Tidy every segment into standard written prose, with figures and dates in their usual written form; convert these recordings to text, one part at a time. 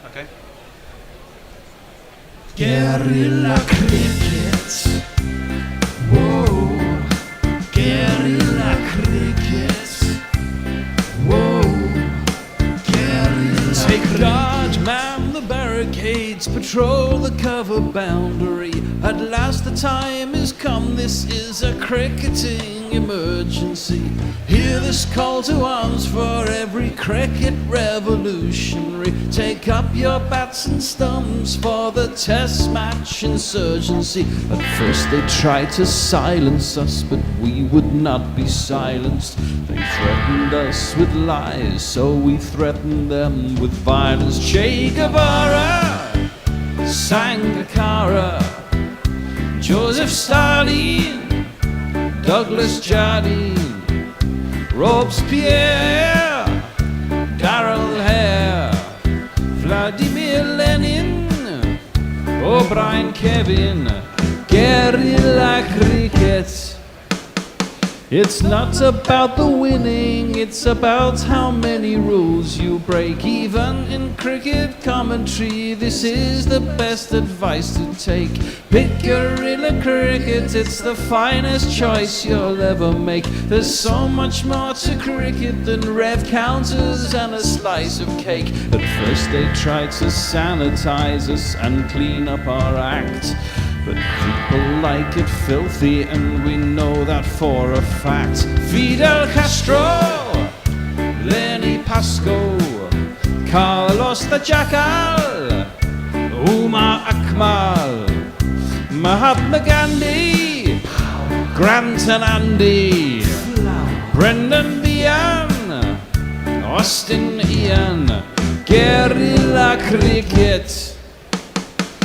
Okay. Guerrilla cricket. Whoa. Guerrilla cricket. Whoa. Guerrilla Take guard, man the barricades, patrol the cover boundary. At last the time is come, this is a cricketing emergency. Hear this call to arms for every cricket revolutionary. Take up your bats and stumps for the test match insurgency. At first they tried to silence us, but we would not be silenced. They threatened us with lies, so we threatened them with violence. Che Guevara, Sangakkara, Joseph Stalin, Douglas Jardine, Robespierre, Darrell Hare, Vladimir Lenin, O'Brien Kevin, guerrilla cricket. It's not about the winning, it's about how many rules you break. Even in cricket commentary, this is the best advice to take. Pick guerrilla cricket, it's the finest choice you'll ever make. There's so much more to cricket than rev counters and a slice of cake. At first they tried to sanitize us and clean up our act, but people like it filthy, and we know that for a fact. Fidel Castro, Lenny Pascoe, Carlos the Jackal, Umar Akmal, Mahatma Gandhi, Grant and Andy, Brendan Behan, Austin Ian, guerrilla cricket.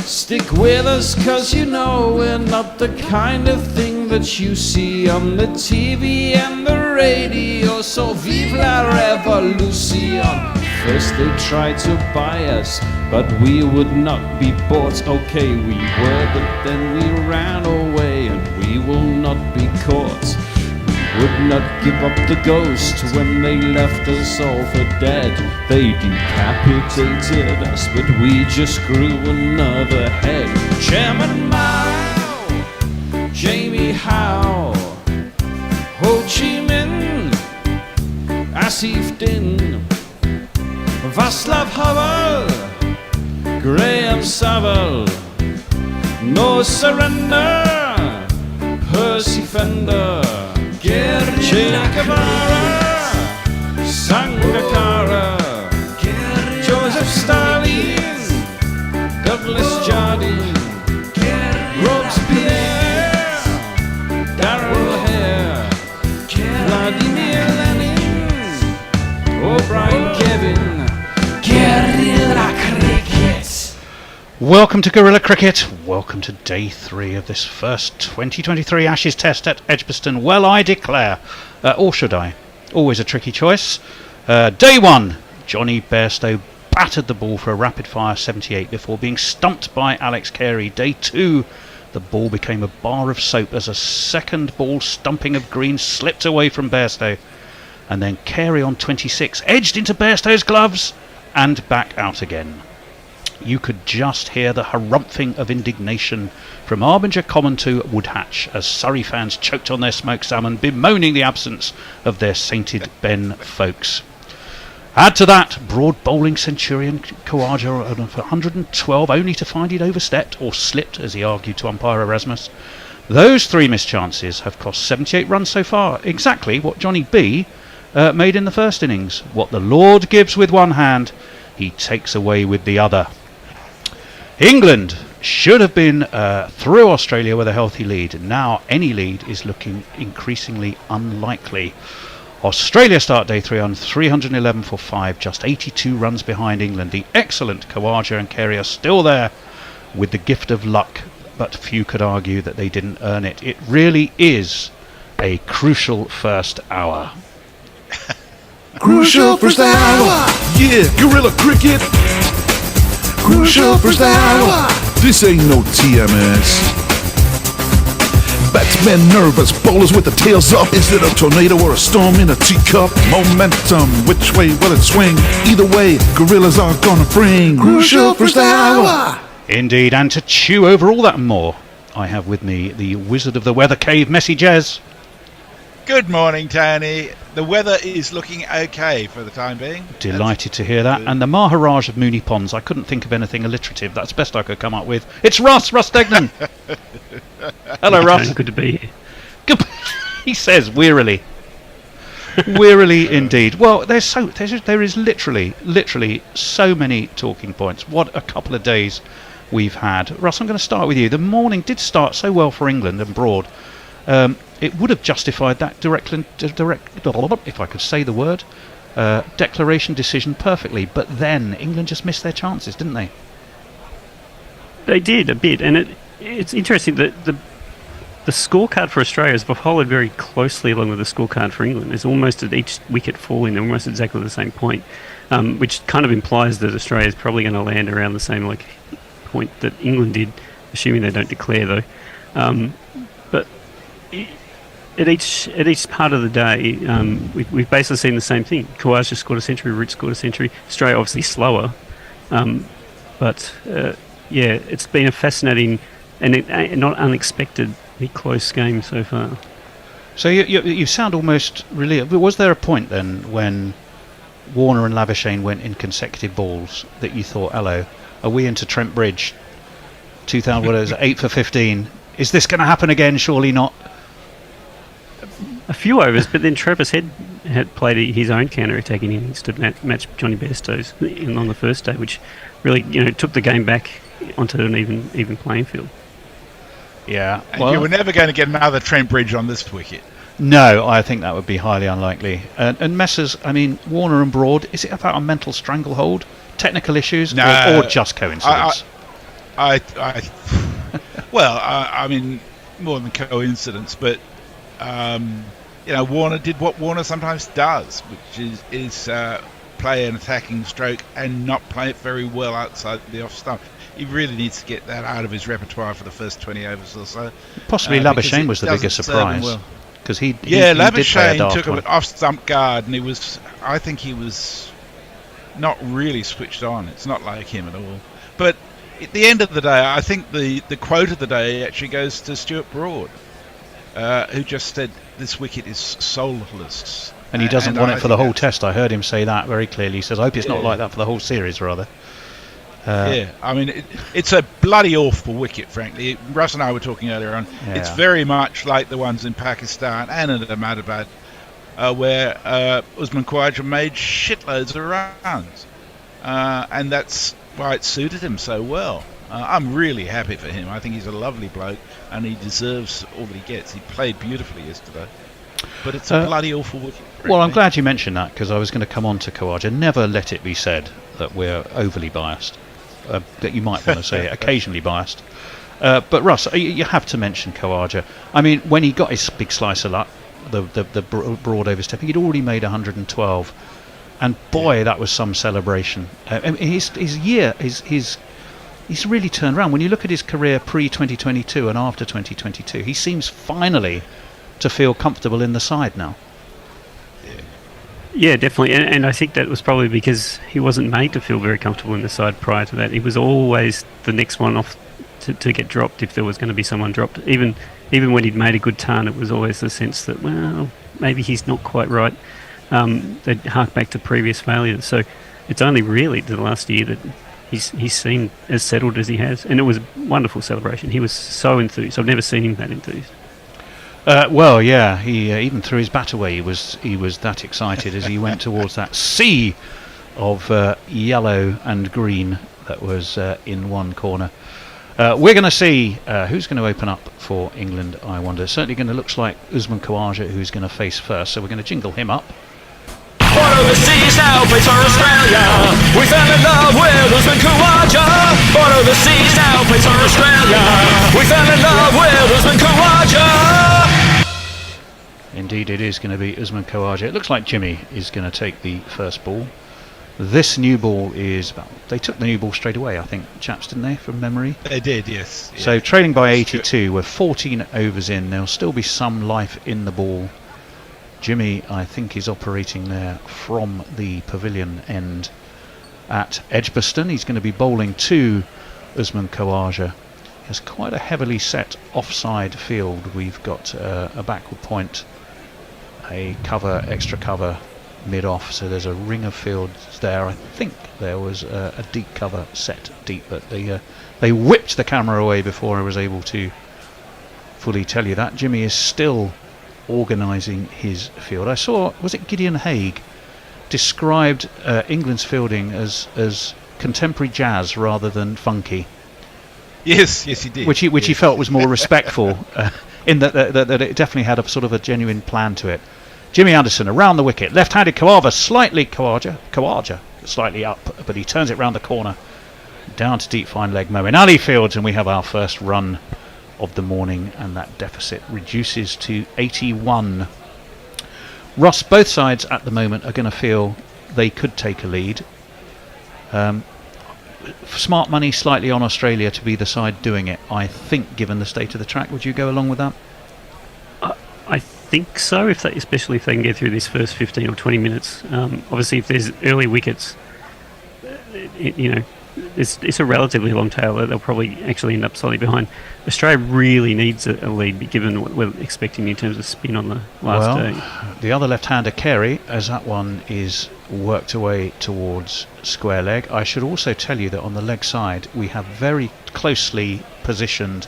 Stick with us, cause you know we're not the kind of thing that you see on the TV and the radio. So vive la revolution. First they tried to buy us, but we would not be bought. Okay, we were, but then we ran away, and we will not be caught. Would not give up the ghost when they left us all for dead. They decapitated us, but we just grew another head. Chairman Mao, Jamie Howe, Ho Chi Minh, Asif Din, Václav Havel, Graham Saville, No Surrender, Percy Fender, Che Guevara, Sangakkara, Joseph Stalin, Douglas Jardine, Robespierre, Darrell Hare, Vladimir Lenin, O'Brien Kevin, guerrilla cricket. Welcome to Guerrilla Cricket. Welcome to day 3 of this first 2023 Ashes Test at Edgbaston. Well, I declare, or should I? Always a tricky choice. Day 1, Johnny Bairstow battered the ball for a rapid-fire 78 before being stumped by Alex Carey. Day 2, the ball became a bar of soap as a second ball stumping of green slipped away from Bairstow. And then Carey on 26 edged into Bairstow's gloves and back out again. You could just hear the harumphing of indignation from Arbinger Common to Woodhatch as Surrey fans choked on their smoked salmon, bemoaning the absence of their sainted Ben folks. Add to that, broad bowling centurion Khawaja on 112, only to find he'd overstepped, or slipped, as he argued to umpire Erasmus. Those 3 missed chances have cost 78 runs so far, exactly what Johnny B made in the first innings. What the Lord gives with one hand, he takes away with the other. England should have been through Australia with a healthy lead. Now any lead is looking increasingly unlikely. Australia start day 3 on 311 for 5, just 82 runs behind England. The excellent Khawaja and Carey are still there with the gift of luck, but few could argue that they didn't earn it. It really is a crucial first hour. Crucial first hour. Yeah, guerrilla cricket. Crucial first hour. This ain't no TMS. Batsmen nervous, bowlers with the tails up. Is it a tornado or a storm in a teacup? Momentum, which way will it swing? Either way, gorillas are gonna bring crucial first hour. Indeed, and to chew over all that and more, I have with me the wizard of the weather cave, Messy Jez. Good morning, Tony. The weather is looking okay for the time being. Delighted to hear that. And the Maharaj of Mooney Ponds, I couldn't think of anything alliterative. That's the best I could come up with. It's Russ Degnan. Hello, Russ. Good to be here. Good. He says wearily. Wearily indeed. Well, there is literally so many talking points. What a couple of days we've had. Russ, I'm going to start with you. The morning did start so well for England and Broad. It would have justified that direct, if I could say the word, declaration decision perfectly. But then England just missed their chances, didn't they? They did a bit, and it's interesting that the scorecard for Australia has followed very closely along with the scorecard for England. It's almost at each wicket falling, they're almost exactly the same point, which kind of implies that Australia is probably going to land around the same point that England did, assuming they don't declare though. But at each part of the day, we've basically seen the same thing. Khawaja scored a century, Root scored a century. Australia obviously slower, but it's been a fascinating and not unexpectedly close game so far. So you sound almost relieved. Was there a point then when Warner and Labuschagne went in consecutive balls that you thought, hello, are we into Trent Bridge 2000, what is it, 8 for 15? Is this going to happen again? Surely not. A few overs, but then Travis Head had played his own counter-attacking innings to match Johnny Bairstow's on the first day, which really took the game back onto an even playing field. Yeah, and you were never going to get another Trent Bridge on this wicket. No, I think that would be highly unlikely. And Messers, I mean, Warner and Broad, is it about a mental stranglehold, technical issues, or just coincidence? I mean, more than coincidence, but Warner did what Warner sometimes does, which is play an attacking stroke and not play it very well outside the off stump. He really needs to get that out of his repertoire for the first 20 overs or so. Possibly Labuschagne was the biggest surprise. Because he Labuschagne took an off stump guard, and I think he was not really switched on. It's not like him at all. But at the end of the day, I think the quote of the day actually goes to Stuart Broad, who just said this wicket is soulless. And he doesn't want it for the whole test. I heard him say that very clearly. He says, I hope it's not like that for the whole series, rather. I mean, it's a bloody awful wicket, frankly. Russ and I were talking earlier on. Yeah. It's very much like the ones in Pakistan and in Ahmedabad, where Usman Khawaja made shitloads of runs. And that's why it suited him so well. I'm really happy for him. I think he's a lovely bloke, and he deserves all that he gets. He played beautifully yesterday. But it's a bloody awful wicket. Well, I'm glad you mentioned that, because I was going to come on to Khawaja. Never let it be said that we're overly biased. That you might want to say occasionally biased. But Russ, you have to mention Khawaja. I mean, when he got his big slice of luck, the Broad overstepping, he'd already made 112. And boy, that was some celebration. His year, he's really turned around. When you look at his career pre-2022 and after 2022, he seems finally to feel comfortable in the side now. Yeah, definitely, and I think that was probably because he wasn't made to feel very comfortable in the side prior to that. He was always the next one off to get dropped if there was going to be someone dropped. Even when he'd made a good turn, it was always the sense that, well, maybe he's not quite right. They'd hark back to previous failures. So it's only really the last year that he's seemed as settled as he has, and it was a wonderful celebration. He was so enthused. I've never seen him that enthused. He even threw his bat away. He was that excited as he went towards that sea of yellow and green that was in one corner. We're going to see who's going to open up for England, I wonder. Certainly going to looks like Usman Khawaja, who's going to face first. So we're going to jingle him up. Born overseas now plays for Australia. We fell in love with Usman Khawaja. Born overseas now plays for Australia. We fell in love with Usman Khawaja. Indeed, it is going to be Usman Khawaja. It looks like Jimmy is going to take the first ball. This new ball is they took the new ball straight away, I think, chaps, didn't they, from memory? They did, yes. Yeah. So trailing by 82, we're 14 overs in. There'll still be some life in the ball. Jimmy, I think, is operating there from the pavilion end at Edgbaston. He's going to be bowling to Usman Khawaja. He has quite a heavily set offside field. We've got a backward point, a cover, extra cover, mid-off, so there's a ring of fields there. I think there was a deep cover set deep, but they whipped the camera away before I was able to fully tell you that. Jimmy is still organising his field. I saw, was it Gideon Haigh described England's fielding as contemporary jazz rather than funky. Yes, he did. Which he felt was more respectful, in that it definitely had a sort of a genuine plan to it. Jimmy Anderson around the wicket, left-handed Khawaja slightly up, but he turns it round the corner, down to deep fine leg. Moeen Ali fields, and we have our first run of the morning, and that deficit reduces to 81. Ross, both sides at the moment are going to feel they could take a lead. Smart money slightly on Australia to be the side doing it, I think, given the state of the track. Would you go along with that? I think so, especially if they can get through this first 15 or 20 minutes. Obviously, if there's early wickets, it's a relatively long tail. They'll probably actually end up slightly behind. Australia really needs a lead, given what we're expecting in terms of spin on the last day. The other left-hander, Carey, as that one is worked away towards square leg. I should also tell you that on the leg side, we have very closely positioned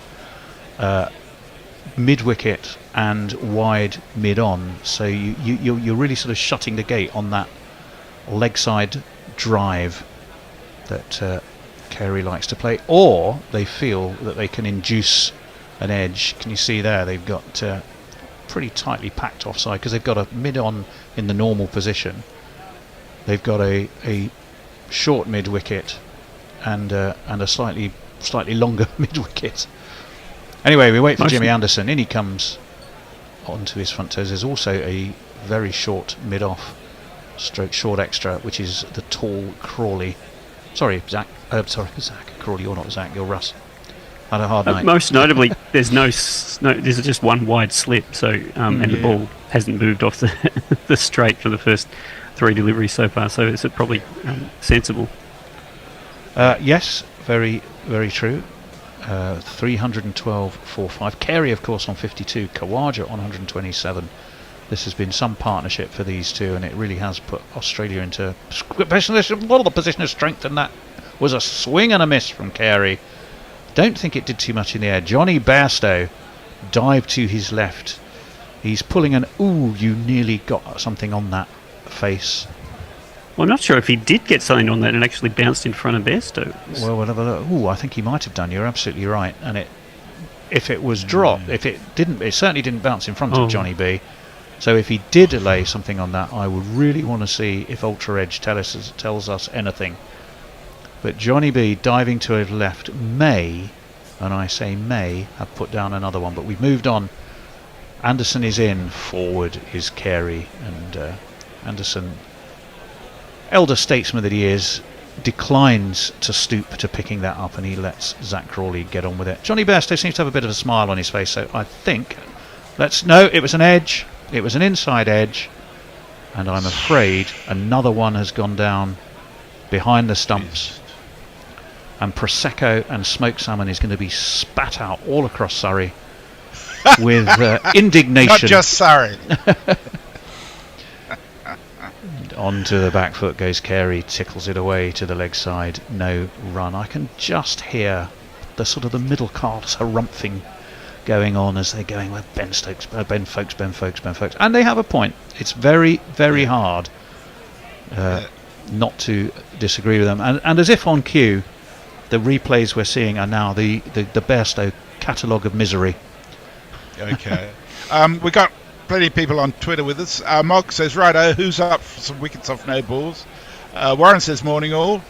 mid-wicket and wide mid-on. So you're really sort of shutting the gate on that leg side drive that Carey likes to play, or they feel that they can induce an edge. Can you see there? They've got pretty tightly packed offside because they've got a mid-on in the normal position. They've got a short mid-wicket and a slightly longer mid-wicket. Anyway, we wait for Jimmy Anderson. In he comes onto his front toes. There's also a very short mid-off stroke short extra, which is the tall Crawley. Sorry, Zach. Zach. Crawley, you're not Zach. You're Russ. Had a hard night. Most notably, there's there's just one wide slip. So and the ball hasn't moved off the straight for the first 3 deliveries so far. So it's probably sensible. Yes, very very true. 312 4-5. Carey, of course, on 52. Khawaja on 127. This has been some partnership for these two, and it really has put Australia into a lot of the position of strength, and that was a swing and a miss from Carey. Don't think it did too much in the air. Johnny Bairstow dived to his left. He's pulling an you nearly got something on that face. Well, I'm not sure if he did get something on that and actually bounced in front of Bairstow. Well, we'll have a look. I think he might have done. You're absolutely right. And if it was dropped, if it didn't, it certainly didn't bounce in front of Johnny B. So if he did lay something on that, I would really want to see if Ultra Edge tells us anything. But Johnny B diving to his left may, and I say may, have put down another one. But we've moved on. Anderson is in. Forward is Carey, and Anderson, elder statesman that he is, declines to stoop to picking that up, and he lets Zach Crawley get on with it. Johnny Bairstow seems to have a bit of a smile on his face, so I think it was an edge. It was an inside edge, and I'm afraid another one has gone down behind the stumps, and Prosecco and smoked salmon is going to be spat out all across Surrey with indignation. Not just Surrey. Onto the back foot goes Carey, tickles it away to the leg side, no run. I can just hear the sort of the middle class harumphing going on as they're going with Ben Folkes, and they have a point. It's very, very hard not to disagree with them. And as if on cue, the replays we're seeing are now the Bairstow catalogue of misery. Okay. We got plenty of people on Twitter with us. Mog says, righto, who's up for some wickets off no balls? Warren says, morning all.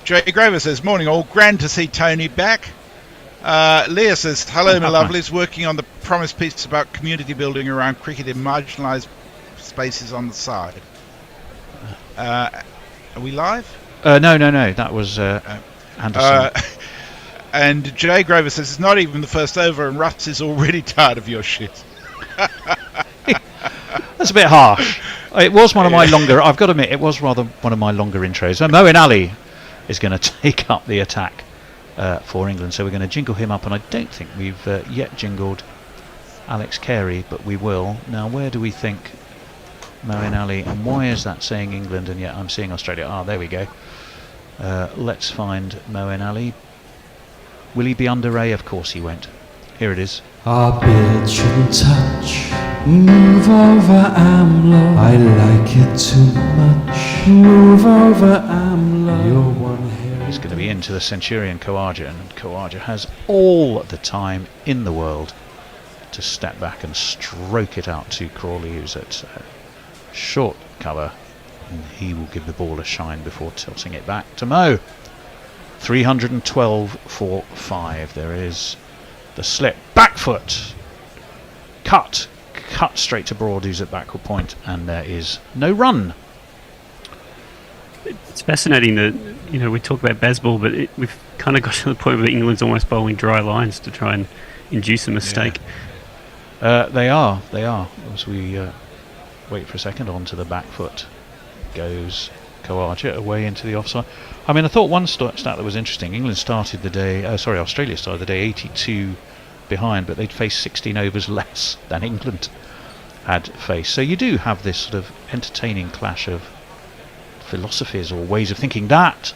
Jay Grover says, morning all. Grand to see Tony back. Leah says, hello my lovelies, working on the promised piece about community building around cricket in marginalised spaces on the side. Are we live? No. That was Anderson. And Jay Grover says it's not even the first over, and Russ is already tired of your shit. That's a bit harsh. It was one of my longer. I've got to admit, it was rather one of my longer intros. So Moeen Ali is going to take up the attack for England. So we're going to jingle him up, and I don't think we've yet jingled Alex Carey, but we will. Now, where do we think Moeen Ali, and why is that saying England and yet I'm seeing Australia? Ah, there we go. Let's find Moeen Ali. Will he be under A? Of course he won't. Here it is. Our bed shouldn't touch. Move over, AMLO. I like it too much. Move over, AMLO. You're one hair. He's going to be into the Centurion Khawaja, and Khawaja has all the time in the world to step back and stroke it out to Crawley, who's at short cover, and he will give the ball a shine before tilting it back to Mo. 312 for 5. There is the slip, back foot, cut straight to Broad, who's at backward point, and there is no run. It's fascinating that, we talk about Bazball, but we've kind of got to the point where England's almost bowling dry lines to try and induce a mistake. Yeah. They are. As we wait for a second, onto the back foot goes Khawaja, away into the offside. I mean, I thought one stat that was interesting. Australia started the day 82 behind, but they'd faced 16 overs less than England had faced. So you do have this sort of entertaining clash of philosophies or ways of thinking. That,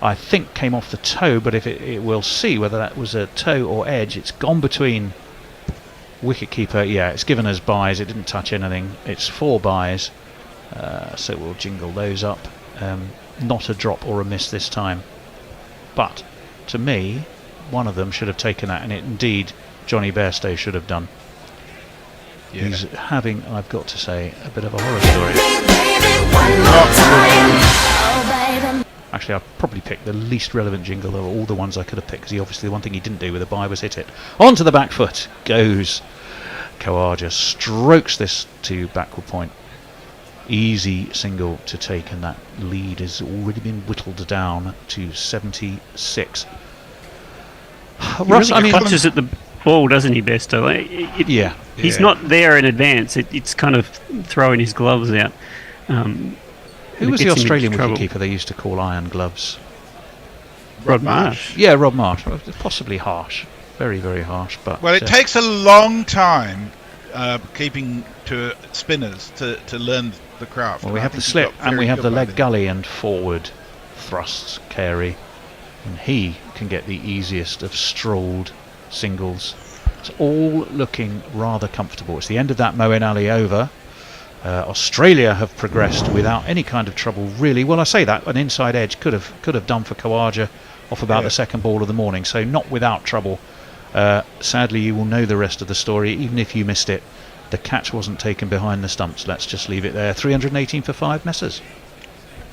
I think, came off the toe, but if we'll see whether that was a toe or edge. It's gone between wicketkeeper. Yeah, it's given us byes. It didn't touch anything. It's 4 byes. So we'll jingle those up. Not a drop or a miss this time, but to me one of them should have taken that, and indeed Johnny Bairstow should have done. He's having, I've got to say, a bit of a horror story. Actually, I've probably picked the least relevant jingle of all the ones I could have picked, because obviously the one thing he didn't do with the bye was hit it. Onto the back foot goes Khawaja, strokes this to backward point. Easy single to take, and that lead has already been whittled down to 76. Russ, really clutches at the ball, doesn't he, Besto? He's not there in advance. It's kind of throwing his gloves out. Who was the Australian wicketkeeper they used to call Iron Gloves? Rod Marsh. Yeah, Rod Marsh. Possibly harsh. Very, very harsh. But it takes a long time keeping to spinners to learn the craft. Well, we have the slip, and we have the leg gully and forward thrusts, Carey, and he can get the easiest of strolled singles. It's all looking rather comfortable. It's the end of that Moeen Ali over. Australia have progressed without any kind of trouble, really. Well, I say that an inside edge could have done for Khawaja off about the second ball of the morning, so not without trouble. Sadly, you will know the rest of the story, even if you missed it. The catch wasn't taken behind the stumps. Let's just leave it there. 318 for 5, Messers.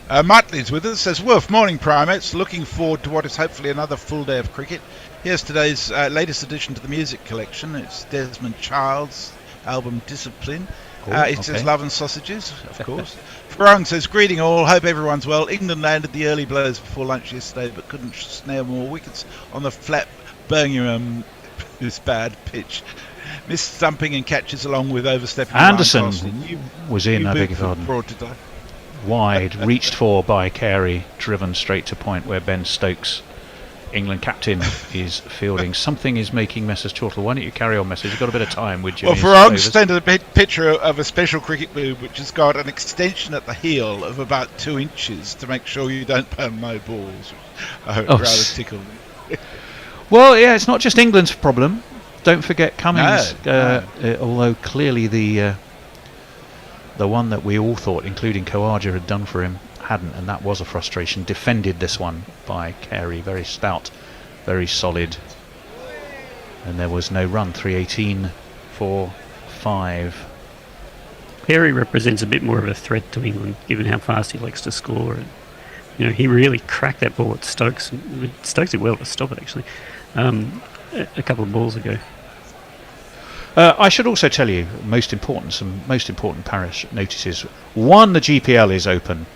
Muttley's with us, says, Wolf, morning primates, looking forward to what is hopefully another full day of cricket. Here's today's latest addition to the music collection. It's Desmond Child's album Discipline. It says Love and Sausages, of course. Farang says, greeting all, hope everyone's well. England landed the early blows before lunch yesterday, but couldn't snare more wickets on the flat Birmingham this bad pitch. Missed stumping and catches along with overstepping. Anderson was in, I beg your pardon. Wide, reached for by Carey, driven straight to point where Ben Stokes, England captain, is fielding. Something is making Messrs Chortle. Why don't you carry on, Messrs? You've got a bit of time, would you? Well, Farag sent a picture of a special cricket boob which has got an extension at the heel of about 2 inches to make sure you don't pound no balls. I hope rather tickled me. Well, yeah, it's not just England's problem. Don't forget Cummins, although clearly the one that we all thought, including Khawaja, had done for him, hadn't, and that was a frustration. Defended this one by Carey, very stout, very solid, and there was no run. 318 for 5. Carey represents a bit more of a threat to England, given how fast he likes to score. And, he really cracked that ball at Stokes. Stokes did well to stop it, actually, a couple of balls ago. I should also tell you, most important parish notices. One, the GPL is open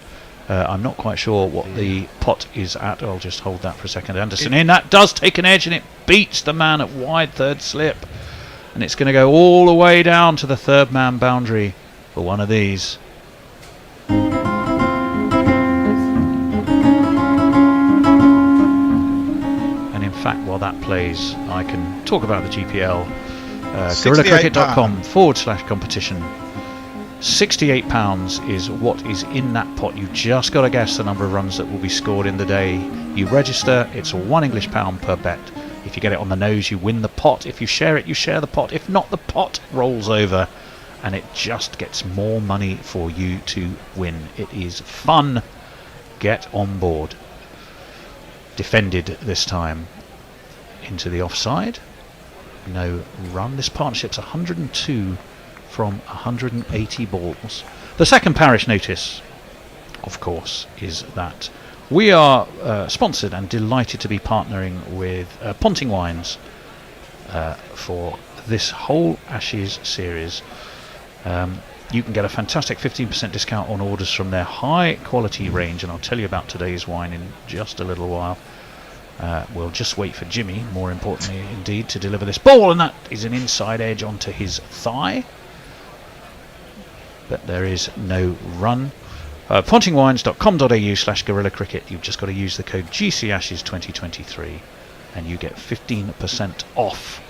I'm not quite sure what the pot is at. I'll just hold that for a second. Anderson in. That does take an edge, and it beats the man at wide third slip. And it's going to go all the way down to the third man boundary for one of these. And in fact, while that plays, I can talk about the GPL. GorillaCricket.com/competition. £68 is what is in that pot. You just got to guess the number of runs that will be scored in the day. You register, it's £1 English per bet. If you get it on the nose, you win the pot. If you share it, you share the pot. If not, the pot rolls over and it just gets more money for you to win. It is fun. Get on board. Defended this time into the offside. No run. This partnership's 102 from 180 balls. The second parish notice, of course, is that we are sponsored and delighted to be partnering with Ponting Wines for this whole Ashes series. You can get a fantastic 15% discount on orders from their high quality range, and I'll tell you about today's wine in just a little while. We'll just wait for Jimmy, more importantly indeed, to deliver this ball, and that is an inside edge onto his thigh. But there is no run. Pontingwines.com.au/Gorilla Cricket. You've just got to use the code GCAshes2023 and you get 15% off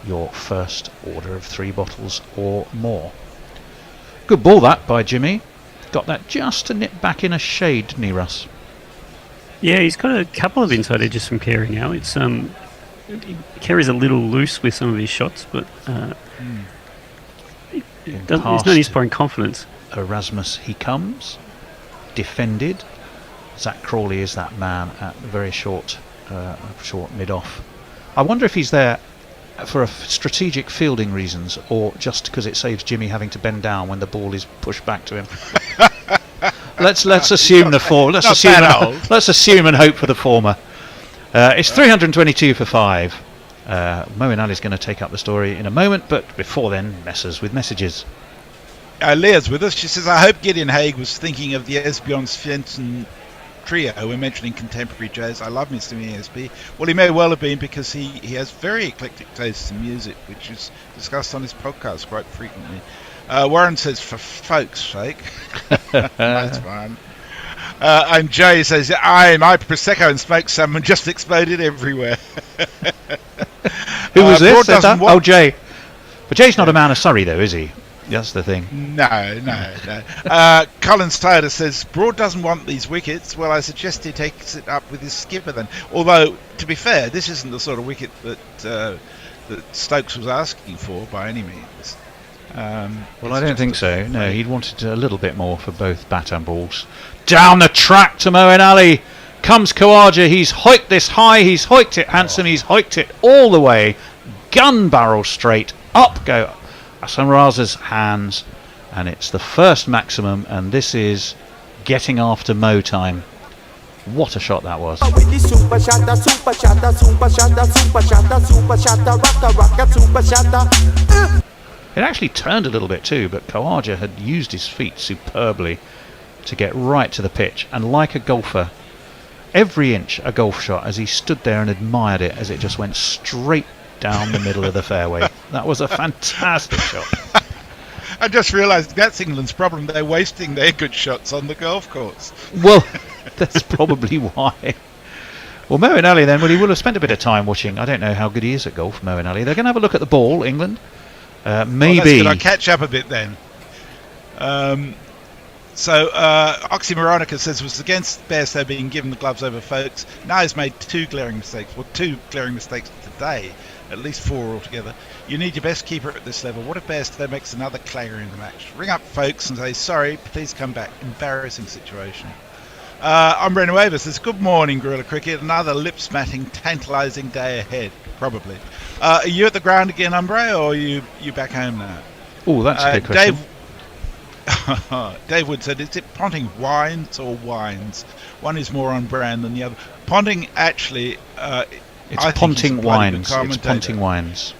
your first order of 3 bottles or more. Good ball that by Jimmy. Got that just to nip back in a shade, didn't he, Russ? Yeah, he's got a couple of inside edges from Carey now. It's Carey's a little loose with some of his shots, but there's no inspiring confidence. Erasmus, he comes. Defended. Zach Crawley is that man at very short mid-off. I wonder if he's there for strategic fielding reasons or just because it saves Jimmy having to bend down when the ball is pushed back to him. Let's assume the former. Let's assume and hope for the former. It's 322 for 5. Moeen Ali's going to take up the story in a moment, but before then, Messers with messages. Leah's with us. She says, I hope Gideon Haigh was thinking of the Esbjørn Svendsen trio we're mentioning contemporary jazz. I love Mr. ESB. Well, he may well have been, because he has very eclectic tastes in music, which is discussed on his podcast quite frequently. Warren says, for folks' sake. That's fine. And Jay says, my Prosecco and smoked salmon just exploded everywhere. Who was this? Oh, Jay. But Jay's not a man of Surrey, though, is he? That's the thing. No. Colin Styler says, Broad doesn't want these wickets. Well, I suggest he takes it up with his skipper then. Although, to be fair, this isn't the sort of wicket that Stokes was asking for by any means. Well, I don't think so. No, he'd wanted a little bit more for both bat and balls. Down the track to Moeen Ali. Comes Khawaja. He's hiked this high. He's hiked it handsome. He's hiked it all the way. Gun barrel straight. Up go Hassan Raza's hands. And it's the first maximum. And this is getting after Mo time. What a shot that was. It actually turned a little bit too, but Khawaja had used his feet superbly to get right to the pitch, and like a golfer, every inch a golf shot, as he stood there and admired it as it just went straight down the middle of the fairway. That was a fantastic shot. I just realised that's England's problem. They're wasting their good shots on the golf course. Well, that's probably why. Well, Moeen Ali then, he will have spent a bit of time watching. I don't know how good he is at golf, Moeen Ali. They're going to have a look at the ball, England. Maybe. Well, that's good. I'll catch up a bit then. Oxymoronica says, was against Bairstow being given the gloves over Folks. Now he's made two glaring mistakes today, at least 4 altogether. You need your best keeper at this level. What if Bairstow makes another clanger in the match? Ring up Folks and say, sorry, please come back. Embarrassing situation. Umbre Nueva says, good morning, Gorilla Cricket. Another lip-smatting, tantalising day ahead, probably. Are you at the ground again, Umbre, or are you back home now? Oh, that's a good question. Dave Wood said, is it Ponting Wines or Wines? One is more on brand than the other. Ponting, actually, it's Ponting Wines. It's Ponting Wines.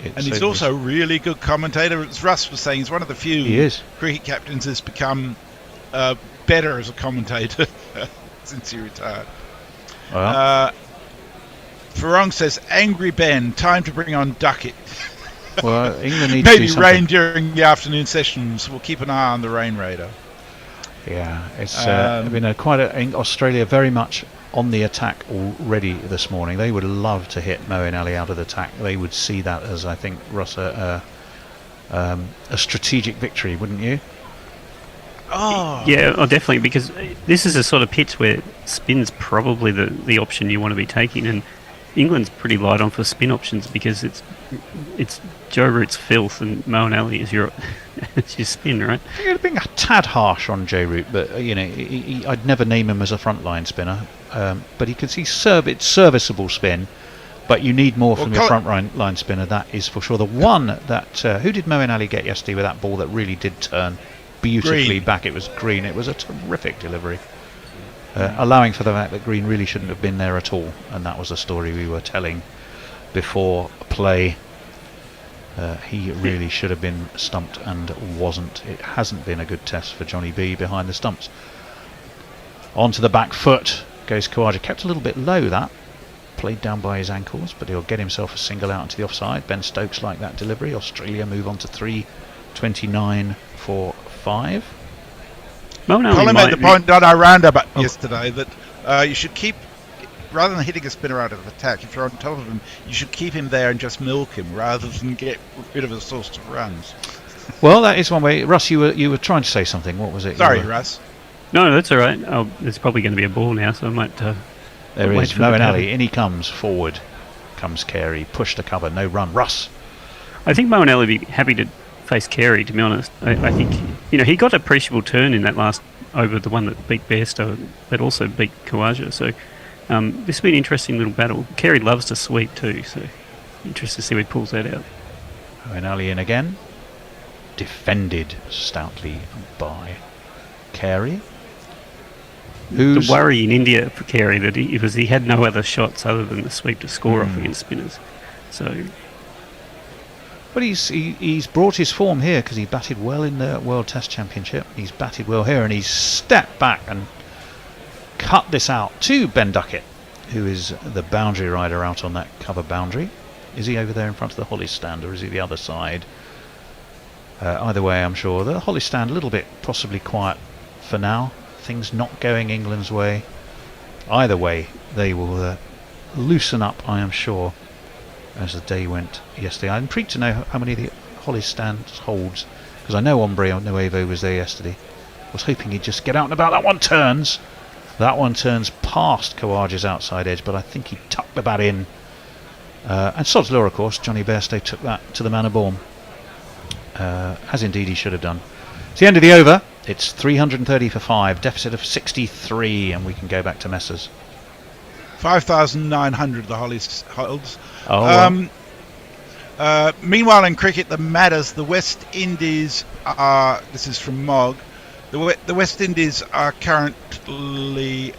And he's also a really good commentator. As Russ was saying, he's one of the few cricket captains who's become better as a commentator since he retired. Well, Farong says, "Angry Ben, time to bring on Duckett." well, England needs to Maybe do something. rain during the afternoon sessions. We'll keep an eye on the rain radar. Yeah, it's been Australia very much on the attack already this morning. They would love to hit Moeen Ali out of the attack. They would see that as, I think, Ross, a strategic victory, wouldn't you? Oh, Yeah, definitely, because this is a sort of pitch where spin's probably the option you want to be taking, and England's pretty light on for spin options because it's Joe Root's filth and Moeen Ali is your it's your spin, right? I think it'd been a tad harsh on J Root, but I'd never name him as a frontline spinner. But he could see it's serviceable spin, but you need more from your front line spinner. That is for sure. The one that who did Moeen Ali get yesterday with that ball that really did turn beautifully Green. back? It was Green. It was a terrific delivery, allowing for the fact that Green really shouldn't have been there at all, and that was a story we were telling before play. He really should have been stumped and wasn't. It hasn't been a good test for Johnny B behind the stumps. Onto the back foot goes Khawaja. Kept a little bit low, that. Played down by his ankles, but he'll get himself a single out into the offside. Ben Stokes like that delivery. Australia move on to 3:29 for 5. Moeen Ali Colin might made the point on our roundup yesterday that you should keep, rather than hitting a spinner out of attack, if you're on top of him, you should keep him there and just milk him rather than get rid of a source of runs. Well, that is one way. Russ, you were trying to say something. What was it? Sorry, Russ. No, that's all right. There's probably going to be a ball now, so I might. There wait is for the Moeen cover. Ali. In he comes forward. Comes Carey. Push the cover. No run. Russ. I think Moeen Ali would be happy to face Carey. To be honest, I think he got appreciable turn in that last over, the one that beat Bairstow, but also beat Khawaja. So this will be an interesting little battle. Carey loves to sweep too, so interested to see where he pulls that out. Moeen Ali in again. Defended stoutly by Carey. The worry in India for Carey that he had no other shots other than the sweep to score off against spinners. So, But he's brought his form here because he batted well in the World Test Championship. He's batted well here, and he's stepped back and cut this out to Ben Duckett, who is the boundary rider out on that cover boundary. Is he over there in front of the Holly stand, or is he the other side? Either way, I'm sure the Holly stand a little bit possibly quiet for now. Things not going England's way. Either way, they will loosen up, I am sure, as the day went yesterday. I'm intrigued to know how many the Holly stand holds, because I know Ombre Nuevo was there yesterday. I was hoping he'd just get out and about. That one turns past Khawaja's outside edge, but I think he tucked the bat in. And Sod's Law, of course, Johnny Bairstow took that to the man of Bourne, as indeed he should have done. It's the end of the over. It's 330 for 5, deficit of 63, and we can go back to Messers. 5,900 the Hollies holds. Oh, well. Meanwhile, in cricket that matters, the West Indies are. This is from Mog. The West Indies are currently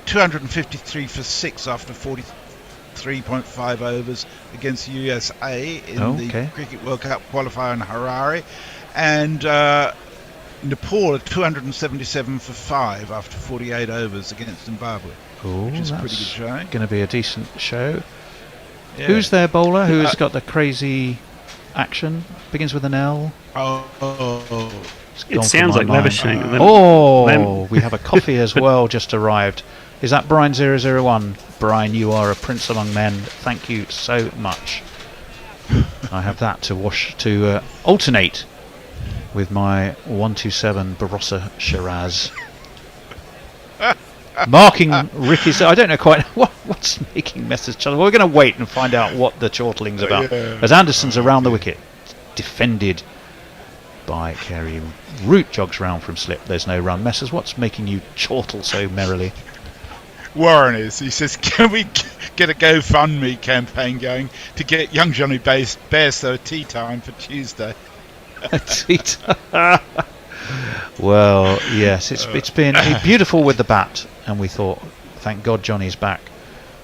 253 for 6 after 43.5 overs against the USA in the Cricket World Cup qualifier in Harare, and Nepal are 277 for 5 after 48 overs against Zimbabwe, which is a pretty good showing. Going to be a decent show. Yeah. Who's their bowler? Who has got the crazy action? Begins with an L. it sounds like Labuschagne. We have a coffee as well just arrived. Is that Brian 001? Brian, you are a prince among men. Thank you so much. I have that to alternate with my 127 Barossa Shiraz. Marking Ricky's. I don't know quite what's making Messers chortle. We're going to wait and find out what the chortling's about. As Anderson's around the wicket, defended by Carey. Root jogs round from slip. There's no run. Messers, what's making you chortle so merrily? Warren is. He says, can we get a GoFundMe campaign going to get young Johnny Bairstow tea time for Tuesday? Well, yes, it's been beautiful with the bat, and we thought, thank God Johnny's back.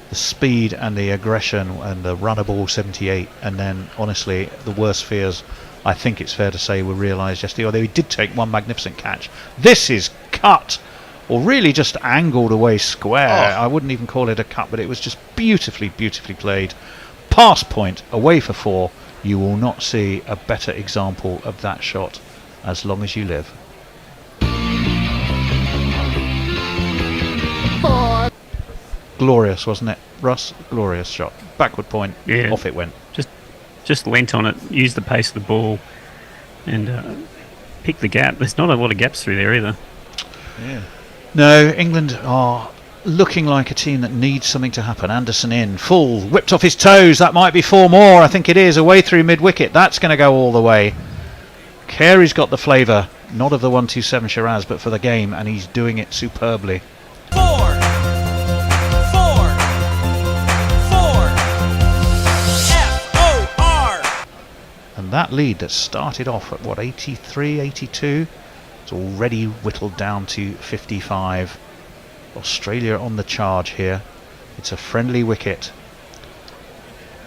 The speed and the aggression and the runner ball 78, and then honestly the worst fears, I think it's fair to say, were realised yesterday, although he did take one magnificent catch. This is cut, or really just angled away square. I wouldn't even call it a cut, but it was just beautifully played. Pass point, away for 4. You will not see a better example of that shot as long as you live. Glorious, wasn't it, Russ? Glorious shot. Backward point, off it went. Just leant on it, used the pace of the ball, and picked the gap. There's not a lot of gaps through there either. Yeah. No, England are looking like a team that needs something to happen. Anderson in, full, whipped off his toes. That might be 4 more. I think it is. Away through mid-wicket. That's going to go all the way. Carey's got the flavour, not of the 127 Shiraz, but for the game, and he's doing it superbly. 4, 4, 4. F-O-R. And that lead that started off at, 83, 82? It's already whittled down to 55. Australia on the charge here. It's a friendly wicket.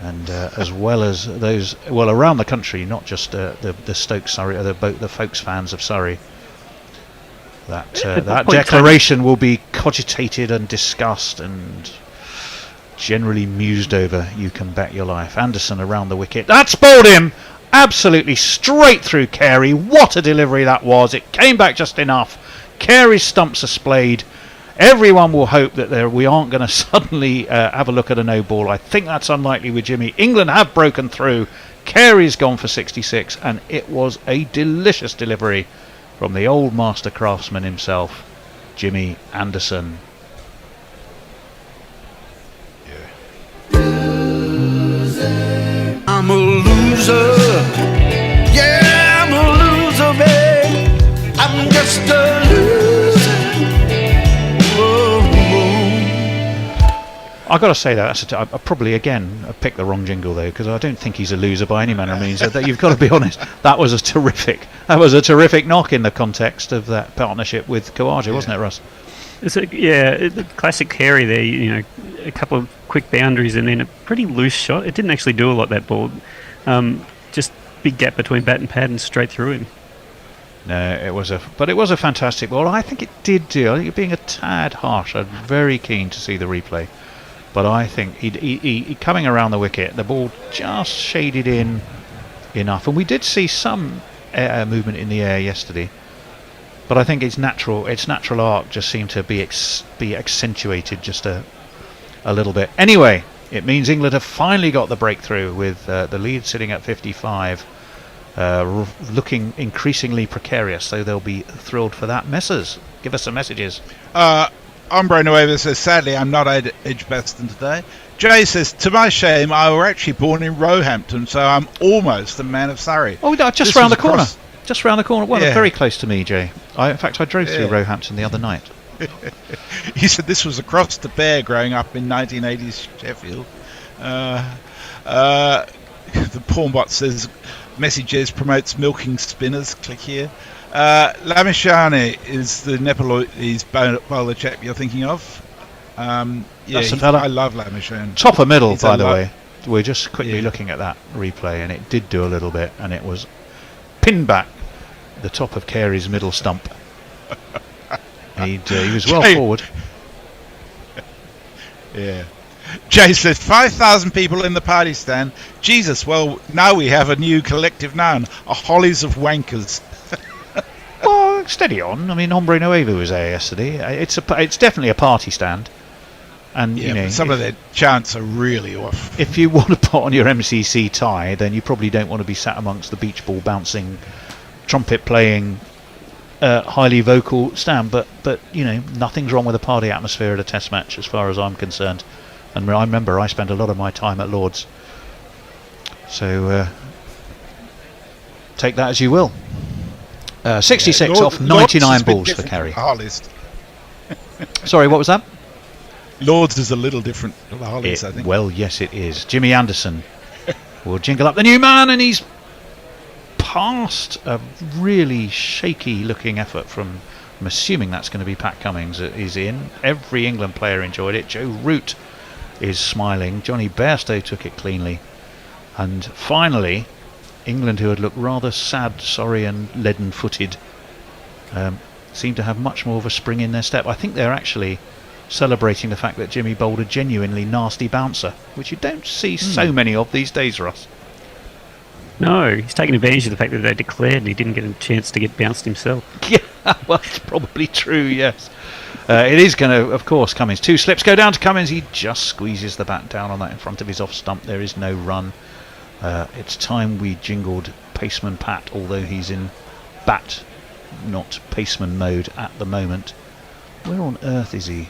And as well as those, around the country, not just the Stoke Surrey, the Folks fans of Surrey. That declaration will be cogitated and discussed and generally mused over, you can bet your life. Anderson around the wicket. That's bowled him! Absolutely straight through Carey. What a delivery that was. It came back just enough. Carey's stumps are splayed. Everyone will hope that we aren't going to suddenly have a look at a no ball. I think that's unlikely with Jimmy. England have broken through. Carey's gone for 66, and it was a delicious delivery from the old master craftsman himself, Jimmy Anderson. I'm a loser. Yeah, I'm a loser, babe. I'm just a loser. Whoa, whoa. I've got to say that I probably again picked the wrong jingle though, because I don't think he's a loser by any manner of means. That you've got to be honest. That was a terrific knock in the context of that partnership with Khawaja, wasn't it, Russ? It's the classic Carey there. You know, a couple of quick boundaries and then a pretty loose shot. It didn't actually do a lot, that ball. Just big gap between bat and pad and straight through him. No, it was a fantastic ball. I think it did do. I think you're being a tad harsh. I'm very keen to see the replay, but I think he coming around the wicket, the ball just shaded in enough, and we did see some movement in the air yesterday. But I think its natural arc just seemed to be accentuated just a little bit. Anyway, it means England have finally got the breakthrough with the lead sitting at 55, looking increasingly precarious. So they'll be thrilled for that. Messers, give us some messages. Ombre Nueva says, sadly, I'm not at Edgbaston today. Jay says, to my shame, I were actually born in Roehampton, so I'm almost a man of Surrey. Oh, no, just round the corner. Just round the corner. Well, Yeah. very close to me, Jay. In fact, I drove through Roehampton the other night. He said this was across the Bear growing up in 1980s Sheffield. The Pornbot says, messages promotes milking spinners. Click here. Lamishane is the Nepalese bowler chap you're thinking of. That's the fella. I love Lamishane. Top of middle, He's by a the lo- way. We're just quickly looking at that replay, and it did do a little bit, and it was pinned back the top of Carey's middle stump. He was well forward. Yeah. Jay says 5,000 people in the party stand. Jesus, well, now we have a new collective noun, a Hollies of Wankers. Well, steady on. I mean, Hombre Nuevo was there yesterday. It's definitely a party stand. And Yeah, you know, but some of their chants are really off. if you want to put on your MCC tie, then you probably don't want to be sat amongst the beach ball bouncing, trumpet playing, highly vocal stand. But you know, nothing's wrong with a party atmosphere at a Test match, as far as I'm concerned. And I remember I spent a lot of my time at Lord's. So take that as you will. 66 off 99 balls for Carey. Sorry, what was that? Lords is a little different to the Hollies, I think. Well, yes, it is. Jimmy Anderson will jingle up the new man, and he's past a really shaky-looking effort from. I'm assuming that's going to be Pat Cummings. Is in. Every England player enjoyed it. Joe Root is smiling. Johnny Bairstow took it cleanly, and finally, England, who had looked rather sad, sorry, and leaden-footed, seem to have much more of a spring in their step. I think they're actually celebrating the fact that Jimmy bowled a genuinely nasty bouncer, which you don't see so many of these days, Russ. No, he's taking advantage of the fact that they declared and he didn't get a chance to get bounced himself. Yeah, well, it's probably true, yes. It is going to, of course, Cummins. 2 slips go down to Cummins. He just squeezes the bat down on that in front of his off stump. There is no run. It's time we jingled Paceman Pat, although he's in bat, not Paceman mode at the moment. Where on earth is he?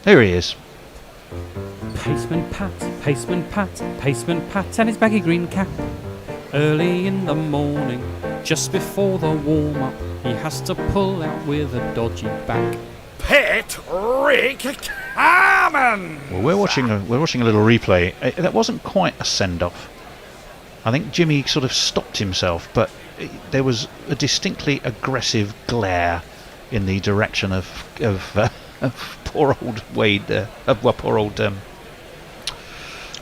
There he is. Paceman Pat, Paceman Pat, Paceman Pat and his baggy green cap. Early in the morning, just before the warm-up, he has to pull out with a dodgy back. Patrick Cummins! Well, we're watching a little replay. That wasn't quite a send-off. I think Jimmy sort of stopped himself, but there was a distinctly aggressive glare in the direction of poor old Wade. Poor old.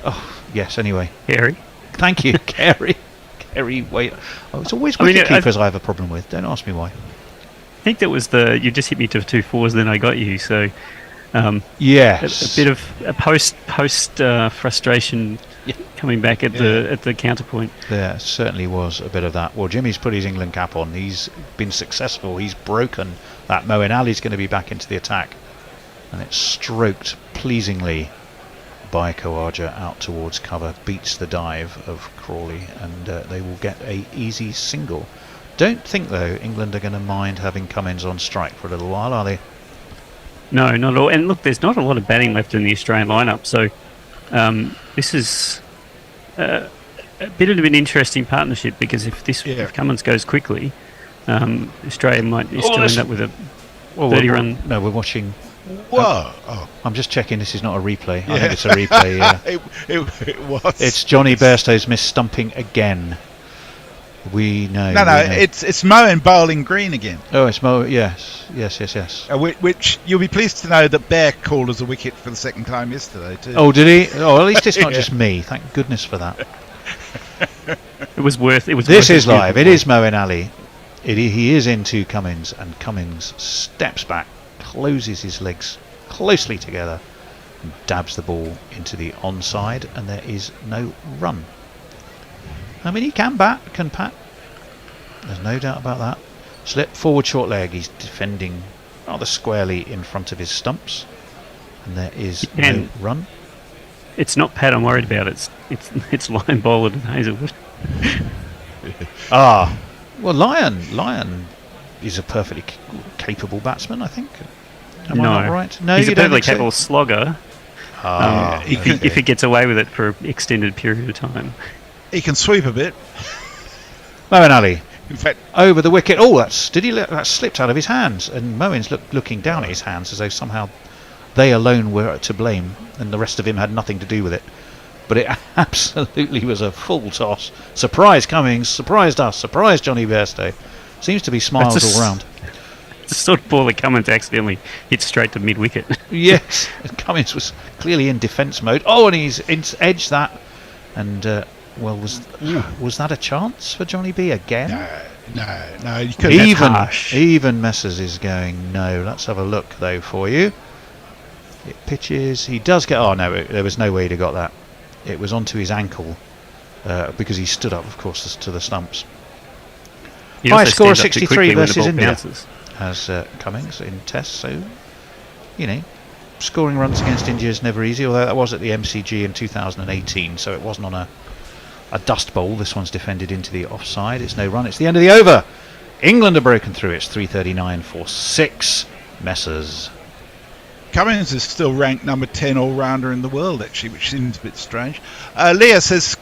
Oh yes. Anyway, Harry. Thank you, Kerry. Kerry Wade. Oh, it's always wicketkeepers I have a problem with. Don't ask me why. I think that was you just hit me to 2 4s, then I got you. So yes, a bit of a post frustration coming back at the counterpoint. There certainly was a bit of that. Well, Jimmy's put his England cap on. He's been successful. He's broken that. Moeen Ali's going to be back into the attack, and it's stroked pleasingly by Khawaja out towards cover. Beats the dive of Crawley, and they will get a easy single. Don't think though England are going to mind having Cummins on strike for a little while, are they? No, not at all. And look, there's not a lot of batting left in the Australian lineup, so this is a bit of an interesting partnership, because if Cummins goes quickly, Australia might still end up with a 30-run. No, we're watching. Whoa! Oh. I'm just checking this is not a replay. I think it's a replay. Yeah. it was. It's Johnny Bairstow's miss stumping again. We know. No, it's Moeen bowling green again. Oh, it's Mo. Yes. Which you'll be pleased to know that Bear called as a wicket for the second time yesterday too. Oh, did he? Oh, at least it's not just me. Thank goodness for that. It was worth. This is live. It is Moeen Ali. He is into Cummins, and Cummins steps back, closes his legs closely together, and dabs the ball into the onside, and there is no run. I mean, he can bat, there's no doubt about that. Slip forward short leg. He's defending rather squarely in front of his stumps, and there is no run. It's not Pat I'm worried about. It's Lion Bowler and Hazelwood. Well, Lion is a perfectly capable batsman, I think. Am I not right? No, he's you a perfectly don't think capable so? slogger. If he gets away with it for an extended period of time. He can sweep a bit. Moeen Ali, in fact, over the wicket. Oh, that slipped out of his hands, and Moeen's looking down at his hands as though somehow they alone were to blame, and the rest of him had nothing to do with it. But it absolutely was a full toss. Surprise Cummings, surprised us, surprised Johnny Bairstow. Seems to be smiles all round. It's the sort of ball that Cummins accidentally hit straight to mid-wicket. Yes, Cummins was clearly in defence mode. Oh, and he's edged that, and. Well, was that a chance for Johnny B again? No, you couldn't. Even Messers is going no. Let's have a look though for you. It pitches. He does get. Oh no, there was no way he'd have got that. It was onto his ankle because he stood up, of course, to the stumps. High score of 63 versus India as Cummings in Tests. So scoring runs against India is never easy. Although that was at the MCG in 2018, so it wasn't on a dust bowl. This one's defended into the offside. It's no run. It's the end of the over. England are broken through. It's 3:39 for 6. Messers. Cummins is still ranked number 10 all-rounder in the world, actually, which seems a bit strange. Leah says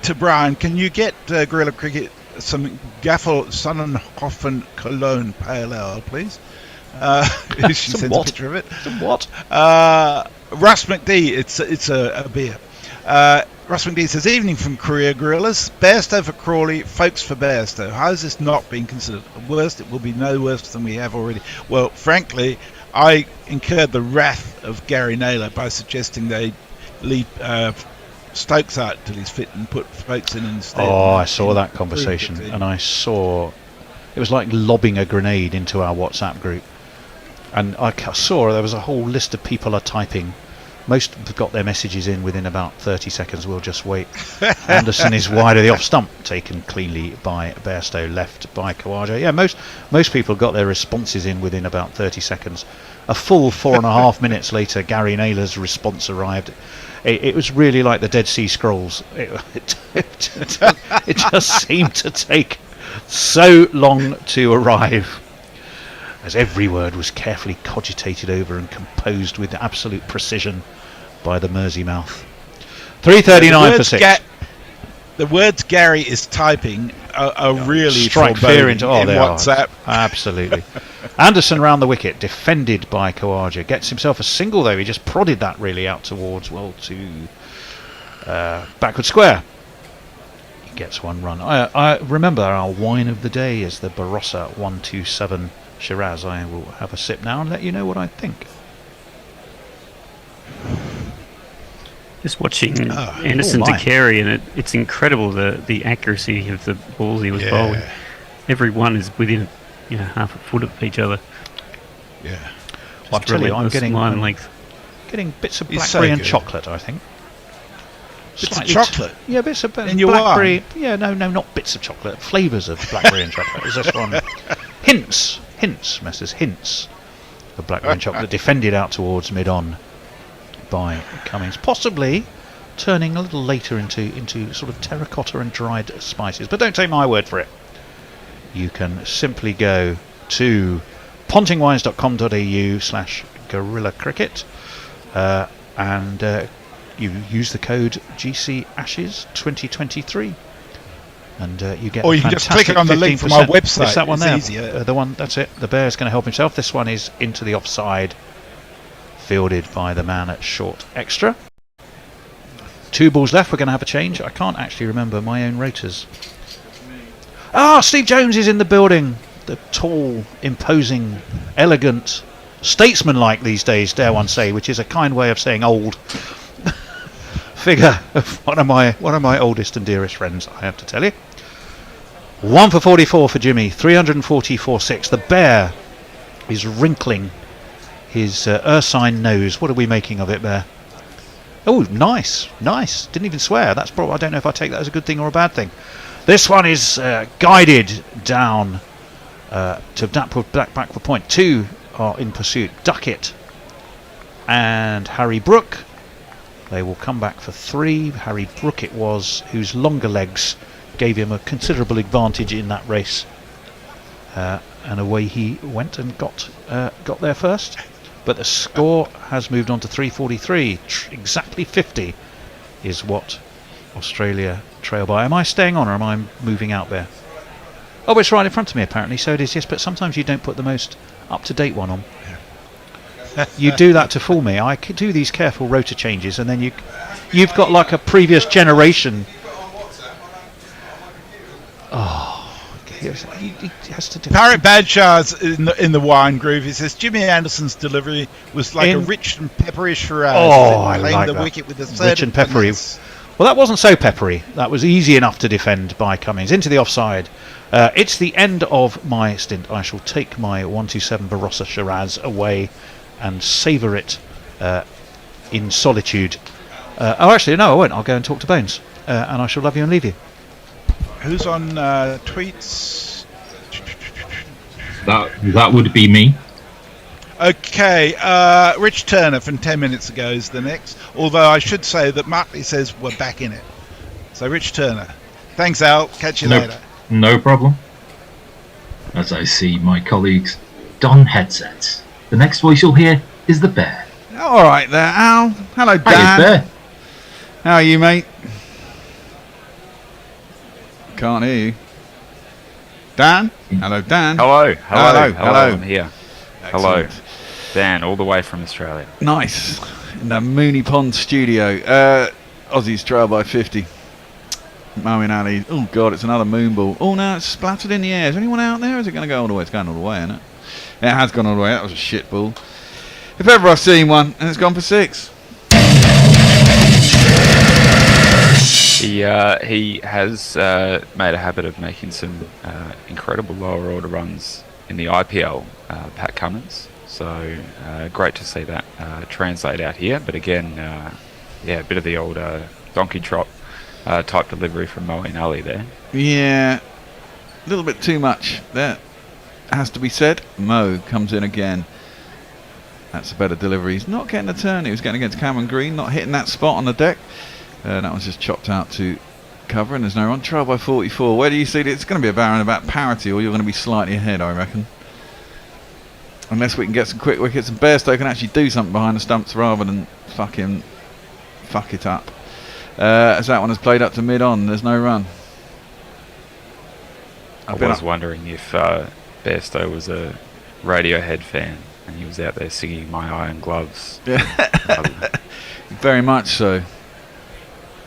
to Brian, can you get Guerrilla Cricket some Gaffel Sonnenhofen Cologne Pale Ale, please? She sends a picture of it. Some what? Russ McD, it's a beer. Russ McD says, evening from Korea, Gorillas. Bairstow for Crawley, folks for Bairstow. How is this not being considered worst? It will be no worse than we have already. Well, frankly, I incurred the wrath of Gary Naylor by suggesting they leave Stokes out till he's fit and put folks in instead. Oh, I saw that conversation, and I saw It was like lobbing a grenade into our WhatsApp group. And I saw there was a whole list of people are typing. Most have got their messages in within about 30 seconds. We'll just wait. Anderson is wide of the off stump, taken cleanly by Bairstow, left by Kawaja. Yeah, most people got their responses in within about 30 seconds. A full 4.5 minutes later, Gary Naylor's response arrived. It was really like the Dead Sea Scrolls. It just seemed to take so long to arrive, as every word was carefully cogitated over and composed with absolute precision by the Mersey mouth. 3:39 for 6. The words Gary is typing are really strike fear into in WhatsApp. Absolutely. Anderson round the wicket, defended by Kawaja. Gets himself a single though. He just prodded that really out towards backward square. He gets one run. I remember our wine of the day is the Barossa 127 Shiraz. I will have a sip now and let you know what I think. Just watching Anderson to carry, and it's incredible the accuracy of the balls he was bowling. Every one is within half a foot of each other. Yeah. Well, I tell you, I'm getting bits of blackberry and chocolate, I think. Bits of chocolate? Yeah, bits of in your blackberry. wine? Yeah, no, not bits of chocolate. Flavours of blackberry and chocolate. Is this one? Hints, Messrs. Hints of blackberry and chocolate, defended out towards mid-on by Cummings, possibly turning a little later into sort of terracotta and dried spices. But don't take my word for it. You can simply go to pontingwines.com.au/Gorilla Cricket and you use the code GC Ashes 2023 and you get. Or you can just click on the link from our website. It's that one there. Easier. The one, that's it. The Bear's going to help himself. This one is into the offside, fielded by the man at short extra. 2 balls left. We're going to have a change. I can't actually remember my own rotors. Steve Jones is in the building. The tall, imposing, elegant, statesman-like these days, dare one say, which is a kind way of saying old figure of one of my oldest and dearest friends, I have to tell you. 1 for 44 for Jimmy, 344 6. The Bear is wrinkling his ursine nose. What are we making of it, Bear? Oh, nice. Didn't even swear. That's probably. I don't know if I take that as a good thing or a bad thing. This one is guided down to backward point. 2 are in pursuit. Duckett and Harry Brook. They will come back for 3. Harry Brook it was, whose longer legs gave him a considerable advantage in that race. And away he went and got there first. But the score has moved on to 343. Exactly 50 is what Australia trail by. Am I staying on or am I moving out there? Oh, it's right in front of me apparently, so it is, yes, but sometimes you don't put the most up-to-date one on. You do that to fool me. I do these careful rotor changes and then you've got like a previous generation. He has to do. Parrot Badshaw's in the wine groove. He says Jimmy Anderson's delivery was like a rich and peppery Shiraz. I like the that. Wicket with a Rich and peppery. Well, that wasn't so peppery. That was easy enough to defend by Cummings. Into the offside. It's the end of my stint. I shall take my 127 Barossa Shiraz away and savour it in solitude. Actually, no, I won't. I'll go and talk to Bones. And I shall love you and leave you. Who's on tweets? That would be me. Okay, Rich Turner from 10 minutes ago is the next. Although I should say that Martley says we're back in it. So Rich Turner. Thanks, Al. Catch you later. No problem. As I see my colleagues don headsets. The next voice you'll hear is the Bear. All right there, Al. Hello, Dan. Hi, Bear. How are you, mate? Can't hear you. Dan? Hello, Dan. Hello. I'm here. Excellent. Hello. Dan, all the way from Australia. Nice. In the Mooney Pond studio. Aussies trail by 50. Moeen Ali. Oh, God, it's another moon ball. Oh, no, it's splattered in the air. Is anyone out there? Or is it going to go all the way? It's going all the way, isn't it? It has gone all the way. That was a shit ball. If ever I've seen one, and it's gone for 6. He has made a habit of making some incredible lower order runs in the IPL, Pat Cummins. So great to see that translate out here. But again, a bit of the old donkey trot type delivery from Moeen Ali there. Yeah, a little bit too much. That has to be said. Mo comes in again. That's a better delivery. He's not getting a turn. He was getting against Cameron Green, not hitting that spot on the deck. That one's just chopped out to cover, and there's no run. Trail by 44. Where do you see it? It's going to be about parity, or you're going to be slightly ahead, I reckon. Unless we can get some quick wickets and Bairstow can actually do something behind the stumps rather than fuck it up. As that one has played up to mid-on, there's no run. I was wondering if Bairstow was a Radiohead fan and he was out there singing My Iron Gloves. Very much so.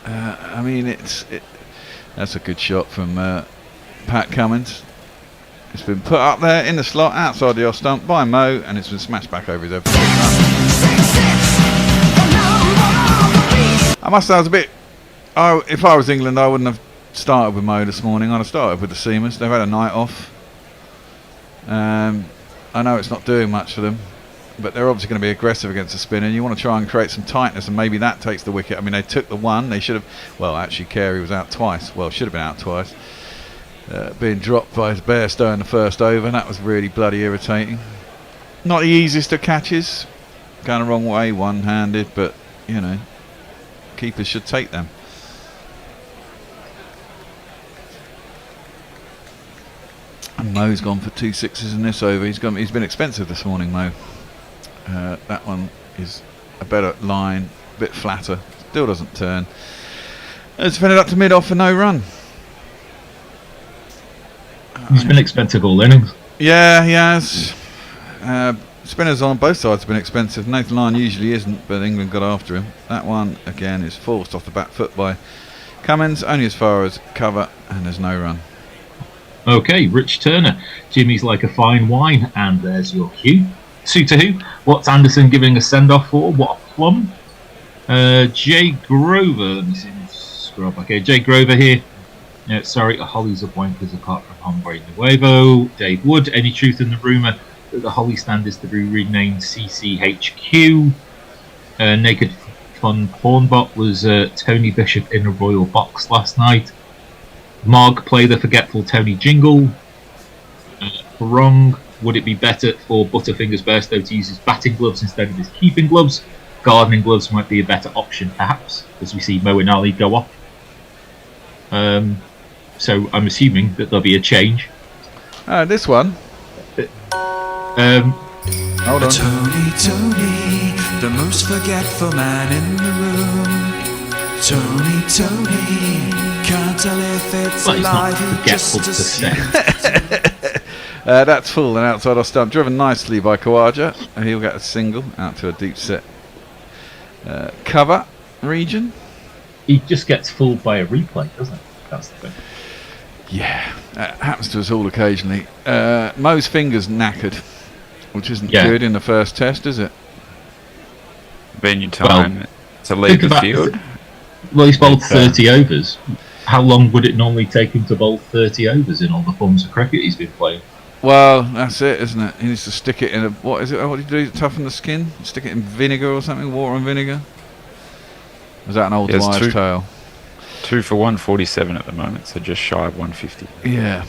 I mean, that's a good shot from Pat Cummins. It's been put up there in the slot outside the off stump by Mo, and it's been smashed back over his head. I must say, I was a bit. If I was England, I wouldn't have started with Mo this morning. I'd have started with the seamers. They've had a night off. I know it's not doing much for them, but they're obviously going to be aggressive against the spinner. You want to try and create some tightness, and maybe that takes the wicket. I mean, they took the one. They should have. Well, actually, Carey was out twice. Well, should have been out twice. Being dropped by Bairstow in the first over. That was really bloody irritating. Not the easiest of catches. Going the wrong way, one-handed, but you know, keepers should take them. And Mo's gone for 2 sixes in this over. He's been expensive this morning, Mo. That one is a better line, a bit flatter. Still doesn't turn. It's fed it up to mid-off for no run. He's been expensive all innings. Yeah, he has. Spinners on both sides have been expensive. Nathan Lyon usually isn't, but England got after him. That one, again, is forced off the back foot by Cummins, only as far as cover, and there's no run. Okay, Rich Turner. Jimmy's like a fine wine, and there's your cue. Suitor who? What's Anderson giving a send-off for? What a plum. Jay Grover, let me see, scroll up. Okay, Jay Grover here. Sorry, Holly's a wankers apart from Hombre Nuevo. Dave Wood, any truth in the rumour that the Holly stand is to be renamed CCHQ? Naked Fun Pornbot was Tony Bishop in a royal box last night. Marg, play the forgetful Tony jingle. Wrong. Would it be better for Butterfingers Bairstow to use his batting gloves instead of his keeping gloves? Gardening gloves might be a better option, perhaps, as we see Moeen Ali go off. So I'm assuming that there'll be a change. This one. Hold on. Tony, the most forgetful man in the room. Tony, can't tell if it's alive. He just that's full and outside off stump, driven nicely by Khawaja. He'll get a single out to a deep set cover region. He just gets fooled by a replay, doesn't he? That's the thing. Yeah, happens to us all occasionally. Mo's fingers knackered, which isn't good in the first test, is it? Venue time to leave the field. Well, he's bowled 30 overs. How long would it normally take him to bowl 30 overs in all the forms of cricket he's been playing? Well, that's it, isn't it? He needs to stick it in a... What is it? What do you do to toughen the skin? Stick it in vinegar or something? Water and vinegar? Was that an old wives' tale? 2 for 147 at the moment, so just shy of 150. Yeah.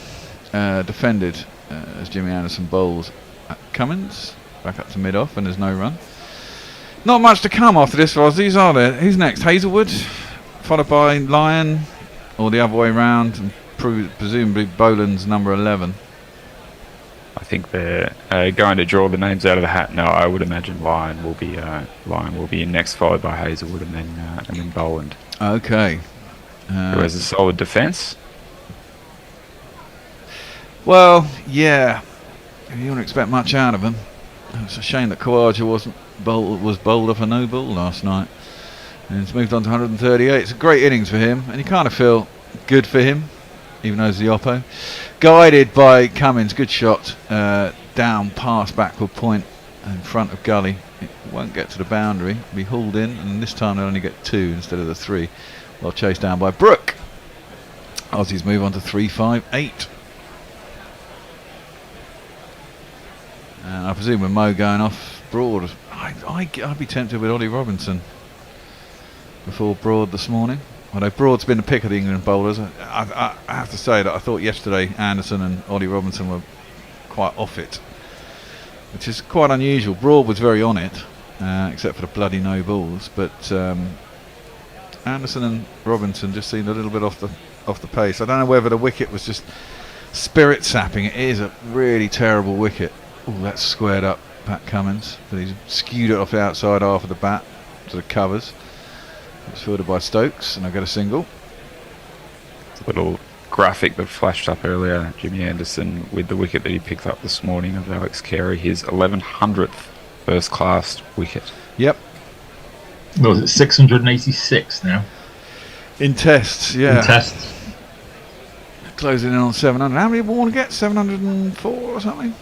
Defended as Jimmy Anderson bowls at Cummins. Back up to mid-off, and there's no run. Not much to come after this, Aussies, are there? Who's next? Hazelwood, followed by Lyon, or the other way round, and presumably Boland's number 11. I think they're going to draw the names out of the hat. No, I would imagine Lyon will be in next, followed by Hazelwood, and then Boland. Okay. Who has a solid defence? Well, yeah. You wouldn't expect much out of him. It's a shame that Khawaja was bowled off a no ball last night. And he's moved on to 138. It's a great innings for him, and you kind of feel good for him, even though he's the oppo. Guided by Cummins, good shot, down past backward point in front of gully. It won't get to the boundary, be hauled in, and this time they'll only get 2 instead of the 3. Well, chased down by Brook. Aussies move on to 3-5-8. And I presume with Mo going off Broad, I'd be tempted with Ollie Robinson before Broad this morning. Although Broad's been the pick of the England bowlers, I have to say that I thought yesterday Anderson and Ollie Robinson were quite off it, which is quite unusual. Broad was very on it, except for the bloody no balls, but Anderson and Robinson just seemed a little bit off the pace. I don't know whether the wicket was just spirit sapping. It is a really terrible wicket. Oh, that's squared up Pat Cummins, but he's skewed it off the outside half of the bat to the covers. It's fielded by Stokes, and I get a single. A little graphic that flashed up earlier, Jimmy Anderson with the wicket that he picked up this morning of Alex Carey, his 1100th first class wicket. Yep. Well, it's 686 now. In tests, yeah. In tests. Closing in on 700. How many did Warner get? 704 or something?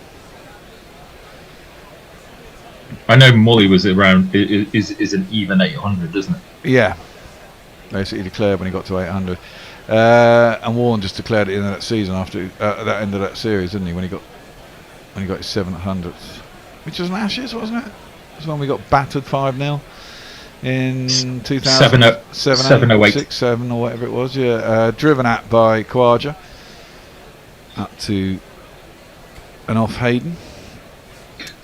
I know Molly was around, is an even 800, isn't it? Yeah. Basically declared when he got to 800. And Warren just declared it in that season after that end of that series, didn't he? When he got his 700th, which was an Ashes, wasn't it? It was when we got battered 5-0 in 2007, 708, 6, 7 or whatever it was. Yeah, driven at by Khawaja up to and off Hayden.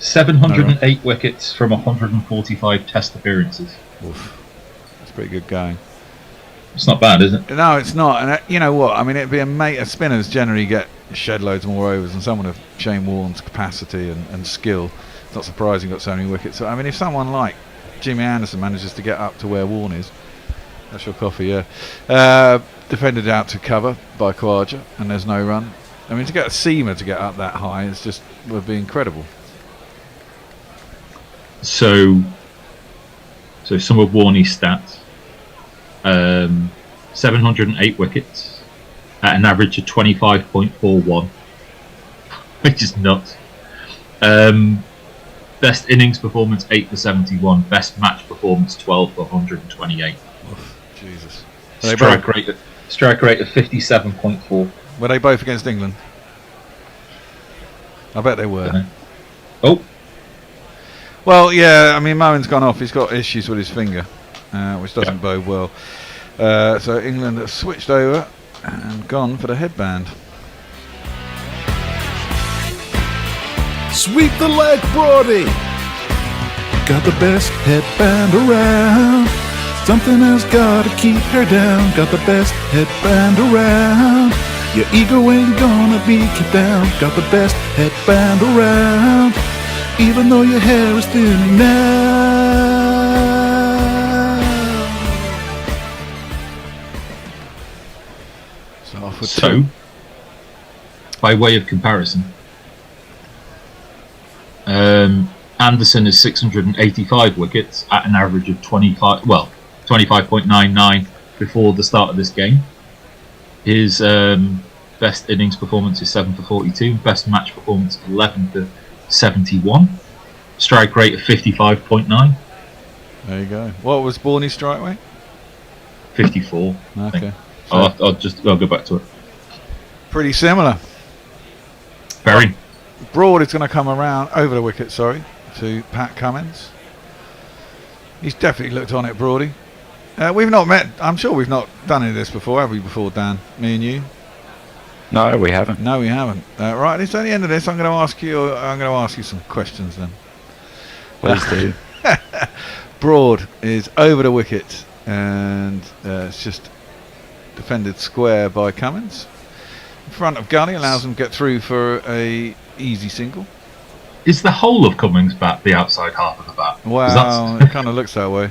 708 wickets from 145 Test appearances. Oof. That's pretty good going. It's not bad, is it? No, it's not. And you know what? I mean, it'd be spinners generally get shed loads more overs, and someone of Shane Warne's capacity and skill, it's not surprising he got so many wickets. So, I mean, if someone like Jimmy Anderson manages to get up to where Warne is, that's your coffee, yeah. Defended out to cover by Khawaja, and there's no run. I mean, to get a seamer to get up that high would be incredible. So some of Warney's stats: 708 wickets at an average of 25.41, which is nuts. Best innings performance 8 for 71. Best match performance 12 for 128. Oof, Jesus. Strike rate of 57.4. Were they both against England? I bet they were. Oh. Well, yeah, I mean, Moen's gone off. He's got issues with his finger, which doesn't bode well. So England have switched over and gone for the headband. Sweep the leg, Brody. Got the best headband around. Something has gotta keep her down. Got the best headband around. Your ego ain't gonna be kept down. Got the best headband around. Even though your hair is thinning now. So, by way of comparison, Anderson is 685 wickets at an average of 25.99 before the start of this game. His best innings performance is 7 for 42. Best match performance 11 for 71. Strike rate of 55.9. There you go. What was Borney's strike rate? 54. Okay. I'll go back to it. Pretty similar. Very. Broad is going to come around over the wicket, to Pat Cummins. He's definitely looked on it, Broady. We've not met. I'm sure we've not done any of this before, have we? Before, Dan, me and you. No, we haven't. No, we haven't. Right, it's at the end of this. I'm going to ask you some questions then. Please do. Broad is over the wicket, and it's just defended square by Cummins. In front of Gunny, allows him to get through for a easy single. Is the whole of Cummins' bat the outside half of the bat? Wow, it kind of looks that way.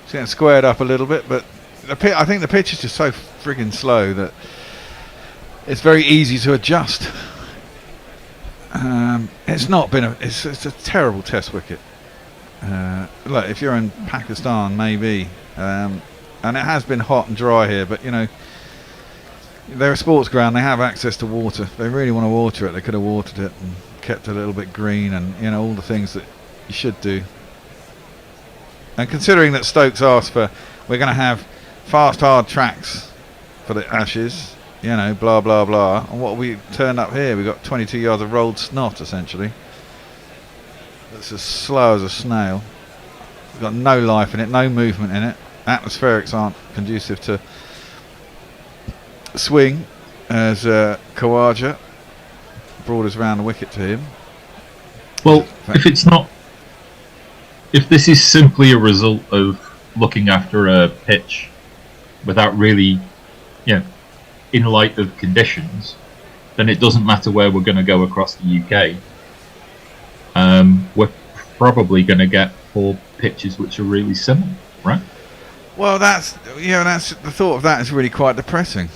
It's getting squared up a little bit, but I think the pitch is just so friggin' slow that it's very easy to adjust. It's not been it's a terrible test wicket. Look, if you're in Pakistan, maybe, and it has been hot and dry here, but you know, they're a sports ground. They have access to water. If they really want to water it, they could have watered it and kept it a little bit green, and you know, all the things that you should do. And considering that Stokes asked for, we're going to have fast, hard tracks for the Ashes. You know, blah blah blah. And what we turned up here, we got 22 yards of rolled snot essentially. It's as slow as a snail. We've got no life in it, no movement in it. Atmospherics aren't conducive to swing, as Khawaja brought us round the wicket to him. Well, if this is simply a result of looking after a pitch without really, in light of conditions, then it doesn't matter where we're going to go across the UK. We're probably going to get 4 pitches which are really similar, right? Well, that's the thought of that is really quite depressing.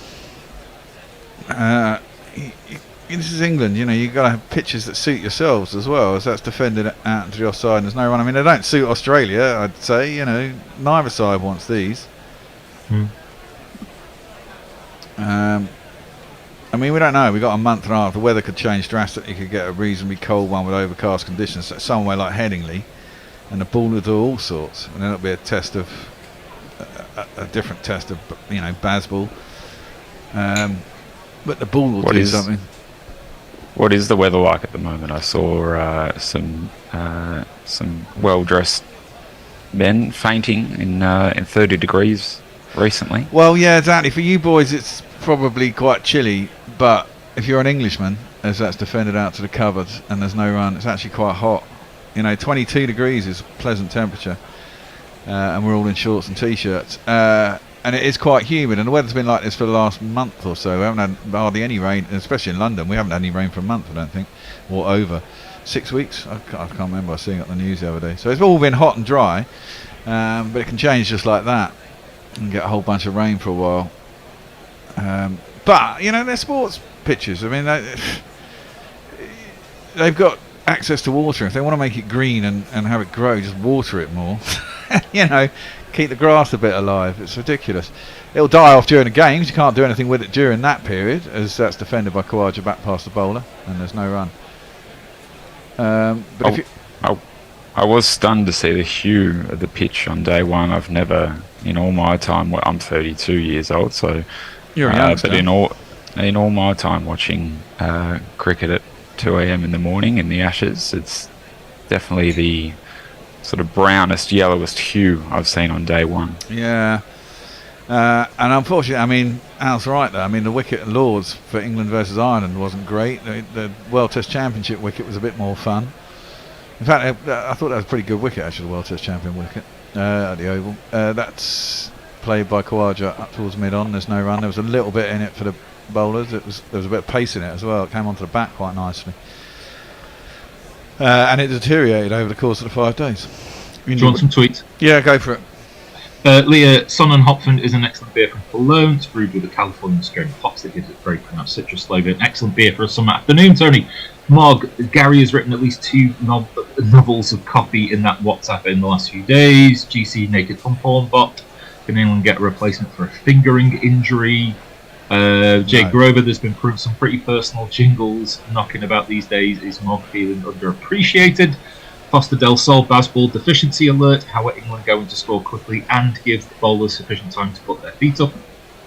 This is England, you've got to have pitches that suit yourselves as well, as that's defended out into the offside and there's no run. I mean, they don't suit Australia, I'd say, neither side wants these. I mean, we don't know. We've got a month and a half. The weather could change drastically. You could get a reasonably cold one with overcast conditions somewhere like Headingley, and the ball will do all sorts. And then it'll be a test of a different test of Bazball. But the ball will do something. What is the weather like at the moment? I saw some well-dressed men fainting in 30 degrees recently. Well, yeah, exactly. For you boys, it's probably quite chilly. But if you're an Englishman, as that's defended out to the cupboard and there's no run, it's actually quite hot. 22 degrees is pleasant temperature, and we're all in shorts and t-shirts. And it is quite humid, and the weather's been like this for the last month or so. We haven't had hardly any rain, especially in London. We haven't had any rain for a month, I don't think, or over 6 weeks. I can't remember. I was seeing it on the news the other day. So it's all been hot and dry, but it can change just like that and get a whole bunch of rain for a while. But they're sports pitches. I mean, they've got access to water. If they want to make it green and have it grow, just water it more. Keep the grass a bit alive. It's ridiculous. It'll die off during the games. You can't do anything with it during that period, as that's defended by Khawaja back past the bowler, and there's no run. But I was stunned to see the hue of the pitch on day one. I've never, in all my time, I'm 32 years old, so you're a youngster. But in all my time watching cricket at 2 a.m. in the morning in the Ashes, it's definitely the sort of brownest, yellowest hue I've seen on day one. Yeah. And unfortunately, I mean, Al's right there. I mean, the wicket at Lords for England versus Ireland wasn't great. The World Test Championship wicket was a bit more fun. In fact, I thought that was a pretty good wicket, actually, the World Test Champion wicket at the Oval. That's played by Khawaja up towards mid-on. There's no run. There was a little bit in it for the bowlers. There was a bit of pace in it as well. It came onto the bat quite nicely. And it deteriorated over the course of the 5 days. Do you want some tweets? Yeah, go for it. Leah, Son and Hopfund is an excellent beer from Cologne. It's brewed with a Californian strain of hops that gives it very pronounced citrus flavour. An excellent beer for a summer afternoon, Tony. Mog, Gary has written at least 2 novels of copy in that WhatsApp in the last few days. GC Naked Pump Horn Bot. Can anyone get a replacement for a fingering injury? Jake Grover, there's been some pretty personal jingles knocking about these days. Is Mog feeling underappreciated? Foster Del Sol, Bazball deficiency alert. How are England going to score quickly and give the bowlers sufficient time to put their feet up?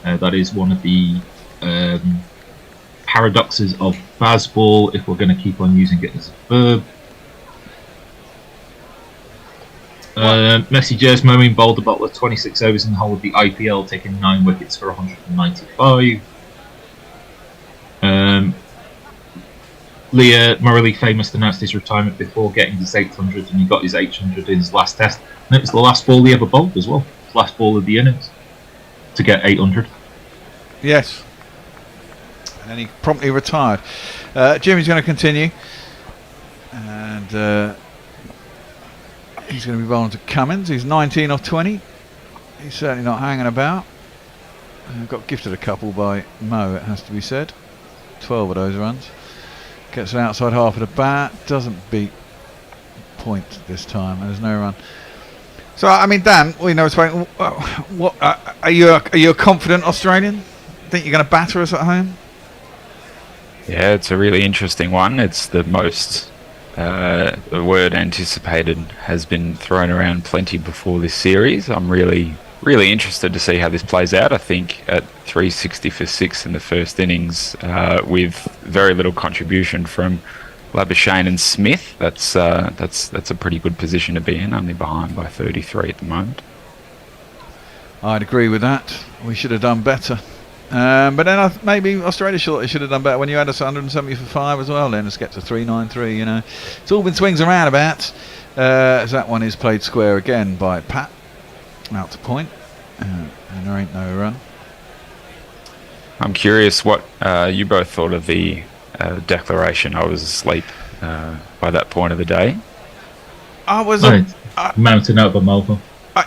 That is one of the paradoxes of Bazball, if we're going to keep on using it as a verb. Messi Jez Moeen bowled the bowler 26 overs in the whole of the IPL, taking 9 wickets for 195. Leah Morley famous announced his retirement before getting his 800, and he got his 800 in his last test. And it was the last ball he ever bowled as well. Last ball of the innings to get 800. Yes. And he promptly retired. Jimmy's going to continue. And he's going to be bowling to Cummins. He's 19 off 20. He's certainly not hanging about. Got gifted a couple by Mo, it has to be said. 12 of those runs. Gets an outside half of the bat. Doesn't beat point this time. And there's no run. So, I mean, Dan, we know what are you a confident Australian? Think you're going to batter us at home? Yeah, it's a really interesting one. It's the most the word anticipated has been thrown around plenty before this series. I'm really really interested to see how this plays out. I think at 360 for 6 in the first innings, with very little contribution from Labuschagne and Smith, that's a pretty good position to be in, only behind by 33 at the moment. I'd agree with that. We should have done better. But then maybe Australia should have done better when you had us 170 for 5 as well. Then let's get to 393. It's all been swings and roundabouts. As that one is played square again by Pat, out to point, and there ain't no run. I'm curious what you both thought of the declaration. I was asleep by that point of the day. I was mountain out of a molehill.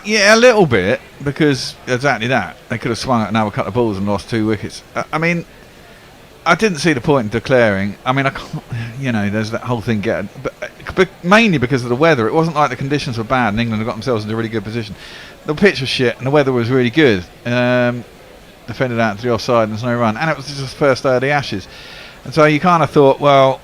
Yeah, a little bit, because exactly that. They could have swung at another couple of balls and lost 2 wickets. I mean, I didn't see the point in declaring. I mean, I can't, there's that whole thing but mainly because of the weather. It wasn't like the conditions were bad and England had got themselves into a really good position. The pitch was shit and the weather was really good. Defended out to the offside and there's no run. And it was just the first day of the Ashes. And so you kind of thought, well,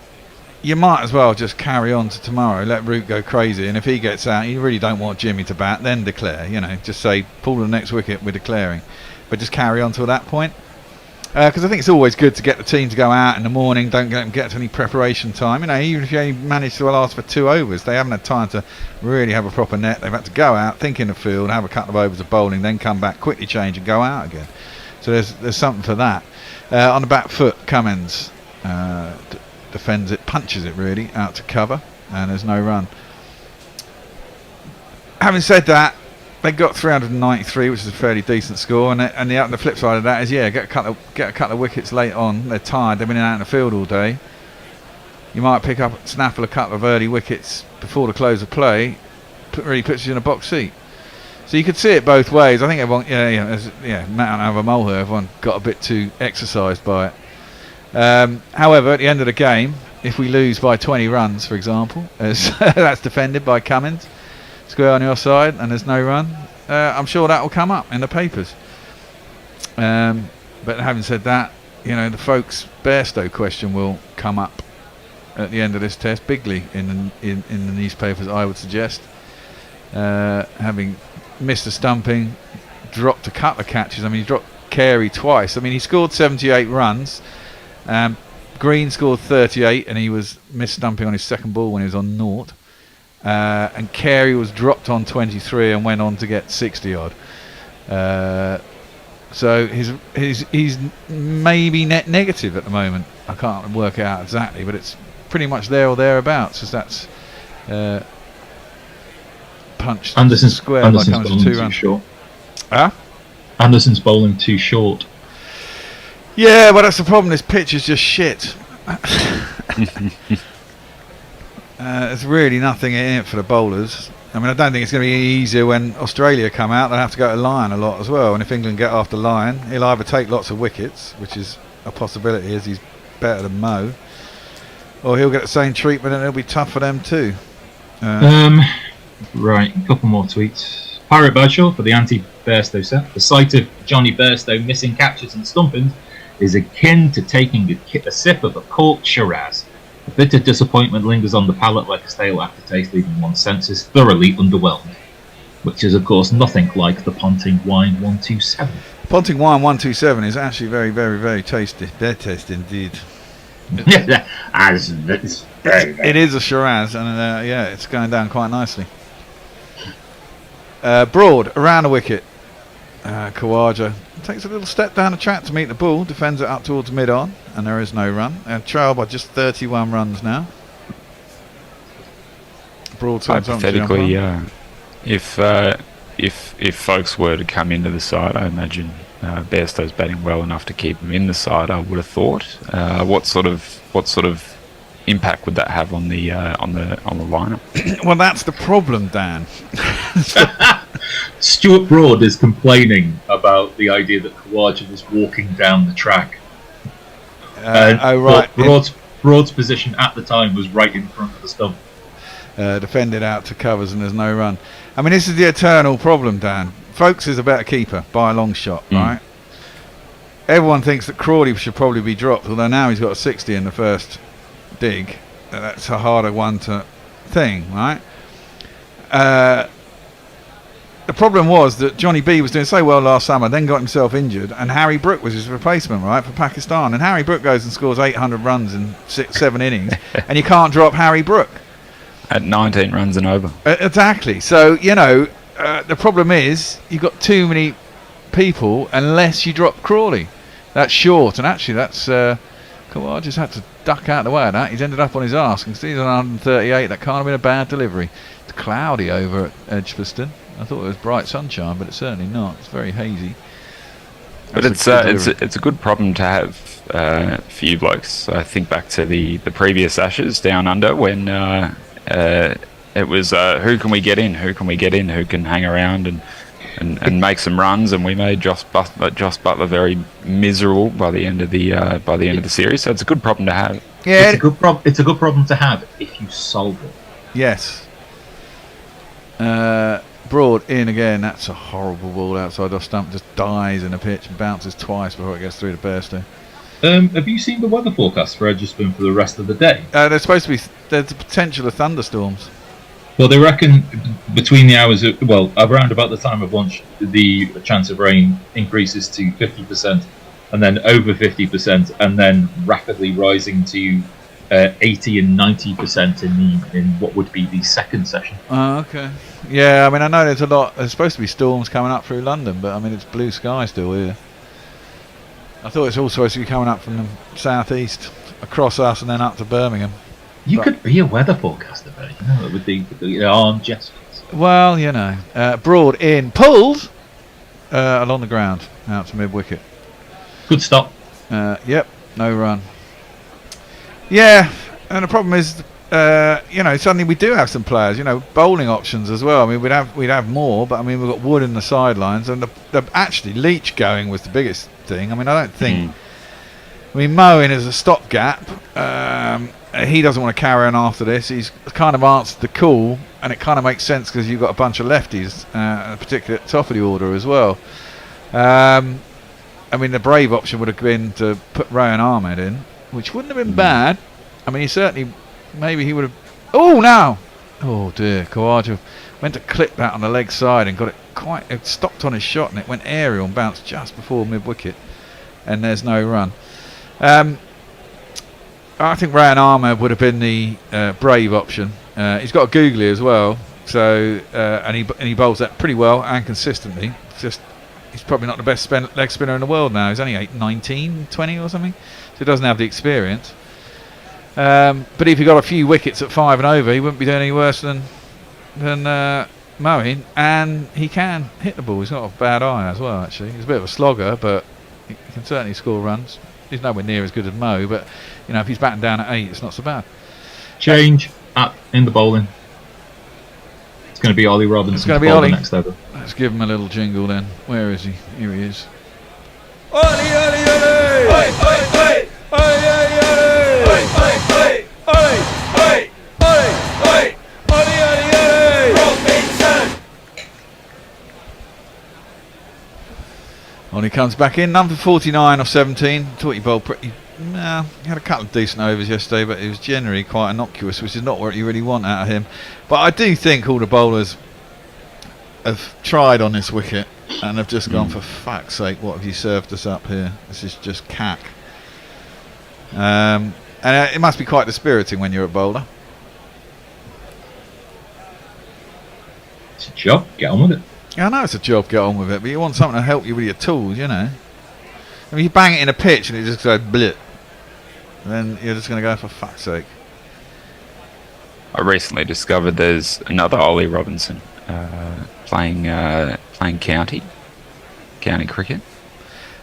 you might as well just carry on to tomorrow, let Root go crazy, and if he gets out, you really don't want Jimmy to bat, then declare, just say, pull the next wicket, we're declaring. But just carry on till that point. Because I think it's always good to get the team to go out in the morning, don't let them get to any preparation time. Even if you only manage to last for 2 overs, they haven't had time to really have a proper net. They've had to go out, think in the field, have a couple of overs of bowling, then come back, quickly change and go out again. So there's something for that. On the back foot, Cummins defends it, punches it really out to cover, and there's no run. Having said that, they got 393, which is a fairly decent score, and the flip side of that is get a couple of wickets late on. They're tired, they've been out in the field all day. You might snaffle a couple of early wickets before the close of play, really puts you in a box seat. So you could see it both ways. I think everyone, mountain out of a molehill, everyone got a bit too exercised by it. However, at the end of the game, if we lose by 20 runs, for example, as that's defended by Cummins, square on your side, and there's no run, I'm sure that will come up in the papers. But having said that, the folks' Bairstow question will come up at the end of this test bigly in the newspapers, I would suggest. Having missed a stumping, dropped a couple of catches. I mean, he dropped Carey twice. I mean, he scored 78 runs. Green scored 38 and he was missed stumping on his second ball when he was on 0. And Carey was dropped on 23 and went on to get 60 odd. So he's maybe net negative at the moment. I can't work it out exactly, but it's pretty much there or thereabouts, as that's punched square by comes to 2 runs. Short. Huh? Anderson's bowling too short. Yeah, but that's the problem. This pitch is just shit. There's really nothing in it for the bowlers. I mean, I don't think it's going to be easier when Australia come out. They'll have to go to Lyon a lot as well. And if England get after Lyon, he'll either take lots of wickets, which is a possibility as he's better than Mo, or he'll get the same treatment and it'll be tough for them too. Right, a couple more tweets. Pirate Bradshaw for the anti-Bairstow set. The sight of Johnny Bairstow missing catches and stumpings is akin to taking a sip of a corked Shiraz. A bit of disappointment lingers on the palate like a stale aftertaste, leaving one's senses thoroughly underwhelmed. Which is, of course, nothing like the Ponting Wine 127. Ponting Wine 127 is actually very, very, very tasty. Very tasty indeed. It is a Shiraz, and it's going down quite nicely. Broad, around the wicket. Khawaja takes a little step down the track to meet the ball, defends it up towards mid-on, and there is no run. Trail by just 31 runs now. Broad hypothetically, if folks were to come into the side, I imagine Bairstow's batting well enough to keep him in the side, I would have thought. What sort of impact would that have on the lineup? Well, that's the problem, Dan. Stuart Broad is complaining about the idea that Khawaja was walking down the track. Right. Broad's position at the time was right in front of the stump. Defended out to covers and there's no run. I mean, this is the eternal problem, Dan. Folks is a better keeper by a long shot, right? Everyone thinks that Crawley should probably be dropped, although now he's got a 60 in the first dig. That's a harder one to thing, right? the problem was that Johnny B was doing so well last summer, then got himself injured, and Harry Brook was his replacement, right, for Pakistan. And Harry Brook goes and scores 800 runs in 7 innings, and you can't drop Harry Brook. At 19 runs and over. Exactly. So, the problem is you've got too many people unless you drop Crawley. That's short, and actually that's... Kawhi just had to duck out the way of that. He's ended up on his arse, and he's on 138. That can't have been a bad delivery. It's cloudy over at Edgbaston. I thought it was bright sunshine, but it's certainly not. It's very hazy. But it's a good problem to have for you blokes. I think back to the previous Ashes down under when it was who can we get in? Who can we get in? Who can hang around and make some runs? And we made Joss Butler very miserable by the end of the series. So it's a good problem to have. Yeah, it's a good problem to have if you solve it. Yes. Broad in again. That's a horrible ball outside off stump. Just dies in a pitch and bounces twice before it gets through the Bairstow. Have you seen the weather forecast for Edgbaston for the rest of the day? There's supposed to be. There's the potential of thunderstorms. Well, they reckon between the hours of, around about the time of lunch, the chance of rain increases to 50%, and then over 50%, and then rapidly rising to 80 and 90% in what would be the second session. Oh, okay. Yeah, I mean, I know there's a lot. There's supposed to be storms coming up through London, but I mean, it's blue sky still here. I thought it's all supposed to be coming up from the southeast, across us, and then up to Birmingham. You could be a weather forecaster, though, with the arm gestures. Well, Broad in, pulled along the ground, out to mid wicket. Good stop. Yep, no run. Yeah, and the problem is, suddenly we do have some players, bowling options as well. I mean, we'd have more, but I mean, we've got Wood in the sidelines, and the actually Leach going was the biggest thing. I mean, I don't think. I mean, Moen is a stopgap. He doesn't want to carry on after this. He's kind of answered the call, and it kind of makes sense because you've got a bunch of lefties, particularly at the top of the order as well. I mean, the brave option would have been to put Rohan Ahmed in, which wouldn't have been bad. I mean, he certainly, maybe he would have... Oh, now! Oh, dear. Khawaja went to clip that on the leg side and got it it stopped on his shot, and it went aerial and bounced just before mid-wicket, and there's no run. I think Rohan Ahmed would have been the brave option. He's got a googly as well, so and he bowls that pretty well and consistently. He's probably not the best leg spinner in the world now. He's only 19, 20 or something, so he doesn't have the experience. But if he got a few wickets at 5 and over, he wouldn't be doing any worse than Moen, and he can hit the ball. He's got a bad eye as well, actually. He's a bit of a slogger, but he can certainly score runs. He's nowhere near as good as Mo, but if he's batting down at 8, it's not so bad. Change up in the bowling. It's going to be Ollie Robinson. It's going to be Ollie next over. Let's give him a little jingle then. Where is he? Here he is. Ollie, Ollie, Ollie! Oi, oi, oi! Ollie, Ollie, Ollie! Oi, oi, oi! Ollie, oi, oi, oi! Ollie, Ollie, Ollie! Robinson! Ollie comes back in, number 49 of 17. Thought he bowled pretty. He had a couple of decent overs yesterday, but it was generally quite innocuous, which is not what you really want out of him. But I do think all the bowlers have tried on this wicket and have just gone, for fuck's sake, what have you served us up here? This is just cack. And it must be quite dispiriting when you're a bowler. It's a job, get on with it. Yeah, I know it's a job, get on with it, but you want something to help you with your tools, I mean, you bang it in a pitch and it just goes blip. Then you're just going to go, for fuck's sake. I recently discovered there's another Ollie Robinson playing county cricket.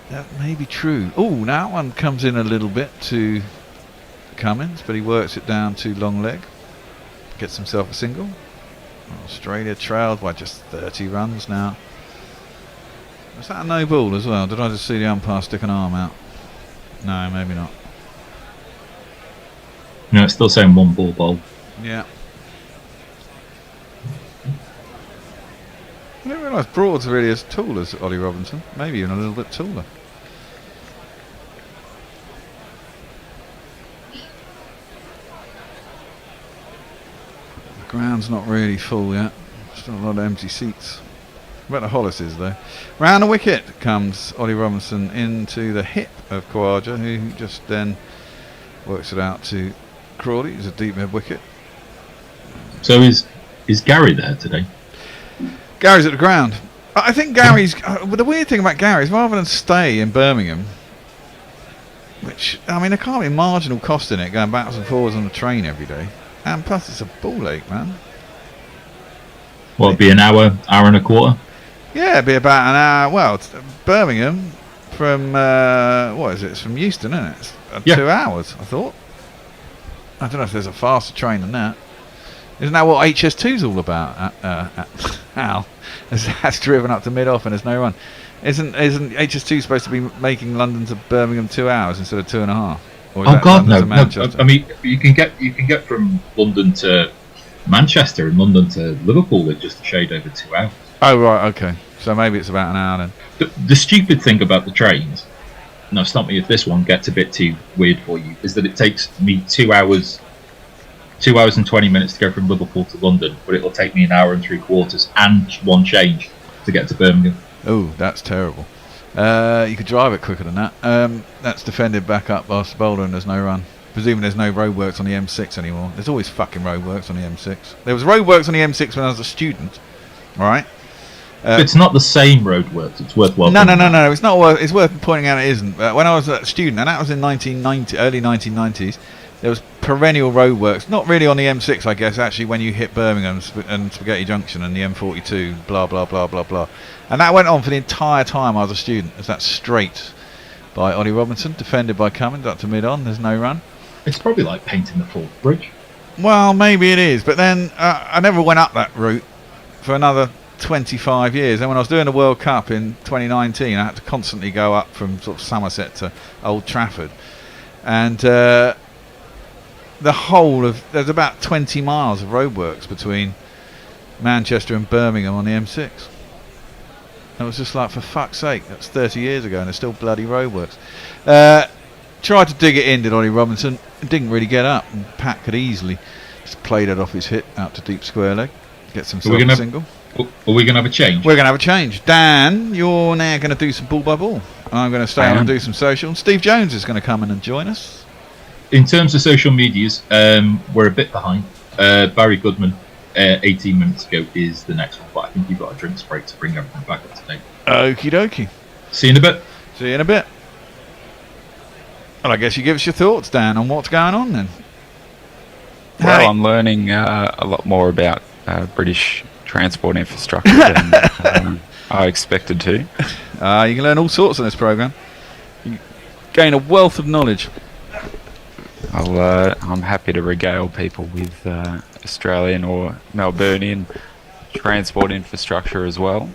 That may be true. Oh, that one comes in a little bit to Cummins, but he works it down to long leg. Gets himself a single. Australia trailed by just 30 runs now. Was that a no ball as well? Did I just see the umpire stick an arm out? No, maybe not. No, it's still saying 1 ball bowl. Yeah. I didn't realise Broad's really as tall as Ollie Robinson. Maybe even a little bit taller. The ground's not really full yet. Still a lot of empty seats. About the Hollises, though. Round the wicket comes Ollie Robinson into the hip of Khawaja, who just then works it out to Crawley. It's a deep mid wicket. So is Gary there today? Gary's at the ground. I think Gary's... but the weird thing about Gary is rather than stay in Birmingham, which, I mean, there can't be marginal cost in it going backwards and forwards on the train every day. And plus, it's a ball ache, man. Well, it'd be an hour and a quarter. Yeah, it'd be about an hour. Well, Birmingham from what is it? It's from Euston, isn't it? It's 2 hours, I thought. I don't know if there's a faster train than that. Isn't that what HS2's all about? Al, that's driven up to mid-off and there's no run. Isn't HS2 supposed to be making London to Birmingham 2 hours instead of 2.5? Oh God, no! I mean, you can get from London to Manchester and London to Liverpool in just a shade over 2 hours. Oh right, okay. So maybe it's about an hour then. The stupid thing about the trains, now stop me if this one gets a bit too weird for you, is that it takes me 2 hours and 20 minutes to go from Liverpool to London, but it'll take me an hour and 3/4 and one change to get to Birmingham. Oh, that's terrible. You could drive it quicker than that. That's defended back up by Bowler and there's no run. Presuming there's no roadworks on the M6 anymore. There's always fucking roadworks on the M6. There was roadworks on the M6 when I was a student. Alright? It's not the same roadworks. It's worthwhile. No. It's not worth. It's worth pointing out. It isn't. When I was a student, and that was in early 1990s, there was perennial roadworks. Not really on the M6, I guess. Actually, when you hit Birmingham and Spaghetti Junction and the M42, blah blah blah blah blah, and that went on for the entire time I was a student. As that straight by Ollie Robinson, defended by Cummins up to mid-on. There's no run. It's probably like painting the Forth Bridge. Well, maybe it is, but then I never went up that route for another 25 years. And when I was doing the World Cup in 2019, I had to constantly go up from sort of Somerset to Old Trafford, and the whole of there's about 20 miles of roadworks between Manchester and Birmingham on the M6. And it was just like, for fuck's sake, that's 30 years ago and there's still bloody roadworks. Tried to dig it in, did Ollie Robinson. Didn't really get up, and Pat could easily just played it off his hip out to deep square leg, gets himself a single. Are we going to have a change? We're going to have a change. Dan, you're now going to do some ball by ball. I'm going to stay on and do some social. Steve Jones is going to come in and join us. In terms of social medias, we're a bit behind. Barry Goodman, 18 minutes ago, is the next one, but I think you've got a drinks break to bring everything back up to date. Okie dokie. See you in a bit. See you in a bit. Well, I guess you give us your thoughts, Dan, on what's going on then. Well, Hey. I'm learning a lot more about British transport infrastructure than I expected to. You can learn all sorts on this programme. You gain a wealth of knowledge. I'm happy to regale people with Australian or Melburnian transport infrastructure as well.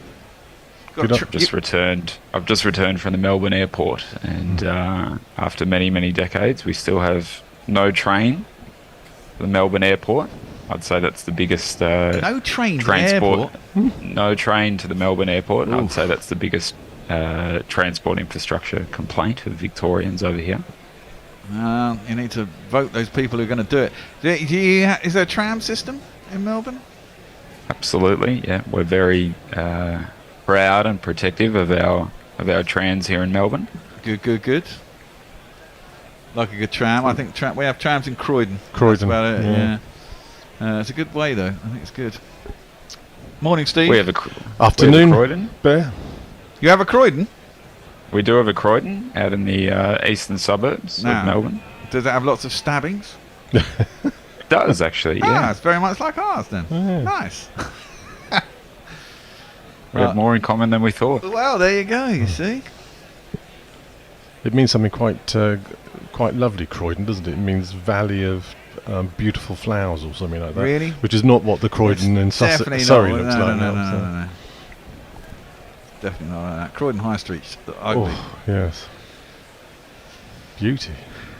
I've just returned from the Melbourne airport, and after many decades, we still have no train to the Melbourne airport. I'd say that's the biggest no train transport. to the airport. No train to the Melbourne airport. Oof. I'd say that's the biggest transport infrastructure complaint of Victorians over here. You need to vote those people who are going to do it. Is there a tram system in Melbourne? Absolutely, yeah. We're very proud and protective of our trams here in Melbourne. Good. Like a good tram. I think we have trams in Croydon. Croydon. That's about it. Yeah. It's a good way though. I think it's good. Morning, Steve. We have Afternoon, Croydon. Bear. You have a Croydon? We do have a Croydon out in the eastern suburbs of Melbourne. Does it have lots of stabbings? It does actually, yeah. It's very much like ours then. Yeah. Nice. We have more in common than we thought. Well, there you go. You see. It means something quite lovely, Croydon, doesn't it? It means Valley of Beautiful Flowers or something like that. Really? Which is not what the Croydon in Surrey looks like now. No. Definitely not like that. Croydon High Street's ugly. Oh, yes. Beauty.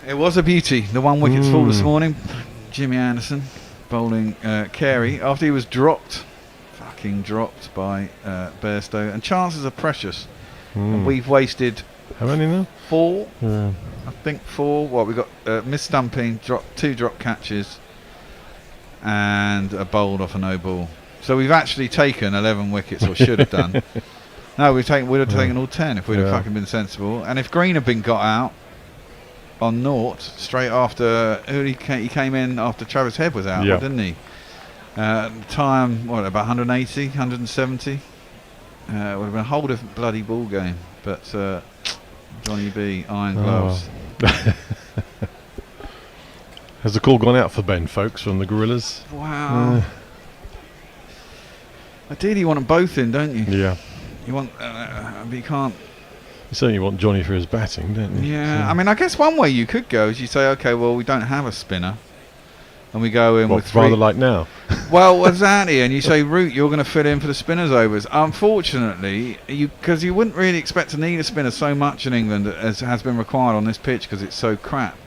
It was a beauty. The one wicket's full this morning. Jimmy Anderson bowling Carey after he was dropped by Bairstow, and chances are precious. And we've wasted how many now? 4. Yeah. I think 4. What we got? Missed stumping, 2 drop catches, and a bowled off a no ball. So we've actually taken 11 wickets, or should have done. No, we'd have taken all 10 if we'd have fucking been sensible. And if Green had been got out on naught straight after he came in after Travis Head was out, didn't he? Time, what, about 180, 170? Would have been a whole different bloody ball game. But Johnny B, iron gloves. Has the call gone out for Ben, folks, from the Gorillas? Wow. Ideally, you want them both in, don't you? Yeah. You want, but you can't. You certainly want Johnny for his batting, don't you? Yeah, I mean, I guess one way you could go is you say, okay, well, we don't have a spinner, and we go in with three. Rather like now. Well, exactly, and you say, Root, you're going to fill in for the spinners overs. Unfortunately, because you wouldn't really expect to need a spinner so much in England as has been required on this pitch because it's so crap.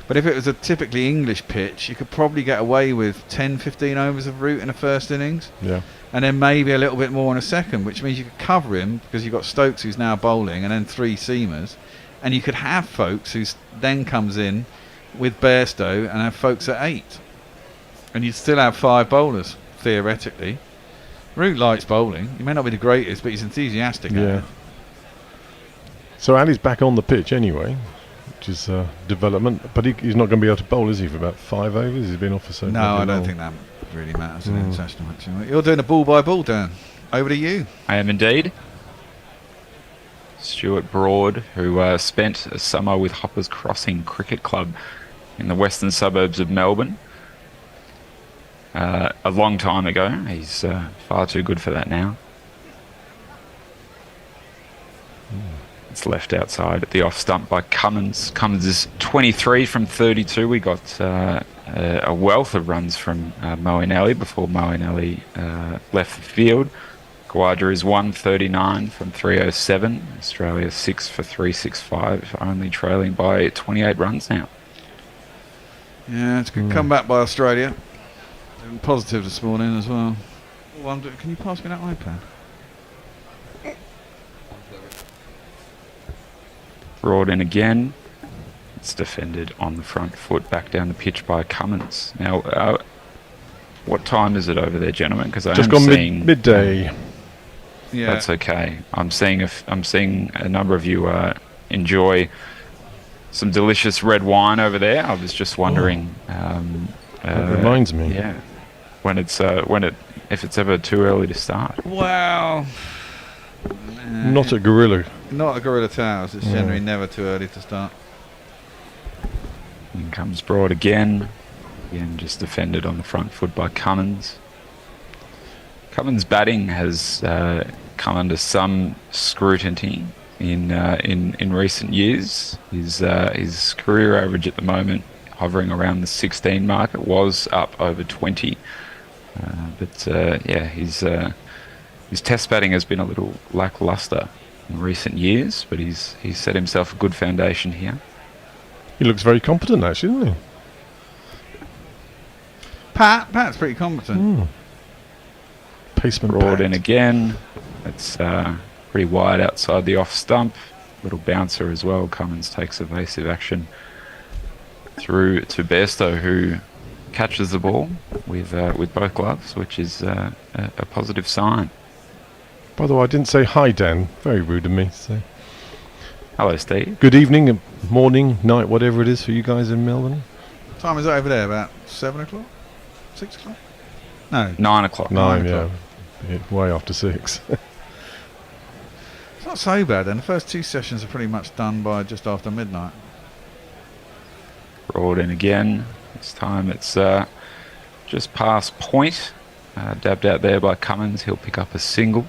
But if it was a typically English pitch, you could probably get away with 10, 15 overs of Root in the first innings. Yeah. And then maybe a little bit more in a second, which means you could cover him because you've got Stokes who's now bowling and then 3 seamers. And you could have Folks who then comes in with Bairstow and have Folks at 8. And you'd still have 5 bowlers, theoretically. Root likes bowling. He may not be the greatest, but he's enthusiastic at it. So Ali's back on the pitch anyway, which is development. But he's not going to be able to bowl, is he, for about 5 overs? He's been off for so long. No, I don't think that really matters in international match. You're doing a ball by ball, Dan. Over to you. I am indeed. Stuart Broad, who spent a summer with Hoppers Crossing Cricket Club in the western suburbs of Melbourne. A long time ago. He's far too good for that now. It's left outside at the off stump by Cummins. Cummins is 23 from 32. We got a wealth of runs from Moeen before Moeen left the field. Khawaja is 139 from 307. Australia 6 for 365, only trailing by 28 runs now. Yeah, it's a good comeback by Australia. Positive this morning as well. Can you pass me that iPad? Broad in again. It's defended on the front foot, back down the pitch by Cummins. Now, what time is it over there, gentlemen? Because I'm just gone seeing midday. Yeah, that's okay. I'm seeing a number of you enjoy some delicious red wine over there. I was just wondering. That reminds me. Yeah, if it's ever too early to start. Well, not a gorilla. Not a Gorilla Towers. It's generally never too early to start. In comes Broad again. Again, just defended on the front foot by Cummins. Cummins' batting has come under some scrutiny in recent years. His career average at the moment hovering around the 16 mark. It was up over 20, his test batting has been a little lackluster in recent years, but he's set himself a good foundation here. He looks very competent, actually, doesn't he? Pat's pretty competent. Paceman Broad Pat. in again. It's pretty wide outside the off stump. Little bouncer as well. Cummins takes evasive action through to Bairstow, who catches the ball with both gloves, which is a positive sign. By the way, I didn't say hi, Dan. Very rude of me. So. Hello, Steve. Good evening, morning, night, whatever it is for you guys in Melbourne. What time is it over there? About 7 o'clock? 6 o'clock? No. 9 o'clock. 9, yeah. Way after 6. It's not so bad then. The first 2 sessions are pretty much done by just after midnight. Broad in again. This time it's just past point. Dabbed out there by Cummins. He'll pick up a single.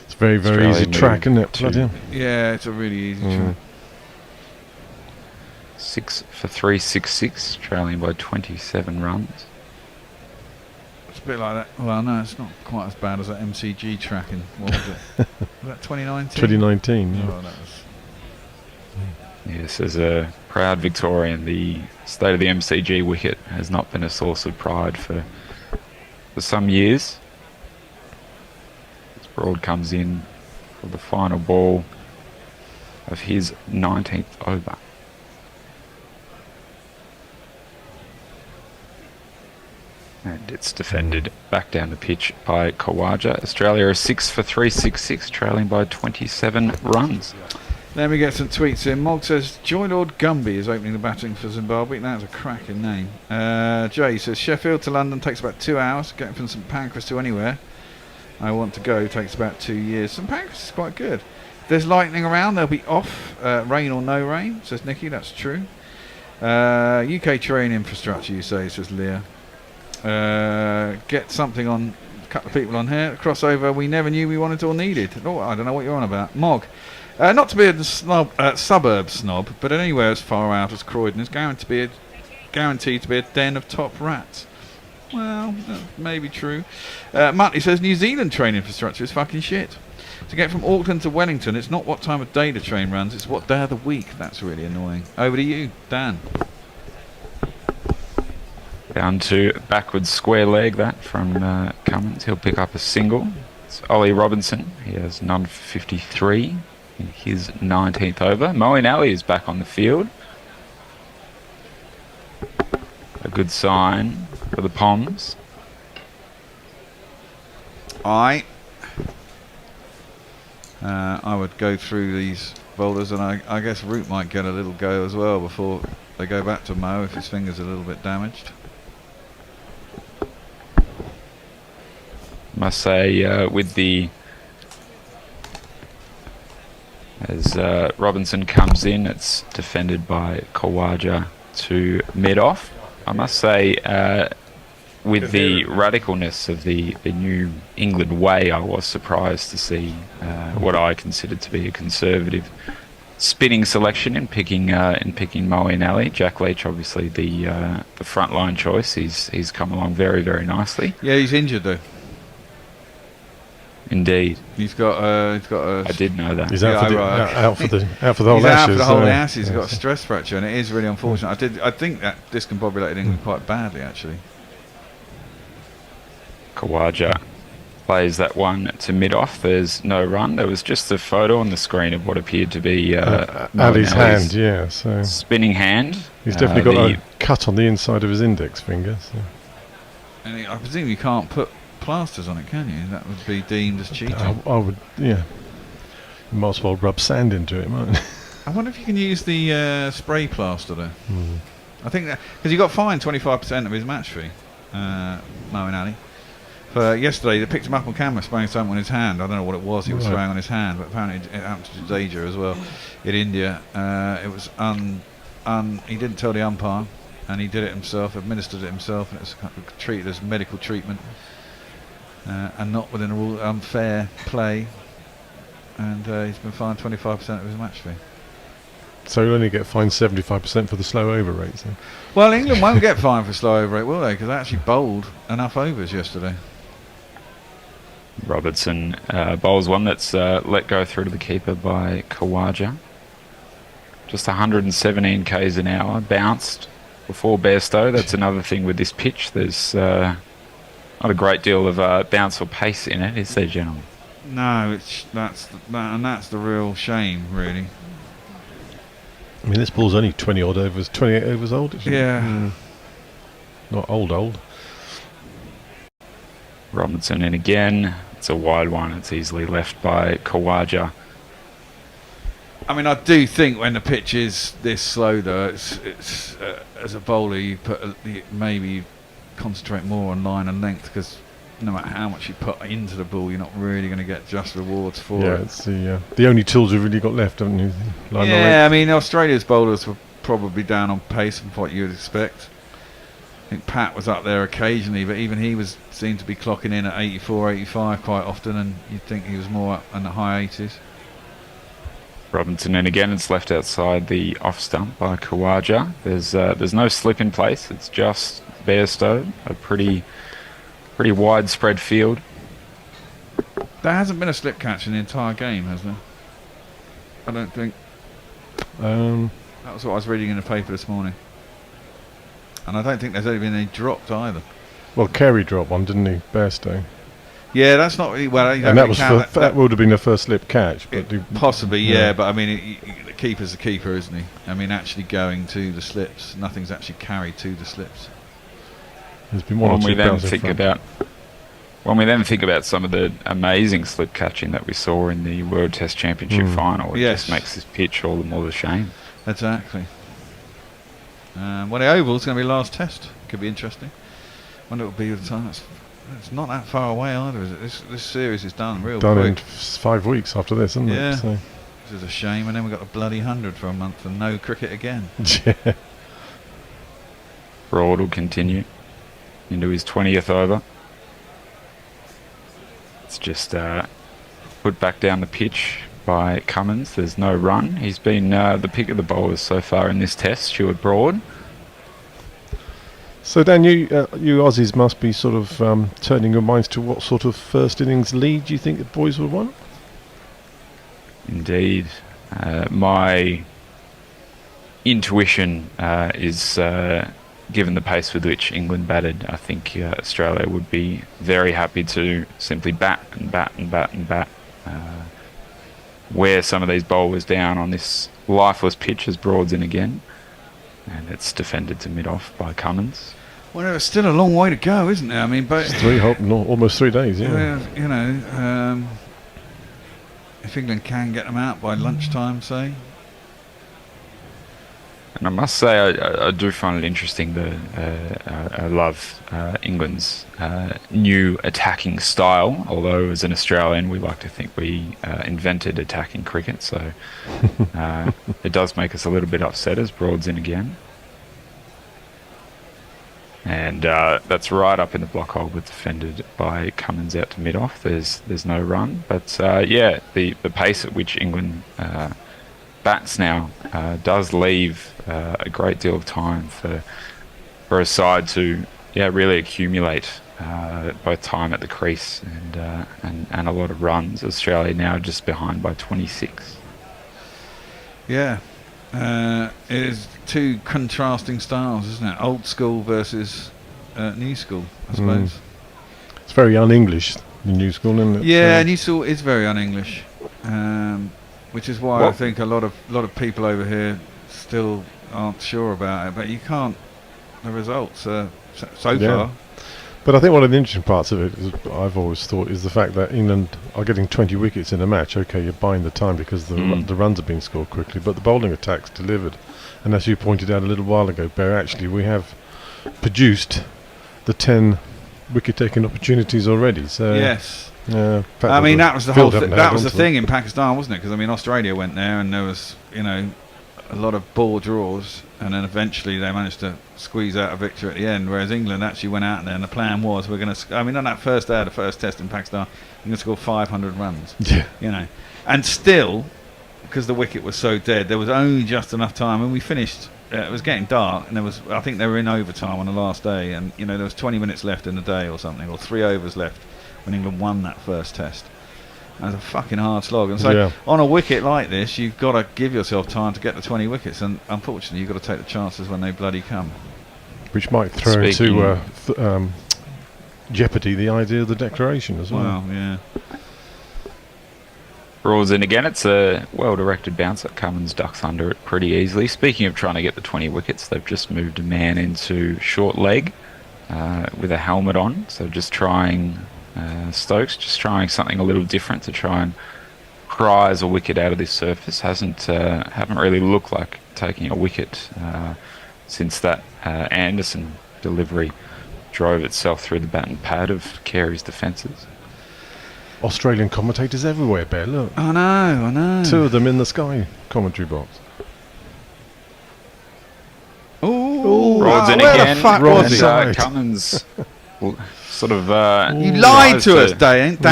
It's very, very easy track, isn't it? Bloody hell. Yeah, it's a really easy track. 6 for 366, trailing by 27 runs. It's a bit like that. Well, no, it's not quite as bad as that MCG tracking. What was it? Was that 2019? 2019, yeah. Oh, that was... Yes, as a proud Victorian, the state of the MCG wicket has not been a source of pride for some years. Broad comes in for the final ball of his 19th over. And it's defended back down the pitch by Kawaja. Australia are 6 for 366, trailing by 27 runs. Let me get some tweets in. Mog says Joy Lord Gumby is opening the batting for Zimbabwe. That's a cracking name. Jay says Sheffield to London takes about 2 hours. Getting from St Pancras to anywhere I want to go takes about 2 years. St Pancras is quite good. If there's lightning around, they'll be off. Rain or no rain, says Nicky. That's true. UK train infrastructure, you say, says Leah. Get something on a couple of people on here. Crossover we never knew we wanted or needed. Oh, I don't know what you're on about. Mog. Not to be a suburb snob, but anywhere as far out as Croydon is guaranteed to be a den of top rats. Well, maybe true. Muttley says New Zealand train infrastructure is fucking shit. To get from Auckland to Wellington, it's not what time of day the train runs, it's what day of the week. That's really annoying. Over to you, Dan. Down to backwards square leg, that from Cummins. He'll pick up a single. It's Ollie Robinson. He has none for 53 in his 19th over. Moeen Ali is back on the field. A good sign for the Poms. I would go through these bowlers, and I guess Root might get a little go as well before they go back to Mo if his finger's a little bit damaged. Must say, with the as Robinson comes in, it's defended by Kawaja to mid-off. I must say, with the radicalness of the New England way, I was surprised to see what I considered to be a conservative spinning selection in picking Moeen Ali. Jack Leach, obviously the frontline choice. He's come along very, very nicely. Yeah, he's injured though. Indeed, he's got a. I did know that. He's out for the whole Ashes. He's out for the whole Ashes. He's got a stress fracture, and it is really unfortunate. I think that discombobulated England quite badly, actually. Kawaja plays that one to mid-off. There's no run. There was just a photo on the screen of what appeared to be Ali's hand, yeah. So spinning hand. He's definitely got a cut on the inside of his index finger. So. And I presume you can't put plasters on it, can you? That would be deemed as cheating. I would, yeah. You might as well rub sand into it, mightn't you? I wonder if you can use the spray plaster there. I think that because he got fined 25% of his match fee, Moeen Ali. For yesterday, they picked him up on camera spraying something on his hand. I don't know what it was he was spraying on his hand, but apparently it happened to Jadeja as well in India. It was he didn't tell the umpire, and he did it himself, administered it himself, and it was treated as medical treatment. And not within a rule unfair play, and he's been fined 25% of his match fee. So you'll only get fined 75% for the slow over rates then? Well, England won't get fined for slow over rate, will they? Because they actually bowled enough overs yesterday. Robertson bowls one that's let go through to the keeper by Kawaja. Just 117 k's an hour, bounced before Bairstow. That's another thing with this pitch. There's not a great deal of bounce or pace in it, is there, gentlemen? No, that's the real shame, really. I mean, this ball's only 20 odd overs, 28 overs old, isn't it? Yeah. Not old. Robinson in again. It's a wide one. It's easily left by Kawaja. I mean, I do think when the pitch is this slow, though, it's as a bowler, you maybe concentrate more on line and length, because no matter how much you put into the ball, you're not really going to get just rewards for it. Yeah, it's the only tools you've really got left, haven't you? I mean, Australia's bowlers were probably down on pace from what you'd expect. I think Pat was up there occasionally, but even he seemed to be clocking in at 84, 85 quite often, and you'd think he was more up in the high 80s. Robinson, and again it's left outside the off stump by Kawaja. There's no slip in place. It's just Bairstow, a pretty widespread field. There hasn't been a slip catch in the entire game, has there? I don't think. That was what I was reading in the paper this morning. And I don't think there's only been any dropped either. Well, Kerry dropped one, didn't he? Bairstow. Yeah, that's not really well. And that was that would have been the first slip catch, but possibly, yeah. But I mean, the keeper's the keeper, isn't he? I mean, actually going to the slips, nothing's actually carried to the slips. There's been one or two bells in front. When we then think about some of the amazing slip catching that we saw in the World Test Championship final, it just makes this pitch all the more the shame. Exactly. Well, the Oval's going to be last test. Could be interesting. Wonder what it'll be at the time. It's not that far away either, is it? This series is done real quick. In 5 weeks after this, isn't it? So. This is a shame, and then we've got a bloody 100 for a month and no cricket again. Yeah. Broad will continue into his 20th over. It's just put back down the pitch by Cummins. There's no run. He's been the pick of the bowlers so far in this test, Stuart Broad. So Dan, you Aussies must be sort of turning your minds to what sort of first innings lead you think the boys will want? Indeed. My intuition is... given the pace with which England batted, I think Australia would be very happy to simply bat and bat and bat and bat. Wear some of these bowlers down on this lifeless pitch as Broad's in again. And it's defended to mid-off by Cummins. Well, there's still a long way to go, isn't there? I mean, but almost 3 days, yeah. You know, if England can get them out by lunchtime, say. And I must say, I do find it interesting that I love England's new attacking style, although as an Australian we like to think we invented attacking cricket, so it does make us a little bit upset as Broad's in again. And that's right up in the block hole, but defended by Cummins out to mid-off. There's no run, but the pace at which England bats now does leave a great deal of time for a side to really accumulate both time at the crease and a lot of runs. Australia now just behind by 26. Yeah, it is two contrasting styles, isn't it? Old school versus new school, I suppose. It's very un-English, the new school, isn't it? Yeah, new school is very un-English. Which is why I think a lot of people over here still aren't sure about it. But you can't. The results so far. But I think one of the interesting parts of it, I've always thought, is the fact that England are getting 20 wickets in a match. Okay, you're buying the time because the runs are being scored quickly, but the bowling attacks delivered. And as you pointed out a little while ago, Bear, actually we have produced the 10 wicket-taking opportunities already. So yes. I mean, that was the whole. That was the thing in Pakistan, wasn't it? Because I mean, Australia went there, and there was, a lot of ball draws, and then eventually they managed to squeeze out a victory at the end. Whereas England actually went out there, and the plan was we're going to. I mean, on that first day of the first test in Pakistan, we're going to score 500 runs. Yeah. And still, because the wicket was so dead, there was only just enough time, and we finished. It was getting dark, and I think they were in overtime on the last day, and there was 20 minutes left in the day or something, or 3 overs left when England won that first test. That was a fucking hard slog. And so on a wicket like this, you've got to give yourself time to get the 20 wickets, and unfortunately you've got to take the chances when they bloody come. Which might throw into jeopardy the idea of the declaration as well. Well, yeah. Broad's in again. It's a well-directed bouncer. Cummins ducks under it pretty easily. Speaking of trying to get the 20 wickets, they've just moved a man into short leg with a helmet on, so just trying... Stokes just trying something a little different to try and prize a wicket out of this surface. Haven't really looked like taking a wicket since that Anderson delivery drove itself through the bat and pad of Carey's defences. Australian commentators everywhere, Bear, look. I know. 2 of them in the Sky commentary box. Ooh, Rod's in where again. The fuck was he? Cummins sort of... you lied to us, Dan.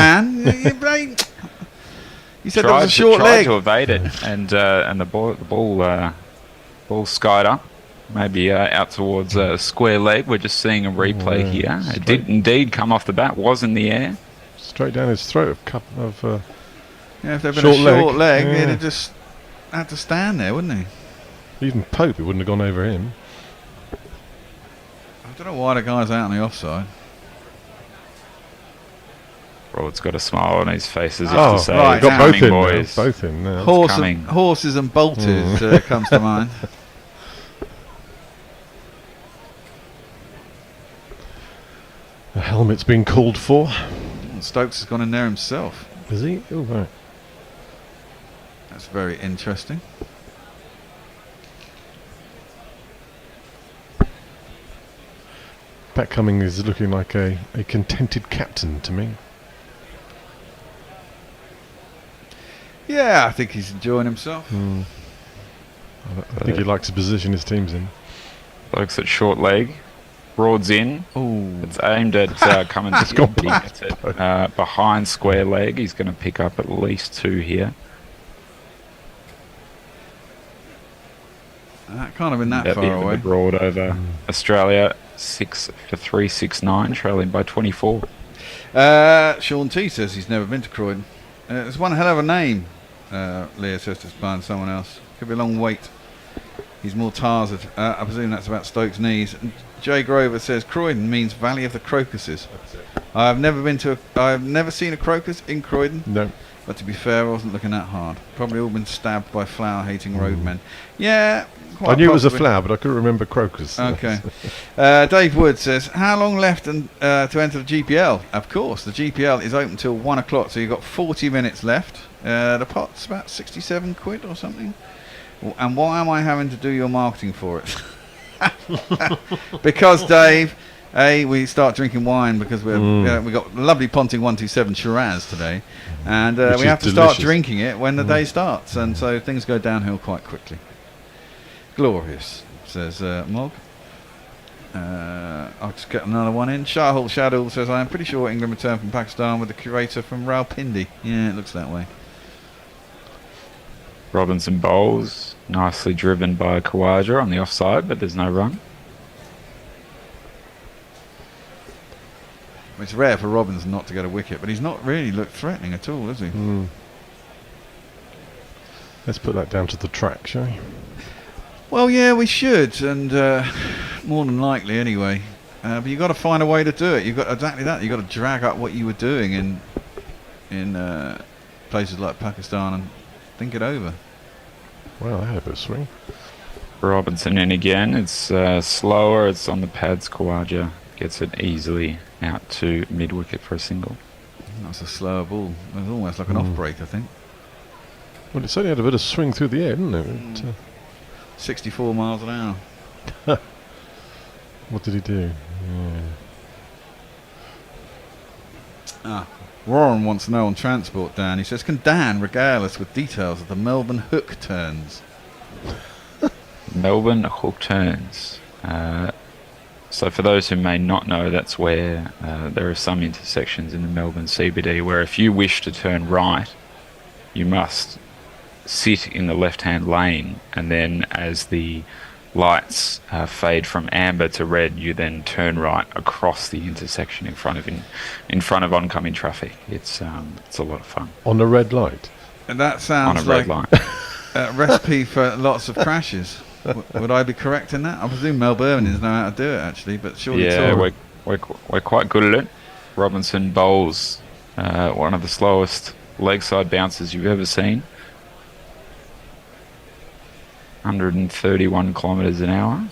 You said there was a short leg. Tried to evade it, and the ball skied up, maybe out towards square leg. We're just seeing a replay here. It did indeed come off the bat, was in the air. Straight down his throat if there'd been a short leg, he'd have just had to stand there, wouldn't he? Even Pope, it wouldn't have gone over him. I don't know why the guy's out on the offside. Broad's got a smile on his face as if to say, right, got both in, boys. Both in now. Horses and bolters comes to mind. helmet's been called for. And Stokes has gone in there himself. Is he? Oh, right. That's very interesting. Pat Cummings is looking like a contented captain to me. Yeah, I think he's enjoying himself. I think he likes the position his team's in. Looks at short leg. Broads in. Ooh. It's aimed at Cummins. It's gone He gets it behind square leg. He's going to pick up at least 2 here. Can't have been that That'd far be away. the broad over Australia. 6 for 369, trailing by 24. Sean T says he's never been to Croydon. It's one hell of a name. Leah says to find someone else. Could be a long wait. He's more Tarzan. I presume that's about Stokes' knees. And Jay Grover says Croydon means Valley of the Crocuses. I've never seen a crocus in Croydon. No. But to be fair, I wasn't looking that hard. Probably all been stabbed by flower-hating roadmen. Yeah. I knew it was a possibly. flower, but I couldn't remember crocus. Okay. Dave Wood says, how long left to enter the GPL? Of course, the GPL is open till 1 o'clock, so you've got 40 minutes left. The pot's about 67 quid or something. And why am I having to do your marketing for it? Because, Dave, we start drinking wine because we got lovely Ponting 127 Shiraz today, and we have to start drinking it when the day starts, and so things go downhill quite quickly. Glorious, says Mog. I'll just get another one in. Shahul Shadul says, I am pretty sure England returned from Pakistan with the curator from Rawalpindi. Yeah, it looks that way. Robinson bowls, nicely driven by Khawaja on the offside, but there's no run. It's rare for Robinson not to get a wicket, but he's not really looked threatening at all, is he? Let's put that down to the track, shall we? Well, yeah, we should, and more than likely anyway. But you've got to find a way to do it. You've got exactly that. You've got to drag up what you were doing in places like Pakistan and think it over. Well, I had a bit of swing. Robinson in again. It's slower. It's on the pads. Khawaja gets it easily out to mid-wicket for a single. That's a slower ball. It was almost like an off-break, I think. Well, it certainly had a bit of swing through the air, didn't it? 64 miles an hour. What did he do? Warren wants to know on transport, Dan. He says, can Dan regale us with details of the Melbourne hook turns? Melbourne hook turns. So for those who may not know, that's where there are some intersections in the Melbourne CBD where if you wish to turn right, you must sit in the left-hand lane, and then as the lights fade from amber to red, you then turn right across the intersection in front of oncoming traffic. It's a lot of fun. On a red light? And that sounds on a red like light. a recipe for lots of crashes. Would I be correct in that? I presume Melbourneians know how to do it, actually, but surely we're quite good at it. Robinson bowls one of the slowest leg side bounces you've ever seen. 131 kilometres an hour.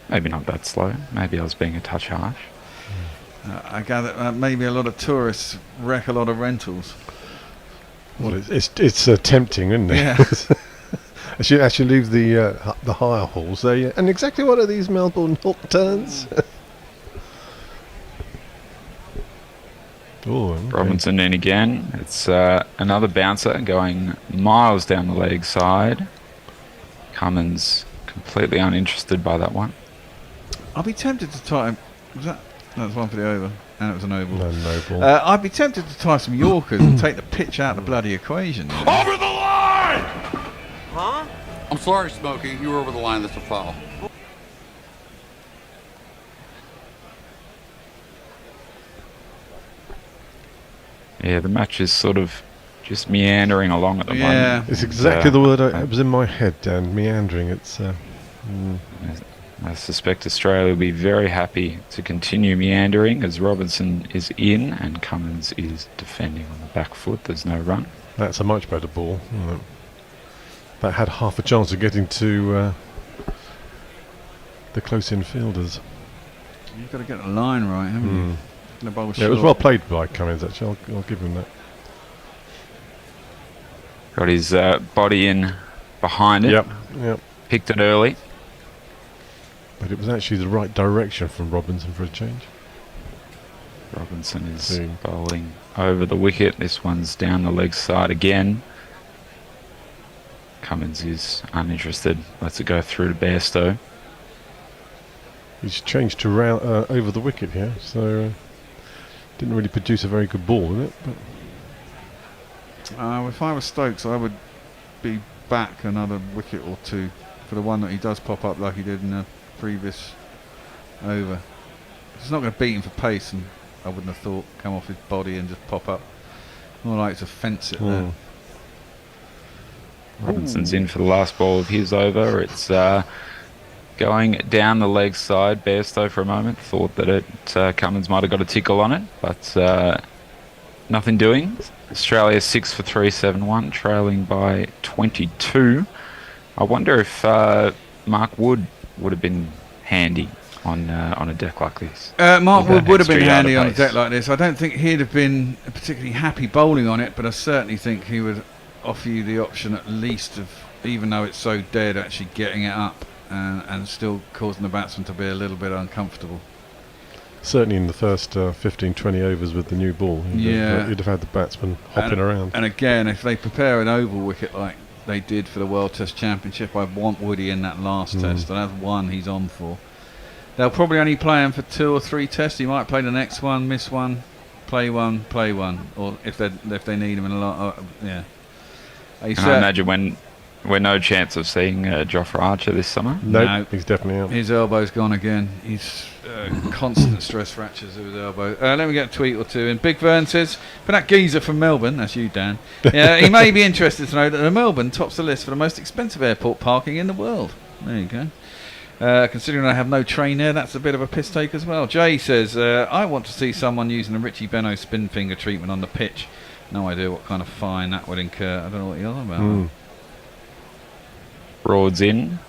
Maybe not that slow. Maybe I was being a touch harsh. I gather maybe a lot of tourists wreck a lot of rentals. Well, it's tempting, isn't it? Yeah. As you leave the higher halls, and exactly what are these Melbourne hook turns? Okay. Robinson in again. It's another bouncer going miles down the leg side. Cummins completely uninterested by that one. I'd be tempted to tie. That was one for the over, and it was an oval. No ball. I'd be tempted to tie some Yorkers and take the pitch out of the bloody equation. You know? Over the line! Huh? I'm sorry, Smokey. You were over the line. That's a foul. Yeah, the match is sort of just meandering along at the moment. It's exactly the word it was in my head, Dan. Meandering. It's. I suspect Australia will be very happy to continue meandering as Robinson is in and Cummins is defending on the back foot. There's no run. That's a much better ball. That had half a chance of getting to the close-in fielders. You've got to get the line right, haven't you? The ball was Yeah, it was short. well played by Cummins, actually. I'll give him that. Got his body in behind it. Yep. Picked it early. But it was actually the right direction from Robinson for a change. Robinson is bowling over the wicket. This one's down the leg side again. Cummins is uninterested. Lets it go through to Bairstow. He's changed to over the wicket here, so didn't really produce a very good ball with it. But If I was Stokes, I would be back another wicket or two for the one that he does pop up like he did in the previous over. It's not going to beat him for pace, and I wouldn't have thought come off his body and just pop up. More like to fence it there. Robinson's in for the last ball of his over. It's going down the leg side. Bairstow for a moment thought that Cummins might have got a tickle on it, but nothing doing. Australia 6 for 371, trailing by 22. I wonder if Mark Wood would have been handy on a deck like this. Mark Wood would have been extra yard handy of on a pace. deck like this. I don't think he'd have been particularly happy bowling on it, but I certainly think he would offer you the option at least of, even though it's so dead, actually getting it up and still causing the batsman to be a little bit uncomfortable. certainly in the first 15-20 overs with the new ball, you'd have had the batsman hopping around. And again, if they prepare an oval wicket like they did for the World Test Championship, I want Woody in that last test, and that's one he's on for. They'll probably only play him for 2 or 3 tests. He might play the next one, miss one, play one, or if they need him in a lot, I imagine we're no chance of seeing Jofra Archer this summer. No, he's definitely out. His elbow's gone again. He's constant stress fractures of his elbow. Let me get a tweet or two in. Big Vern says, for that geezer from Melbourne, that's you, Dan, he may be interested to know that Melbourne tops the list for the most expensive airport parking in the world. There you go. Considering I have no train there, that's a bit of a piss take as well. Jay says, I want to see someone using the Richie Benno spin finger treatment on the pitch. No idea what kind of fine that would incur. I don't know what you're on about. Broads in,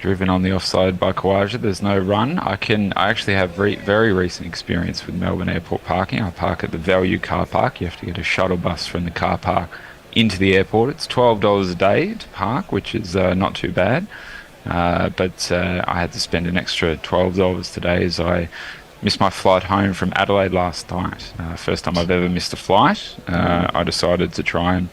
driven on the offside by Khawaja. There's no run. I actually have very recent experience with Melbourne airport parking. I park at the Value car park. You have to get a shuttle bus from the car park into the airport. It's $12 a day to park, which is not too bad. But I had to spend an extra $12 today as I missed my flight home from Adelaide last night. First time I've ever missed a flight. I decided to try and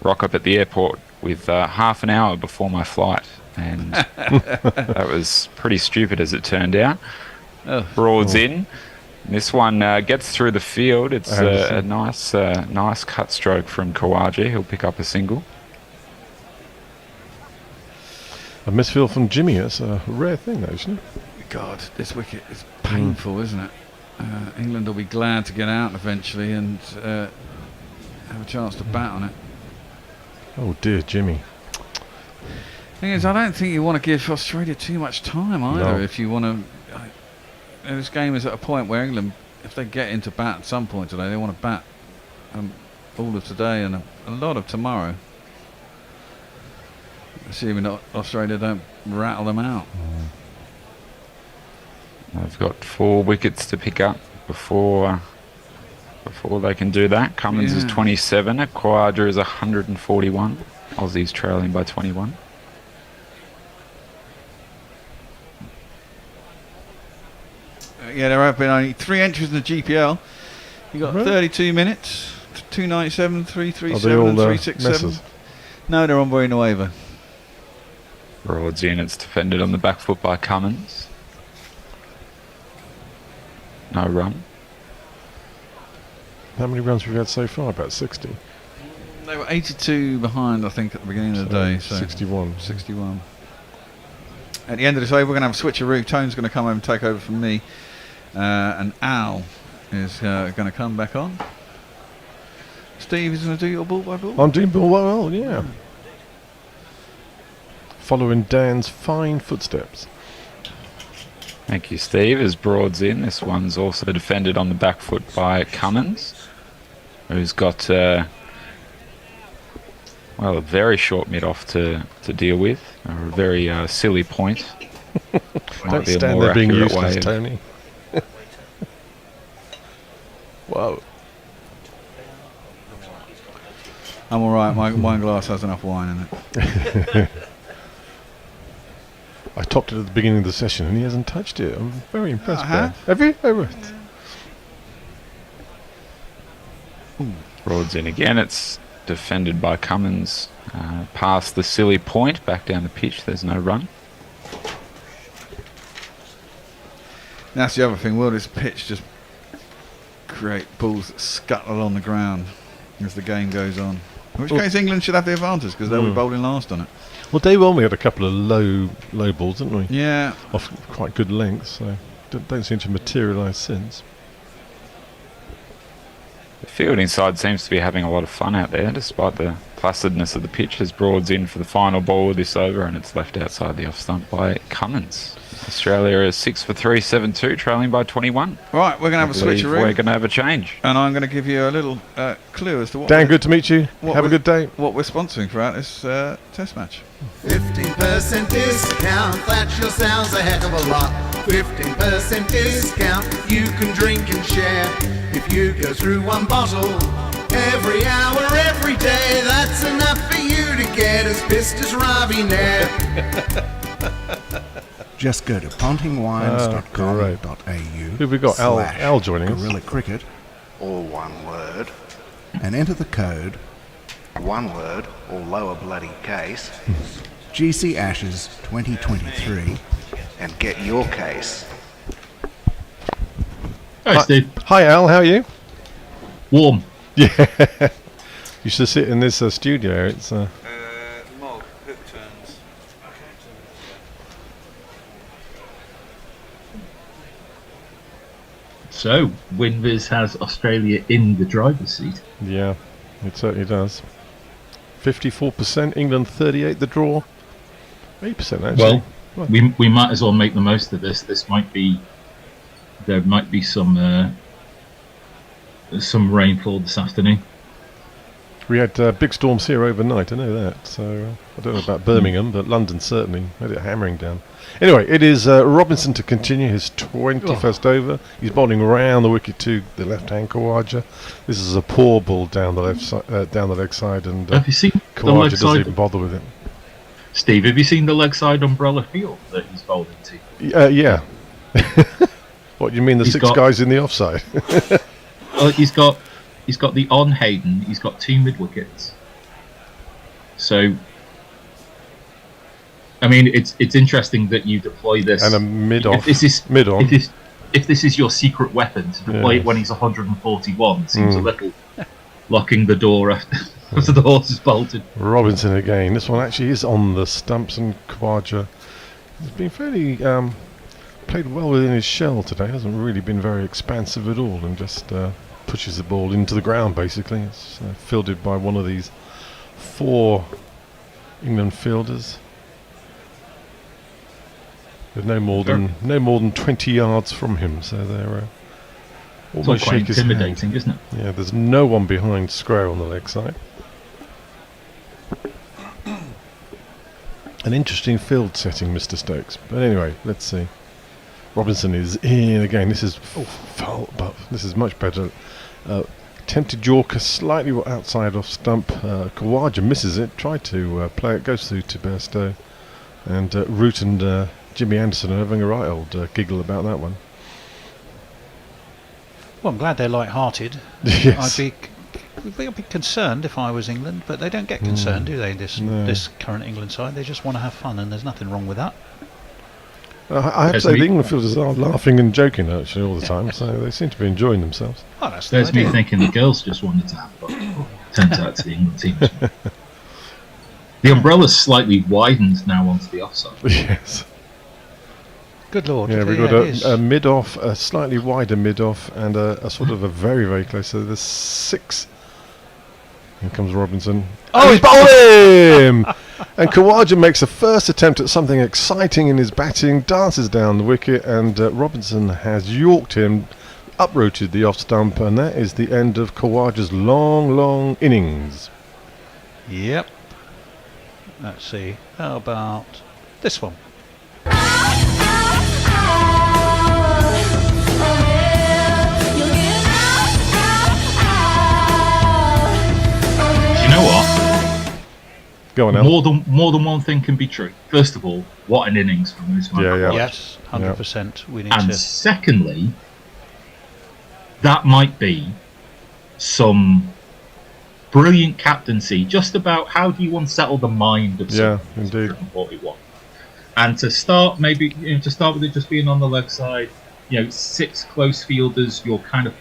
rock up at the airport with half an hour before my flight, and that was pretty stupid as it turned out. Broads in. This one gets through the field. It's a nice cut stroke from Khawaja. He'll pick up a single. A misfield from Jimmy. That's a rare thing, actually. God, this wicket is painful, isn't it? England will be glad to get out eventually and have a chance to bat on it. Oh dear, Jimmy. Thing is, I don't think you want to give Australia too much time either. No. If you want to, this game is at a point where England, if they get into bat at some point today, they want to bat all of today and a lot of tomorrow. Assuming that Australia don't rattle them out. They've got 4 wickets to pick up before they can do that. Cummins is 27, Khawaja is 141. Aussies trailing by 21. There have been only 3 entries in the GPL. You got 32 minutes, 297, 337, and 367. Messes? No, they're on Boyne waiver. Broads in, it's defended on the back foot by Cummins. No run. How many runs have we had so far? About 60. They were 82 behind, I think, at the beginning of the day. So 61. 61. At the end of this over, we're going to have a switcheroo. Tone's going to come over and take over from me. And Al is going to come back on. Steve is going to do your ball by ball. I'm doing ball well, yeah. Following Dan's fine footsteps. Thank you, Steve. As Broads in, this one's also defended on the back foot by Cummins, who's got a very short mid-off to deal with, or a very silly point. Don't stand there being useless, Tony. Whoa. I'm all right. My wine glass has enough wine in it. I topped it at the beginning of the session and he hasn't touched it. I'm very impressed. Uh-huh. Have you? Oh, right. Broads in again. It's defended by Cummins. Past the silly point, back down the pitch. There's no run. That's the other thing. Will this pitch just create balls that scuttle on the ground as the game goes on? In which case England should have the advantage because they'll be bowling last on it. Well, day one we had a couple of low balls, didn't we? Yeah. Off quite good lengths, so don't seem to materialise since. The fielding side seems to be having a lot of fun out there, despite the placidness of the pitch. As Broad's in for the final ball of this over, and it's left outside the off stump by Cummins. Australia is 6 for 3, 7-2, trailing by 21. Right, we're going to have a switcheroo. We're going to have a change. And I'm going to give you a little clue as to what... Dan, good to meet you. Have a good day. What we're sponsoring throughout this test match. 15% discount, that sure sounds a heck of a lot. 15% discount, you can drink and share. If you go through one bottle every hour, every day, that's enough for you to get as pissed as Ravi Nair. Just go to pontingwines.com.au. Who've we got? Al joining us. Gorilla Cricket, All one word. and enter the code One word or lower bloody case. GC Ashes 2023 and get your case. Hi, Steve. Hi, Al. How are you? Warm. Yeah. You should sit in this studio. It's. Mog, hook turns. So, WinViz has Australia in the driver's seat. Yeah, it certainly does. 54%, England 38, the draw. 8% actually. Well, we might as well make the most of this. There might be some rainfall this afternoon. We had big storms here overnight, I know that. So I don't know about Birmingham, but London certainly had it hammering down. Anyway, it is Robinson to continue his 21st over. He's bowling round the wicket to the left-hand Khawaja. This is a poor ball down the left side, down the leg side, and Have you seen the Khawaja leg doesn't side? even bother with it. Steve, have you seen the leg side umbrella field that he's bowling to? Yeah. What, you mean the He's six got- guys in the offside? Well, he's got the on Hayden. He's got 2 mid wickets. So, I mean, it's interesting that you deploy this And a mid-off. Mid-on. If this is your secret weapon to deploy it when he's 141, seems a little locking the door after the horse is bolted. Robinson again. This one actually is on the stumps, and Khawaja has been fairly played well within his shell today. Hasn't really been very expansive at all, and just pushes the ball into the ground. Basically, it's fielded by one of these 4 England fielders. They're no more than 20 yards from him, so they're It's almost all quite shake his hand. intimidating, isn't it? Yeah, there's no one behind square on the leg side. An interesting field setting, Mr. Stokes. But anyway, let's see. Robinson is in again. This is foul, but this is much better. Tempted Yorker slightly outside off stump. Khawaja misses it. Tried to play it. Goes through to Bairstow. And Root and Jimmy Anderson are having a right old giggle about that one. Well, I'm glad they're light-hearted. Yes. I'd be concerned if I was England, but they don't get concerned, do they? This current England side, they just want to have fun, and there's nothing wrong with that. I have to say the England fielders are laughing and joking actually all the time, so they seem to be enjoying themselves. Oh, that's the There's me idea. thinking the girls just wanted to have fun. Turns out it's the England team. The umbrella's slightly widened now onto the offside. Yes. Good lord. Yeah, we've it got is. a mid-off, a slightly wider mid-off, and a sort of a very, very close. So there's 6. Here comes Robinson. Oh, he's bowled him! And Khawaja makes the first attempt at something exciting in his batting, dances down the wicket, and Robinson has yorked him, uprooted the off stump, and that is the end of Khawaja's long, long innings. Yep. Let's see. How about this one? Go on, Al. more than one thing can be true. First of all, what an innings from Usman. Yeah. Yes, 100%. We need and to. secondly, that might be some brilliant captaincy just about how do you unsettle the mind of someone. Yeah, indeed. 41. And to start with it just being on the leg side, 6 close fielders, you're kind of,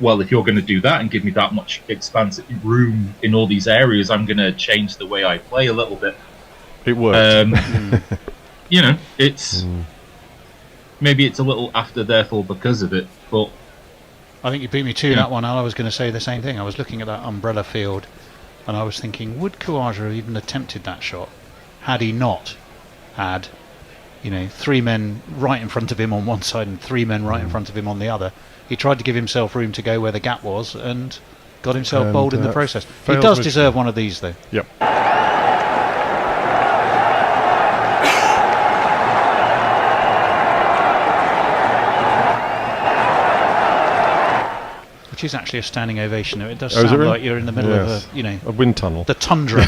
well, if you're going to do that and give me that much expansive room in all these areas, I'm going to change the way I play a little bit. It worked. It's maybe it's a little after, therefore, because of it, but I think you beat me to that one, Al. I was going to say the same thing. I was looking at that umbrella field, and I was thinking, would Khawaja have even attempted that shot had he not had, 3 men right in front of him on one side and 3 men right in front of him on the other? He tried to give himself room to go where the gap was and got himself bowled in the process. He does deserve one of these, though. Yep. Which is actually a standing ovation. It does sound like you're in the middle of a wind tunnel. The tundra.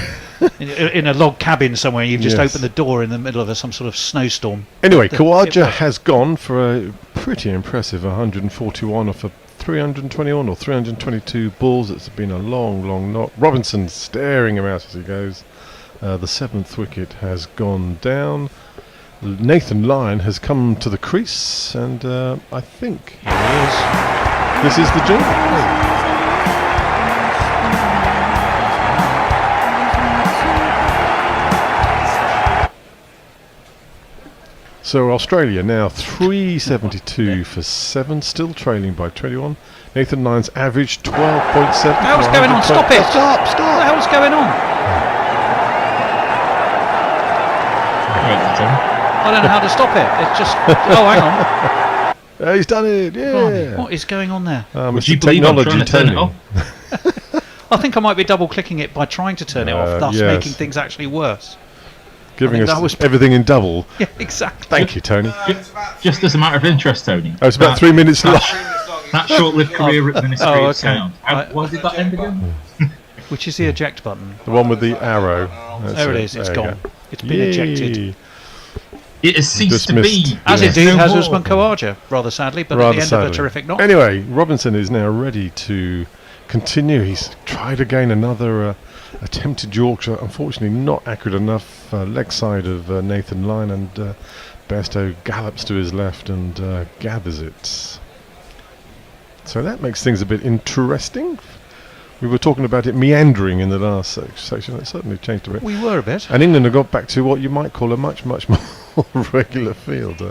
in a log cabin somewhere. You've just opened the door in the middle of some sort of snowstorm. Anyway, Khawaja has gone for a pretty impressive 141 off a 321 or 322 balls. It's been a long knock. Robinson staring him out as he goes. The 7th wicket has gone down. Nathan Lyon has come to the crease, and I think here he is. This is the jingle. So Australia now 372 for 7, still trailing by 21. Nathan Lyon's average 12.7. What the hell's going on? Stop it! Stop! What the hell's going on? I don't know how to stop it. It's just. Oh, hang on. He's done it! Yeah. What is going on there? Would you believe I'm trying to turn it off? I think I might be double clicking it by trying to turn it off, thus making things actually worse. Giving us everything in double. Yeah, exactly. Thank you, Tony. Just as a matter of interest, Tony. Oh, it's about 3 minutes long. That short-lived career at Ministry of Sound. Why did that end again? Which is the eject button? The one with the arrow. There it is. It's gone. It's been ejected. It has ceased to be. As indeed has Usman Khawaja, rather sadly, but at the end of a terrific knock. Anyway, Robinson is now ready to continue. He's tried again another attempted Yorkshire, unfortunately not accurate enough. Leg side of Nathan Lyon, and Bairstow gallops to his left and gathers it. So that makes things a bit interesting. We were talking about it meandering in the last section. It certainly changed a bit. We were a bit. And England have got back to what you might call a much more regular field.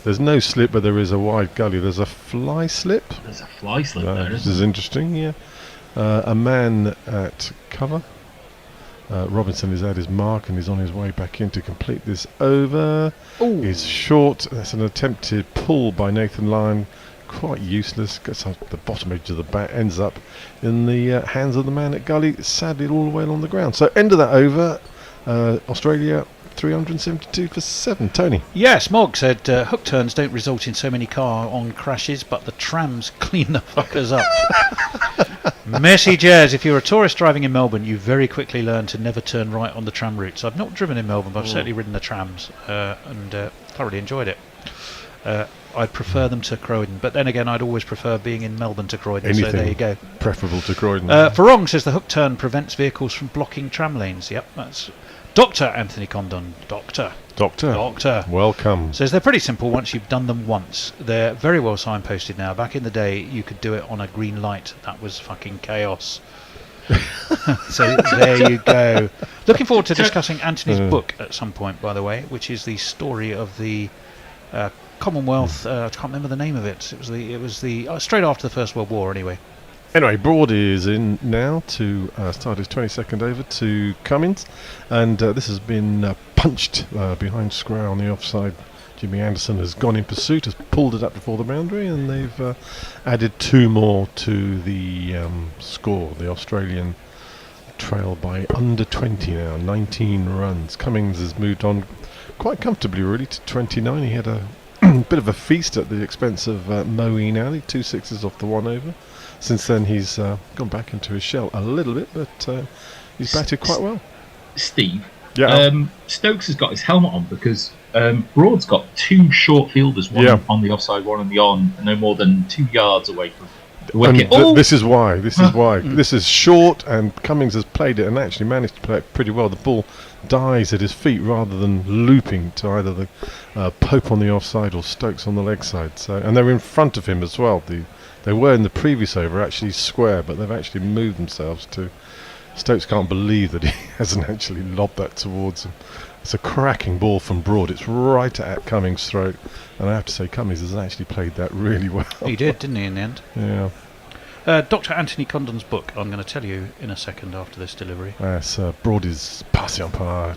There's no slip, but there is a wide gully. There's a fly slip. There's a fly slip there, This is interesting, yeah. A man at cover. Robinson is at his mark and is on his way back in to complete this over. He's short. That's an attempted pull by Nathan Lyon. Quite useless. Gets up the bottom edge of the bat. Ends up in the hands of the man at gully. Sadly, all the way along the ground. So end of that over. Australia 372 for 7. Tony. Yes, Mog said hook turns don't result in so many car-on crashes, but the trams clean the fuckers up. Message is, if you're a tourist driving in Melbourne, you very quickly learn to never turn right on the tram routes. I've not driven in Melbourne, but I've certainly ridden the trams and thoroughly enjoyed it. I'd prefer them to Croydon, but then again, I'd always prefer being in Melbourne to Croydon. Anything so there you go. Preferable to Croydon. Farong says the hook turn prevents vehicles from blocking tram lanes. Yep, that's Dr. Anthony Condon. Doctor. Welcome. Says they're pretty simple once you've done them once. They're very well signposted now. Back in the day, you could do it on a green light. That was fucking chaos. So there you go. Looking forward to discussing Anthony's book at some point, by the way, which is the story of the Commonwealth. I can't remember the name of it. It was the straight after the First World War, anyway. Anyway, Broad is in now to start his 22nd over to Cummins, and this has been punched behind square on the offside. Jimmy Anderson has gone in pursuit, has pulled it up before the boundary, and they've added 2 more to the score. The Australian trail by under 20 now, 19 runs. Cummins has moved on quite comfortably, really, to 29. He had a bit of a feast at the expense of Moeen Ali, 2 sixes off the 1 over. Since then, he's gone back into his shell a little bit, but he's batted quite well. Steve. Yeah. Stokes has got his helmet on because Broad's got two short fielders, one on the offside, one on the on, no more than 2 yards away from the wicket. This is why. This is short, and Cummings has played it and actually managed to play it pretty well. The ball dies at his feet rather than looping to either the Pope on the offside or Stokes on the leg side. So, and they're in front of him as well. They were in the previous over actually square, but they've actually moved themselves to. Stokes can't believe that he hasn't actually lobbed that towards him. It's a cracking ball from Broad. It's right at Cummings' throat, and I have to say Cummings has actually played that really well. He did, didn't he, in the end? Yeah. Dr. Anthony Condon's book, I'm going to tell you in a second after this delivery. Yes, Broad is passing on par.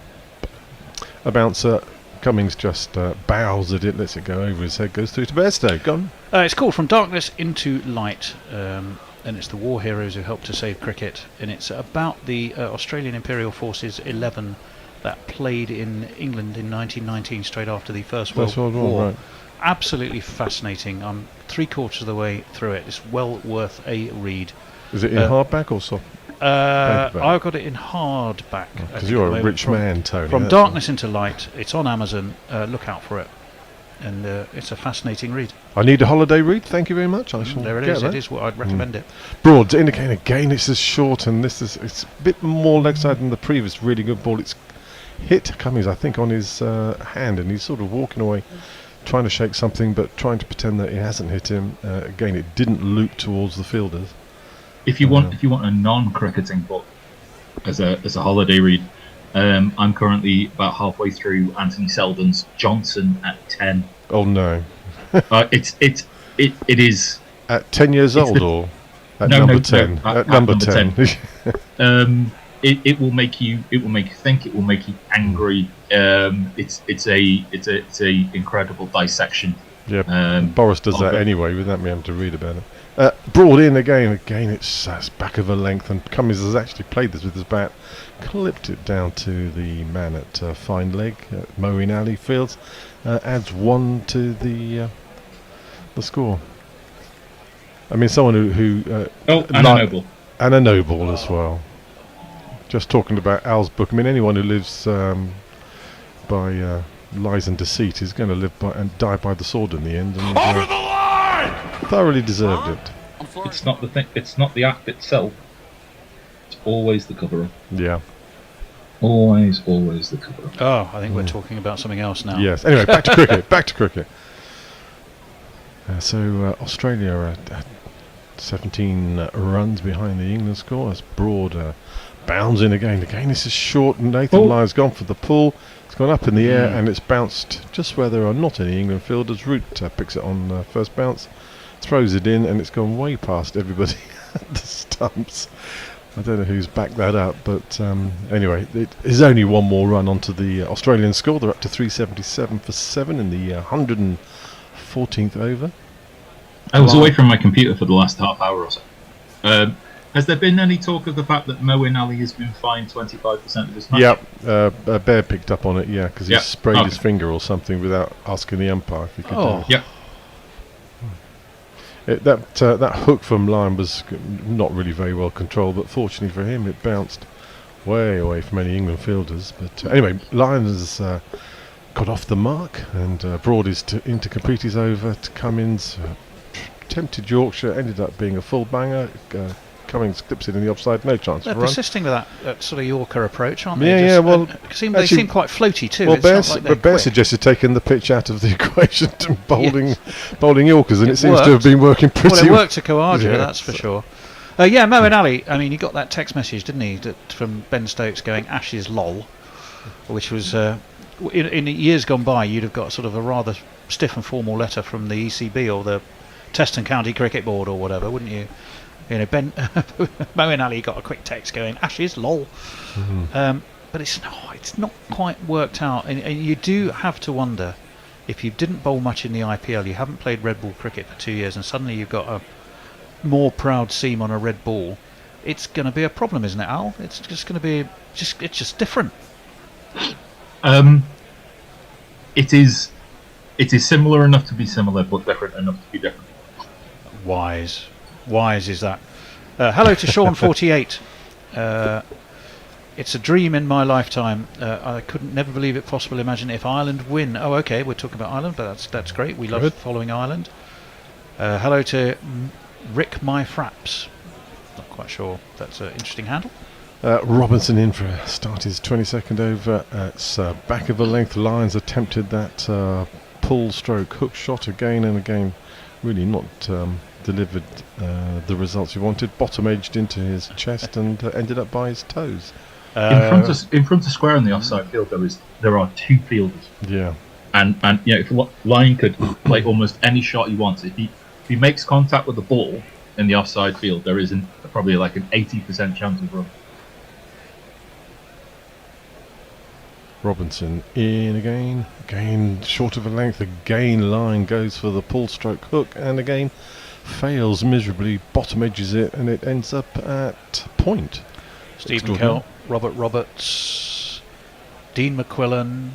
A bouncer. Cummings just bows at it, lets it go over his head, goes through to Bairstow. Gone. It's called From Darkness into Light, and it's the war heroes who helped to save cricket, and it's about the Australian Imperial Forces 11 that played in England in 1919, straight after the First World War. Right. Absolutely fascinating. I'm 3/4 of the way through it. It's well worth a read. Is it in hardback or soft? I got it in hardback. Because you're a rich man, Tony. From Darkness into Light. It's on Amazon. Look out for it. And it's a fascinating read. I need a holiday read. Thank you very much. I shall there it get is. that. It is what I'd recommend it. Broad indicating again. It's as short, and it's a bit more leg side than the previous really good ball. It's hit Cummings, I think, on his hand, and he's sort of walking away, trying to shake something, but trying to pretend that it hasn't hit him. Again, it didn't loop towards the fielders. If you want a non-cricketing book as a holiday read, I'm currently about halfway through Anthony Selden's Johnson at 10. Oh no! It is at 10 years old or at number 10. At number 10. It will make you think. It will make you angry. It's a incredible dissection. Yeah, Boris does that anyway, without me having to read about it. Broad in again, it's back of a length, and Cummings has actually played this with his bat, clipped it down to the man at fine leg at Moeen Alley Fields, adds 1 to the score. I mean, someone who and a noble as well. Just talking about Al's book. I mean, anyone who lives by lies and deceit is going to live by and die by the sword in the end. And, Over the line! Thoroughly deserved it. It's not the thing. It's not the act itself. It's always the cover-up. Yeah. Always the cover-up. Oh, I think we're talking about something else now. Yes. Anyway, back to cricket. Back to cricket. So Australia are at 17 runs behind the England score. As Broad bounds in again. Again, this is short. Nathan Lyon's gone for the pull. It's gone up in the air and it's bounced just where there are not any England fielders. Root picks it on first bounce, throws it in, and it's gone way past everybody at the stumps. I don't know who's backed that up, but anyway, it is only one more run onto the Australian score. They're up to 377 for 7 in the 114th over. I was away from my computer for the last half hour or so. Has there been any talk of the fact that Moeen Ali has been fined 25% of his money? Yeah, Bear picked up on it, because he sprayed his finger or something without asking the umpire if he could do it. That hook from Lyon was not really very well controlled, but fortunately for him, it bounced way away from any England fielders. But anyway, Lyon has got off the mark, and Broad is in to complete his over to Cummings. Tempted Yorkshire, ended up being a full banger. Cummings clips it in the offside, no chance They're of run. persisting with that sort of Yorker approach, aren't they? They seem quite floaty too. Well, Bear Bear suggested taking the pitch out of the equation to bowling Yorkers, and it seems to have been working pretty well. Well, it worked to Khawaja, that's for sure. Moeen Ali, I mean, he got that text message, didn't he, from Ben Stokes going, Ashes lol, which was, in years gone by, you'd have got sort of a rather stiff and formal letter from the ECB or the Test and County Cricket Board or whatever, wouldn't you? You know, Moeen Ali got a quick text going, Ashes, lol. But it's not quite worked out. And you do have to wonder, if you didn't bowl much in the IPL, you haven't played red ball cricket for 2 years, and suddenly you've got a more proud seam on a red ball, it's going to be a problem, isn't it, Al? It's just going to be, it's just different. It is similar enough to be similar, but different enough to be different. Wise is that. Hello to Sean 48. it's a dream in my lifetime. I couldn't never believe it possible. Imagine if Ireland win. Oh, okay, we're talking about Ireland, but that's great. We love following Ireland. Hello to Rick My Fraps. Not quite sure. That's an interesting handle. Robinson in for a start his 22nd over. It's back of the length. Lyons attempted that pull stroke hook shot again and again. Really not delivered the results he wanted. Bottom edged into his chest and ended up by his toes. In front of square on the offside field, there are 2 fielders. Yeah. And if Lyon could play almost any shot he wants, if he makes contact with the ball in the offside field, there isn't probably like an 80% chance of run. Robinson in again short of a length, again Lyon goes for the pull stroke hook and again fails miserably, bottom edges it and it ends up at point. Stephen Kell, Robert Roberts, Dean McQuillan.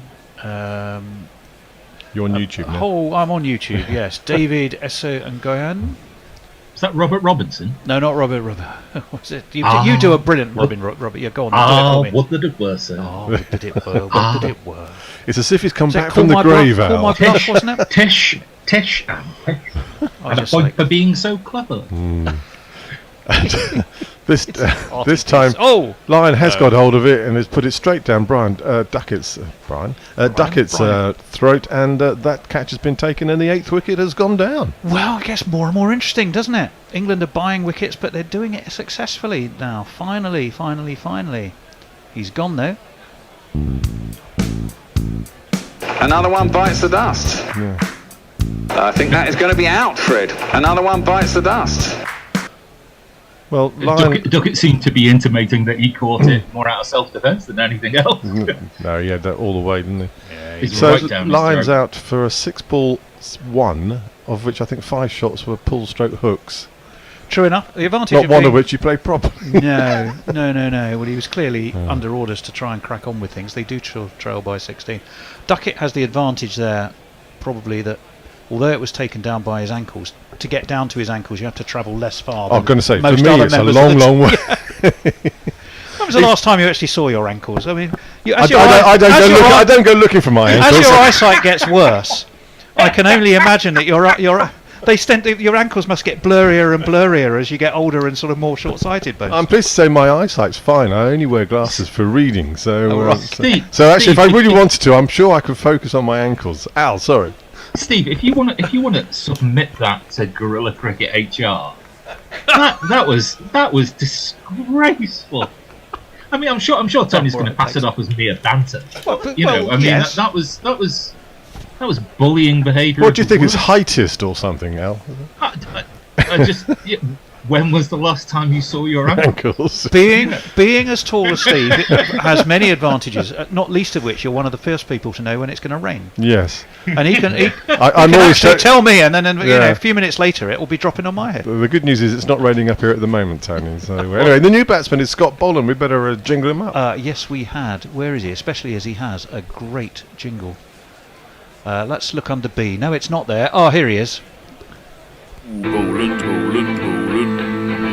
You're on YouTube now. Oh, I'm on YouTube, yes. David Esso and Goyan. Is that Robert Robinson? No, not Robert. What's it? You do a brilliant Robert. Yeah, go on. What did it were, sir? Oh, what did it were? What did it were? It's as if he's come back from the grave, Al. Call my bluff, wasn't it? Tish. And a point for being so clever. This time, Lyon has got hold of it and has put it straight down Duckett's throat, and that catch has been taken, and the 8th wicket has gone down. Well, it gets more and more interesting, doesn't it? England are buying wickets, but they're doing it successfully now. Finally. He's gone though. Another one bites the dust. Yeah. I think that is going to be out, Fred. Another one bites the dust. Well, Duckett seemed to be intimating that he caught it more out of self-defence than anything else. No, he had that all the way, didn't he? Yeah, so Lyon's out for a 6-ball 1, of which I think 5 shots were pull stroke hooks. True enough. The advantage not one of which he played properly. No. Well, he was clearly under orders to try and crack on with things. They do trail by 16. Duckett has the advantage there, probably, that although it was taken down by his ankles, to get down to his ankles you have to travel less far. I'm going to say, for me it's a long way. When was the last time you actually saw your ankles? I mean, I don't go looking for my ankles. As your eyesight gets worse, I can only imagine that your ankles must get blurrier and blurrier as you get older and sort of more short-sighted. Both. I'm pleased to say my eyesight's fine. I only wear glasses for reading, so Steve, actually, if I really wanted to, I'm sure I could focus on my ankles. Al, sorry. Steve, if you want to submit that to Guerrilla Cricket HR, that was disgraceful. I mean, I'm sure Tony's going to pass it off as mere banter. Yes. That was bullying behaviour. What do you think? It's heightist or something, Al? When was the last time you saw your ankles? Being as tall as Steve has many advantages, not least of which you're one of the first people to know when it's going to rain. Yes. And he can always tell me, and then a few minutes later it will be dropping on my head. The good news is it's not raining up here at the moment, Tony. So anyway, the new batsman is Scott Boland. We better jingle him up. Yes, we had. Where is he? Especially as he has a great jingle. Let's look under B. No, it's not there. Oh, here he is. Boland,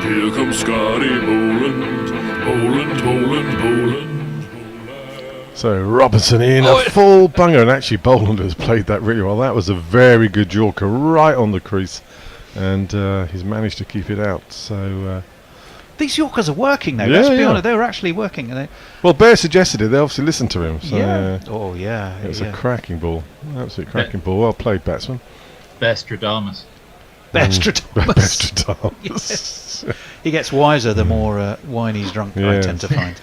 here comes Scotty Boland. So Robinson in a full bunger, and actually Boland has played that really well. That was a very good Yorker right on the crease, and he's managed to keep it out. So these Yorkers are working though. Let's be honest, they were actually working. Well, Bear suggested it. They obviously listened to him. So, it was a cracking ball, absolute cracking ball. Well played, batsman. Bestradamus. Yes. He gets wiser the more wine he's drunk, I tend to find.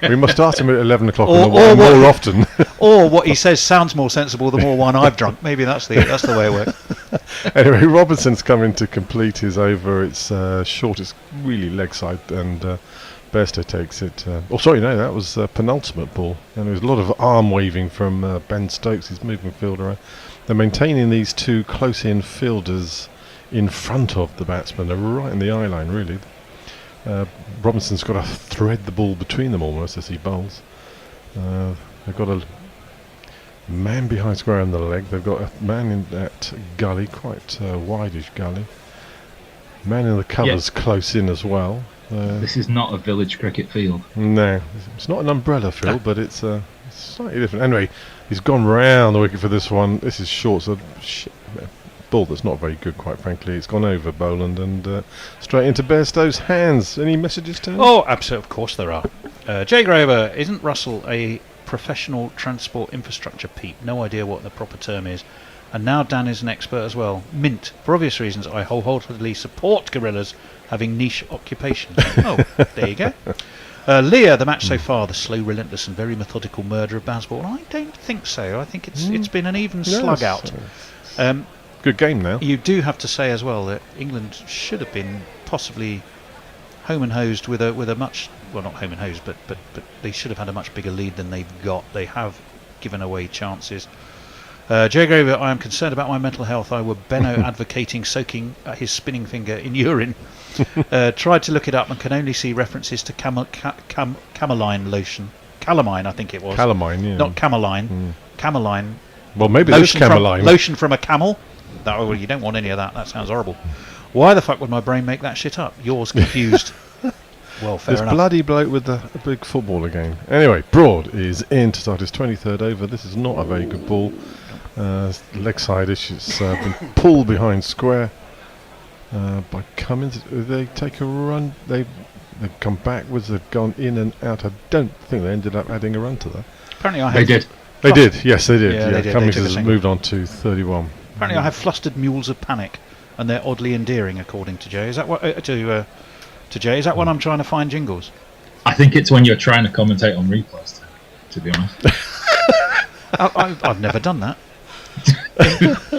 We must start him at 11 o'clock more often. Or what he says sounds more sensible the more wine I've drunk. Maybe that's the way it works. Anyway, Robinson's coming to complete his over. It's short, it's really leg side, and Bairstow takes it. That was penultimate ball. And there was a lot of arm waving from Ben Stokes, his moving fielder. They're maintaining these two close-in fielders in front of the batsman. They're right in the eye line, really. Robinson's got to thread the ball between them almost as he bowls. They've got a man behind square on the leg. They've got a man in that gully, quite wide-ish gully. Man in the covers close in as well. This is not a village cricket field. No, it's not an umbrella field, but it's slightly different. Anyway, he's gone round the wicket for this one. This is short, so ball that's not very good, quite frankly. It's gone over Boland and straight into Bairstow's hands. Any messages to him? Oh, absolutely, of course there are. Jay Grover, isn't Russell a professional transport infrastructure peep? No idea what the proper term is. And now Dan is an expert as well. Mint. For obvious reasons, I wholeheartedly support gorillas having niche occupations. Oh, there you go. Leah, the match so far, the slow, relentless and very methodical murder of Bazball. I don't think so. I think it's been an even slug out. Good game now. You do have to say as well that England should have been possibly home and hosed with a much, well, not home and hosed, but they should have had a much bigger lead than they've got. They have given away chances. Jay Grover, I am concerned about my mental health. I were Benno advocating soaking his spinning finger in urine. Tried to look it up and can only see references to cameline lotion. Calamine, I think it was. Calamine, yeah. Not cameline. Cameline. Well, maybe there's cameline. Lotion from a camel. Well, you don't want any of that. That sounds horrible. Why the fuck would my brain make that shit up? Yours confused. Well, fair enough. This bloody bloke with the big footballer game. Anyway, Broad is in to start his 23rd over. This is not a very good ball. Leg side-ish. It's been pulled behind square by Cummins. They take a run. They've come backwards. They've gone in and out. I don't think they ended up adding a run to that. Apparently, They did. They did. Yes, they did. Yeah, they did. Cummins They took a has single. moved on to 31. Apparently, I have flustered mules of panic, and they're oddly endearing, according to Jay. Is that what to Jay? Is that when I'm trying to find jingles? I think it's when you're trying to commentate on replays, to be honest. I've never done that.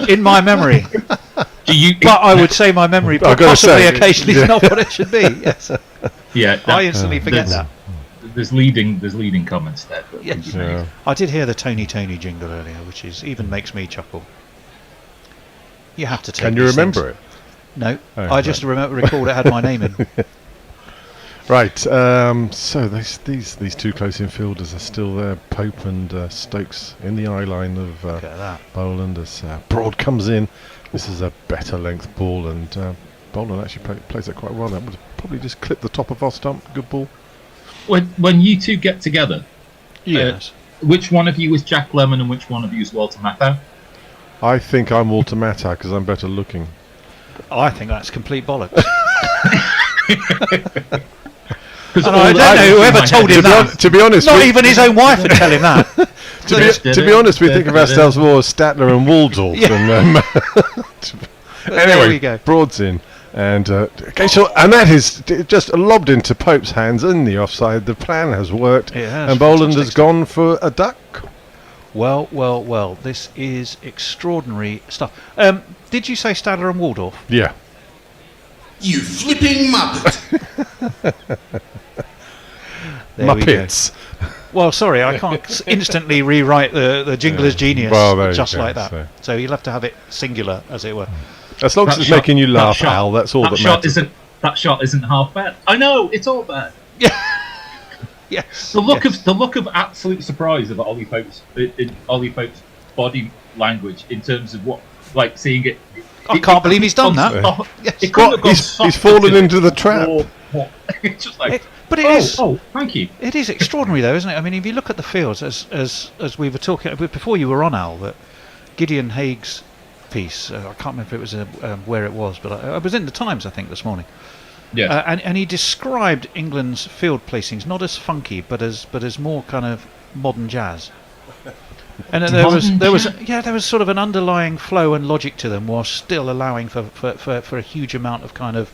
In my memory. But I would say my memory possibly occasionally is not what it should be. Yes. Yeah, I instantly forget that. There's leading comments there. Yes. I did hear the Tony jingle earlier, which even makes me chuckle. You have to take. Can you remember it? No, I just recalled it had my name in. Right, so these two close infielders are still there. Pope and Stokes in the eye line of Boland as Broad comes in. This is a better length ball, and Boland actually plays it quite well. That would probably just clip the top of our stump. Good ball. When you two get together, yes. Which one of you is Jack Lemon and which one of you is Walter Matthau? I think I'm Walter Matthau because I'm better looking. I think that's complete bollocks. And I don't know whoever told him that. To be honest, not even his own wife would tell him that. to be honest, we think of ourselves more as Statler and Waldorf. Yeah. Anyway, there we go. Broad's in. And and that is just lobbed into Pope's hands in the offside. The plan has worked, and Boland has gone for a duck. Well, this is extraordinary stuff. Did you say Stadler and Waldorf? Yeah. You flipping muppet! Muppets. Well, sorry, I can't instantly rewrite the Jingler's Genius just like that. So you'll have to have it singular, as it were. As long as it's making you laugh, Al, that's all that matters. That shot isn't half bad. I know, it's all bad. Yes. The look of absolute surprise of Ollie Pope's body language in terms of what, like seeing it. I can't believe he's done that. He's fallen into the trap. It's just like. But it is. Oh, thank you. It is extraordinary, though, isn't it? I mean, if you look at the fields, as we were talking before, you were on, Al, that Gideon Haig's piece. I can't remember if it was where it was, but I was in the Times, I think, this morning. Yeah. And he described England's field placings not as funky, but as more kind of modern jazz. And there was sort of an underlying flow and logic to them, while still allowing for a huge amount of kind of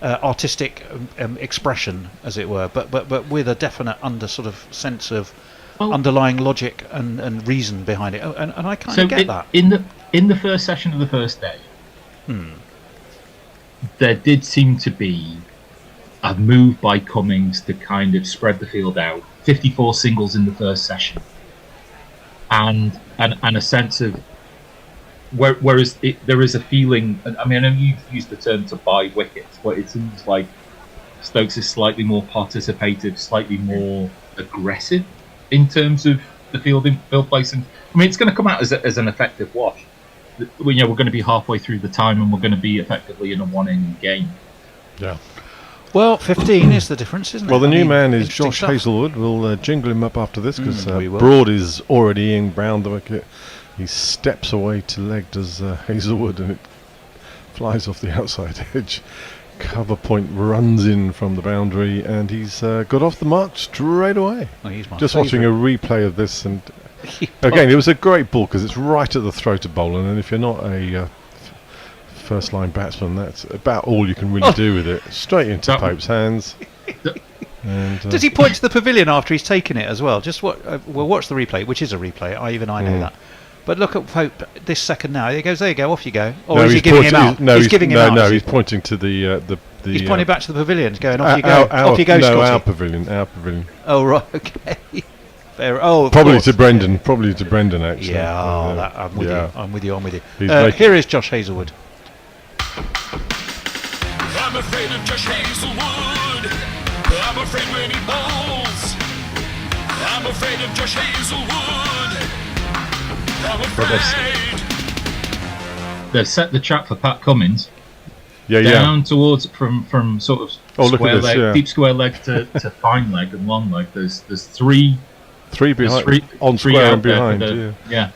artistic expression, as it were, but with a definite sort of sense of underlying logic and reason behind it. And I kind of get that. In the first session of the first day, there did seem to be a move by Cummings to kind of spread the field out. 54 singles in the first session, and a sense of whereas there is a feeling. I mean, I know you've used the term to buy wickets, but it seems like Stokes is slightly more participative, slightly more aggressive in terms of the field placing. I mean, it's going to come out as an effective wash. We're going to be halfway through the time, and we're going to be effectively in a one-inning game. Yeah. Well, 15 is the difference, isn't it? Well, the I new mean, man is interesting Josh stuff. Hazelwood. We'll jingle him up after this because we will. Broad is already in round the wicket. He steps away to leg, does Hazelwood, and it flies off the outside edge. Cover point runs in from the boundary, and he's got off the mark straight away. Well, he's my Just watching a replay of this, and again, it was a great ball because it's right at the throat of bowling, and if you're not a first line batsman, that's about all you can really do with it. Straight into Pope's hands. And, Does he point to the pavilion after he's taken it as well? Just what? We'll watch the replay, which is a replay. I know that. But look at Pope this second now. He goes, there you go, off you go. Or no, is he giving him out? No, he's giving him out. No, he's pointing to the. He's pointing back to the pavilion, going, off you go. Off you go, no, Scotty. our pavilion. Oh, right, okay. Fair. Oh, probably to Brendan. Probably to Brendan, actually. Yeah, I'm with you. I'm with you. Here is Josh Hazelwood. I'm afraid of Josh Hazelwood. I'm afraid when he bowls. I'm afraid of Josh Hazelwood. I'm afraid. They've set the trap for Pat Cummins. Down towards from sort of square leg, deep square leg to fine leg and long leg. There's three behind on square and behind. Yeah.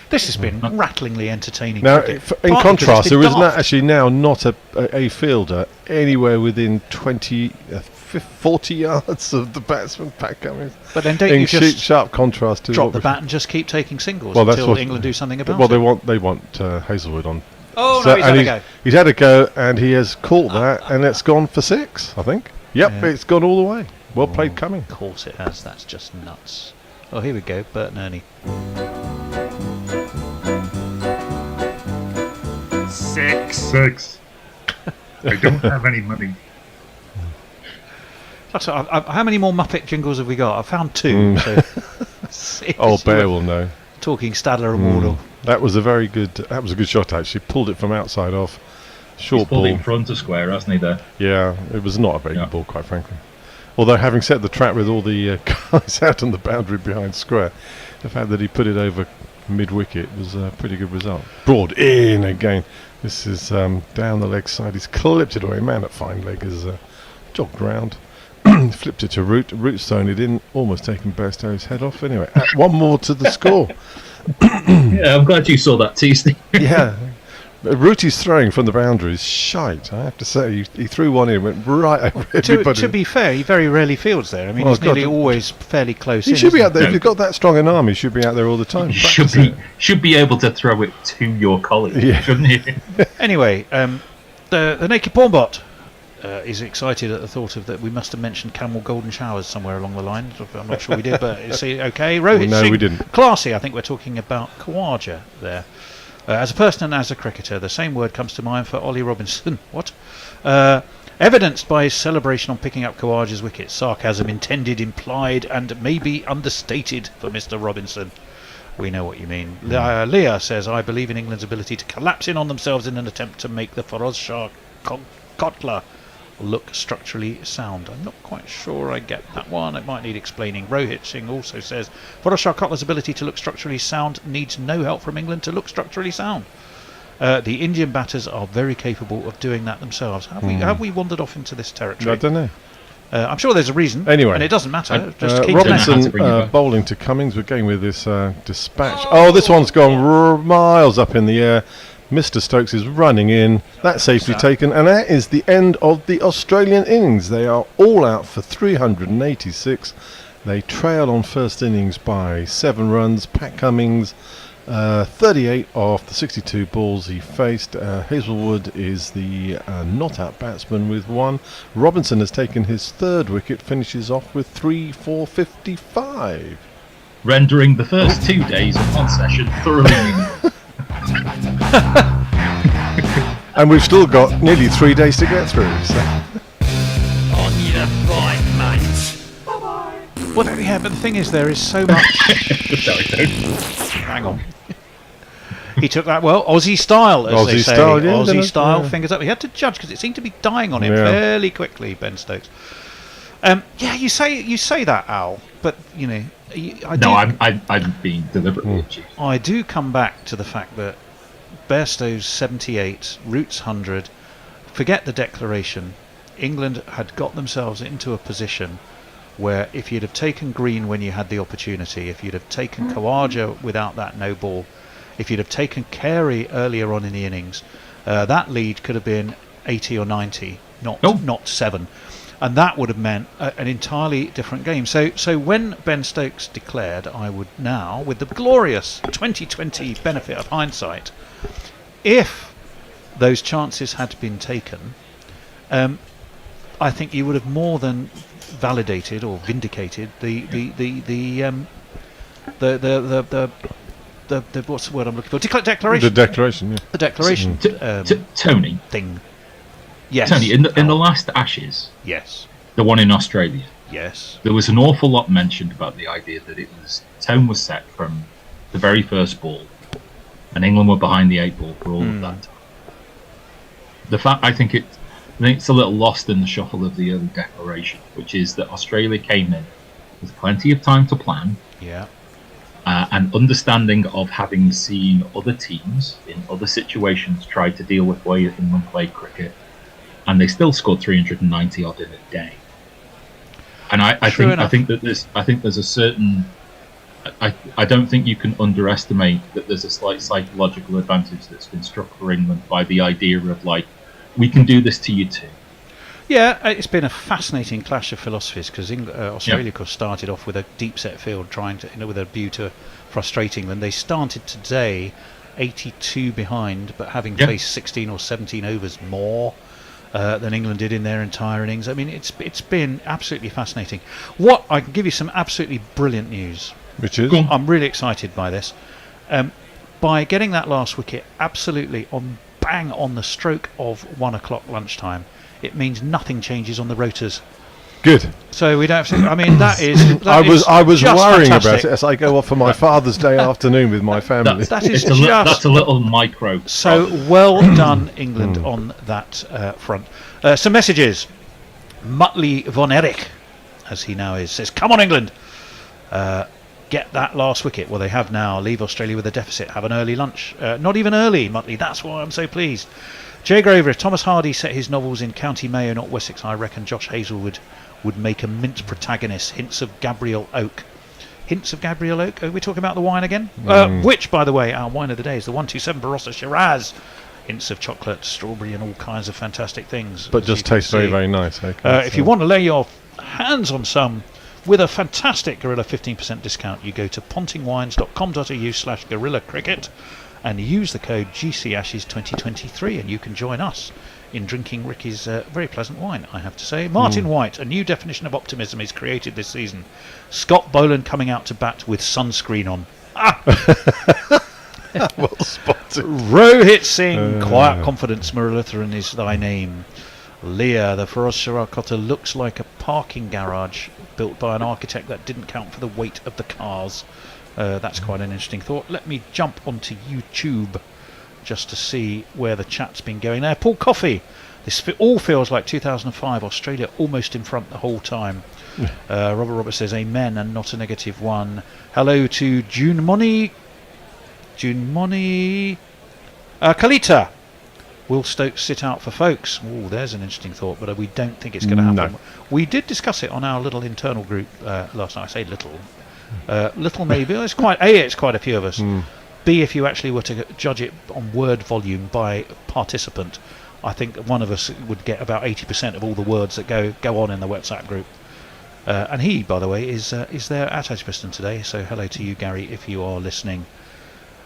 This has been rattlingly entertaining. Now, in contrast, there is actually now not a fielder anywhere within 40 yards of the batsman, Pat Cummins. But then don't you just sharp contrast to drop the bat and just keep taking singles that's until England do something about it? Well, they want Hazelwood on. Oh, no, he's had a go. He's had a go, and he has caught that, and it's gone for 6, I think. Yep, it's gone all the way. Well played, Cummings. Of course it has. That's just nuts. Oh, here we go, Bert and Ernie. 6. I don't have any money. How many more Muppet jingles have we got? I found 2. So Bear will know. Talking Stadler and Wardle. That was a good shot, actually. Pulled it from outside off. Short ball. Pulled it in front of square, hasn't he, there? Yeah, it was not a very good ball, quite frankly. Although, having set the trap with all the guys out on the boundary behind square, the fact that he put it over mid-wicket was a pretty good result. Broad in again. This is down the leg side. He's clipped it away. Man at fine leg has jogged round. Flipped it to Root. Root's thrown it in, almost taking Bairstow's head off. Anyway, one more to the score. Yeah, I'm glad you saw that, Steve. Yeah. Rooty's throwing from the boundary is shite, I have to say. He threw one in, went right over everybody. To be fair, he very rarely fields there. I mean, he's nearly always fairly close in. He should be out there. If you've got that strong an arm, he should be out there all the time. You should be able to throw it to your colleague, shouldn't he? Anyway, the Naked Pornbot is excited at the thought of that. We must have mentioned Camel Golden Showers somewhere along the line. I'm not sure we did, but is he okay? Rohit no, Singh, we didn't. Classy. I think we're talking about Khawaja there. As a person and as a cricketer, the same word comes to mind for Ollie Robinson. What? Evidenced by his celebration on picking up Khawaja's wicket. Sarcasm intended, implied, and maybe understated for Mr. Robinson. We know what you mean. Leah says, I believe in England's ability to collapse in on themselves in an attempt to make the Faroz Shah Kotla look structurally sound. I'm not quite sure I get that one. It might need explaining. Rohit Singh also says, Faroz Shah Kotla's ability to look structurally sound needs no help from England to look structurally sound. The Indian batters are very capable of doing that themselves. Have we wandered off into this territory? I don't know. I'm sure there's a reason. Anyway, and it doesn't matter. Just keep Robinson bowling to Cummings. We're going with this dispatch. Oh, this one's gone miles up in the air. Mr. Stokes is running in. That's safely taken, and that is the end of the Australian innings. They are all out for 386. They trail on first innings by 7 runs. Pat Cummings, 38 off the 62 balls he faced. Hazelwood is the not-out batsman with 1. Robinson has taken his 3rd wicket, finishes off with 3 for 55. Rendering the first 2 days of one session thoroughly meaningful. And we've still got nearly 3 days to get through. So. On your bike, mate. Well, yeah, but the thing is, there is so much. Sorry, don't. Hang on. He took that well, Aussie style, as they say. Aussie style, fingers up. He had to judge because it seemed to be dying on him fairly quickly, Ben Stokes. Yeah, you say that, Al, but you know, I'm being deliberately obtuse. I do come back to the fact that Bairstow's 78, Root's 100. Forget the declaration. England had got themselves into a position where if you'd have taken Green when you had the opportunity, if you'd have taken Kawaja without that no ball, if you'd have taken Carey earlier on in the innings, that lead could have been 80 or 90, not 7. And that would have meant an entirely different game. So when Ben Stokes declared, I would now, with the glorious 2020 benefit of hindsight, if those chances had been taken, I think you would have more than validated or vindicated the what's the word I'm looking for? Declaration. The declaration. Yeah. The declaration. Tony. Thing. Yes. Tony, in the last Ashes. Yes. The one in Australia. Yes. There was an awful lot mentioned about the idea that tone was set from the very first ball, and England were behind the 8 ball for all of that. The fact, I think it's a little lost in the shuffle of the early declaration, which is that Australia came in with plenty of time to plan. Yeah. And understanding of having seen other teams in other situations try to deal with the way England played cricket, and they still scored 390 odd in a day. And I think there's a certain. I don't think you can underestimate that there's a slight psychological advantage that's been struck for England by the idea of we can do this to you too. Yeah, it's been a fascinating clash of philosophies because Australia, of course, started off with a deep set field, trying to, with a view to frustrate England. They started today 82 behind, but having faced 16 or 17 overs more than England did in their entire innings. I mean, it's been absolutely fascinating. I can give you some absolutely brilliant news. Which is? I'm really excited by this. By getting that last wicket absolutely bang on the stroke of 1 o'clock lunchtime, it means nothing changes on the rotors. Good. So we don't have to. I mean, that is. I was worrying fantastic. about it as I go off for my Father's Day afternoon with my family. That's a little micro. So well done, England, on that front. Some messages. Muttley von Erich, as he now is, says, "Come on, England. Get that last wicket." Well, they have now. Leave Australia with a deficit. Have an early lunch. Not even early, Muttley. That's why I'm so pleased. Jay Grover, if Thomas Hardy set his novels in County Mayo, not Wessex, I reckon Josh Hazlewood would make a mint protagonist. Hints of Gabriel Oak. Hints of Gabriel Oak? Are we talking about the wine again? Which, by the way, our wine of the day is the 127 Barossa Shiraz. Hints of chocolate, strawberry, and all kinds of fantastic things. But just tastes very, very nice. If you want to lay your hands on some with a fantastic Gorilla 15% discount, you go to pontingwines.com.au/Gorilla Cricket and use the code GCAshes2023 and you can join us in drinking Ricky's very pleasant wine, I have to say. Martin White, a new definition of optimism is created this season. Scott Boland coming out to bat with sunscreen on. Well spotted. Rohit Singh, quiet confidence, Muralitharan is thy name. Leah, the Feroz Shahrakota looks like a parking garage built by an architect that didn't count for the weight of the cars. That's quite an interesting thought. Let me jump onto YouTube just to see where the chat's been going there. Paul Coffey, this all feels like 2005, Australia almost in front the whole time. Robert Roberts says amen and not a negative one. Hello to June Moni. Kalita, will Stokes sit out for folks? Oh, there's an interesting thought, but we don't think it's going to happen. No. We did discuss it on our little internal group last night. I say little. Little maybe. It's quite a few of us. B, if you actually were to judge it on word volume by participant, I think one of us would get about 80% of all the words that go on in the WhatsApp group. And he, by the way, is there at Edgbaston today. So hello to you, Gary, if you are listening.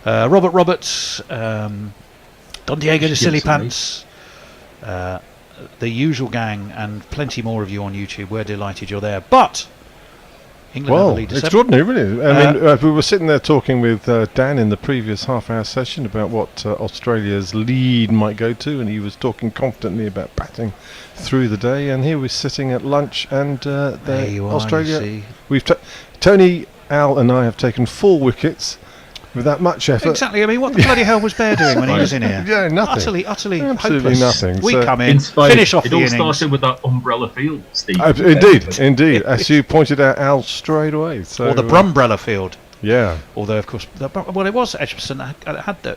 Robert Roberts, Don Diego de Silly Pants, the usual gang, and plenty more of you on YouTube. We're delighted you're there. But England extraordinary, really. I mean, we were sitting there talking with Dan in the previous half-hour session about what Australia's lead might go to, and he was talking confidently about batting through the day. And here we're sitting at lunch, and Australia. Tony, Al, and I have taken 4 wickets. Without much effort. Exactly. I mean, what the bloody hell was Bear doing when he was in here? Yeah, nothing. Utterly absolutely hopeless. Nothing. We come in, finish off the innings. It all started with that umbrella field, Steve. Indeed. As you pointed out, Al, straight away. So, or the Brumbrella field. Yeah. Although, of course, it was Edgbaston.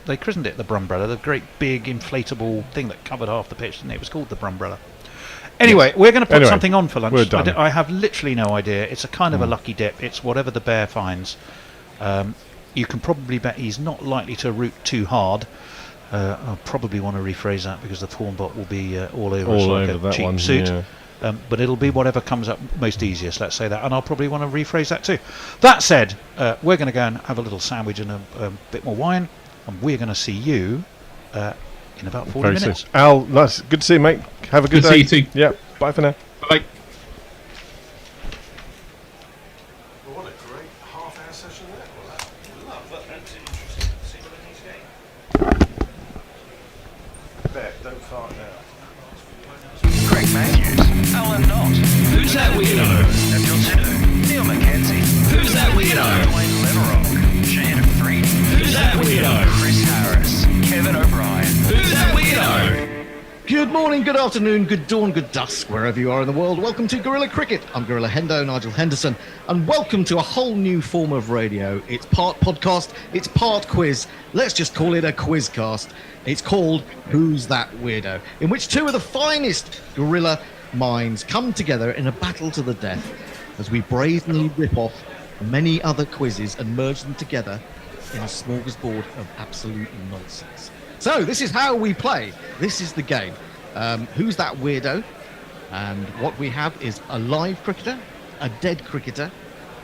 They christened it the Brumbrella, the great big inflatable thing that covered half the pitch, and it was called the Brumbrella. Anyway, we're going to put Anyway, something on for lunch. we're done. I have literally no idea. It's a kind of a lucky dip. It's whatever the bear finds. You can probably bet he's not likely to root too hard. I'll probably want to rephrase that because the fawn bot will be all over us like a cheap suit. Yeah. But it'll be whatever comes up most easiest, let's say that. And I'll probably want to rephrase that too. That said, we're going to go and have a little sandwich and a bit more wine. And we're going to see you in about 40 Very minutes. soon. Al, nice. Good to see you, mate. Have a good day. Good to see you too. Yeah. Bye for now. Bye. What a great half-hour session that was. Love that. That's interesting to see what he's getting. Beck, don't fart now. Craig Matthews, Alan Knott. Who's that weirdo? Abdul Sidhu, Neil Mackenzie. Who's that weirdo? Dwayne Leverock, Shannon Freed. Who's that weirdo? Chris Harris, Kevin O'Brien. Who's that weirdo? Good morning, good afternoon, good dawn, good dusk, wherever you are in the world. Welcome to Gorilla Cricket. I'm Gorilla Hendo, Nigel Henderson, and welcome to a whole new form of radio. It's part podcast, it's part quiz. Let's just call it a quizcast. It's called Who's That Weirdo?, in which two of the finest gorilla minds come together in a battle to the death as we brazenly rip off many other quizzes and merge them together in a smorgasbord of absolute nonsense. So this is how we play. This is the game. Who's that weirdo? And what we have is a live cricketer, a dead cricketer,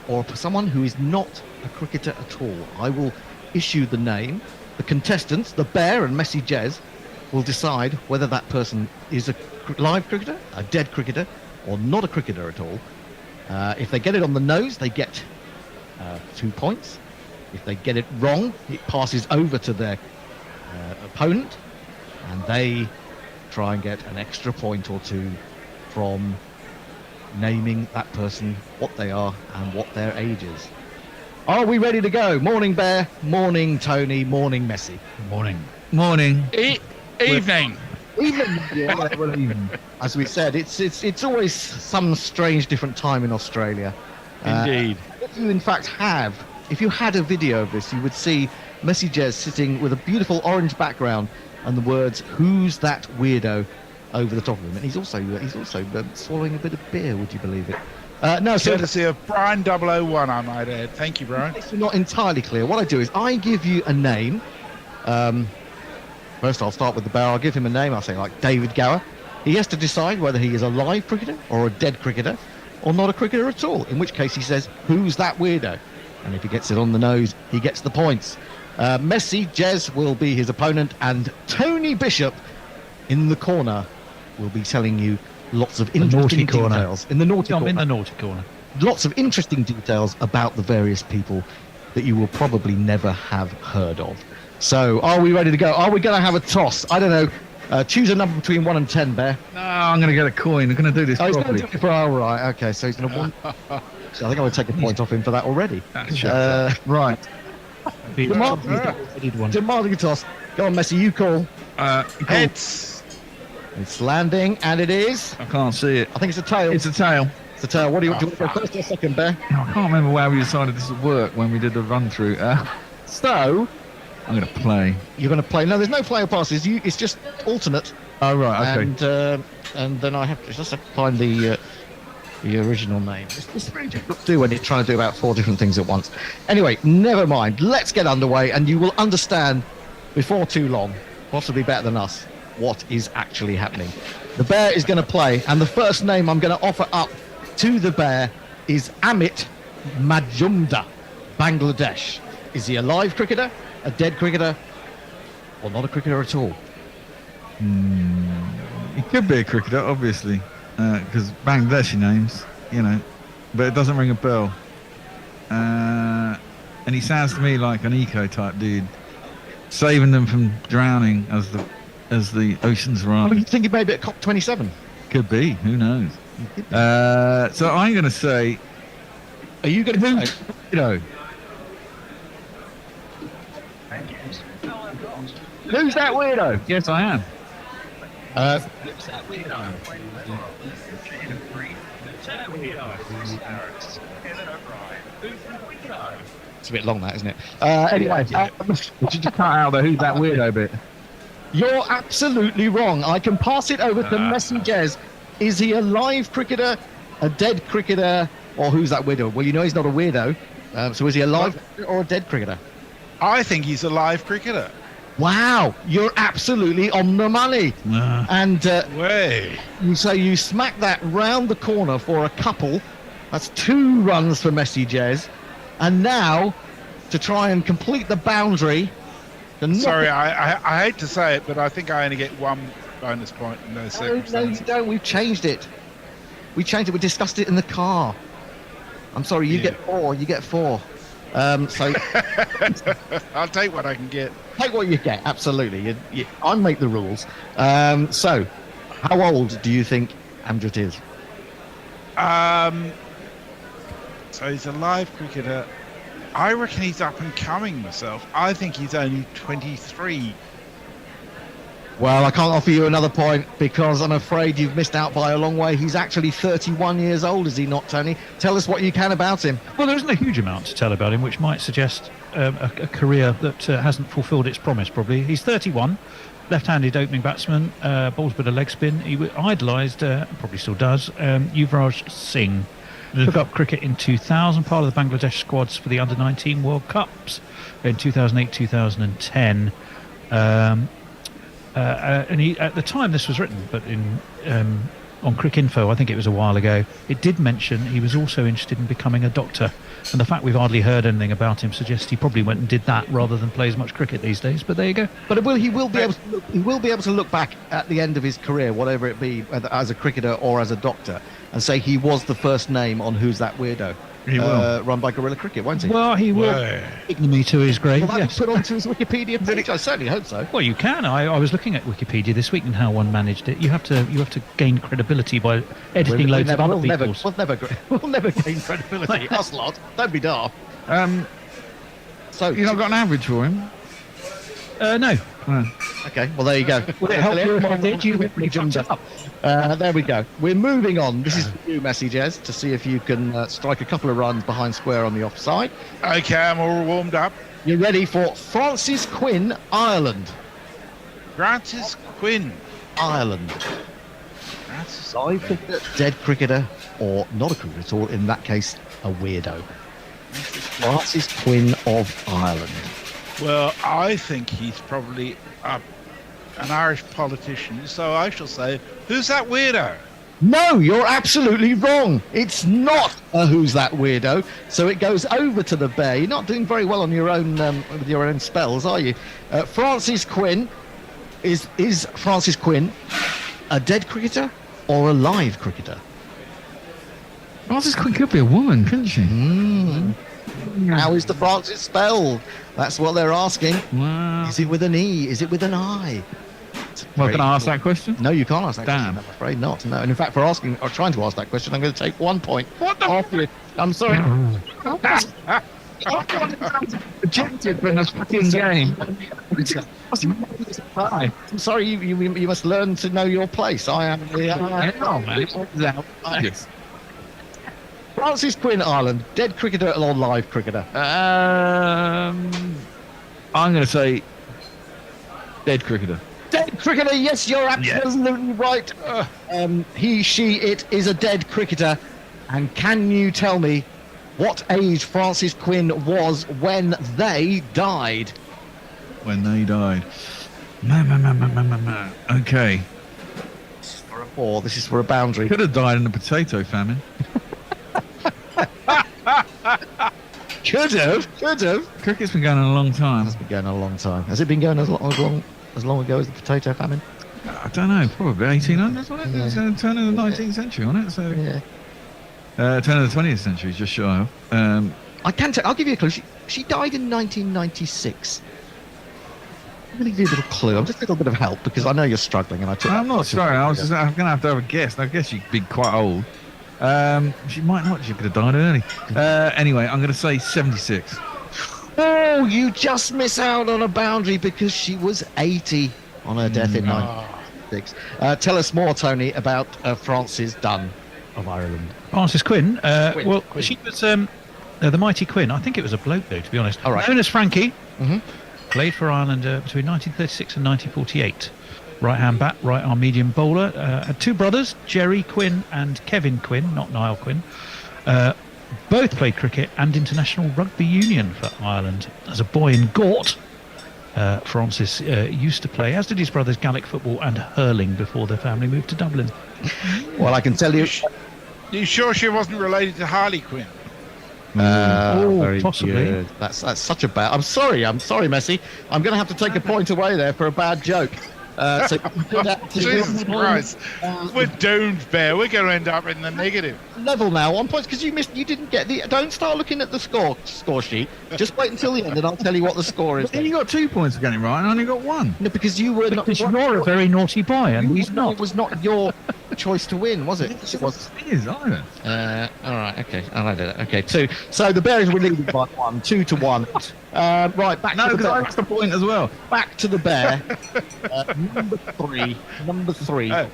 or someone who is not a cricketer at all. I will issue the name. The contestants, the Bear and Messy Jez, will decide whether that person is a live cricketer, a dead cricketer, or not a cricketer at all. If they get it on the nose, they get 2 points. If they get it wrong, it passes over to their opponent, and they try and get an extra point or two from naming that person, what they are and what their age is. Are we ready to go? Morning Bear, morning Tony, morning Messi. Morning. Morning. Evening. Evening. Yeah, well, evening. As we said, it's always some strange different time in Australia. Indeed. If you had a video of this, you would see Messy Jez sitting with a beautiful orange background and the words "Who's that weirdo?" over the top of him, and he's also swallowing a bit of beer. Would you believe it? No, so courtesy of Brian 001, I might add. Thank you, Brian. If you're not entirely clear, what I do is I give you a name. First, I'll start with the Bear. I'll give him a name. I'll say like David Gower. He has to decide whether he is a live cricketer or a dead cricketer, or not a cricketer at all. In which case, he says, "Who's that weirdo?" And if he gets it on the nose, he gets the points. Messi, Jez will be his opponent, and Tony Bishop in the corner will be telling you lots of interesting details. In the naughty corner. I'm in the naughty corner. Lots of interesting details about the various people that you will probably never have heard of. So, are we ready to go? Are we going to have a toss? I don't know. Choose a number between 1 and 10, Bear. No, I'm going to get a coin. I'm going to do this He's going properly. to do it for right. Okay, so he's going to want. So I think I would take a point off him for that already. Right. Demanding a toss. Go on, Messi, you call. Heads. It's landing, and it is. I can't see it. I think it's a tail. It's a tail. It's a tail. What do you want to go first or second, Bear? I can't remember how we decided this would work when we did the run through. So, I'm going to play. You're going to play. No, there's no play or passes. It's just alternate. Oh right, okay. And then I have to just have to find the original name. It's very difficult to do when you're trying to do about 4 different things at once. Anyway, never mind. Let's get underway, and you will understand before too long, possibly better than us, what is actually happening. The Bear is going to play, and the first name I'm going to offer up to the Bear is Amit Majumdar, Bangladesh. Is he a live cricketer, a dead cricketer, or not a cricketer at all? He could be a cricketer, obviously, because Bangladeshi names, but it doesn't ring a bell. And he sounds to me like an eco-type dude, saving them from drowning as the oceans rise. Well, you think he may be at COP27? Could be. Who knows? So I'm going to say, are you going to say, who's that weirdo? Yes, I am. Who's that weirdo? It's a bit long, that, isn't it? Anyway, would you just cut out the who's that weirdo bit? You're absolutely wrong. I can pass it over to Messi Jez Is he a live cricketer, a dead cricketer, or who's that weirdo? Well, you know he's not a weirdo. So is he a live or a dead cricketer? I think he's a live cricketer. Wow, you're absolutely on the money. And way. So you smack that round the corner for a couple. That's 2 runs for Messi Jez. And now, to try and complete the boundary. Sorry, I hate to say it, but I think I only get 1 bonus point in those circumstances. No, you don't. We've changed it. We changed it. We discussed it in the car. I'm sorry, you get 4. You get 4. So I'll take what I can get. Take what you get. Absolutely. I make the rules. So, how old do you think Amjad is? So he's a live cricketer. I reckon he's up and coming myself. I think he's only 23. Well, I can't offer you another point because I'm afraid you've missed out by a long way. He's actually 31 years old, is he not, Tony? Tell us what you can about him. Well, there isn't a huge amount to tell about him, which might suggest a career that hasn't fulfilled its promise, probably. He's 31, left-handed opening batsman, bowls a bit of leg spin. He idolised, probably still does, Yuvraj Singh. Took up cricket in 2000, part of the Bangladesh squads for the Under-19 World Cups in 2008, 2010. And he, at the time this was written, but on Cricinfo, I think it was a while ago, it did mention he was also interested in becoming a doctor. And the fact we've hardly heard anything about him suggests he probably went and did that rather than play as much cricket these days. But there you go. But he will be able to look back at the end of his career, whatever it be, whether as a cricketer or as a doctor, and say he was the first name on Who's That Weirdo? He will. Run by Guerrilla Cricket, won't he? Well, he will. Ignominy to his grave. Will that Yes. be put onto his Wikipedia page? I certainly hope so. Well, you can. I was looking at Wikipedia this week and how one managed it. You have to gain credibility by editing loads of other people's. We'll never gain credibility. Us lot. Don't be daft. So you've not got an average for him? No. Okay, well there you go. Would it help you if I did? You really jumped up. There we go. We're moving on. This is for you, Messi Jez, to see if you can strike a couple of runs behind square on the offside. Okay, I'm all warmed up. You're ready for Francis Quinn, Ireland. Francis Quinn, Ireland. Live cricketer, dead cricketer, or not a cricketer at all. In that case, a weirdo. Francis Quinn of Ireland. Well, I think he's probably an Irish politician, so I shall say, who's that weirdo? No, you're absolutely wrong. It's not a Who's That Weirdo. So it goes over to the bear. You're not doing very well on your own with your own spells, are you? Francis Quinn is Francis Quinn a dead cricketer or a live cricketer? Francis Quinn could be a woman, couldn't she? How is the Francis spelled? That's what they're asking. Wow. Is it with an E? Is it with an I? Well, can I ask that question? No, you can't ask that Damn. question. I'm afraid not. No. And in fact, for asking or trying to ask that question, I'm going to take 1 point. What the? I'm sorry. Rejected from this fucking game. Hi. I'm sorry. You must learn to know your place. I am the. Yes. Francis Quinn, Ireland. Dead cricketer or live cricketer? I'm going to say dead cricketer. Dead cricketer, yes, you're absolutely right. He, she, it is a dead cricketer. And can you tell me what age Francis Quinn was when they died? When they died. Man. Okay. For a 4, this is for a boundary. Could have died in the potato famine. Could have. Cricket's been going on a long time. It's been going on a long time. Has it been going as long ago as the potato famine? I don't know, probably 1800s, wasn't it? It was turn of the 19th century, wasn't it? So, turn of the 20th century, just shy of. I can tell. I'll give you a clue. She died in 1996. I'm going to give you a little clue. I'm just a little bit of help because I know you're struggling, and I'm not struggling. I'm going to have to have a guess. I guess she'd be quite old. She might not. She could have died early. Anyway, I'm going to say 76. Oh, you just miss out on a boundary because she was 80 on her death in 1996. Tell us more, Tony, about Frances Dunn of Ireland. Francis Quinn. Quinn. She was the mighty Quinn. I think it was a bloke, though, to be honest. All right. Known as Frankie. Mm-hmm. Played for Ireland between 1936 and 1948. right-hand bat, right-arm medium bowler. Had two brothers, Jerry Quinn and Kevin Quinn, not Niall Quinn. Both played cricket and international rugby union for Ireland. As a boy in Gort, Francis used to play, as did his brothers, Gaelic football and hurling before their family moved to Dublin. Well, I can tell you... You sure she wasn't related to Harley Quinn? Very possibly. good. That's such a bad... I'm sorry, Messi. I'm going to have to take a point away there for a bad joke. So Jesus Christ. We're doomed, Bear. We're going to end up in the negative. Level now, 1 point, because you didn't get the... Don't start looking at the score sheet. Just wait until the end and I'll tell you what the score is. Then you got 2 points for getting it right and I only got 1. No, because you were because you're a very naughty boy and he's not. It was not your choice to win, was it? It was. It is, either. All right, okay. I did it. Okay, 2. So the Bears were leading by 1, 2-1. Right, back to the because Bear. I lost the point as well. Back to the Bear. Number three. Hang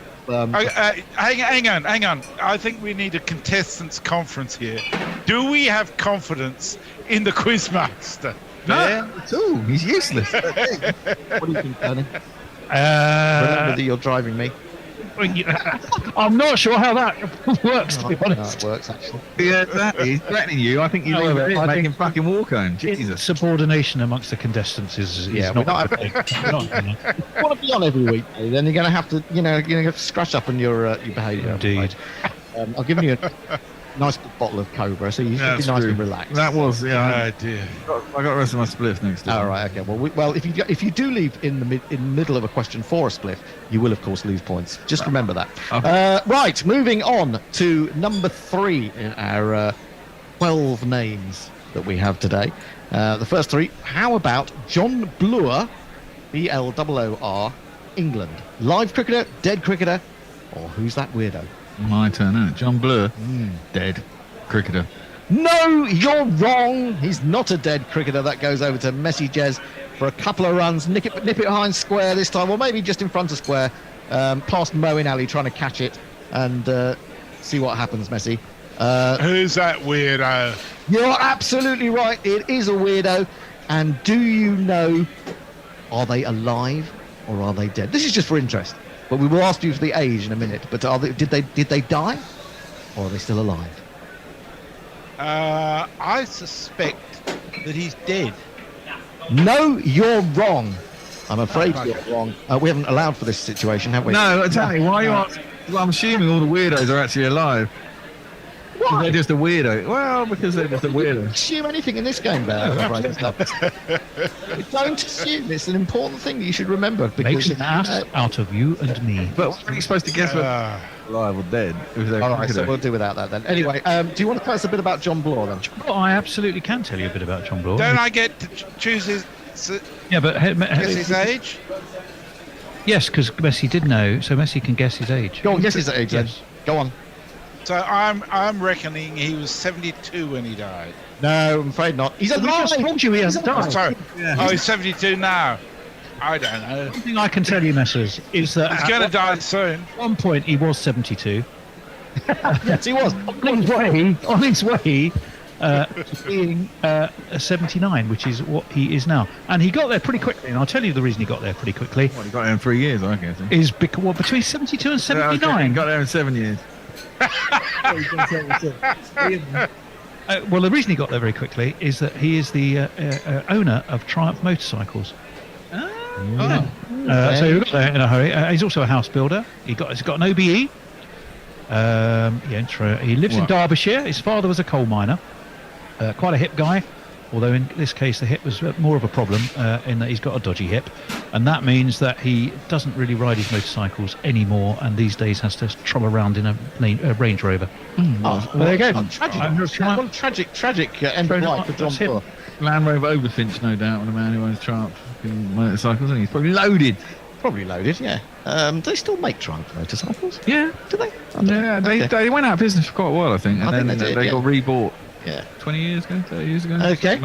on. I think we need a contestants conference here. Do we have confidence in the Quizmaster? No, at all. He's useless. What do you think, Tony? Remember that you're driving me. I'm not sure how that works, to be honest. No, it works, actually. Yeah, exactly. He's threatening you. I think you leave it. I make him fucking walk home. Jesus. Subordination amongst the contestants is not not a thing. You want to be on every week, then you're going to have to, you're going to have to scratch up on your behaviour. Indeed. I've given you a nice big bottle of Cobra, so you should be nice and relaxed. That was, yeah. Oh dear. I got the rest of my spliff next time. All right, okay. Well, if you do leave in the middle of a question for a spliff, you will of course lose points. Just remember that. Okay. Right, moving on to number 3 in our 12 names that we have today. The first 3. How about John Bloor, Bloor, England? Live cricketer, dead cricketer, or who's that weirdo? My turn, isn't it? John Bloor, dead cricketer. No, you're wrong. He's not a dead cricketer. That goes over to Messi Jez for a couple of runs. Nip it behind square this time, or maybe just in front of square. Past Moeen Ali trying to catch it and see what happens, Messi. Who's that weirdo? You're absolutely right. It is a weirdo. And do you know, are they alive or are they dead? This is just for interest. But we will ask you for the age in a minute. But did they die, or are they still alive? I suspect that he's dead. No, you're wrong. I'm afraid you're wrong. We haven't allowed for this situation, have we? No, tell me, why are you asking? Well, I'm assuming all the weirdos are actually alive. Why? They're just a weirdo. Well, because they're just a weirdo. Assume anything in this game, Bear. Don't assume. It's an important thing that you should remember. Makes an ass out of you and me. But what are you supposed to guess whether alive or dead? All right, so we'll do without that then. Anyway, do you want to tell us a bit about John Bloor then? Well, I absolutely can tell you a bit about John Bloor. Don't I get to choose his... Yeah, but... guess his age? Yes, because Messi did know, so Messi can guess his age. Go on, guess his age then. Yes. Go on. So I'm reckoning he was 72 when he died. No, I'm afraid not. He's alive. I just told you he hasn't died. Oh, sorry. Yeah. Oh, he's 72 now. I don't know. One thing I can tell you, Messers, is that... He's going to die soon. At one point, he was 72. Yes, he was. On his way to being 79, which is what he is now. And he got there pretty quickly, and I'll tell you the reason he got there pretty quickly. Well, he got there in 3 years, I guess. Is because, well, between 72 and 79. Yeah, okay. He got there in 7 years. Well, the reason he got there very quickly is that he is the owner of Triumph Motorcycles. So he got there in a hurry. He's also a house builder. He's got an OBE. He lives in Derbyshire. His father was a coal miner. Quite a hip guy, although in this case the hip was more of a problem in that he's got a dodgy hip, and that means that he doesn't really ride his motorcycles anymore, and these days has to troll around in a Range Rover. There you go. Tragic end of life for John Bloor. Land Rover Overfinch, no doubt, and a man who owns Triumph motorcycles, and he's probably loaded. Yeah. Do they still make Triumph motorcycles? Yeah. Do they? Yeah, they went out of business for quite a while, I think, and then they got rebought. Yeah, 20 years ago, 30 years ago. Okay,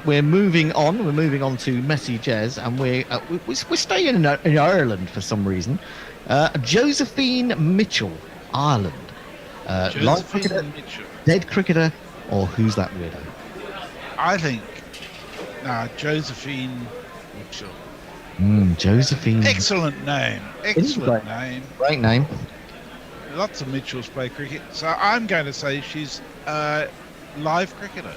we're moving on. We're moving on to Messi Jez, and we're staying in Ireland for some reason. Josephine Mitchell, Ireland. Live cricketer, dead cricketer, or who's that weirdo? I think Josephine Mitchell. Josephine. Excellent name. Excellent name. Great name. Lots of Mitchells play cricket, so I'm going to say she's a live cricketer.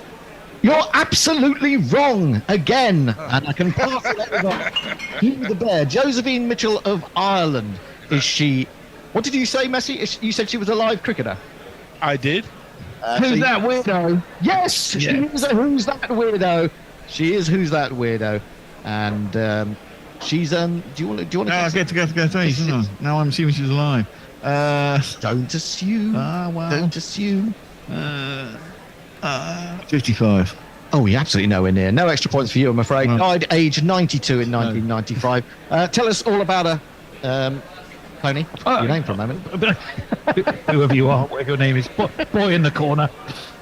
You're absolutely wrong again, and I can pass it over to the bear. Josephine Mitchell of Ireland. Is she? What did you say, Messi? You said she was a live cricketer. I did. Who's that weirdo? Yes, she is a Who's That Weirdo. She is Who's That Weirdo, and she's Do you want to? No, I get to go. Now I'm assuming she's alive. Don't assume. Well. Don't assume. 55. Oh, you're absolutely nowhere near. No extra points for you, I'm afraid. Died age 92 in 1995. Tell us all about her, Pony. Your name for a moment. Whoever you are, whatever your name is, boy in the corner.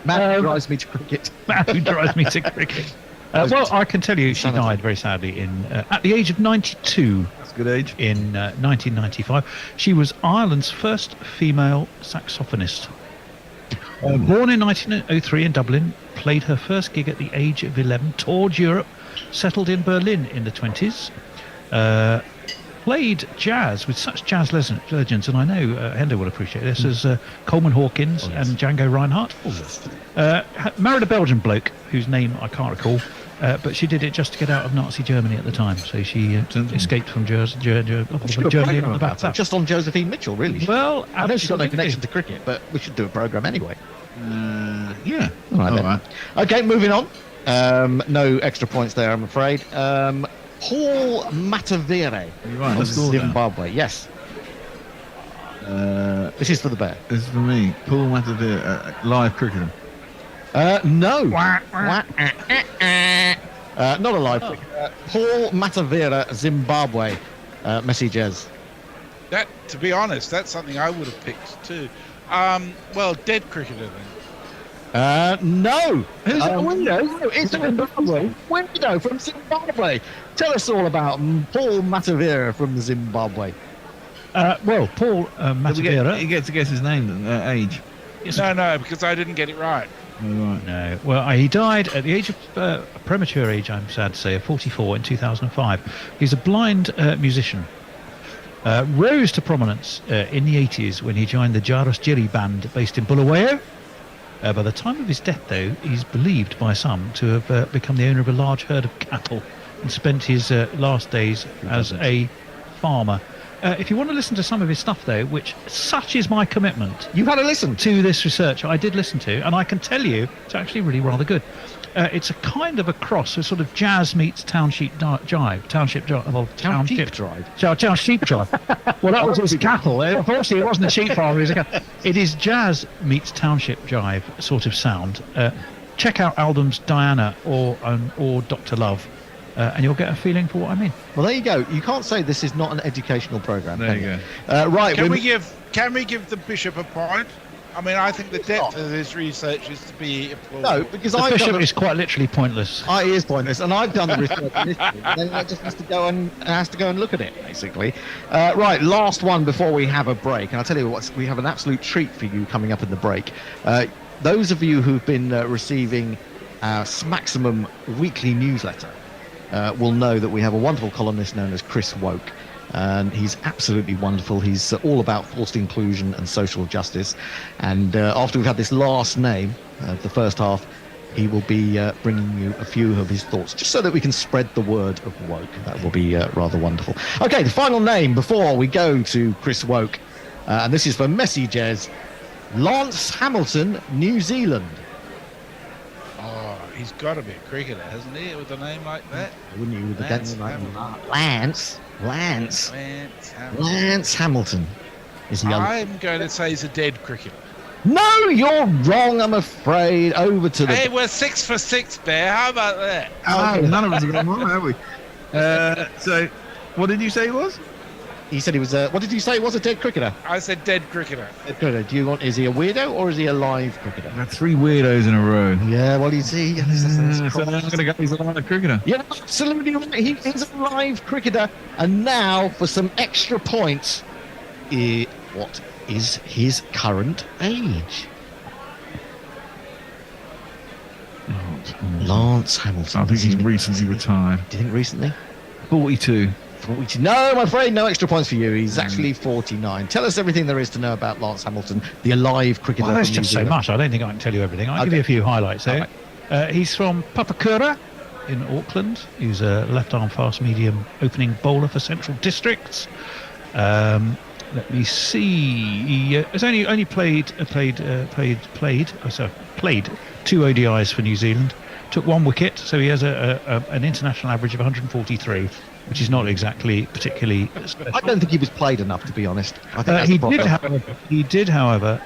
Man who drives me to cricket. Man who drives me to cricket. Well, I can tell you, she died very sadly at the age of 92. That's a good age. In 1995, she was Ireland's first female saxophonist. Born in 1903 in Dublin, played her first gig at the age of 11, toured Europe, settled in Berlin in the 20s, played jazz with such jazz legends, and I know Hendo will appreciate this, as Coleman Hawkins and Django Reinhardt. Married a Belgian bloke whose name I can't recall, but she did it just to get out of Nazi Germany at the time, so she escaped from Germany. Just on Josephine Mitchell, really. Well, I know she's got no connection to cricket, but we should do a programme anyway. Yeah. All right. Okay, moving on. No extra points there, I'm afraid. Paul Matavere of Zimbabwe. Yes. This is for the bear. This is for me. Paul Matavere, live cricketer. No. Not a live cricketer. Paul Matavere, Zimbabwe. Messi Jez. That, to be honest, that's something I would have picked too. Well, dead cricketer then. No. Who's that window? No, it's a Zimbabwe. Window from Zimbabwe. Tell us all about Paul Matavere from Zimbabwe. Well, Paul Matavere. You get to guess his name, age. No, because I didn't get it right. Right. No. Well, he died at the age of a premature age, I'm sad to say, of 44 in 2005. He's a blind musician. Rose to prominence in the 80s when he joined the Jaros Jiri band based in Bulawayo. By the time of his death, though, he's believed by some to have become the owner of a large herd of cattle and spent his last days as a farmer. If you want to listen to some of his stuff, though, which such is my commitment, you've had a listen to this research. I did listen to, and I can tell you, it's actually really rather good. It's a kind of a cross, a sort of jazz meets township jive. Township jive. Well, that was his cattle. Unfortunately, it wasn't a sheep farm. It is jazz meets township jive sort of sound. Check out albums Diana or Dr. Love. And you'll get a feeling for what I mean. Well, there you go. You can't say this is not an educational programme. There you go. Right. Can we give the bishop a point? I mean, I think the depth of this research is to be applauded. No, because the bishop is quite literally pointless. He is pointless, and I've done the research initially. Then I just has to go and look at it, basically. Right, last one before we have a break, and I'll tell you what, we have an absolute treat for you coming up in the break. Those of you who've been receiving our Maximum weekly newsletter will know that we have a wonderful columnist known as Chris Woke. And he's absolutely wonderful. He's all about forced inclusion and social justice. And after we've had this last name, the first half, he will be bringing you a few of his thoughts, just so that we can spread the word of woke. That will be rather wonderful. Okay, the final name before we go to Chris Woke, and this is for Messi Jez, Lance Hamilton, New Zealand. He's got to be a cricketer, hasn't he, with a name like that? Wouldn't you, with Lance a name like Hamilton. Lance Hamilton. Is he I'm going to say he's a dead cricketer. No, you're wrong, I'm afraid. Over to the... Hey, we're 6 for 6, Bear. How about that? Oh, none of us have got them wrong, have we? So, what did you say he was? He said he was what did you say he was, a dead cricketer? I said dead cricketer. Dead cricketer. Is he a weirdo or is he a live cricketer? I've had 3 weirdos in a row. Yeah, well, you see... so I'm going to go, he's a live cricketer. Yeah, absolutely right. He is a live cricketer. And now, for some extra points, what is his current age? Lance Hamilton. I think he's recently retired. Do you think recently? 42. 40. No, I'm afraid no extra points for you. He's actually 49. Tell us everything there is to know about Lance Hamilton, the alive cricketer. Well, there's from New just so Zealand. much. I don't think I can tell you everything. I'll give you a few highlights there. He's from Papakura in Auckland. He's a left-arm fast-medium opening bowler for Central Districts. Let me see. He has only played 2 ODIs for New Zealand. Took 1 wicket, so he has an international average of 143, which is not exactly particularly special. I don't think he was played enough, to be honest. I think he did, however,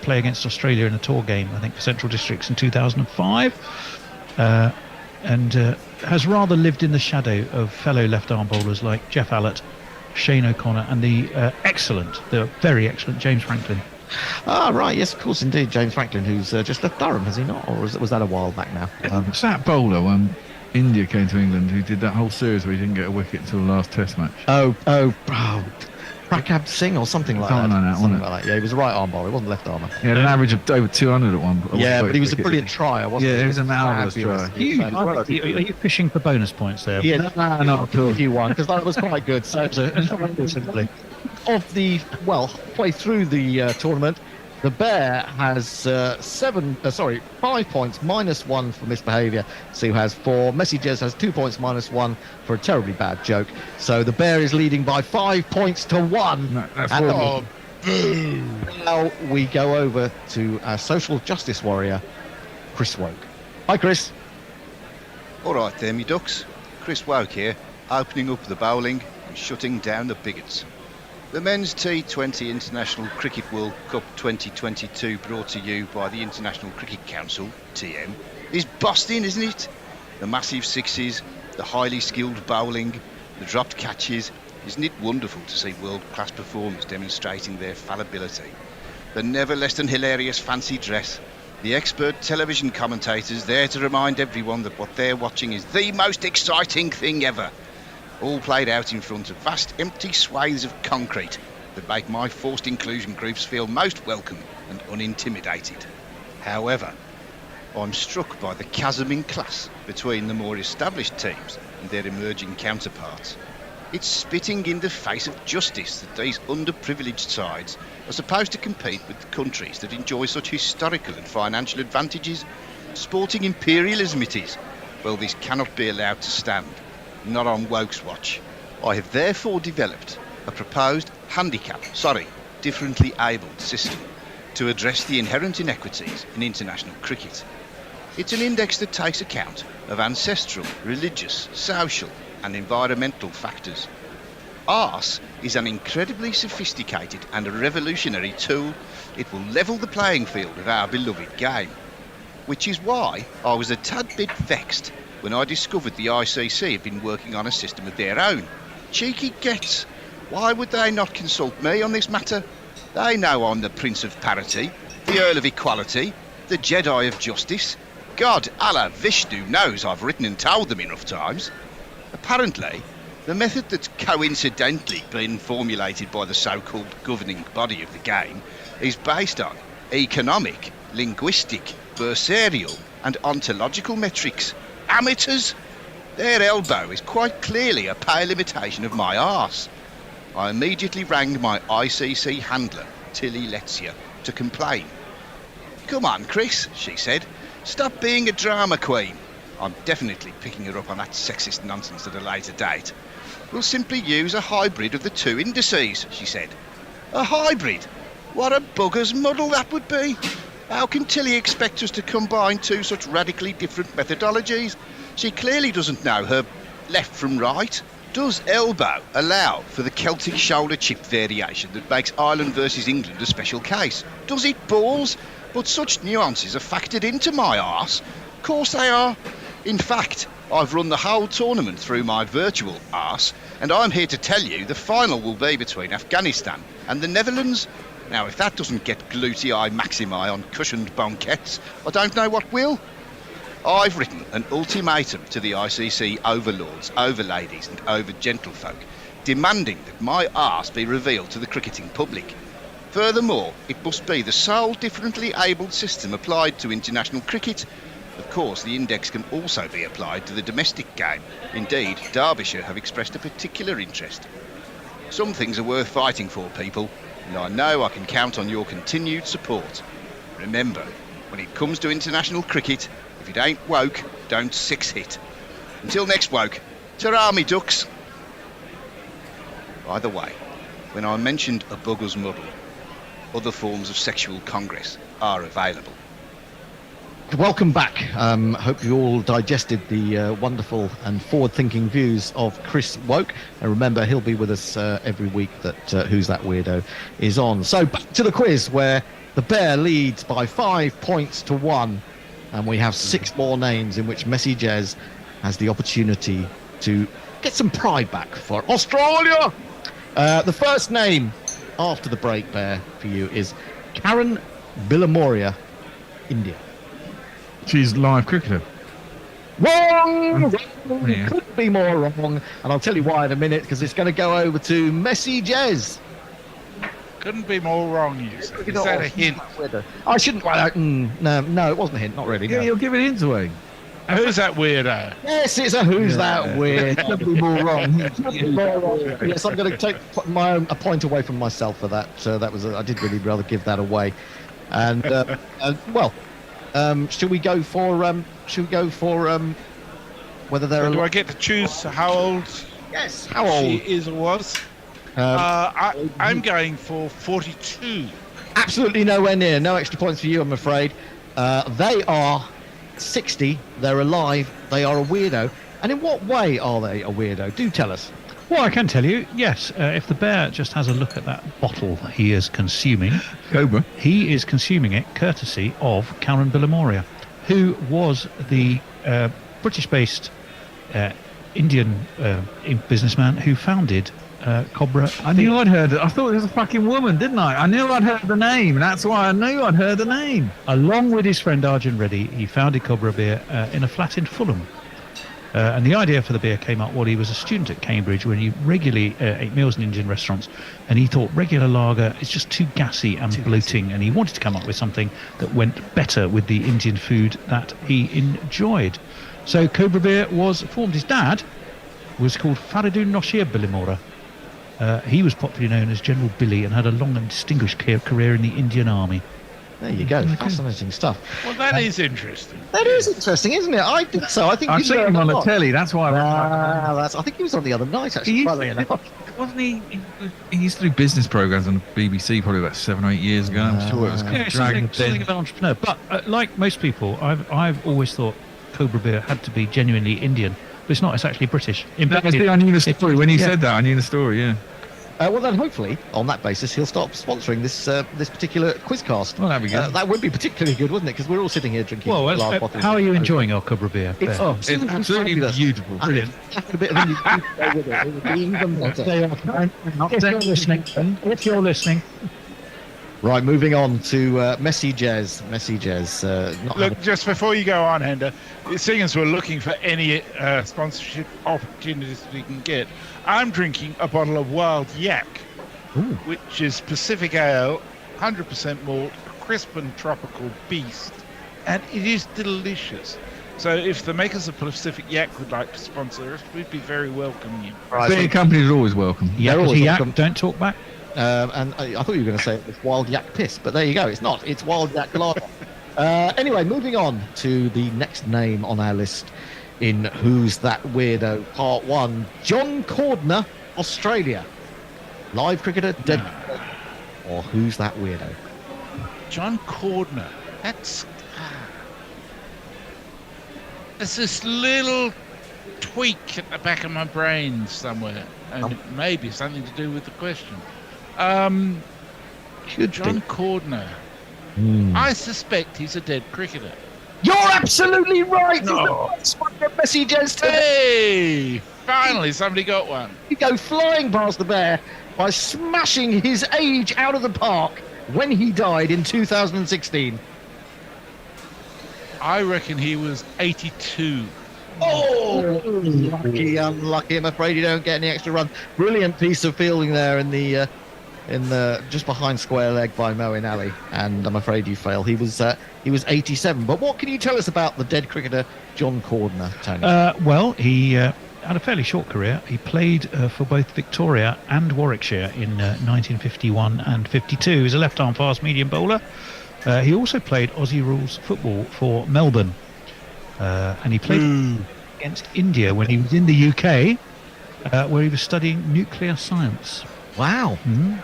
play against Australia in a tour game, I think, for Central Districts in 2005, and has rather lived in the shadow of fellow left-arm bowlers like Jeff Allott, Shane O'Connor, and the very excellent James Franklin. Ah, right, yes, of course, indeed, James Franklin, who's just left Durham, has he not? Or was that a while back now? It's that bowler when India came to England who did that whole series where he didn't get a wicket until the last Test match. Prakab Singh or something like that. Something like that. Yeah, he was a right arm bowler. He wasn't left armer. He had an average of over 200 at one. Yeah, but he was a brilliant trier, wasn't he? Yeah, he was a marvellous trier. Are you fishing for bonus points there? Yeah, no, not at all. You won because that was quite good. So, halfway through the tournament, the Bear has 5 points -1 for misbehaviour. Sue has 4. Messages has 2 points -1 for a terribly bad joke. So the Bear is leading by 5 points to 1. That's now we go over to our social justice warrior, Chris Woke. Hi, Chris. All right there, me ducks. Chris Woke here, opening up the bowling and shutting down the bigots. The Men's T20 International Cricket World Cup 2022, brought to you by the International Cricket Council, TM, is busting, isn't it? The massive sixes, the highly skilled bowling, the dropped catches. Isn't it wonderful to see world-class performers demonstrating their fallibility? The never less than hilarious fancy dress, the expert television commentators there to remind everyone that what they're watching is the most exciting thing ever. All played out in front of vast empty swathes of concrete that make my forced inclusion groups feel most welcome and unintimidated. However, I'm struck by the chasm in class between the more established teams and their emerging counterparts. It's spitting in the face of justice that these underprivileged sides are supposed to compete with the countries that enjoy such historical and financial advantages. Sporting imperialism it is. Well, this cannot be allowed to stand. Not on Woke's watch. I have therefore developed a proposed differently abled system to address the inherent inequities in international cricket. It's an index that takes account of ancestral, religious, social and environmental factors. ARSE is an incredibly sophisticated and a revolutionary tool. It will level the playing field of our beloved game, which is why I was a tad bit vexed when I discovered the ICC had been working on a system of their own. Cheeky gets. Why would they not consult me on this matter? They know I'm the Prince of Parity, the Earl of Equality, the Jedi of Justice. God, Allah, Vishnu knows I've written and told them enough times. Apparently, the method that's coincidentally been formulated by the so-called governing body of the game is based on economic, linguistic, bursarial and ontological metrics. Amateurs! Their elbow is quite clearly a pale imitation of my arse. I immediately rang my ICC handler, Tilly Letsia, to complain. Come on, Chris, she said. Stop being a drama queen. I'm definitely picking her up on that sexist nonsense at a later date. We'll simply use a hybrid of the two indices, she said. A hybrid? What a bugger's muddle that would be. How can Tilly expect us to combine two such radically different methodologies? She clearly doesn't know her left from right. Does elbow allow for the Celtic shoulder chip variation that makes Ireland versus England a special case? Does it, balls? But such nuances are factored into my arse. Of course they are. In fact, I've run the whole tournament through my virtual arse, and I'm here to tell you the final will be between Afghanistan and the Netherlands. Now, if that doesn't get gluteae maximi on cushioned banquettes, I don't know what will. I've written an ultimatum to the ICC overlords, overladies and over-gentlefolk, demanding that my arse be revealed to the cricketing public. Furthermore, it must be the sole differently abled system applied to international cricket. Of course, the index can also be applied to the domestic game. Indeed, Derbyshire have expressed a particular interest. Some things are worth fighting for, people, and I know I can count on your continued support. Remember, when it comes to international cricket, if it ain't woke, don't six-hit. Until next woke, ta-ra me ducks. By the way, when I mentioned a bugger's muddle, other forms of sexual congress are available. Welcome back. Hope you all digested the wonderful and forward-thinking views of Chris Woke. And remember, he'll be with us every week that Who's That Weirdo is on. So back to the quiz, where the Bear leads by 5 points to 1. And we have 6 more names in which Messy Jez has the opportunity to get some pride back for Australia. The first name after the break, Bear, for you is Karen Billamoria, India. She's live cricketer. Wrong! Yeah. Couldn't be more wrong. And I'll tell you why in a minute, because it's going to go over to Messy Jez. Couldn't be more wrong, you say. Is that a hint? I shouldn't. No, it wasn't a hint. Not really. Yeah, No. you'll give it hints away. Who's that weirdo? Yes, it's a Who's That Weird. Couldn't be more wrong. Yes, I'm going to take a point away from myself for that. I did really rather give that away. And well, should we go for whether they're? Do I get to choose how old? Yes, how old she is or was? I'm going for 42. Absolutely nowhere near. No extra points for you, I'm afraid. They are 60. They're alive. They are a weirdo. And in what way are they a weirdo? Do tell us. Well, I can tell you, yes, if the Bear just has a look at that bottle he is consuming, Cobra, he is consuming it courtesy of Karen Billamoria, who was the British-based Indian businessman who founded Cobra. I knew I'd heard it. I thought it was a fucking woman, didn't I? I knew I'd heard the name, and that's why I knew I'd heard the name. Along with his friend Arjun Reddy, he founded Cobra Beer in a flat in Fulham. And the idea for the beer came up while he was a student at Cambridge, when he regularly ate meals in Indian restaurants, and he thought regular lager is just too gassy and bloating, and he wanted to come up with something that went better with the Indian food that he enjoyed. So Cobra Beer was formed. His dad was called Faridun Noshir Bilimora. He was popularly known as General Billy and had a long and distinguished career in the Indian Army. There you go. Fascinating stuff. Well, that is interesting. That is interesting, isn't it? I think so. I think I've seen him on the telly. That's why. I think he was on the other night, actually. Wasn't he? He used to do business programs on the BBC probably about 7 or 8 years ago. I'm sure it was something of an entrepreneur. But like most people, I've always thought Cobra Beer had to be genuinely Indian. But it's not. It's actually British. I knew the story. When he said that, I knew the story, yeah. Well, then hopefully, on that basis, he'll stop sponsoring this particular quizcast. Well, that'd be good. That would be particularly good, wouldn't it? Because we're all sitting here drinking. Well, how are you enjoying our Cobra Beer? It's absolutely beautiful. Brilliant. A bit of Indian food with it. It would be even better. If you're listening. Right, moving on to Messy Jez. Look, just before you go on, Hender, seeing as we're looking for any sponsorship opportunities we can get, I'm drinking a bottle of Wild Yak, which is Pacific Ale, 100% malt, crisp and tropical beast, and it is delicious. So if the makers of Pacific Yak would like to sponsor us, we'd be very welcome. Beer companies are always welcome. Yak, don't talk back. And I thought you were going to say it was Wild Yak Piss, but there you go. It's not. It's Wild Yak Lager. Anyway, moving on to the next name on our list in Who's That Weirdo Part 1. John Cordner, Australia. Live cricketer, dead or Who's That Weirdo? John Cordner. That's... There's this little tweak at the back of my brain somewhere, and it may be something to do with the question. John Cordner. I suspect he's a dead cricketer. You're absolutely right. No. Messy Jez. Hey, finally somebody got one. You go flying past the Bear by smashing his age out of the park when he died in 2016. I reckon he was 82. Oh, unlucky. I'm afraid you don't get any extra runs. Brilliant piece of fielding there in the in the just behind square leg by Moeen Ali, and I'm afraid you fail. He was 87. But what can you tell us about the dead cricketer John Cordner, Tony? Well, he had a fairly short career. He played for both Victoria and Warwickshire in 1951 and 52. He was a left-arm fast medium bowler. He also played Aussie rules football for Melbourne, and he played against India when he was in the UK, where he was studying nuclear science. Wow. And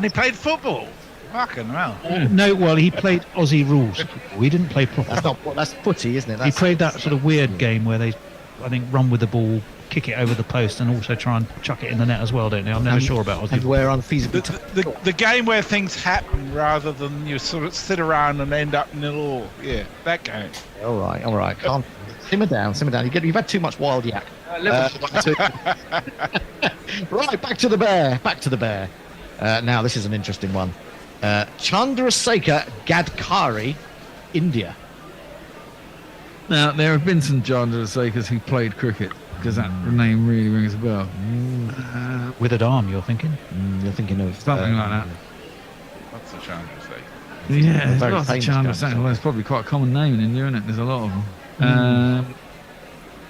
he played football. Fucking hell. No, well, he played Aussie rules football. He didn't play proper. That's footy, isn't it? He played that sort of weird game where they, I think, run with the ball, kick it over the post, and also try and chuck it in the net as well, don't they? I'm never sure about Aussie. And where unfeasible. The game where things happen rather than you sort of sit around and end up 0-0. Yeah, that game. All right. Can't simmer down. You've had too much wild yak. Right, back to the bear. Now this is an interesting one. Chandrasekhar Gadkari, India. Now, there have been some Chandrasekhars who played cricket, because that name really rings a bell. Withered arm, you're thinking? You're thinking of... Something like that. What's the Chandrasekhar? Yeah, there's lots of Chandrasekhar. Well, it's probably quite a common name in India, isn't it? There's a lot of them.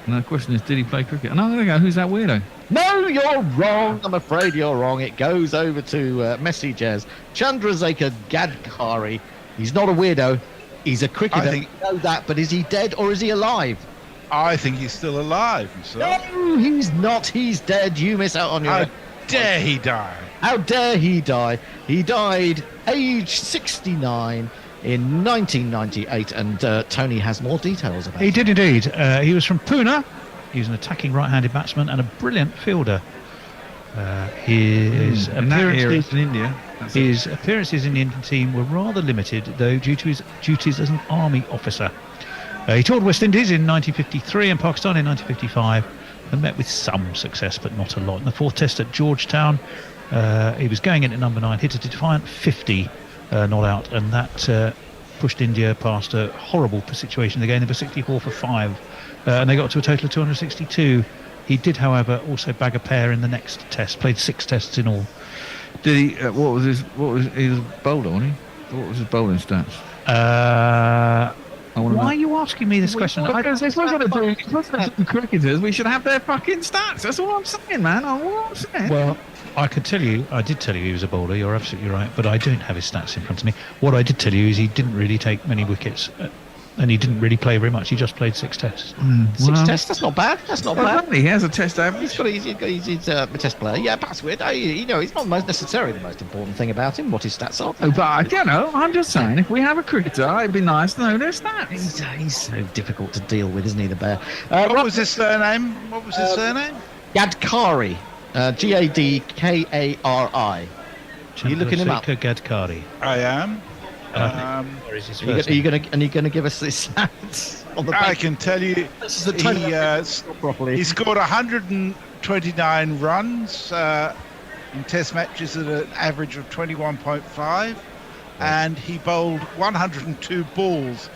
And the question is, did he play cricket? And I'm going to go, who's that weirdo? No, you're wrong. I'm afraid you're wrong. It goes over to messages. Chandrasekhar Gadkari. He's not a weirdo. He's a cricketer. You know that, but is he dead or is he alive? I think he's still alive. No, he's not. He's dead. You miss out on your... How dare he die? How dare he die? He died age 69 in 1998, and Tony has more details about it. He did indeed. He was from Pune. He was an attacking right-handed batsman and a brilliant fielder. His appearances in India. His appearances in the Indian team were rather limited, though, due to his duties as an army officer. He toured West Indies in 1953 and Pakistan in 1955, and met with some success, but not a lot. In the fourth test at Georgetown, he was going in at number 9, hit a defiant 50, not out, and that pushed India past a horrible situation. They were 64 for 5, and they got to a total of 262. He did, however, also bag a pair in the next test. Played 6 tests in all. Did he? He was a bowler, wasn't he? What was his bowling stats? Why are you asking me this question? Because if we're going to do cricketers, we should have their fucking stats. That's all I'm saying, man. Well, I did tell you he was a bowler. You're absolutely right, but I don't have his stats in front of me. What I did tell you is he didn't really take many wickets, and he didn't really play very much. He just played 6 tests. 6 tests? That's not bad. He has a test average. He's a test player. Yeah, that's weird. It's not necessarily the most important thing about him, what his stats are. Oh, but I'm just saying, if we have a cricketer, it'd be nice to know their stats. He's so difficult to deal with, isn't he, the bear? What was his surname? Gadkari. Gadkari. Are you looking him up? Gadkari. I am. Are you going to give us this stats? I can tell you, he scored 129 runs in Test matches at an average of 21.5, and he bowled 102 balls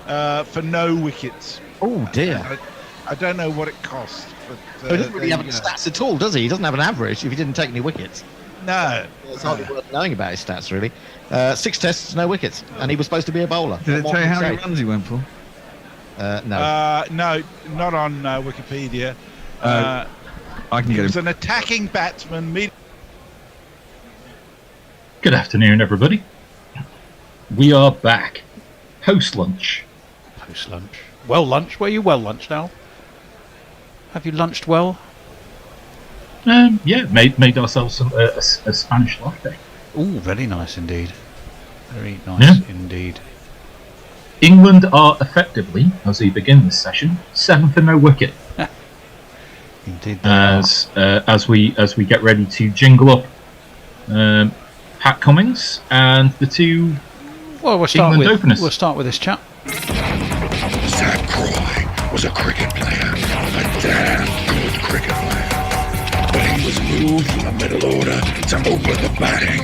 for no wickets. Oh dear! I don't know what it cost. But, he doesn't really have any stats at all, does he? He doesn't have an average if he didn't take any wickets. No. It's hardly worth knowing about his stats, really. 6 tests, no wickets, and he was supposed to be a bowler. Did it tell you how many runs he went for? No. No, not on Wikipedia. I can get him. He was an attacking batsman. Good afternoon, everybody. We are back. Post-lunch. Well lunch. Were you well lunched, Al? Have you lunched well? Yeah, made ourselves a Spanish latte. Oh, very nice indeed. Very nice indeed. England are effectively, as we begin this session, 7 for no wicket. Indeed. As we get ready to jingle up Pat Cummings and the 2 England openers. We'll start with this chap. Zach Croy was a cricket player, a damn good cricket player. But he was moved from the middle order to open the batting.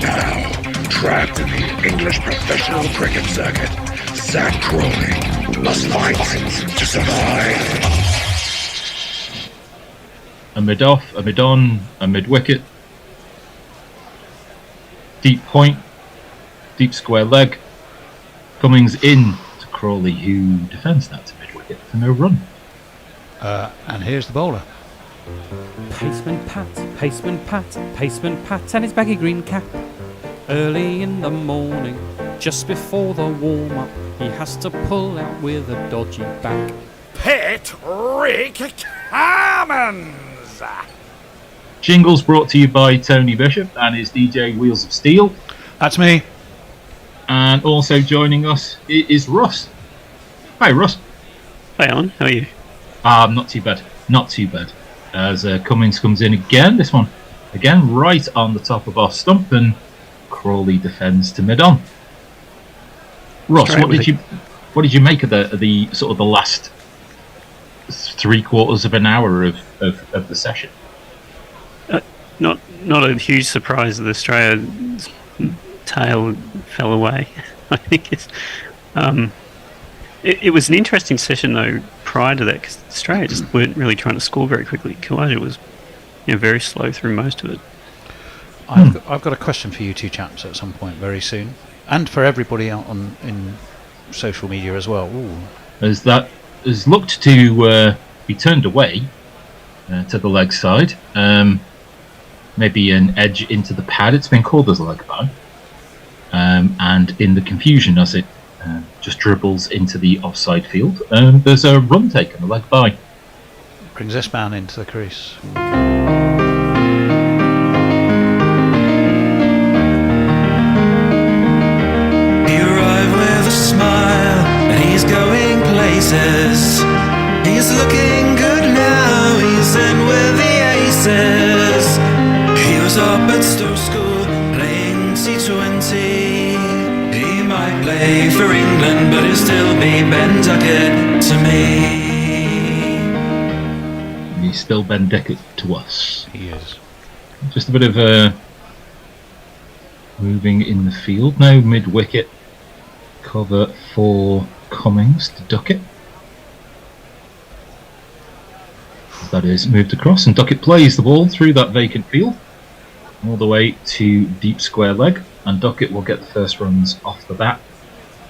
Now, trapped in the English professional cricket circuit, Zach Croy must fight to survive. A mid-off, a mid-on, a mid-wicket. deep point, deep square leg. Cummings in to Crawley, who defends that to mid-wicket for no run. And here's the bowler. Paceman Pat, and his baggy green cap. Early in the morning, just before the warm-up, he has to pull out with a dodgy back. Patrick Cummins! Jingles brought to you by Tony Bishop and his DJ Wheels of Steel. That's me. And also joining us is Russ. Hi, Russ. Hi, Alan. How are you? Not too bad. Not too bad. As Cummins comes in again, this one again right on the top of our stump, and Crawley defends to mid-on. Ross, what did you make of the sort of the last 3/4 of an hour of the session? Not a huge surprise that Australia's tail fell away. I think it was an interesting session though prior to that, because Australia just weren't really trying to score very quickly. Khawaja was very slow through most of it. I've got a question for you two chaps at some point very soon, and for everybody out in social media as well. Ooh. As that has looked to be turned away to the leg side, maybe an edge into the pad. It's been called as a leg by, and in the confusion as it just dribbles into the offside field, there's a run taken, a leg by. Brings this man into the crease. Smile, and he's going places. He's looking good now. He's in with the aces. He was up at Stowe School playing T20. He might play for England, but he'll still be Ben Duckett to me. And he's still Ben Duckett to us. He is. Just a bit of moving in the field now, mid-wicket. Cover for Cummings to Duckett. That is moved across, and Duckett plays the ball through that vacant field all the way to deep square leg, and Duckett will get the first runs off the bat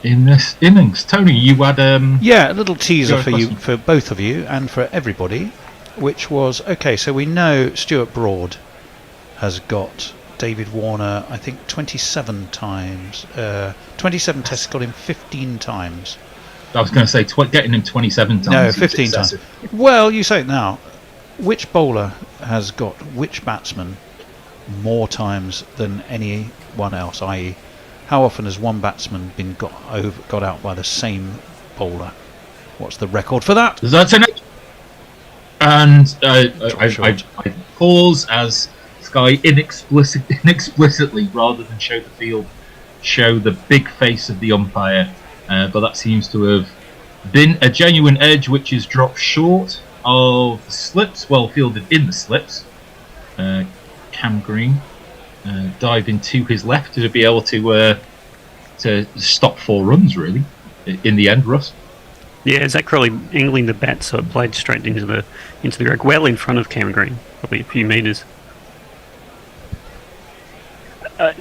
in this innings. Tony, you had a little teaser for question. you, for both of you and for everybody, which was okay. So we know Stuart Broad has got David Warner, I think 27 times. 27 tests got him 15 times. I was going to say getting him 27 times. No, 15 times. Well, you say it now. Which bowler has got which batsman more times than anyone else? I.e., how often has one batsman been got out by the same bowler? What's the record for that? That's an. And I pause as Sky inexplicitly, rather than show the field, show the big face of the umpire, but that seems to have been a genuine edge, which is dropped short of the slips, well fielded in the slips. Cam Green diving to his left to be able to stop 4 runs, really, in the end, Russ. Yeah, Zach Crawley angling the bat so it played straight into the greg, well in front of Cam Green, probably a few metres.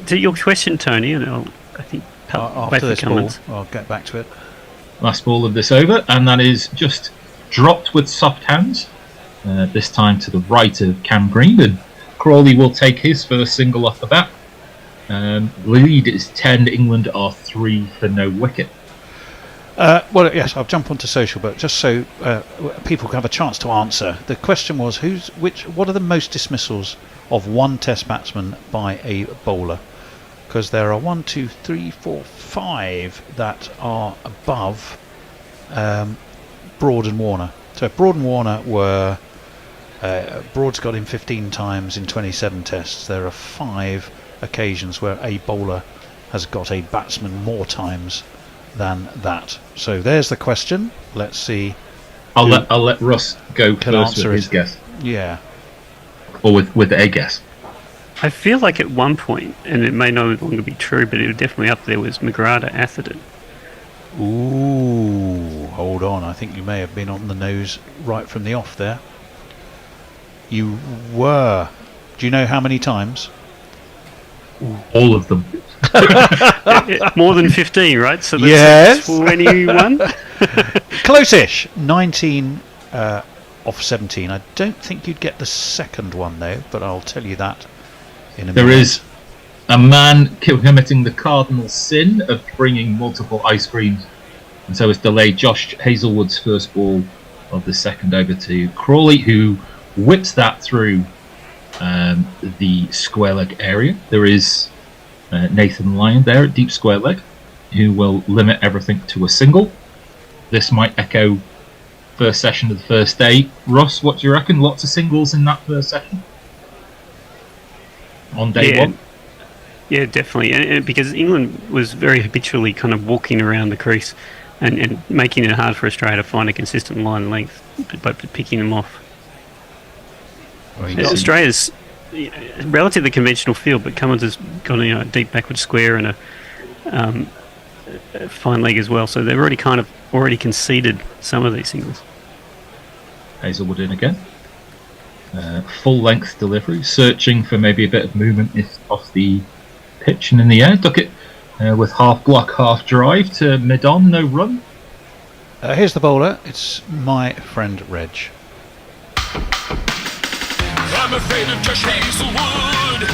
To your question, Tony, and I think after this ball, I'll get back to it. Last ball of this over, and that is just dropped with soft hands. This time to the right of Cam Green, and Crawley will take his first single off the bat. Lead is 10. England are 3 for no wicket. Well, yes, I'll jump onto social, but just so people can have a chance to answer. The question was, what are the most dismissals of one Test batsman by a bowler? Because there are 1, 2, 3, 4, 5 that are above Broad and Warner. So if Broad and Warner were Broad's got him 15 times in 27 tests. There are 5 occasions where a bowler has got a batsman more times than that. So there's the question. Let's see. I'll let Russ go first with his guess. Yeah. Or with a guess. I feel like at one point, and it may no longer be true, but it was definitely up there, was McGrath Atherton. Ooh, hold on. I think you may have been on the nose right from the off there. You were. Do you know how many times? All of them. More than 15, right? So Yes. that's 21. Close-ish. 19 off 17. I don't think you'd get the second one though, but I'll tell you that in a minute. There is a man committing the cardinal sin of bringing multiple ice creams, and so has delayed Josh Hazelwood's first ball of the second over to Crawley, who whips that through the square leg area. There is Nathan Lyon there at deep square leg, who will limit everything to a single. This might echo first session of the first day. Ross, what do you reckon? Lots of singles in that first session on day one? Yeah, definitely. And because England was very habitually kind of walking around the crease and making it hard for Australia to find a consistent line length by picking them off. Australia's a relatively conventional field, but Cummins has got a deep backward square and a fine leg as well, so they've already conceded some of these singles. Hazelwood in again. Full length delivery, searching for maybe a bit of movement off the pitch and in the air. Duckett with half block, half drive to mid on, no run. Here's the bowler. It's my friend Reg. I'm afraid of Josh Hazelwood.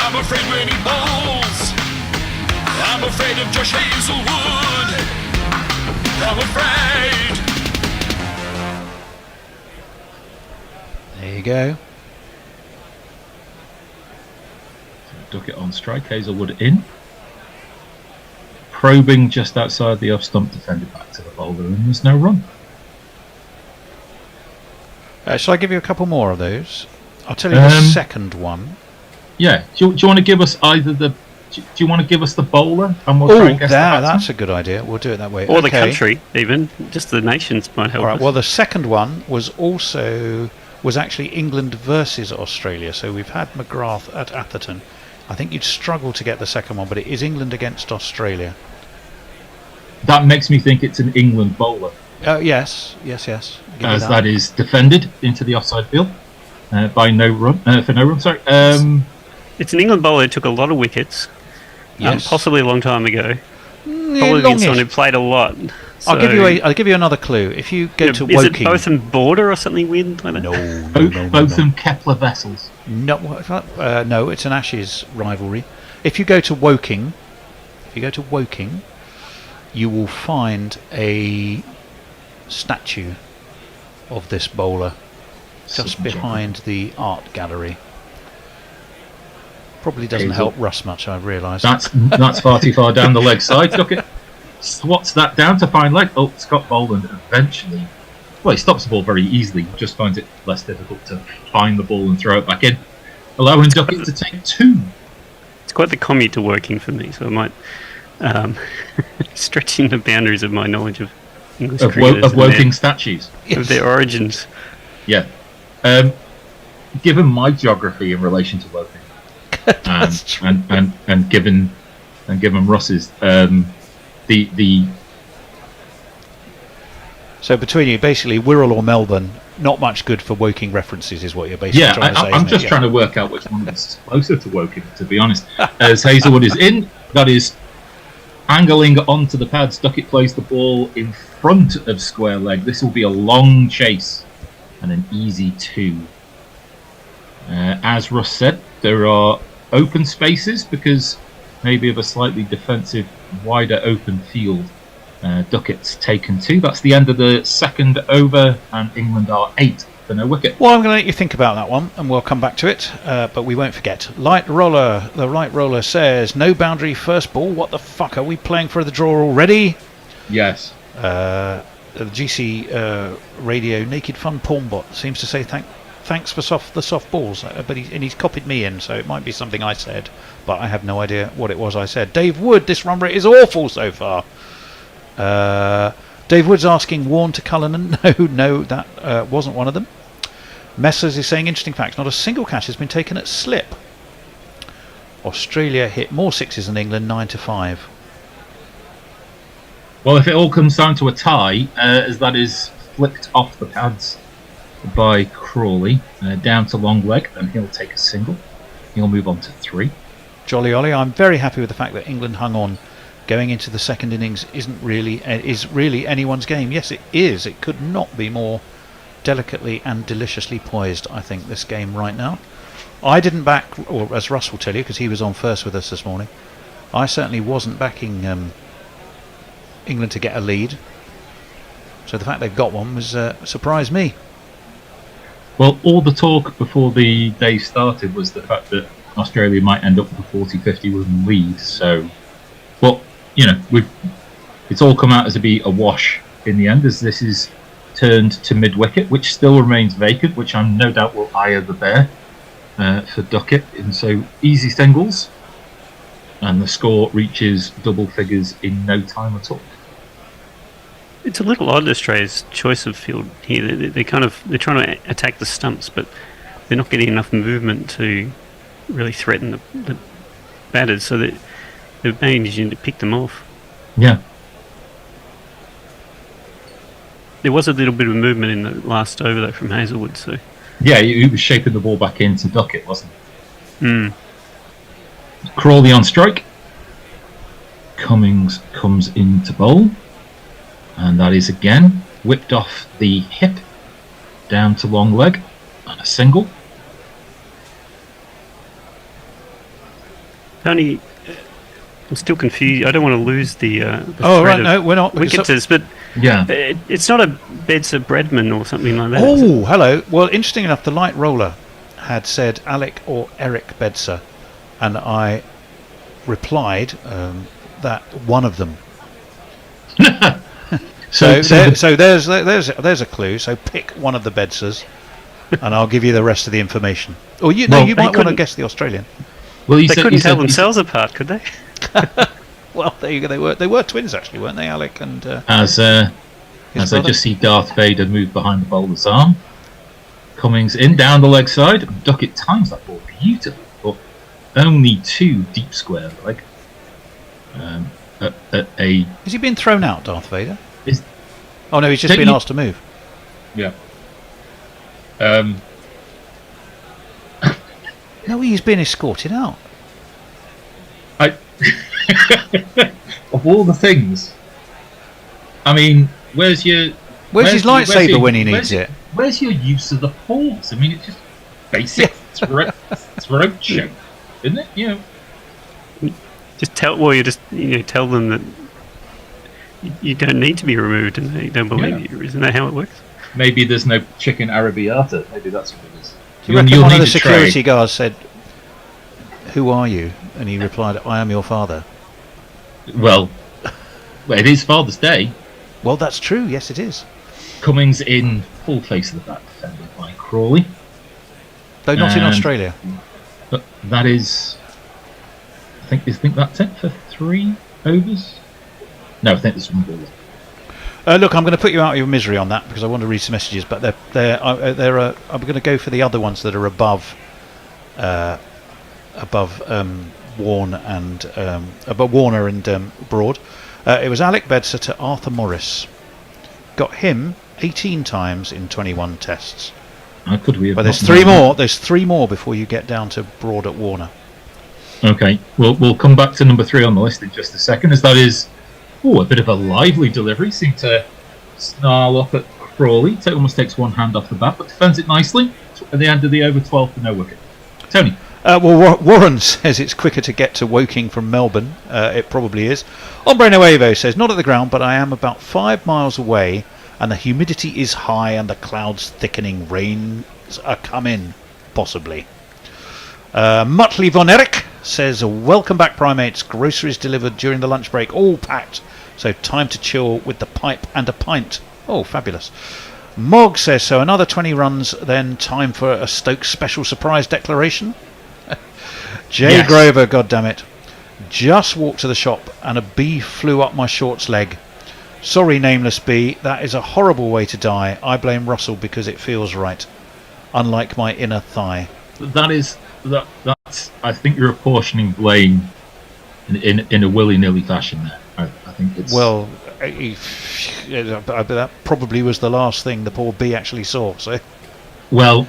I'm afraid when he bowls. I'm afraid of Josh Hazelwood. I'm afraid. There you go. Duckett on strike, Hazelwood in. Probing just outside the off stump, defended back to the bowler, and there's no run. Shall I give you a couple more of those? I'll tell you the second one. Yeah. Do you want to give us either the? Do you want to give us the bowler and we'll try and guess that's a good idea. We'll do it that way. Or the country, even just the nations might help. All right. us. Well, the second one was actually England versus Australia. So we've had McGrath at Atherton. I think you'd struggle to get the second one, but it is England against Australia. That makes me think it's an England bowler. Yes. As that is defended into the offside field by no run for no run. Sorry. It's an England bowler who took a lot of wickets. Yes. Possibly a long time ago. Probably longish. someone who played a lot. I'll give you another clue. If you go to is Woking, it Botham Border or something weird like that? No. Botham Kepler vessels. No, no, it's an Ashes rivalry. If you go to Woking, you will find a statue of this bowler just behind the art gallery. Probably doesn't help Russ much, I realise. That's far too far down the leg side. Duckett swats that down to fine leg. Oh, Scott Boland eventually. Well, he stops the ball very easily. Just finds it less difficult to find the ball and throw it back in, allowing Duckett to take two. It's quite the commute to Woking for me, so I might stretching the boundaries of my knowledge of English cricketers of Woking statues, of their origins. Yeah. Given my geography in relation to Woking, and given Ross's the so between you, basically Wirral or Melbourne, not much good for Woking references, is what you're basically trying to say. I'm just trying to work out which one is closer to Woking, to be honest. As Hazelwood is in, that is angling onto the pads. Duckett plays the ball in front of square leg. This will be a long chase and an easy two. As Russ said, there are open spaces because maybe of a slightly defensive, wider open field. Duckett's taken two. That's the end of the second over, and England are 8 for no wicket. Well, I'm going to let you think about that one, and we'll come back to it, but we won't forget. The right roller says, no boundary first ball. What the fuck, are we playing for the draw already? Yes. The GC radio Naked Fun Pornbot seems to say thanks for the soft balls, but he's copied me in, so it might be something I said, but I have no idea what it was I said. Dave Wood, this run rate is awful so far. Dave Wood's asking Warne to Cullinan. No, that wasn't one of them. Messers is saying, interesting fact, not a single catch has been taken at slip. Australia hit more sixes than England, 9-5. Well, if it all comes down to a tie, as that is flicked off the pads by Crawley, down to long leg, and he'll take a single. He'll move on to 3. Jolly Ollie. I'm very happy with the fact that England hung on. Going into the second innings is really anyone's game. Yes, it is. It could not be more delicately and deliciously poised, I think, this game right now. I didn't back, or as Russ will tell you, because he was on first with us this morning, I certainly wasn't backing England to get a lead. So the fact they've got one was surprised me. Well, all the talk before the day started was the fact that Australia might end up with a 40-50 win lead. So, but you know, it's all come out as a wash in the end, as this is turned to mid-wicket, which still remains vacant, which I'm no doubt will ire the bear for Duckett. And so easy singles, and the score reaches double figures in no time at all. It's a little odd, Australia's choice of field here. They're trying to attack the stumps, but they're not getting enough movement to really threaten the batters, so that they're managing to pick them off. Yeah. There was a little bit of movement in the last over, though, from Hazelwood. So yeah, he was shaping the ball back into Duckett, wasn't he? Mm. Crawley on strike. Cummings comes into bowl. And that is again whipped off the hip down to long leg and a single. Tony, I'm still confused. I don't want to lose the We're not wicketers, but yeah, it's not a Bedser Bredman or something like that. Oh, hello. Well, interesting enough, the light roller had said Alec or Eric Bedser, and I replied that one of them. So there's a clue. So pick one of the Bedsers, and I'll give you the rest of the information. Or you might want to guess the Australian. Well, they couldn't tell themselves apart, could they? Well, there you go. They were twins, actually, weren't they, Alec and? As I just see Darth Vader move behind the bowler's arm. Cummings in down the leg side. Duckett times that ball beautifully, but only two deep square leg. Has he been thrown out, Darth Vader? Oh no, he's just been asked to move. Yeah. No, he's been escorted out. Of all the things, I mean, where's his lightsaber when he needs it? Where's your use of the pause? I mean, it's just basic throat choke, isn't it? You know. Just tell them that you don't need to be removed, and they don't believe you. Isn't that how it works? Maybe there's no chicken arrabbiata. Maybe that's what it is. Do you reckon one of the security guards said, "Who are you?" And he replied, "I am your father." Well, it is Father's Day. Well, that's true. Yes, it is. Cummings in full face of the bat, defended by Crawley. Though not in Australia. But that is, I think that's it for 3 overs. No, I think there's one ball. Look, I'm going to put you out of your misery on that because I want to read some messages, but I'm going to go for the other ones that are above Warner and Broad. It was Alec Bedser to Arthur Morris. Got him 18 times in 21 tests. How could we have? But there's 3 more. There's 3 more before you get down to Broad at Warner. Okay, we'll come back to number 3 on the list in just a second, as that is a bit of a lively delivery. Seemed to snarl up at Crawley. It almost takes one hand off the bat, but defends it nicely at the end of the over 12 for no wicket. Tony. Warren says it's quicker to get to Woking from Melbourne. It probably is. Hombre Nuevo says, not at the ground, but I am about 5 miles away, and the humidity is high and the clouds thickening. Rains are coming, possibly. Muttley Von Erich says, welcome back, primates. Groceries delivered during the lunch break, all packed. So time to chill with the pipe and a pint. Oh, fabulous. Mog says, so another 20 runs, then time for a Stokes special surprise declaration. Jay Grover, goddammit. Just walked to the shop and a bee flew up my shorts leg. Sorry, nameless bee, that is a horrible way to die. I blame Russell because it feels right. Unlike my inner thigh. That's I think you're apportioning blame in a willy-nilly fashion there. I think it's... Well, that probably was the last thing the poor bee actually saw. So, well,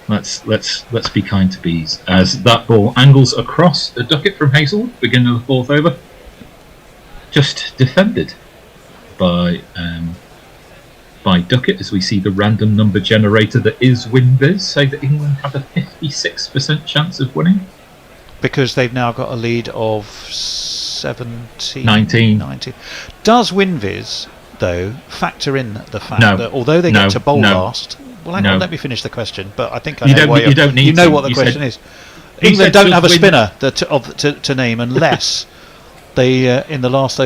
Let's be kind to bees. As that ball angles across the Duckett from Hazelwood, beginning of the fourth over. Just defended by Duckett, as we see the random number generator that is WinViz say that England have a 56% chance of winning. Because they've now got a lead of 19. Does WinViz, though, factor in the fact No. that although they No. get to bowl No. last... Well, hang No. on, let me finish the question, but I think I You know don't- why you don't need you know to. what the You question said- is. you England said don't just have a win- spinner to name unless they in the last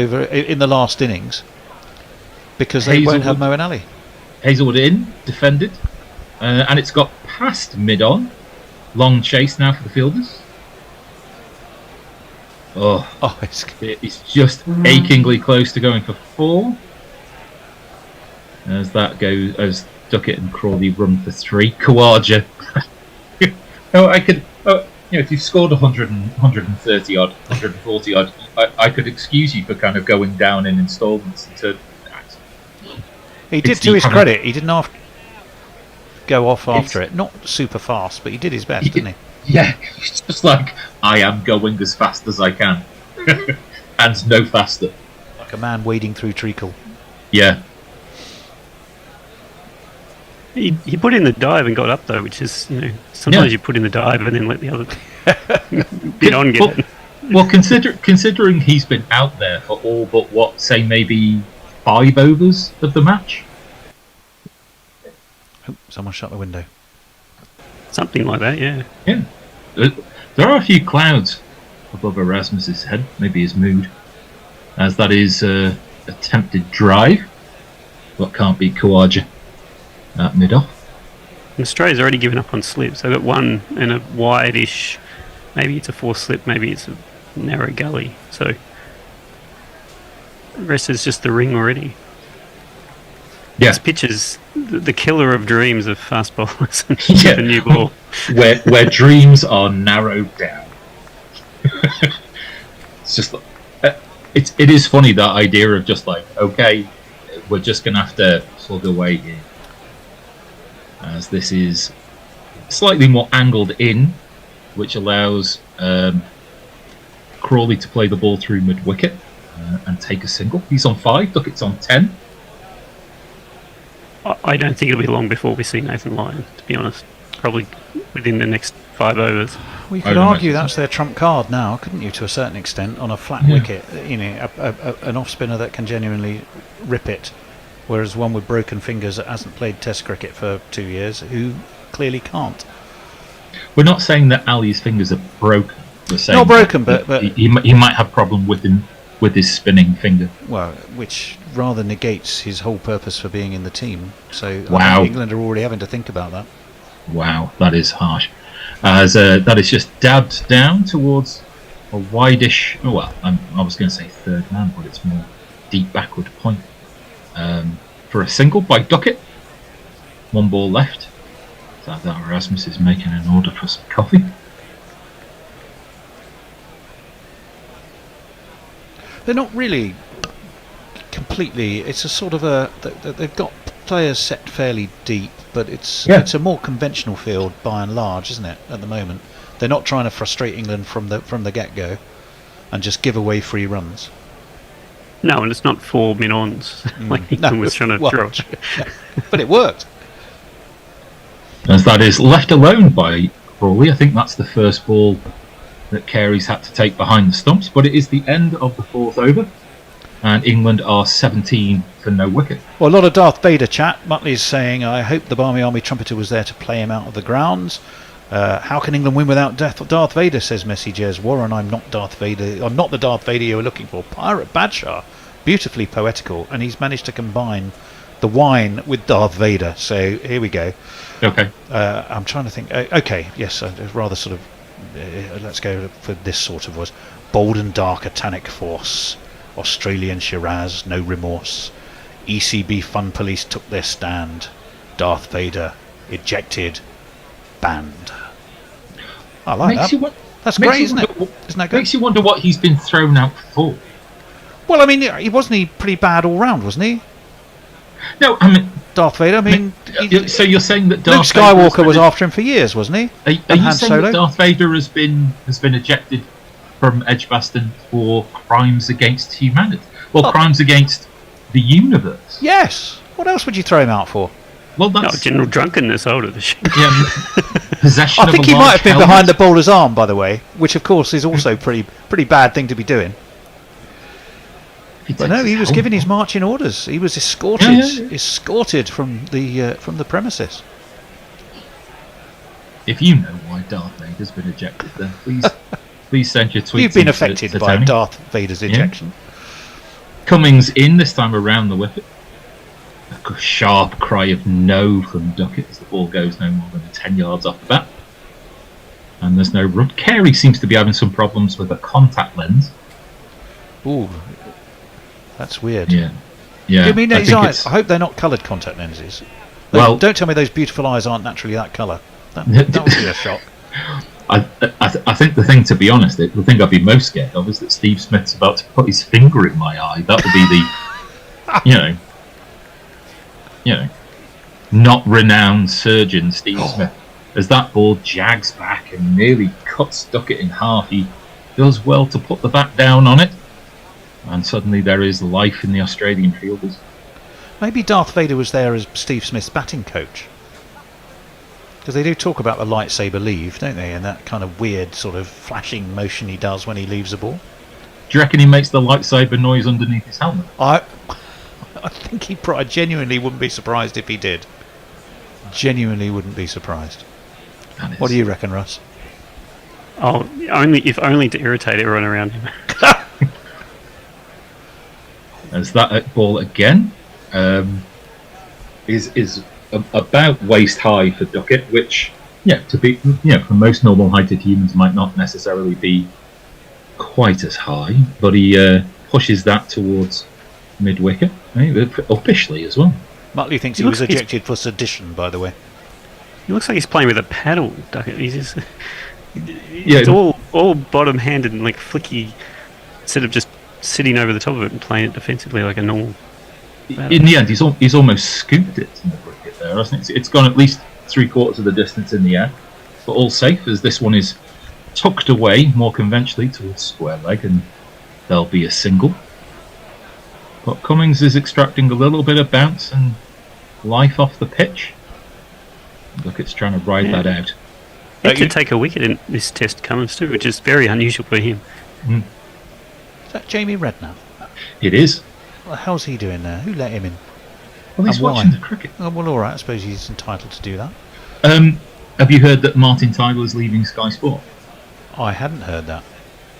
innings, because they won't have Hazelwood- Moeen Ali. Hazelwood in, defended, and it's got past mid-on. Long chase now for the fielders. It's just achingly close to going for 4. As that goes, as Duckett and Crawley run for 3. Kawaja. If you've scored 130 odd, 140 odd, I could excuse you for kind of going down in instalments until. He did, to his credit, he didn't go off after it. Not super fast, but he did his best, didn't he? Yeah, it's just like, I am going as fast as I can. And no faster. Like a man wading through treacle. Yeah. He put in the dive and got up though, which is, sometimes you put in the dive and then let the other bit on get it. Well, considering he's been out there for all but say maybe 5 overs of the match. Oh, someone shut the window. Something like that, yeah. Yeah. There are a few clouds above Erasmus's head, maybe his mood, as that is attempted drive. What can't beat Kawaja at mid-off. Australia's already given up on slips. They've got one and a wide-ish, maybe it's a 4 slip, maybe it's a narrow gully. So the rest is just the ring already. Yeah. This pitch is the killer of dreams of fast bowlers and Yeah. the new ball. where dreams are narrowed down. It's just it is funny, that idea of just like, okay, we're just gonna have to slug away here, as this is slightly more angled in, which allows Crawley to play the ball through mid wicket and take a single. He's on 5, Duckett's on 10. I don't think it'll be long before we see Nathan Lyon, to be honest. Probably within the next 5 overs. We could argue that's their trump card now, couldn't you, to a certain extent, on a flat wicket? An off spinner that can genuinely rip it, whereas one with broken fingers that hasn't played Test cricket for 2 years, who clearly can't. We're not saying that Ali's fingers are broken. We're saying not broken, but he might have problem with his spinning finger. Well, which rather negates his whole purpose for being in the team. So I Wow. think England are already having to think about that. Wow, that is harsh. As that is just dabbed down towards a wideish. Well, I was going to say third man, but it's more deep backward point for a single by Duckett. 1 ball left. That Erasmus is making an order for some coffee. They're not really completely. It's a sort of they've got players set fairly deep, but it's a more conventional field by and large, isn't it? At the moment, they're not trying to frustrate England from the get-go and just give away free runs. No, and it's not 4 min-ons like England was trying to throw. But it worked. As that is left alone by Crawley. I think that's the first ball that Carey's had to take behind the stumps, but it is the end of the 4th over, and England are 17 for no wicket. Well, a lot of Darth Vader chat. Muttley's saying, I hope the Barmy Army trumpeter was there to play him out of the grounds. How can England win without Darth Vader, says Messi Jez. Warren, I'm not Darth Vader. I'm not the Darth Vader you were looking for. Pirate Badshah, beautifully poetical, and he's managed to combine the wine with Darth Vader. So here we go. Okay. I'm trying to think. Okay, yes, rather sort of. Let's go for this sort of was bold and dark, a tannic force. Australian Shiraz, no remorse. ECB Fun Police took their stand. Darth Vader ejected, banned. I like that. That's great, isn't it? Isn't that good? Makes you wonder what he's been thrown out for. Well, I mean, wasn't he pretty bad all round, wasn't he? No, I mean Darth Vader. I mean, so you're saying that Luke Darth Vader Skywalker was after him for years, wasn't he? Are And you Han saying Solo? that Darth Vader has been ejected from Edgbaston for crimes against humanity? Well, crimes against the universe. Yes. What else would you throw him out for? Well, that's general drunkenness out of the ship. Yeah, possession I think of a he might large have been helmet. behind the bowler's arm, by the way, which of course is also pretty bad thing to be doing. But no, he was given his marching orders. He was escorted from the premises. If you know why Darth Vader's been ejected, then please send your tweets. You've been to affected by Tony. Darth Vader's ejection. Cummings in this time around the wicket. A sharp cry of no from Duckett as the ball goes no more than 10 yards off the bat. And there's no run. Carey seems to be having some problems with a contact lens. Ooh, that's weird. Yeah. Yeah. You mean I his think eyes? I hope they're not coloured contact lenses. Well- Don't tell me those beautiful eyes aren't naturally that colour. That would be a shock. I think the thing, to be honest, the thing I'd be most scared of is that Steve Smith's about to put his finger in my eye. That would be the, not renowned surgeon Steve Smith. As that ball jags back and nearly cuts Duckett in half, he does well to put the bat down on it. And suddenly there is life in the Australian fielders. Maybe Darth Vader was there as Steve Smith's batting coach. Because they do talk about the lightsaber leave, don't they? And that kind of weird sort of flashing motion he does when he leaves the ball. Do you reckon he makes the lightsaber noise underneath his helmet? I think I genuinely wouldn't be surprised if he did. Genuinely wouldn't be surprised. What do you reckon, Russ? Oh, only to irritate everyone around him. As that ball again is about waist high for Duckett, which for most normal heighted humans might not necessarily be quite as high, but he pushes that towards mid wicket, officially as well. Muttley thinks he was ejected for sedition, by the way. He looks like he's playing with a paddle, Duckett. He's just it's all bottom handed and like flicky, instead of just sitting over the top of it and playing it defensively like a normal batter. In the end, he's almost scooped it in the wicket there, hasn't it? It's gone at least 3/4 of the distance in the air, but all safe as this one is tucked away more conventionally towards square leg, and there'll be a single. But Cummings is extracting a little bit of bounce and life off the pitch. Duckett's trying to ride that out. He could take a wicket in this test, Cummins too, which is very unusual for him. Is that Jamie Redknapp? It is. What the hell's he doing there? Who let him in? Well, he's And why? watching the cricket. Oh, well, all right. I suppose he's entitled to do that. Have you heard that Martin Tyler's leaving Sky Sport? I hadn't heard that.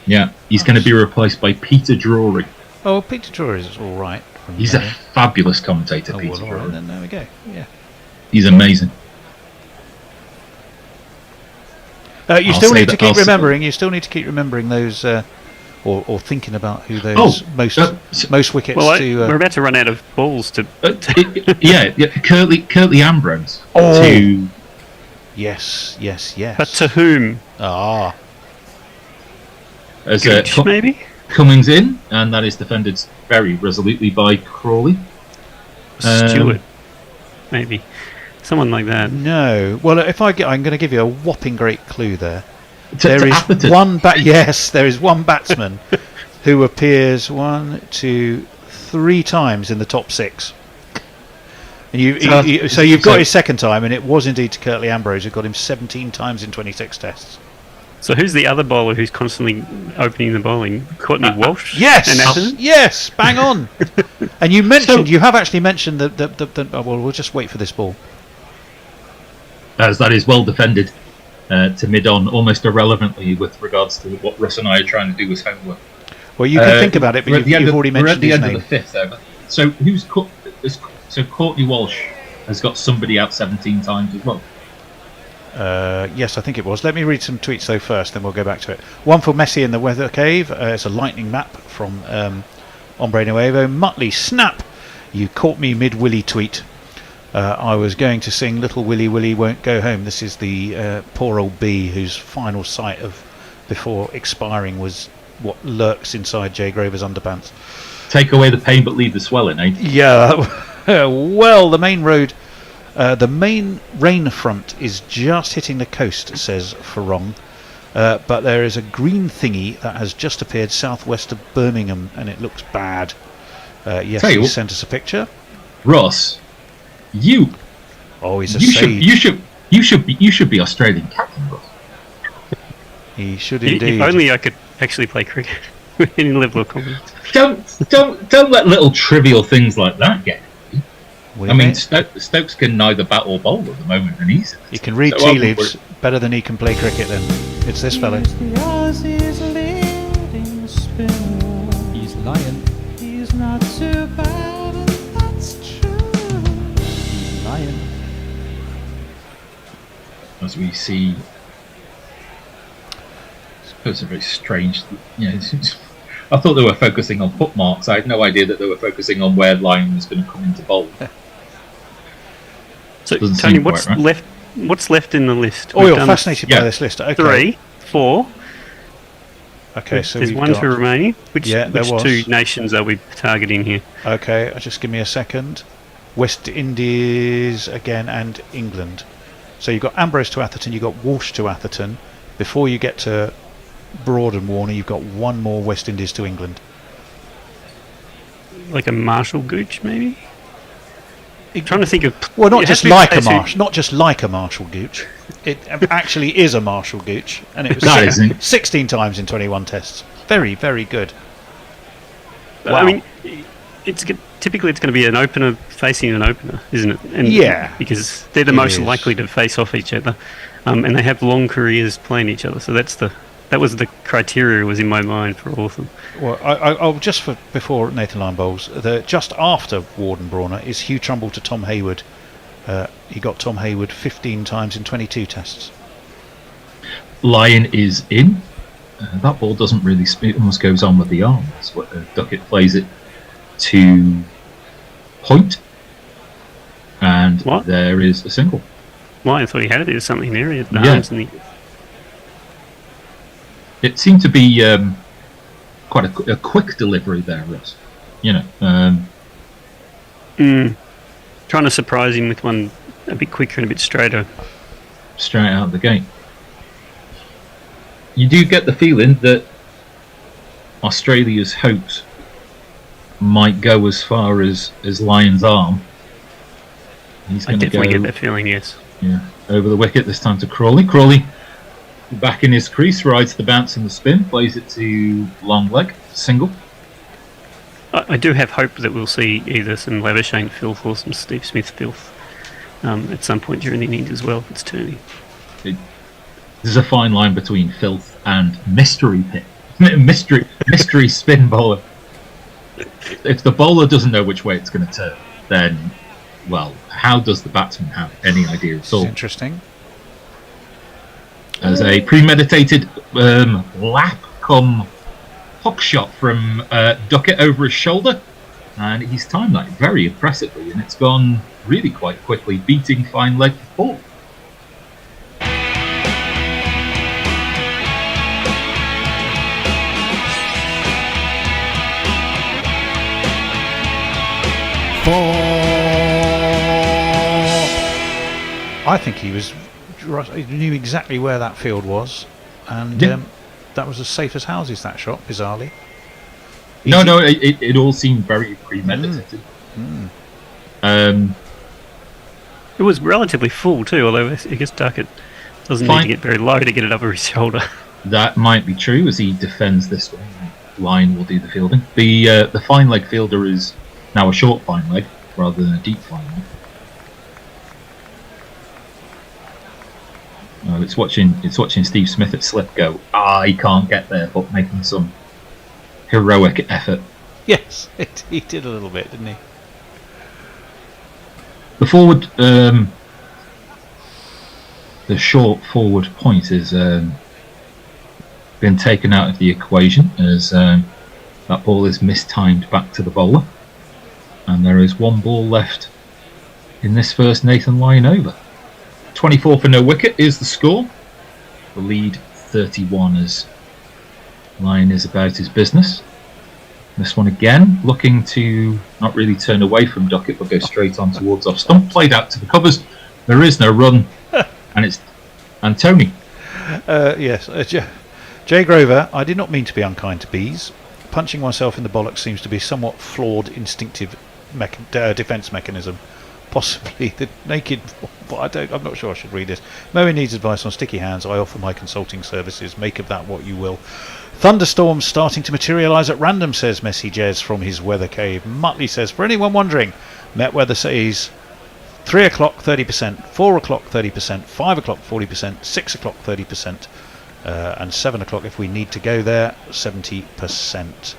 Yeah, he's going to be replaced by Peter Drury. Oh, Peter Drury is all right. He's a fabulous commentator, Oh, Peter well, all Drury. right, then there we go. Yeah. He's amazing. You I'll still say need to that- keep I'll say- remembering. You still need to keep remembering those, or thinking about who those most wickets Well, to. we're about to run out of balls to. yeah, Curtly Ambrose. Oh. To Yes. But to whom? Ah. as Gooch, maybe? Cummings in, and that is defended very resolutely by Crawley. Stewart, maybe. Someone like that. No. Well, I'm going to give you a whopping great clue there. To There is Atherton. one Yes, there is one batsman who appears 1, 2, 3 times in the top 6. And so you've got his second time, and it was indeed to Curtly Ambrose, who got him 17 times in 26 tests. So who's the other bowler who's constantly opening the bowling? Courtney Walsh? Yes, And Atherton? yes, bang on. And you have actually mentioned the well, we'll just wait for this ball. As that is well defended to mid-on, almost irrelevantly with regards to what Russ and I are trying to do as homework. Well, you can think about it, but you've already mentioned we're his at the name. end of the 5th over. So so Courtney Walsh has got somebody out 17 times as well. Yes, I think it was. Let me read some tweets though first, then we'll go back to it. One for Messi in the Weather Cave. It's a lightning map from Hombre Nuevo. Muttley, snap! You caught me mid-Willy tweet. I was going to sing Little Willy Willy Won't Go Home. This is the poor old bee whose final sight of before expiring was what lurks inside Jay Grover's underpants. Take away the pain but leave the swelling, eh? Yeah, Well, the main road, the main rain front is just hitting the coast, says Farong. But there is a green thingy that has just appeared southwest of Birmingham, and it looks bad. Yes, he sent us a picture. Ross, you. Oh, he's a sage. You should be Australian captain, Ross. He should indeed. If only I could actually play cricket with any level of confidence. Don't let little trivial things like that get you. I mean, Stokes can neither bat or bowl at the moment, and he's. He can read tea leaves better than he can play cricket. Then it's this fellow. He's leading the spin. He's lying. He's not too bad, and that's true. He's lying. As we see, I suppose it's a very strange. I thought they were focusing on foot marks. I had no idea that they were focusing on where Lyon was going to come into bowl. So, Tony, what's left? What's left in the list? Oh, you're fascinated by this list. Okay. 3, 4. Okay, so there's one for Romania. Which there was. 2 nations are we targeting here? Okay, just give me a second. West Indies again and England. So you've got Ambrose to Atherton, you've got Walsh to Atherton. Before you get to Broad and Warner, you've got one more West Indies to England. Like a Marshall Gooch, maybe? I'm trying to think of. Well, not just like a Marshall Gooch. It actually is a Marshall Gooch, and it was 16 times in 21 tests. Very, very good. Wow. I mean, typically it's going to be an opener facing an opener, isn't it? And because they're the most likely to face off each other, and they have long careers playing each other. So that was the criteria was in my mind for all of them. Well, I'll just before Nathan Lyon bowls, just after Ward and Brawner is Hugh Trumbull to Tom Hayward. He got Tom Hayward 15 times in 22 tests. Lyon is in. That ball doesn't really spin, it almost goes on with the arm. That's what Duckett plays it to point. And there is a single. Well, I thought he had it. There was something there. He had the arms and it seemed to be quite a quick delivery there, Russ. Trying to surprise him with one a bit quicker and a bit straighter. Straight out of the gate. You do get the feeling that Australia's hopes might go as far as Lyon's arm. He's I definitely get that feeling, yes. Yeah, over the wicket this time to Crawley. Crawley back in his crease, rides the bounce and the spin, plays it to long leg, single. I do have hope that we'll see either some Labuschagne filth or some Steve Smith filth at some point during the innings as well if it's turning. There's a fine line between filth and mystery pit. mystery spin bowler. If the bowler doesn't know which way it's going to turn, then, well, how does the batsman have any idea at all? Interesting. As a premeditated lap come hook shot from Duckett over his shoulder, and he's timed that very impressively, and it's gone really quite quickly, beating fine leg for 4. I think he knew exactly where that field was, and that was as safe as houses, that shot, bizarrely. No, it all seemed very premeditated. It was relatively full too, although I guess Duckett doesn't need to get very low to get it over his shoulder. That might be true as he defends this way. Lyon will do the fielding. The fine leg fielder is now a short fine leg rather than a deep fine leg. It's watching Steve Smith at slip go. He can't get there, but making some heroic effort. Yes, he did a little bit, didn't he? The forward, the short forward point has been taken out of the equation as that ball is mistimed back to the bowler, and there is one ball left in this first Nathan Lyon over. 24 for no wicket is the score. The lead 31 as Lyon is about his business. This one again, looking to not really turn away from Duckett, but go straight on towards off stump. Played out to the covers. There is no run, and it's Tony. Yes, Jay Grover. I did not mean to be unkind to bees. Punching oneself in the bollocks seems to be somewhat flawed instinctive defence mechanism. Possibly the naked. I'm not sure I should read this. Moe needs advice on sticky hands. I offer my consulting services. Make of that what you will. Thunderstorms starting to materialise at random, says Messy Jez from his weather cave. Muttley says, for anyone wondering, Met Weather says 3 o'clock 30%, 4 o'clock 30%, 5 o'clock 40%, 6 o'clock 30%, and 7 o'clock if we need to go there 70%.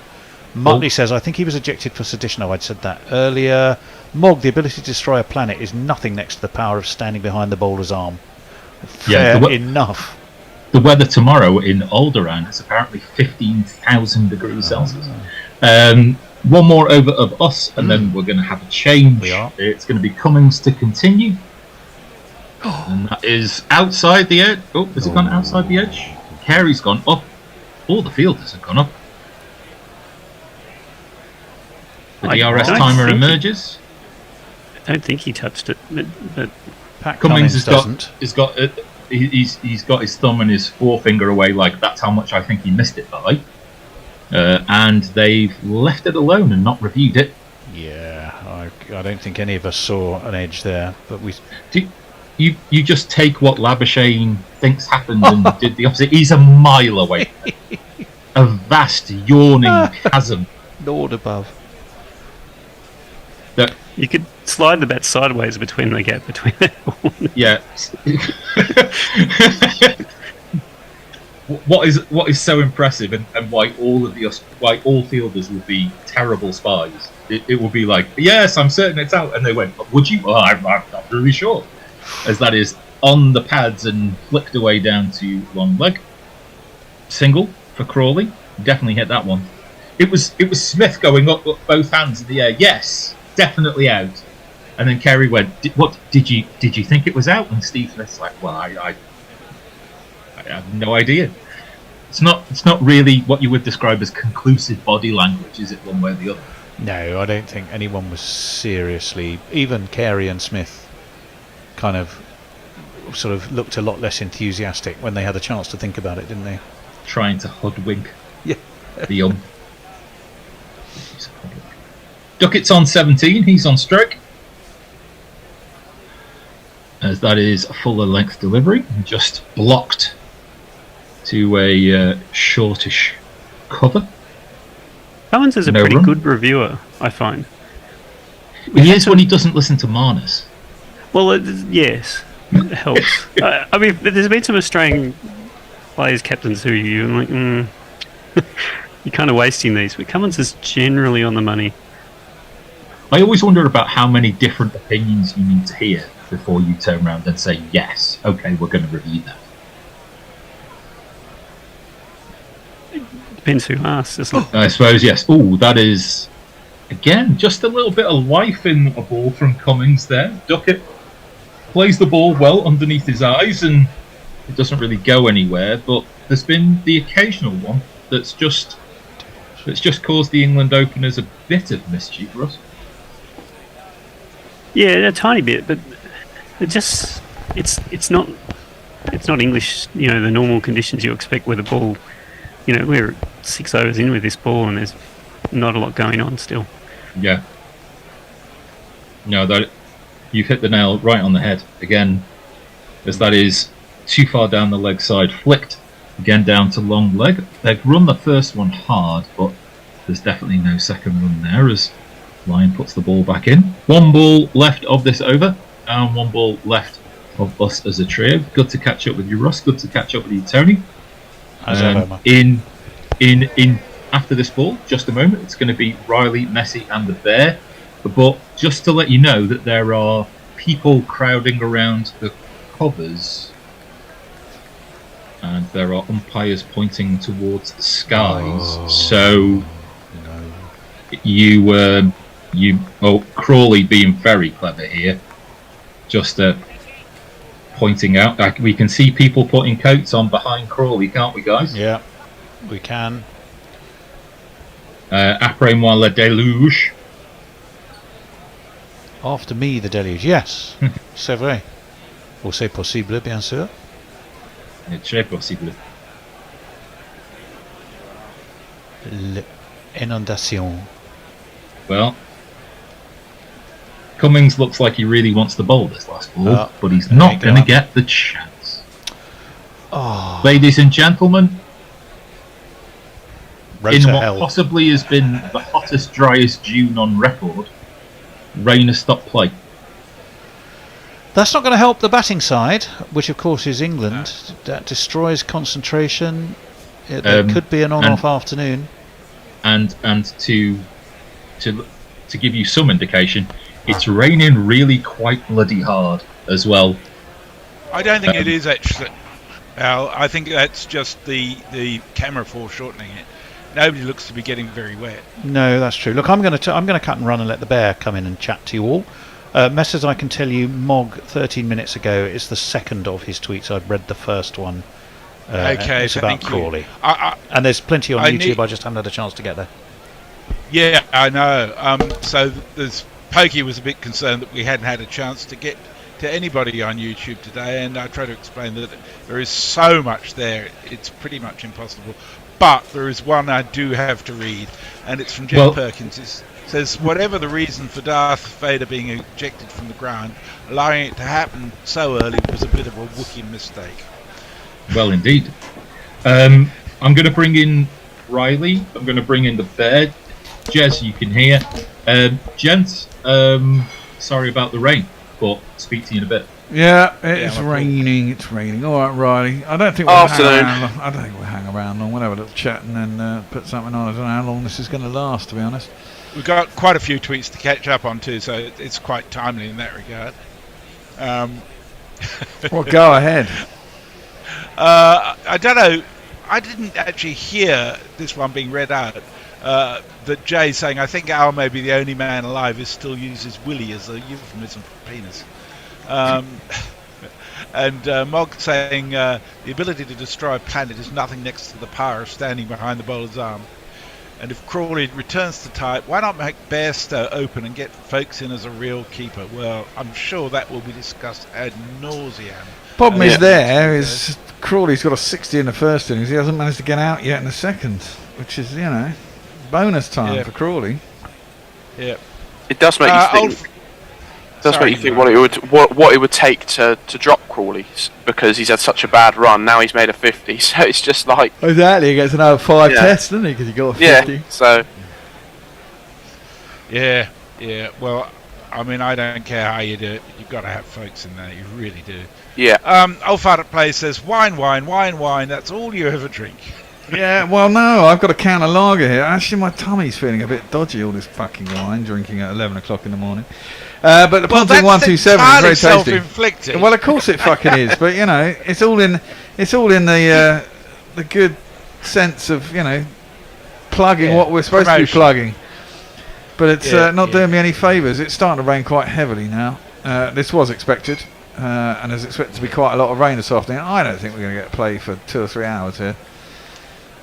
Muttley says, I think he was ejected for sedition. Oh, I'd said that earlier. Mog, the ability to destroy a planet is nothing next to the power of standing behind the bowler's arm. Fair enough. The weather tomorrow in Alderaan is apparently 15,000 degrees Celsius. One more over of us, and then we're going to have a change. We are. It's going to be Cummings to continue. And that is outside the edge. Oh, has it gone outside the edge? Carey's gone up. All the fielders have gone up. The DRS timer emerges. I don't think he touched it, but Cummings has got he's got his thumb and his forefinger away, like that's how much I think he missed it by. And they've left it alone and not reviewed it. Yeah, I don't think any of us saw an edge there, but you just take what Labuschagne thinks happened and did the opposite. He's a mile away. A vast yawning chasm. Lord above. You could slide the bat sideways between the gap between that ball. Yeah. What is so impressive and why all fielders would be terrible spies? It will be like, yes, I'm certain it's out, and they went, would you? Well, I'm not really sure. As that is on the pads and flicked away down to long leg. Single for Crawley, definitely hit that one. It was Smith going up both hands in the air. Yes, definitely out. And then Kerry went, "What did you think it was out?" And Steve Smith's like, "Well, I have no idea." It's not really what you would describe as conclusive body language, is it? One way or the other. No, I don't think anyone was seriously. Even Carey and Smith kind of sort of looked a lot less enthusiastic when they had a chance to think about it, didn't they? Trying to hoodwink. Yeah. The Duckett's on 17. He's on stroke. As that is a fuller length delivery, just blocked to a shortish cover. Cummins is a pretty good reviewer, I find. He is when he doesn't listen to Marnus. Well, yes, it helps. I mean, there's been some Australian players, captains who you're like, you're kind of wasting these. But Cummins is generally on the money. I always wonder about how many different opinions you need to hear before you turn around and say, yes, okay, we're going to review that. Depends who asks, doesn't it? I suppose, yes. Oh, that is, again, just a little bit of life in a ball from Cummings there. Duckett plays the ball well underneath his eyes and it doesn't really go anywhere, but there's been the occasional one that's just caused the England openers a bit of mischief, Russ. Yeah, a tiny bit, but it's not English, the normal conditions you expect with a ball. We're 6 overs in with this ball and there's not a lot going on still. Yeah. No, you've hit the nail right on the head again, as that is too far down the leg side, flicked again down to long leg. They've run the first one hard, but there's definitely no second run there as Lyon puts the ball back in. One ball left of this over and one ball left of us as a trio. Good to catch up with you, Russ. Good to catch up with you, Tony. In after this ball, just a moment, it's going to be Riley, Messi and the Bear. But just to let you know that there are people crowding around the covers and there are umpires pointing towards the skies. So Crawley being very clever here, just pointing out. We can see people putting coats on behind Crawley, can't we, guys? Yeah, we can. Après-moi le déluge. After me, the deluge. Yes, c'est vrai. Ou c'est possible, bien sûr. C'est très possible. L'inondation. Well, Cummings looks like he really wants to bowl this last ball, but he's there not you going to go. get the chance. Oh, Ladies and gentlemen, road in to what hell. possibly has been the hottest, driest June on record, rain has stopped play. That's not going to help the batting side, which of course is England. That destroys concentration. There could be an on-off afternoon. And to give you some indication, it's raining really quite bloody hard as well. I don't think it is actually, Al. I think that's just the camera foreshortening it. Nobody looks to be getting very wet. No, that's true. Look, I'm going to cut and run and let the bear come in and chat to you all. Messrs, I can tell you, Mog 13 minutes ago is the second of his tweets. I've read the first one. Okay, it's about thank you. Crawley. And there's plenty on YouTube. I just haven't had a chance to get there. Yeah, I know. So Pokey was a bit concerned that we hadn't had a chance to get to anybody on YouTube today, and I try to explain that there is so much there, it's pretty much impossible. But there is one I do have to read, and it's from Jeff Perkins. It says, whatever the reason for Darth Vader being ejected from the ground, allowing it to happen so early was a bit of a Wookiee mistake. Well, indeed. I'm going to bring in Riley. I'm going to bring in the bear. Jez, you can hear. Gents, sorry about the rain, but speak to you in a bit. Yeah, it's raining. It's raining. All right, Riley. I don't think we'll hang around long. I don't think we'll hang around long. We'll have a little chat and then put something on. I don't know how long this is going to last, to be honest. We've got quite a few tweets to catch up on too, so it's quite timely in that regard. Well, go ahead. I don't know. I didn't actually hear this one being read out. That Jay saying, I think Al may be the only man alive who still uses willy as a euphemism for penis. And Mog saying the ability to destroy a planet is nothing next to the power of standing behind the bowler's arm. And if Crawley returns to type, why not make Bairstow open and get folks in as a real keeper? Well, I'm sure that will be discussed ad nauseam. Problem is Crawley's got a 60 in the first innings. He hasn't managed to get out yet in the second, which is, bonus time for Crawley. Yeah. It does make you think. Make you think what it would take to drop Crawley, because he's had such a bad run. Now he's made a 50, so it's just like exactly. He gets another 5 tests, doesn't he? Because he got a 50. Yeah. So. Yeah. Well, I mean, I don't care how you do it, but you've got to have folks in there. You really do. Yeah. Old Fart at Play says, wine. That's all you ever drink. Yeah, well, no, I've got a can of lager here. Actually, my tummy's feeling a bit dodgy, all this fucking wine, drinking at 11 o'clock in the morning. But the Ponting 127 is very tasty. Self-inflicted. Well, of course it fucking is, but, it's all in the good sense of, plugging what we're supposed to be plugging. But it's not doing me any favours. It's starting to rain quite heavily now. This was expected, and there's expected to be quite a lot of rain this afternoon. I don't think we're going to get play for 2 or 3 hours here.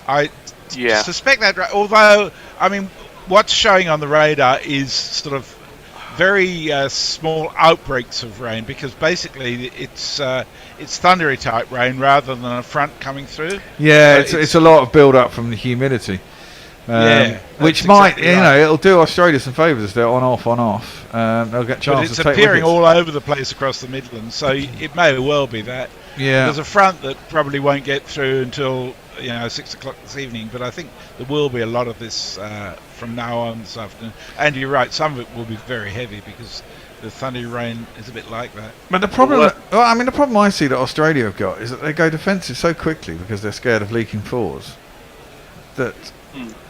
I suspect that, although, I mean, what's showing on the radar is sort of very small outbreaks of rain, because basically it's thundery type rain rather than a front coming through. Yeah, it's a lot of build up from the humidity. Which might, exactly it'll do Australia some favours if they're on off. They'll get chances to take wickets. But it's appearing all over the place across the Midlands, so it may well be that. Yeah. There's a front that probably won't get through until 6 o'clock this evening, but I think there will be a lot of this from now on this afternoon. And you're right, some of it will be very heavy because the thundery rain is a bit like that. But the problem, the problem I see that Australia have got is that they go defensive so quickly because they're scared of leaking fours that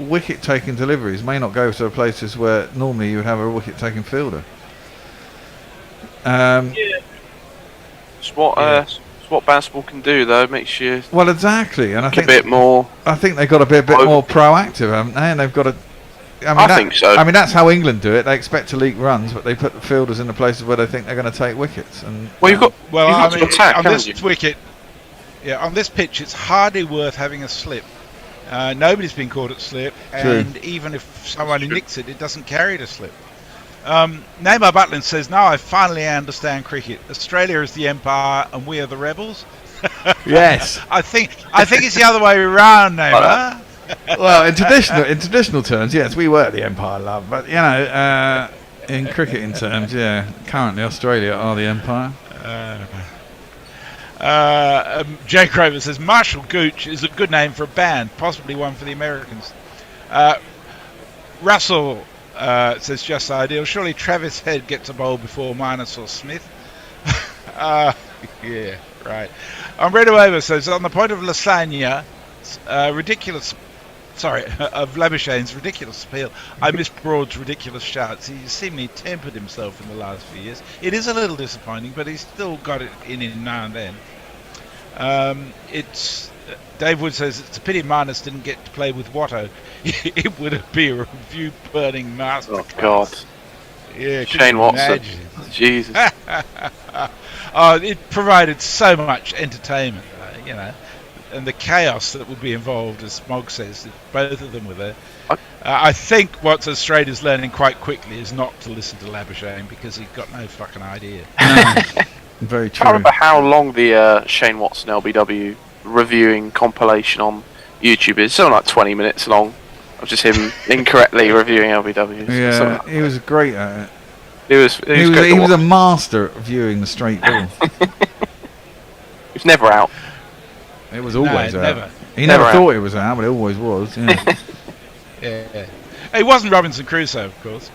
wicket-taking deliveries may not go to the places where normally you would have a wicket-taking fielder. It's what Baseball can do, though. It makes you exactly, and I think a bit more. I think they've got to be a bit more proactive, haven't they? And they've got to. I think so. I mean, that's how England do it. They expect to leak runs, but they put the fielders in the places where they think they're going to take wickets. And you've got. On this wicket, on this pitch, it's hardly worth having a slip Nobody's been caught at slip, True. and even if someone nicks it, it doesn't carry the slip. Neymar Butlin says, "Now I finally understand cricket. Australia is the empire, and we are the rebels." Yes. I think it's the other way around, Neymar. Well, in traditional terms, yes, we were the empire, love. But in cricketing terms, yeah, currently Australia are the empire. Jay Crover says Marshall Gooch is a good name for a band, possibly one for the Americans. Russell says just ideal. Surely Travis Head gets a bowl before Minus or Smith. Yeah, right. Umbrella Over says on the point of lasagna, of Labuschagne's ridiculous appeal. I miss Broad's ridiculous shouts. He seemingly tempered himself in the last few years. It is a little disappointing, but he's still got it in now and then. Dave Wood says it's a pity Marnus didn't get to play with Watto. It would be a review burning masterclass. Oh God! Yeah, Shane Watson. Jesus. It provided so much entertainment, and the chaos that would be involved, as Smog says, if both of them were there. I think what Australia's learning quite quickly is not to listen to Labuschagne because he's got no fucking idea. Very I true. can't remember how long the Shane Watson LBW reviewing compilation on YouTube is. Something like 20 minutes long of just him incorrectly reviewing LBWs. Yeah, he was great at it. He was a master at viewing the straight ball. It's never out. It was always out. Never. He never thought it was out, but it always was. Yeah. Yeah. It wasn't Robinson Crusoe, of course.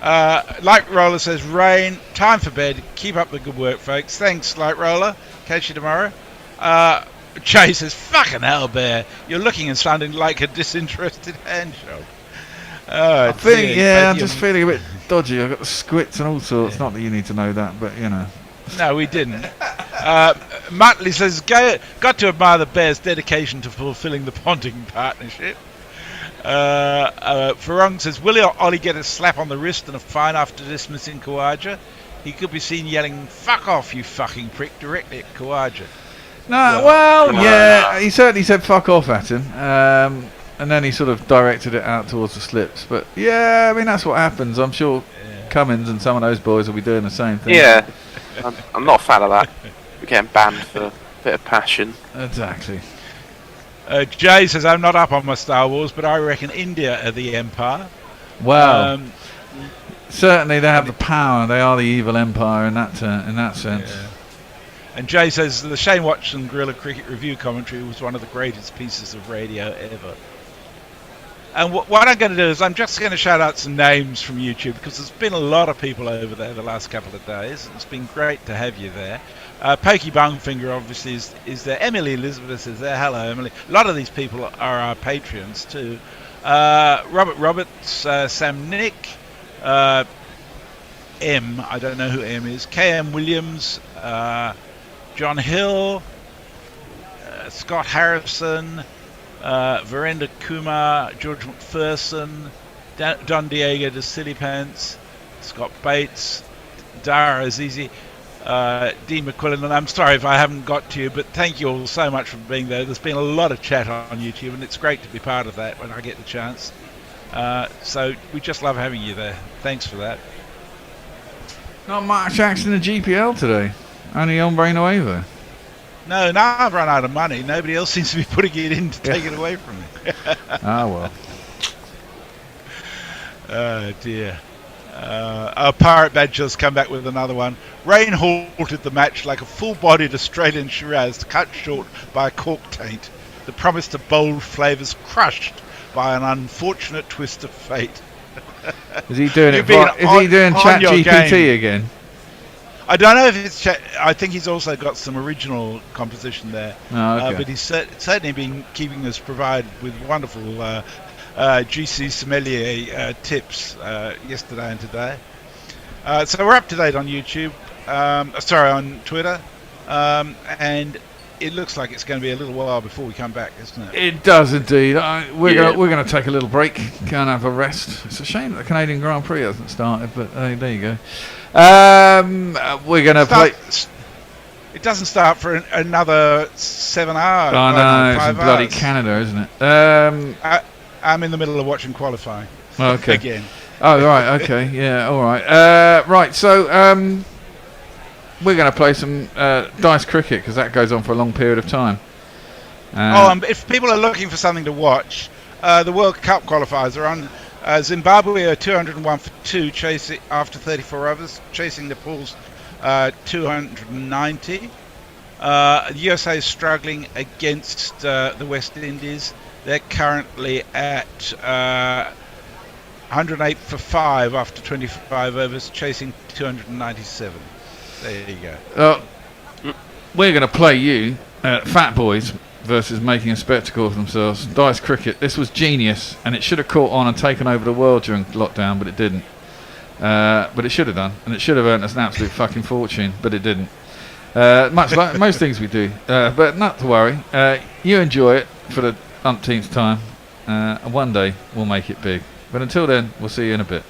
Light Roller says, rain, time for bed. Keep up the good work, folks. Thanks, Light Roller. Catch you tomorrow. Jay says, fucking hell, Bear. You're looking and sounding like a disinterested handshake. I think, I'm just feeling a bit dodgy. I've got the squits and all sorts. Not that you need to know that, but No, we didn't. Muttley says, got to admire the Bears' dedication to fulfilling the Ponting partnership. Farong says, will Ollie get a slap on the wrist and a fine after dismissing Khawaja? He could be seen yelling, fuck off, you fucking prick, directly at Khawaja. He certainly said fuck off at him. And then he sort of directed it out towards the slips. But yeah, I mean, that's what happens. I'm sure Cummins and some of those boys will be doing the same thing. Yeah, I'm not a fan of that. We're getting banned for a bit of passion. Exactly. Jay says, I'm not up on my Star Wars, but I reckon India are the empire. Well, certainly they have the power. They are the evil empire in that sense. Yeah. And Jay says, the Shane Watson Guerrilla Cricket Review commentary was one of the greatest pieces of radio ever. And what I'm going to do is I'm just going to shout out some names from YouTube because there's been a lot of people over there the last couple of days. It's been great to have you there. Pokey Bungfinger obviously is there. Emily Elizabeth is there. Hello, Emily. A lot of these people are our Patreons too. Robert Roberts, Sam Nick, M, I don't know who M is, KM Williams, John Hill, Scott Harrison, Virendra Kumar, George McPherson, Don Diego de Sillypants, Scott Bates, Dara Azizi, Dean McQuillan. And I'm sorry if I haven't got to you, but thank you all so much for being there. There's been a lot of chat on YouTube, and it's great to be part of that when I get the chance. So we just love having you there. Thanks for that. Not much action in the GPL today. Only on Brain away though. No, now I've run out of money. Nobody else seems to be putting it in to take it away from me. Well. Oh dear. Our Pirate Badger's come back with another one. Rain halted the match like a full-bodied Australian Shiraz cut short by a cork taint. The promise to bold flavours crushed by an unfortunate twist of fate. Is he doing Chat GPT again? I don't know if it's I think he's also got some original composition there. Oh, okay. But he's certainly been keeping us provided with wonderful GC sommelier tips yesterday and today. So we're up to date on YouTube. On Twitter. And it looks like it's going to be a little while before we come back, isn't it? It does indeed. We're going to take a little break. Go and have a rest. It's a shame that the Canadian Grand Prix hasn't started, but there you go. We're going to play. It doesn't start for another 7 hours. Oh no, it's in 5 bloody hours. Canada, isn't it? I'm in the middle of watching qualifying. Okay. Again. Oh right, okay, yeah, all right. Right, so we're going to play some dice cricket because that goes on for a long period of time. If people are looking for something to watch, the World Cup qualifiers are on. Zimbabwe are 201 for 2, chasing after 34 overs, chasing Nepal's 290. The USA is struggling against the West Indies. They're currently at 108 for 5 after 25 overs, chasing 297. There you go. We're going to play you, Fat Boys versus making a spectacle of themselves. Dice cricket. This was genius, and it should have caught on and taken over the world during lockdown, but it didn't. But it should have done, and it should have earned us an absolute fucking fortune, but it didn't. Much like most things we do. But not to worry. You enjoy it for the umpteenth time, and one day we'll make it big. But until then, we'll see you in a bit.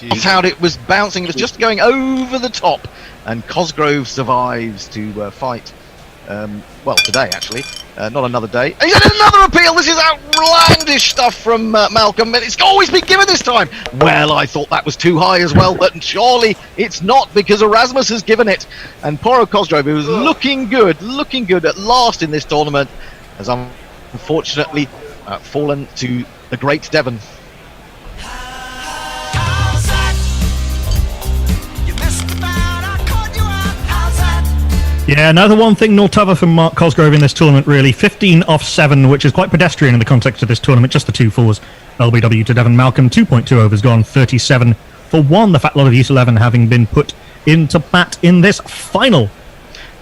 That's how it was bouncing. It was just going over the top, and Cosgrove survives to fight. Today actually, not another day. And he's had another appeal. This is outlandish stuff from Malcolm, and it's always been given this time. Well, I thought that was too high as well, but surely it's not, because Erasmus has given it. And Poro Cosgrove, who was looking good at last in this tournament, has unfortunately fallen to the great Devon. Yeah, another one thing nor t'other from Mark Cosgrove in this tournament, really. 15 off 7, which is quite pedestrian in the context of this tournament. Just the 2 fours. LBW to Devon Malcolm. 2.2 overs gone. 37 for 1. The fat lot of use 11 having been put into bat in this final.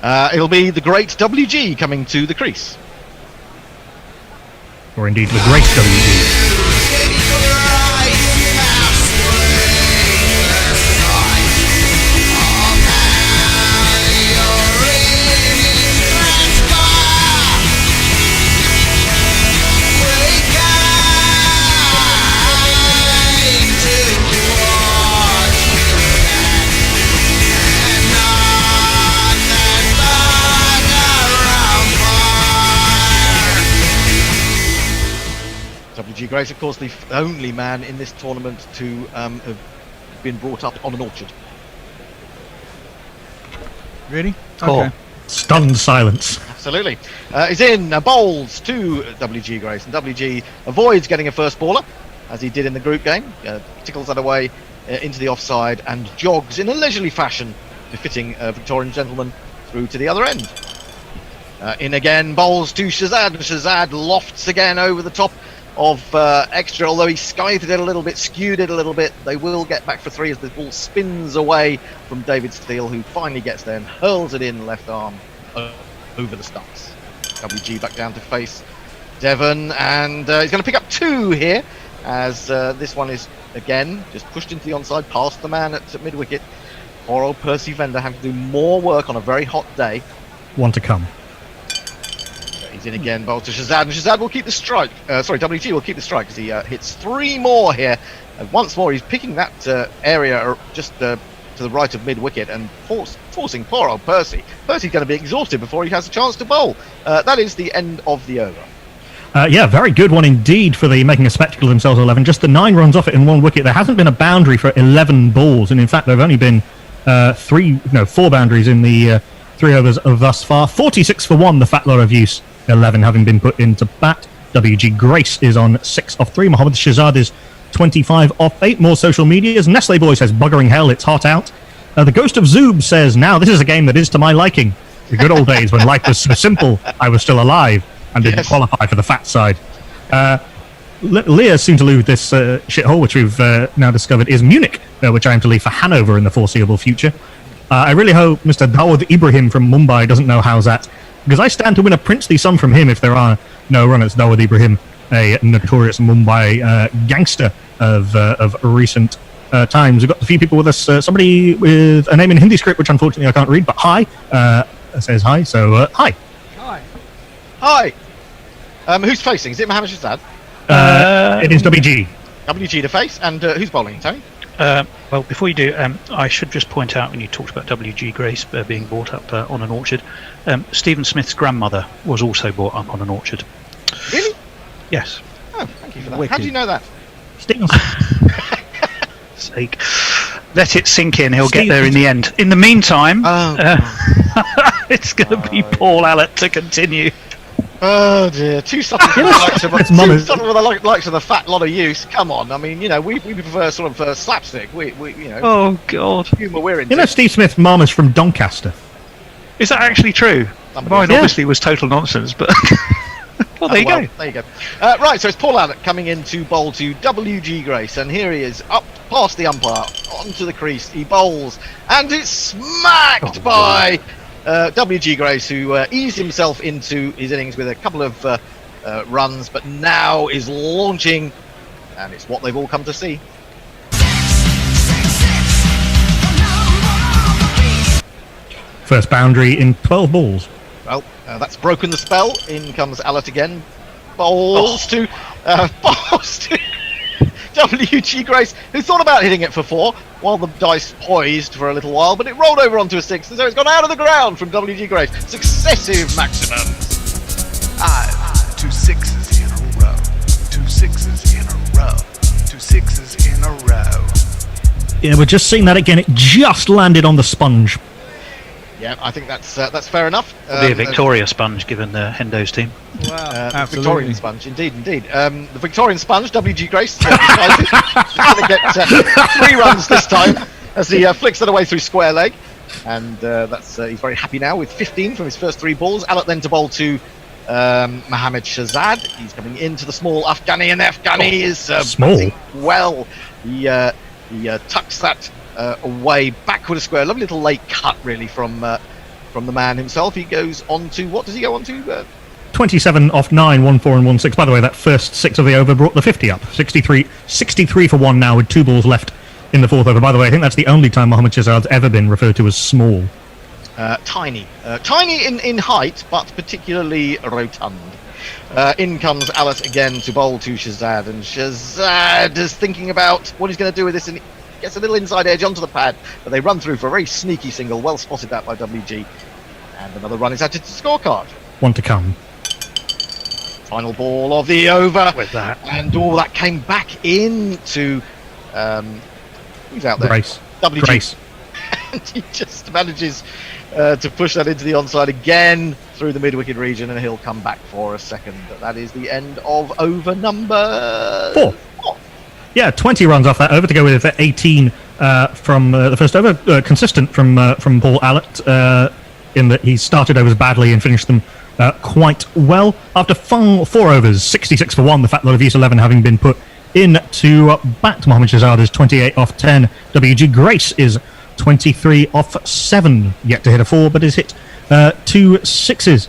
It'll be the great WG coming to the crease. Or indeed the great WG. WG Grace, of course, the only man in this tournament to have been brought up on an orchard. Really? Cool. Okay. Stunned silence. Absolutely. He's in, bowls to WG Grace, and WG avoids getting a first baller, as he did in the group game. Tickles that away into the offside and jogs in a leisurely fashion, befitting a Victorian gentleman, through to the other end. In again, bowls to Shazad. Shazad lofts again over the top of extra, although he skived it a little bit, skewed it a little bit. They will get back for 3 as the ball spins away from David Steele, who finally gets there and hurls it in left arm over the stumps. WG back down to face Devon, and he's going to pick up 2 here, as this one is again just pushed into the onside past the man at mid-wicket. Poor old Percy Vender having to do more work on a very hot day. One to come. He's in again, ball to Shazad, and Shazad will keep the strike. WG will keep the strike as he hits 3 more here. And once more, he's picking that area just to the right of mid-wicket and forcing poor old Percy. Percy's going to be exhausted before he has a chance to bowl. That is the end of the over. Yeah, very good one indeed for the making a spectacle of themselves 11. Just the 9 runs off it in 1 wicket. There hasn't been a boundary for 11 balls, and in fact, there have only been 4 boundaries in the 3 overs thus far. 46 for 1, the fat lot of use. 11 having been put into bat. WG Grace is on 6 off 3. Mohammed Shazad is 25 off 8. More social medias. Nestle Boy says, buggering hell, it's hot out. The Ghost of Zoob says, now this is a game that is to my liking. The good old days when life was so simple, I was still alive and didn't qualify for the fat side. Leah seemed to lose this shithole, which we've now discovered is Munich, which I am to leave for Hanover in the foreseeable future. I really hope Mr. Dawood Ibrahim from Mumbai doesn't know how's that, because I stand to win a princely sum from him if there are no runners. Dawood Ibrahim, a notorious Mumbai gangster of recent times. We've got a few people with us. Somebody with a name in Hindi script, which unfortunately I can't read, but hi. Says hi, so hi. Hi. Who's facing? Is it Mohammed Shazad? It is WG. WG to face, and who's bowling, Tony? Well, before you do, I should just point out when you talked about W.G. Grace being brought up on an orchard, Stephen Smith's grandmother was also brought up on an orchard. Really? Yes. Oh, thank you for that. Wicked. How do you know that? Stephen. Sake. Let it sink in. He'll get there in the end. In the meantime, it's going to be Paul Allett to continue. Oh dear, too subtle for the likes of the fat lot of use. Come on, I mean, we prefer sort of slapstick. We Oh God. Humour we're into. Steve Smith's mum is from Doncaster. Is that actually true? Mine obviously was total nonsense, but well, there you go. There you go. Right, so it's Paul Allett coming in to bowl to W.G. Grace, and here he is up past the umpire onto the crease. He bowls, and it's smacked by W.G. Grace, who eased himself into his innings with a couple of runs, but now is launching, and it's what they've all come to see. First boundary in 12 balls. Well, that's broken the spell. In comes Allett again. Bowls to W.G. Grace, who thought about hitting it for 4 while the dice poised for a little while, but it rolled over onto a 6, and so it's gone out of the ground from W.G. Grace. Successive maximums. 2 6s in a row. 2 6s in a row. 2 6s in a row. Yeah, we're just seeing that again. It just landed on the sponge. Yeah, I think that's fair enough. Be a Victoria sponge given the Hendo's team. Wow, Victorian sponge, indeed. The Victorian sponge, W.G. Grace, decided he's going to get 3 runs this time as he flicks that away through square leg, and he's very happy now with 15 from his first 3 balls. Allett then to bowl to Mohammad Shahzad. He's coming into the small Afghani, and Afghani is small. Well, he tucks that away backward a square. Lovely little late cut, really, from the man himself. He goes on to, what does he go on to? 27 off 9, 1 4 and 1 6. By the way, that first 6 of the over brought the 50 up. 63 for 1 now with 2 balls left in the 4th over. By the way, I think that's the only time Mohammad Shahzad's ever been referred to as small. Tiny in height, but particularly rotund. In comes Allett again to bowl to Shahzad, and Shahzad is thinking about what he's going to do with this, and he gets a little inside edge onto the pad, but they run through for a very sneaky single. Well spotted that by WG, and another run is added to the scorecard. 1 to come. Final ball of the over with that, and all that came back into who's out there? Grace. WG. Grace. And he just manages to push that into the onside again through the mid-wicket region, and he'll come back for a second. That is the end of over number 4. Yeah, 20 runs off that over to go with 18 from the first over. Consistent from Paul Allett in that he started overs badly and finished them quite well. After 4 overs, 66 for 1, the fat lot of East 11 having been put in to bat. Mohammad Shahzad is 28 off 10. W.G. Grace is 23 off 7. Yet to hit a 4, but has hit 2 6s.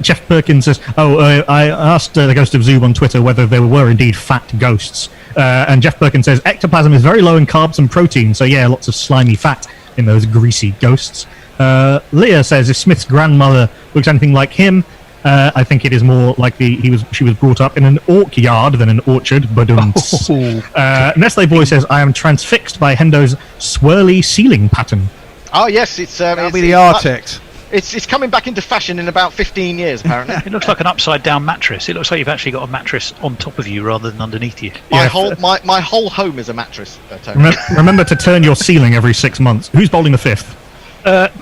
Jeff Perkins says, I asked the Ghost of Zoob on Twitter whether there were indeed fat ghosts. And Jeff Perkins says, ectoplasm is very low in carbs and protein, so yeah, lots of slimy fat in those greasy ghosts. Leah says, if Smith's grandmother looks anything like him, I think it is more likely she was brought up in an orc yard than an orchard. Nestle Boy says, I am transfixed by Hendo's swirly ceiling pattern. Oh yes, that'll be the Artex. It's coming back into fashion in about 15 years, apparently. It looks like an upside-down mattress. It looks like you've actually got a mattress on top of you rather than underneath you. My whole home is a mattress, Tony. Remember to turn your ceiling every 6 months. Who's bowling the 5th?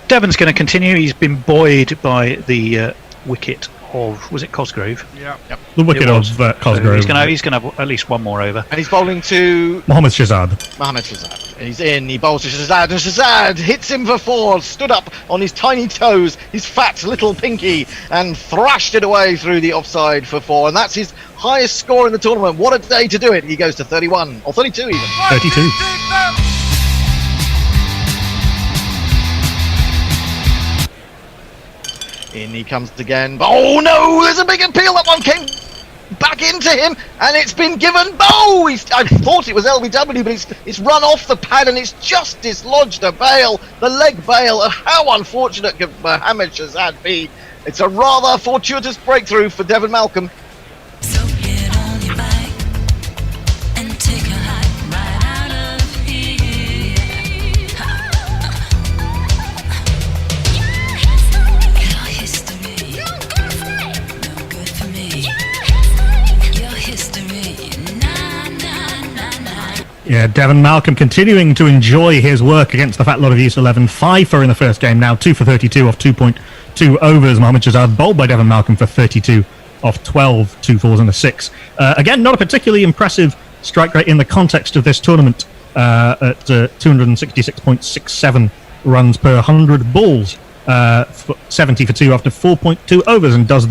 Devon's going to continue. He's been buoyed by the wicket of, was it Cosgrove? Yep. The wicket of Cosgrove. He's going to have at least 1 more over. And he's bowling to Mohammad Shahzad. He's in, he bowls to Shahzad, and Shahzad hits him for 4, stood up on his tiny toes, his fat little pinky, and thrashed it away through the offside for 4, and that's his highest score in the tournament. What a day to do it. He goes to 31, or 32 even. 32. In he comes again. Oh no, there's a big appeal. That one came back into him, and it's been given. Oh, I thought it was LBW, but it's run off the pad, and it's just dislodged a bail, the leg bail. And how unfortunate could Mohammad Shahzad be? It's a rather fortuitous breakthrough for Devon Malcolm. Yeah, Devon Malcolm continuing to enjoy his work against the fat lot of Use 11. 5 for in the first game now, 2 for 32 off 2.2 overs. Mohamed Shahzad bowled by Devon Malcolm for 32 off 12, 2 fours and a 6. Again, not a particularly impressive strike rate in the context of this tournament at 266.67 runs per 100 balls, 70 for 2 after 4.2 overs. And does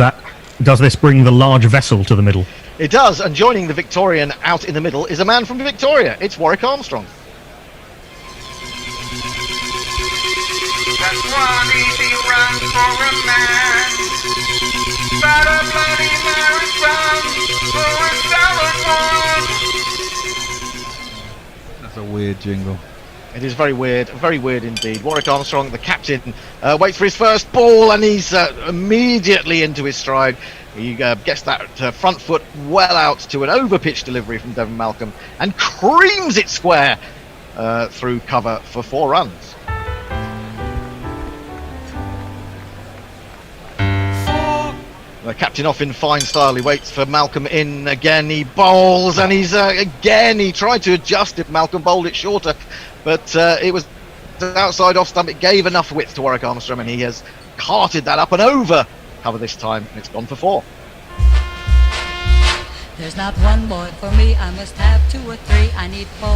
this bring the large vessel to the middle? It does, and joining the Victorian out in the middle is a man from Victoria. It's Warwick Armstrong. That's one easy run for a man. But a bloody marathon for a salad one. That's a weird jingle. It is very weird indeed. Warwick Armstrong, the captain, waits for his first ball, and he's immediately into his stride. He gets that front foot well out to an over-pitch delivery from Devon Malcolm and creams it square through cover for 4 runs. The captain off in fine style. He waits for Malcolm in again. He bowls, and he's again. He tried to adjust it. Malcolm bowled it shorter, but it was outside off stump. It gave enough width to Warwick Armstrong, and he has carted that up and over cover this time, and it's gone for 4. There's not one boy for me. I must have 2 or 3. I need 4.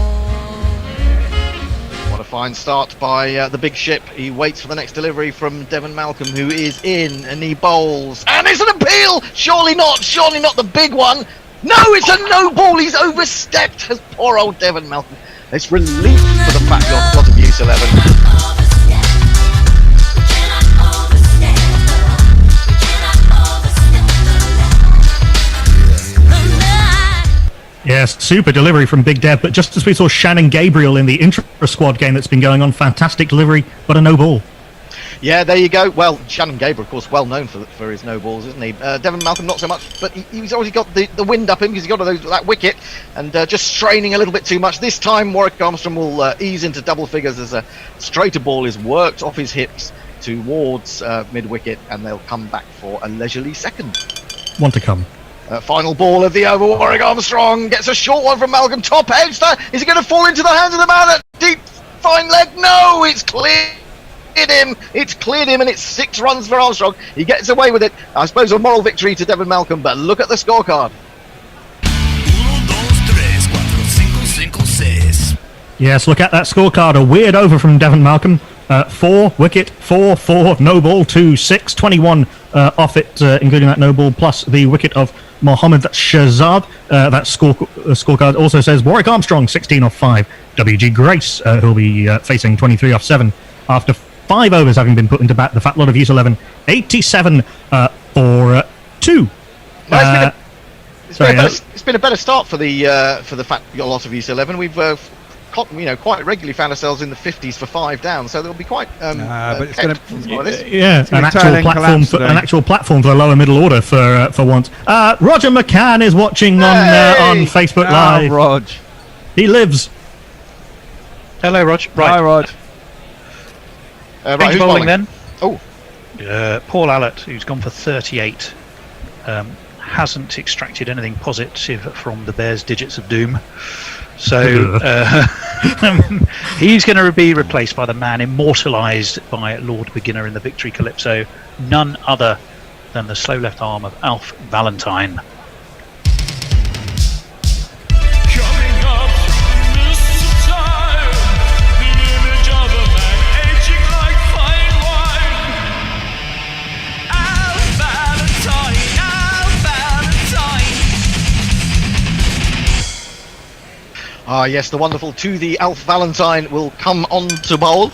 What a fine start by the big ship. He waits for the next delivery from Devon Malcolm, who is in, and he bowls. And it's an appeal! Surely not the big one. No, it's a no ball. He's overstepped, as poor old Devon Malcolm. It's relief for the fat lot of Use 11. Yes, super delivery from Big Dev, but just as we saw Shannon Gabriel in the intra-squad game that's been going on, fantastic delivery, but a no ball. Yeah, there you go. Well, Shannon Gabriel, of course, well known for his no balls, isn't he? Devon Malcolm, not so much, but he's always got the wind up him because he's got that wicket and just straining a little bit too much. This time, Warwick Armstrong will ease into double figures as a straighter ball is worked off his hips towards mid-wicket, and they'll come back for a leisurely second. Want to come. Final ball of the over. Warwick Armstrong gets a short one from Malcolm. Top edge. Is it going to fall into the hands of the man at deep fine leg? No, it's cleared him. It's cleared him, and it's 6 runs for Armstrong. He gets away with it. I suppose a moral victory to Devon Malcolm, but look at the scorecard. Yes, look at that scorecard. A weird over from Devon Malcolm. 4 wicket, 4, 4, no ball, 2, 6, 21 off it, including that no ball, plus the wicket of Mohamed Shahzad. That scorecard also says Warwick Armstrong, 16 off 5. WG Grace, who'll be facing 23 off 7 after 5 overs having been put into bat. The fat lot of Use 11, 87 for 2. It's been a better start for the fat lot of Use 11. We've quite regularly found ourselves in the 50s for 5 down, so there'll be quite but it's going to an actual platform for the lower middle order for once. Roger McCann is watching on Facebook Live. Rog, he lives. Hello, Rog. Right. Hi, Rog. Who's bowling then? Oh, Paul Allott, who's gone for 38, hasn't extracted anything positive from the Bears' digits of doom. So he's going to be replaced by the man immortalised by Lord Beginner in the Victory Calypso, none other than the slow left arm of Alf Valentine. Yes, the wonderful To The Alf Valentine will come on to bowl.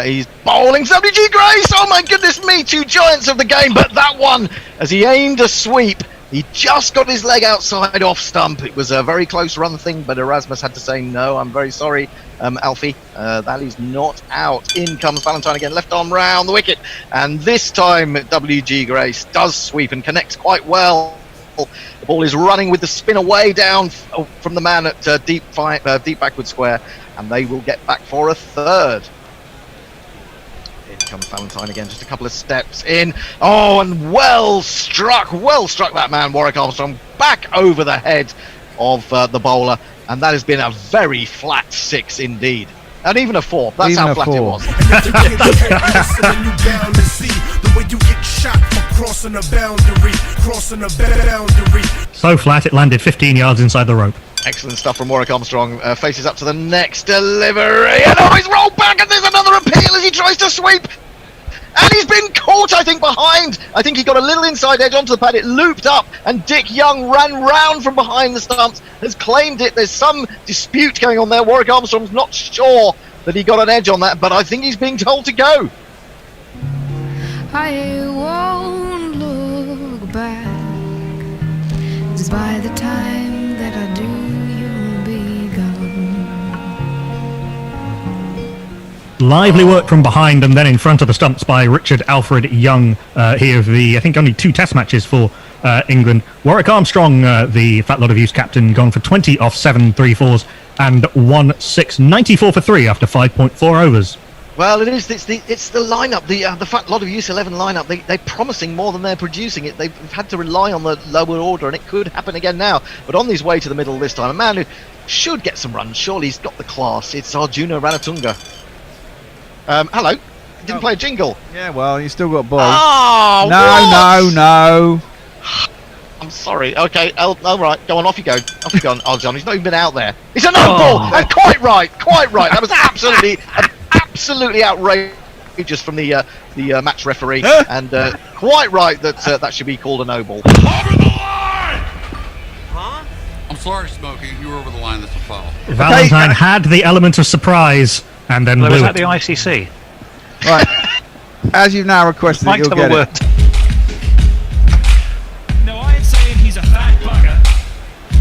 He's bowling WG Grace. Oh my goodness me, 2 giants of the game, but that one, as he aimed a sweep, he just got his leg outside off stump. It was a very close run thing, but Erasmus had to say, no, I'm very sorry, Alfie, that is not out. In comes Valentine again, left arm round the wicket, and this time WG Grace does sweep and connects quite well. The ball is running with the spin away down from the man at deep backward square, and they will get back for a 3rd. In comes Valentine again, just a couple of steps in. Oh, and well struck that man, Warwick Armstrong, back over the head of the bowler. And that has been a very flat 6 indeed. And even a 4. That's Even how a flat 4. it was. So flat it landed 15 yards inside the rope. Excellent stuff from Warwick Armstrong. Faces up to the next delivery. And he's rolled back, and there's another appeal as he tries to sweep. And he's been caught, I think, behind. I think he got a little inside edge onto the pad. It looped up, and Dick Young ran round from behind the stumps, has claimed it. There's some dispute going on there. Warwick Armstrong's not sure that he got an edge on that, but I think he's being told to go. I won't look back, 'cause by the time that I do, you'll be gone. Lively work from behind and then in front of the stumps by Richard Alfred Young here of the, I think, only 2 test matches for England. Warwick Armstrong, the Fat Lot of Use captain, gone for 20 off 7 3-4s and 1-6, 94 for 3 after 5.4 overs. Well, it is. It's the lineup, the Fat Lot of Use 11 lineup. They're promising more than they're producing. It. They've had to rely on the lower order, and it could happen again now. But on his way to the middle this time, a man who should get some runs. Surely he's got the class. It's Arjuna Ranatunga. Hello. Didn't play a jingle. Yeah, well, you still got balls. Oh, No. I'm sorry. Okay, all right. Go on. Off you go. Off you go. Oh, John, he's not even been out there. It's a no ball. And quite right. That was absolutely outrageous from the match referee, and quite right that that should be called a no ball. Over the line! Huh? I'm sorry, Smokey. You were over the line. That's a foul. Valentine had the element of surprise and then blew was it. that the ICC? Right. As you've now requested it, you'll get it. No, I ain't saying he's a fat bugger,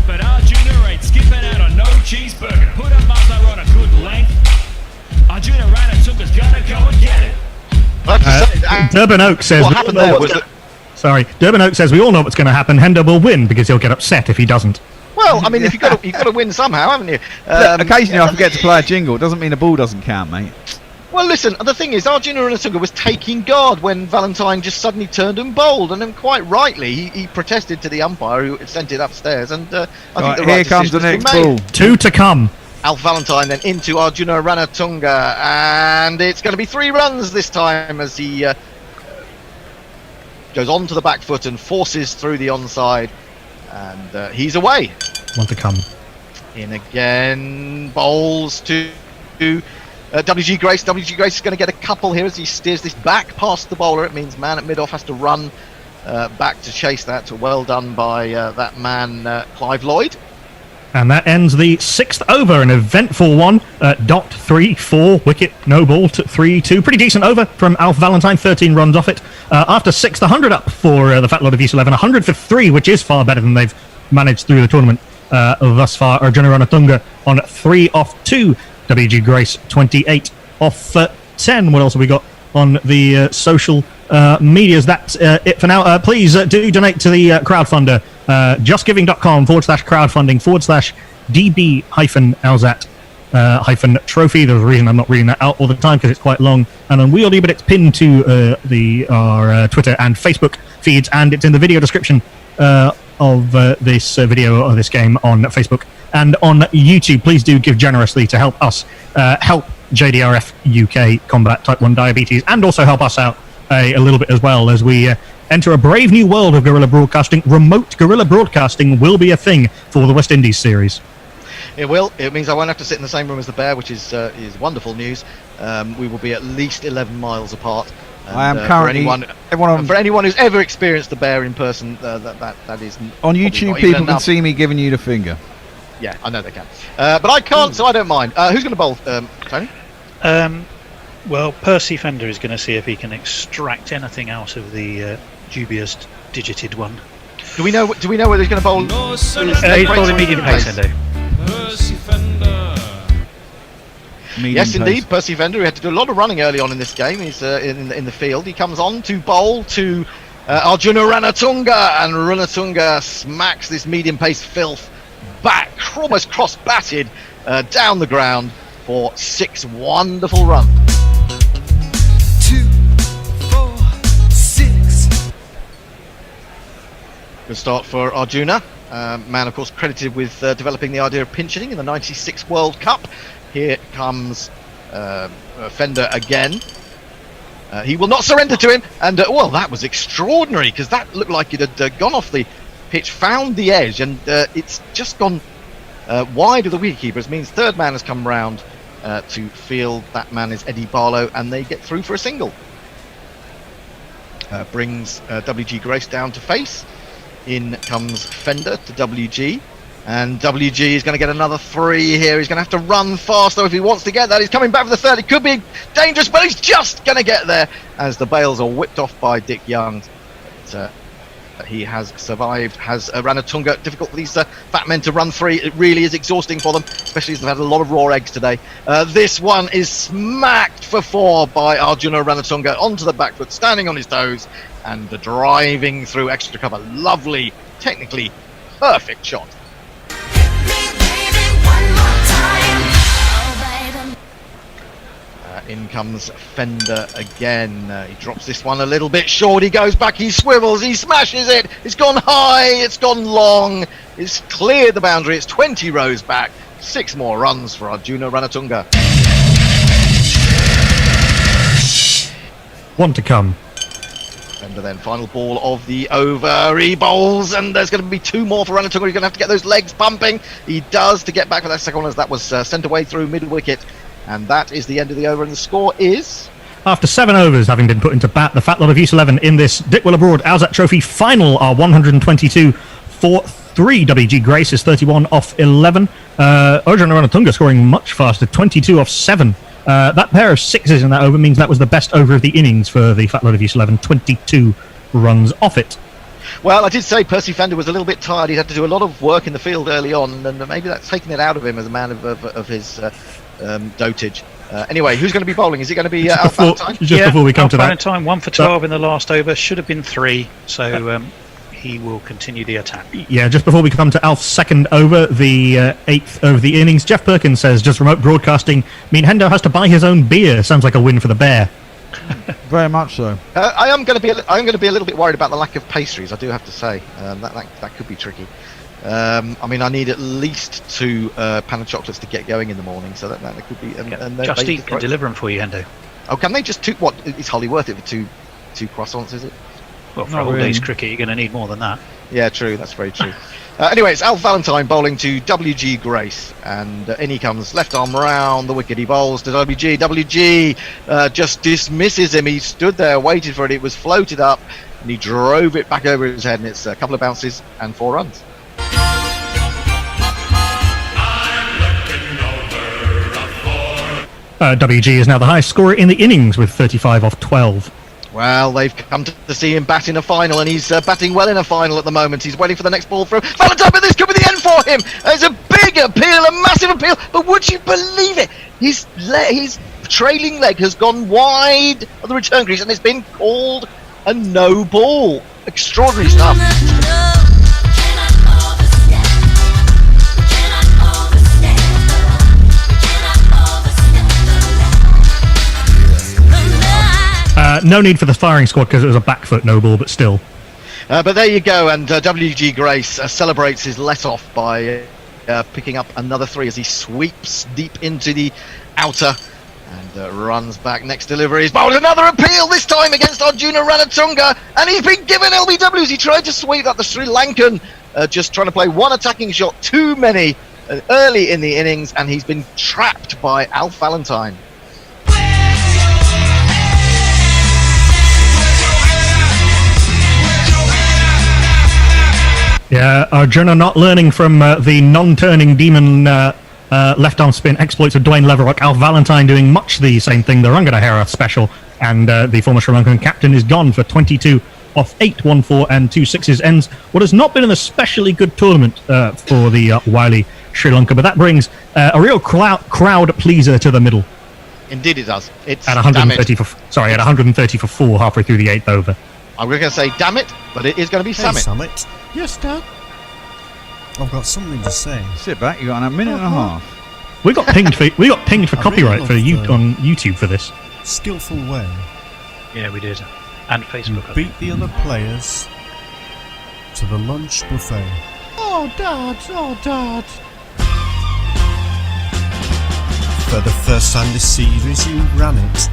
but Arjuna ain't skipping out on no cheeseburger. Put a muzzler on a good length. Arjuna Ranatunga's gonna go and get it. Durban Oak says... What happened there was that... Sorry, Durban Oak says we all know what's going to happen. Hendo will win because he'll get upset if he doesn't. Well, I mean, if you've got to win somehow, haven't you? Look, occasionally I forget to play a jingle. It doesn't mean a ball doesn't count, mate. Well, listen, the thing is, Arjuna Ranatunga was taking guard when Valentine just suddenly turned and bowled, and then quite rightly, he protested to the umpire who sent it upstairs, and I think the right here comes the decision next was ball. made. 2 to come. Alf Valentine then into Arjuna Ranatunga, and it's going to be 3 runs this time as he goes on to the back foot and forces through the onside, and he's away. 1 to come. In again, bowls to WG Grace. WG Grace is going to get a couple here as he steers this back past the bowler. It means man at mid-off has to run back to chase that. Well done by that man, Clive Lloyd. And that ends the 6th over, an eventful one. Dot 3-4, wicket, no ball, 3-2. Pretty decent over from Alf Valentine, 13 runs off it. After 6th, 100 up for the Fat Lot of Use 11, 100 for 3, which is far better than they've managed through the tournament thus far. Arjuna Ranatunga on 3 off 2. WG Grace 28 off 10. What else have we got on the social medias? That's it for now. Please do donate to the crowdfunder. justgiving.com/crowdfunding/DB-Alzat-trophy. There's a reason I'm not reading that out all the time because it's quite long and unwieldy, but it's pinned to our Twitter and Facebook feeds, and it's in the video description of this video of this game on Facebook and on YouTube. Please do give generously to help us help JDRF UK combat type 1 diabetes, and also help us out a little bit as well as we enter a brave new world of guerrilla broadcasting. Remote guerrilla broadcasting will be a thing for the West Indies series. It will. It means I won't have to sit in the same room as the bear, which is wonderful news. We will be at least 11 miles apart. And, I am currently... For anyone who's ever experienced the bear in person, that is... On YouTube, people can see me giving you the finger. Yeah, I know they can. But I can't, so I don't mind. Who's going to bowl, Tony? Well, Percy Fender is going to see if he can extract anything out of the dubious digited one. Do we know whether he's going to bowl? He's bowling medium pace, Hendo. Percy Fender. Yes, indeed, Percy Fender, who had to do a lot of running early on in this game. He's in the field. He comes on to bowl to Arjuna Ranatunga, and Ranatunga smacks this medium pace filth back, almost cross-batted down the ground for 6 wonderful runs. 2, 4, 6. Good start for Arjuna. man, of course, credited with developing the idea of pinch hitting in the '96 World Cup. Here comes Fender again. He will not surrender to him, and well, that was extraordinary because that looked like it had gone off the pitch, found the edge, and it's just gone wide of the wicketkeeper. It means third man has come round to field. That man is Eddie Barlow, and they get through for a single. Brings WG Grace down to face. In comes Fender to WG, and WG is going to get another 3 here. He's going to have to run fast though if he wants to get that. He's coming back for the third. It could be dangerous, but he's just going to get there as the bails are whipped off by Dick Young. But, he has survived. Has Ranatunga. Difficult for these fat men to run 3. It really is exhausting for them, especially as they've had a lot of raw eggs today. This one is smacked for 4 by Arjuna Ranatunga onto the back foot, standing on his toes and driving through extra cover. Lovely, technically perfect shot. In comes Fender again. He drops this one a little bit short. He goes back, he swivels, he smashes it. It's gone high, it's gone long. It's cleared the boundary. It's 20 rows back. 6 more runs for Arjuna Ranatunga. One to come. Fender then, final ball of the over. He bowls, and there's going to be 2 more for Ranatunga. He's going to have to get those legs pumping. He does to get back for that second one, as that was sent away through mid-wicket. And that is the end of the over, and the score is... After 7 overs having been put into bat, the Fat Lot of Use 11 in this Dick Willabroad Alzat Trophy final are 122 for 3. WG Grace is 31 off 11. Arjuna Ranatunga scoring much faster, 22 off 7. That pair of 6s in that over means that was the best over of the innings for the Fat Lot of Use 11, 22 runs off it. Well, I did say Percy Fender was a little bit tired. He had to do a lot of work in the field early on, and maybe that's taken it out of him as a man of his dotage. Anyway, who's going to be bowling? Is it going to be Alf Valentine? Before we come to that. Valentine, 1 for 12 in the last over, should have been 3, so he will continue the attack. Yeah, just before we come to Alf's second over, the 8th over the innings, Jeff Perkins says, does remote broadcasting mean Hendo has to buy his own beer? Sounds like a win for the Bear. Very much so. I'm going to be a little bit worried about the lack of pastries, I do have to say. That could be tricky. I mean, I need at least 2 pan of chocolates to get going in the morning, so that could be... Just Eat can deliver them for you, Hendo. Oh, can they just... What? It's hardly worth it for two croissants, is it? Well, for a whole day's cricket, you're going to need more than that. Yeah, true. That's very true. Anyway, it's Alf Valentine bowling to WG Grace, and in he comes, left arm round the wicket. He bowls to WG. WG just dismisses him. He stood there, waited for it. It was floated up, and he drove it back over his head, and it's a couple of bounces and 4 runs. WG is now the highest scorer in the innings with 35 off 12. Well, they've come to see him bat in a final, and he's batting well in a final at the moment. He's waiting for the next ball through. Valentine, but this could be the end for him. It's a big appeal, a massive appeal, but would you believe it? His trailing leg has gone wide of the return crease, and it's been called a no ball. Extraordinary stuff. No need for the firing squad because it was a back foot no ball, but still. But there you go, and WG Grace celebrates his let-off by picking up another 3 as he sweeps deep into the outer and runs back. Next delivery is bowled another appeal, this time against Arjuna Ranatunga, and he's been given LBWs. He tried to sweep up the Sri Lankan, just trying to play one attacking shot too many early in the innings, and he's been trapped by Alf Valentine. Yeah, Arjuna not learning from the non-turning demon left-arm spin exploits of Dwayne Leverock. Alf Valentine doing much the same thing. The Ranganahara special, and the former Sri Lankan captain is gone for 22 off 8, 1 4 and 2 6s. Ends what has not been an especially good tournament for the wily Sri Lanka, but that brings a real crowd pleaser to the middle. Indeed, it does. It's at 130 at 130 for 4 halfway through the 8th over. I'm going to say damn it, but it is going to be Summit. Summit. Yes, Dad. I've got something to say. Sit back. You got a minute and a half. We got pinged for copyright on YouTube for this. Skillful way. Yeah, we did, and Facebook. You beat the other players to the lunch buffet. Oh, Dad. Oh, Dad. For the first time this series you ran it.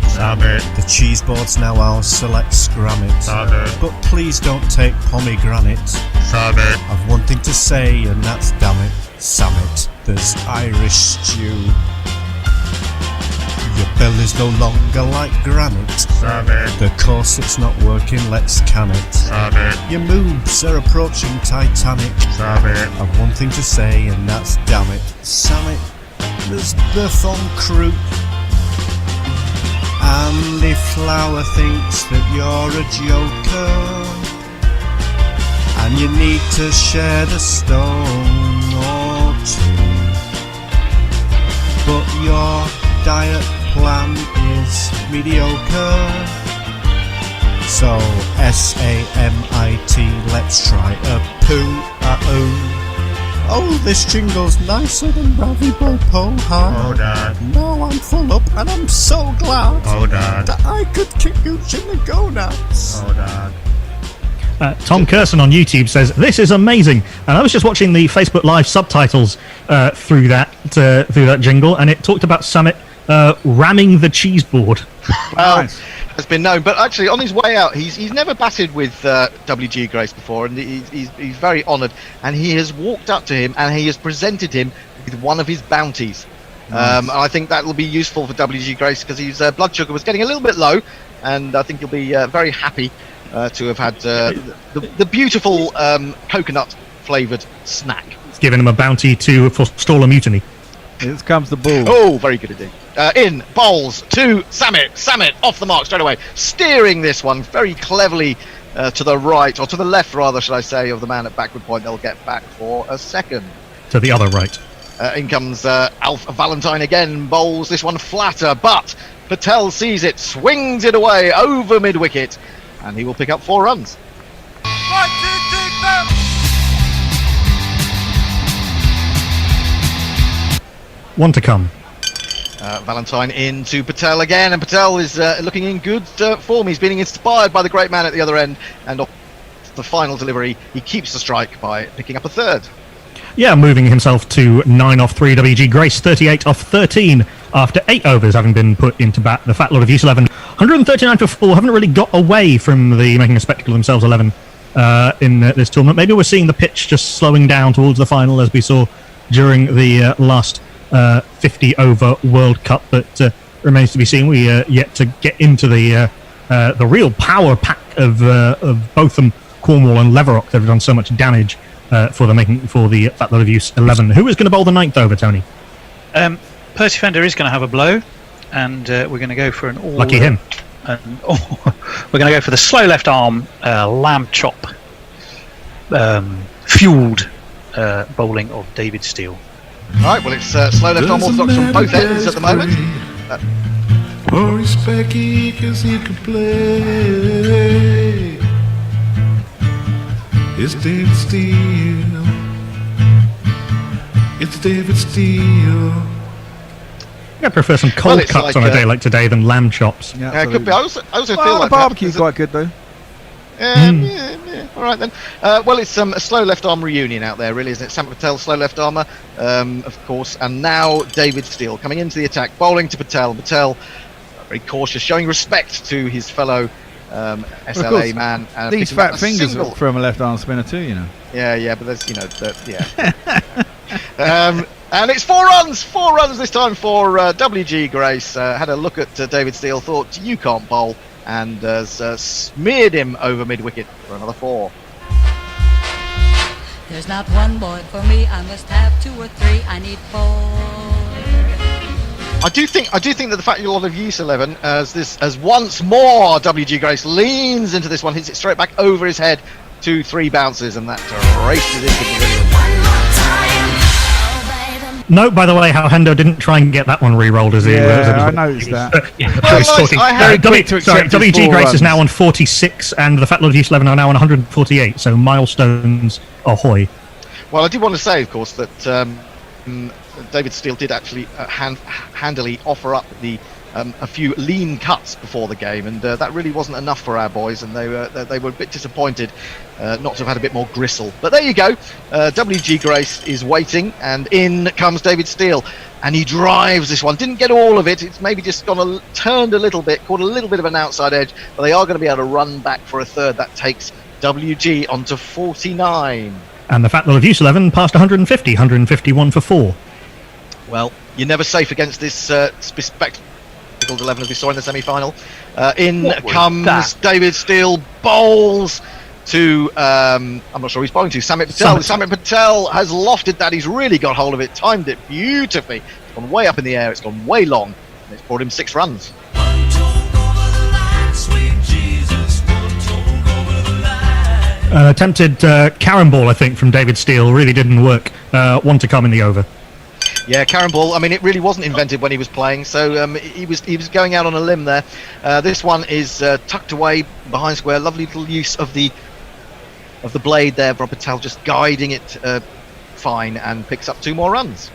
The cheese board's now ours, so let's scram it. But please don't take pomegranate. I've one thing to say and that's damn it, Sammit. There's Irish stew. Your belly's no longer like granite. The corset's not working, let's can it. Your moves are approaching Titanic. I've one thing to say and that's damn it, Sammit. There's birth on croup. And the flower thinks that you're a joker, and you need to share the stone or two. But your diet plan is mediocre. So S-A-M-I-T, let's try a poo-a-oo. Oh, this jingle's nicer than Ravi Bopo High. Oh, Dad. Now I'm full up and I'm so glad. Oh, Dad. That I could kick Gooch in the gonads. Oh, Dad. Tom Curson on YouTube says, "This is amazing." And I was just watching the Facebook Live subtitles through that jingle, and it talked about Summit ramming the cheese board. Well, has been known, but actually on his way out, he's never batted with WG Grace before, and he's very honoured, and he has walked up to him and he has presented him with one of his bounties. And I think that will be useful for WG Grace because his blood sugar was getting a little bit low, and I think he'll be very happy to have had the beautiful coconut flavoured snack. It's given him a bounty to forestall a mutiny. Here comes the ball. Oh, very good indeed. In bowls to Sammit. Sammit off the mark straight away, steering this one very cleverly to the right, or to the left rather, should I say, of the man at backward point. They'll get back for a second. To the other right. In comes Alf Valentine again, bowls this one flatter, but Patel sees it, swings it away over mid-wicket, and he will pick up 4 runs. 1, 2, 3, 4. One to come. Valentine in to Patel again, and Patel is looking in good form. He's being inspired by the great man at the other end, and off the final delivery, he keeps the strike by picking up a 3rd. Yeah, moving himself to 9 off 3. WG Grace 38 off 13 after 8 overs having been put into bat. The Fat Lord of Use 11, 139 for 4. Haven't really got away from the making a spectacle of themselves 11 in this tournament. Maybe we're seeing the pitch just slowing down towards the final as we saw during the last 50-over World Cup, but remains to be seen. We yet to get into the real power pack of Botham, Cornwall, and Leverock that have done so much damage for the Fat Lot of Use 11. Who is going to bowl the 9th over, Tony? Percy Fender is going to have a blow, and we're going to go for an all. Lucky him. We're going to go for the slow left arm lamb chop fueled bowling of David Steele. Alright, well it's slow left arm orthodox from both ends at the moment. More respect he cause he can play. It's David Steele. It's David Steele. I prefer some cold cuts on a day like today than lamb chops. Yeah, it could be. I also feel like barbecue's quite good though. Yeah. All right then. Well, it's a slow left arm reunion out there, really, isn't it? Sam Patel, slow left armour, of course, and now David Steele coming into the attack, bowling to Patel. Patel, very cautious, showing respect to his fellow SLA man. These fat fingers from a left arm spinner too, you know. Yeah, but there's, and it's 4 runs. 4 runs this time for WG Grace. Had a look at David Steele, thought you can't bowl, and has smeared him over mid-wicket for another 4. There's not one boy for me, I must have 2 or 3, I need 4. I do think that the fact you'll have use 11 as once more WG Grace leans into this one, hits it straight back over his head, 2-3 bounces, and that races into the pavilion. Note, by the way, how Hendo didn't try and get that one re-rolled as he was. I noticed that. WG Grace is now on 46, and the Fat Lord of Use 11 are now on 148, so milestones ahoy. Well, I did want to say, of course, that David Steele did actually handily offer up the a few lean cuts before the game, and that really wasn't enough for our boys, and they were a bit disappointed not to have had a bit more gristle. But there you go. WG Grace is waiting, and in comes David Steele, and he drives this one. Didn't get all of it. It's maybe just turned a little bit, caught a little bit of an outside edge, but they are going to be able to run back for a third. That takes WG onto 49. And the Fat Lot of Use 11 passed 150, 151 for 4. Well, you're never safe against this spectacled 11 as we saw in the semi-final. In comes David Steele, bowls to, I'm not sure who he's bowling to, Samit Patel. Samit Patel has lofted that. He's really got hold of it, timed it beautifully. It's gone way up in the air, it's gone way long, and it's brought him 6 runs. An attempted Karen ball, I think, from David Steele really didn't work. One to come in the over. Yeah, Karen ball. I mean, it really wasn't invented when he was playing, so he was going out on a limb there. This one is tucked away behind square. Lovely little use of the blade there. Rob Patel just guiding it fine, and picks up 2 more runs.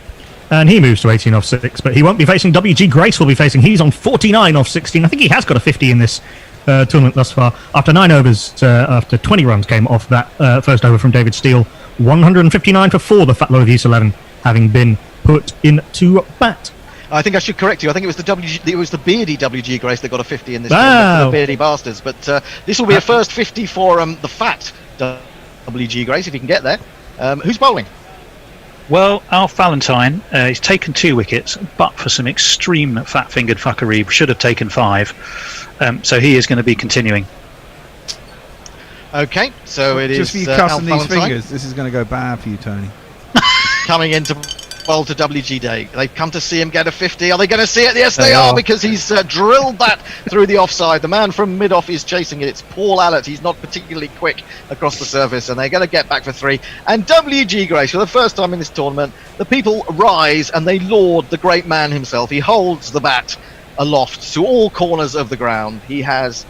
And he moves to 18 off 6, but he won't be facing WG Grace. Will be facing. He's on 49 off 16. I think he has got a 50 in this tournament thus far. After 9 overs, after 20 runs came off that first over from David Steele, 159 for 4. The Fat Lot of Use 11 having been put into bat. I think I should correct you. I think it was the beardy WG Grace that got a 50 in this tournament, for the beardy bastards. But this will be a first 50 for the fat WG Grace, if he can get there. Who's bowling? Well, Alf Valentine, he's taken 2 wickets, but for some extreme fat-fingered fuckery, should have taken 5. So he is going to be continuing. Okay, so it just is for you cussing Alf these Valentine. fingers, this is going to go bad for you, Tony. Coming into bowl to WG Day. They've come to see him get a 50. Are they going to see it? Yes, they are, because he's drilled that through the offside. The man from mid-off is chasing it. It's Paul Allett. He's not particularly quick across the surface, and they're going to get back for 3. And WG Grace, for the first time in this tournament, the people rise and they laud the great man himself. He holds the bat aloft to all corners of the ground. He has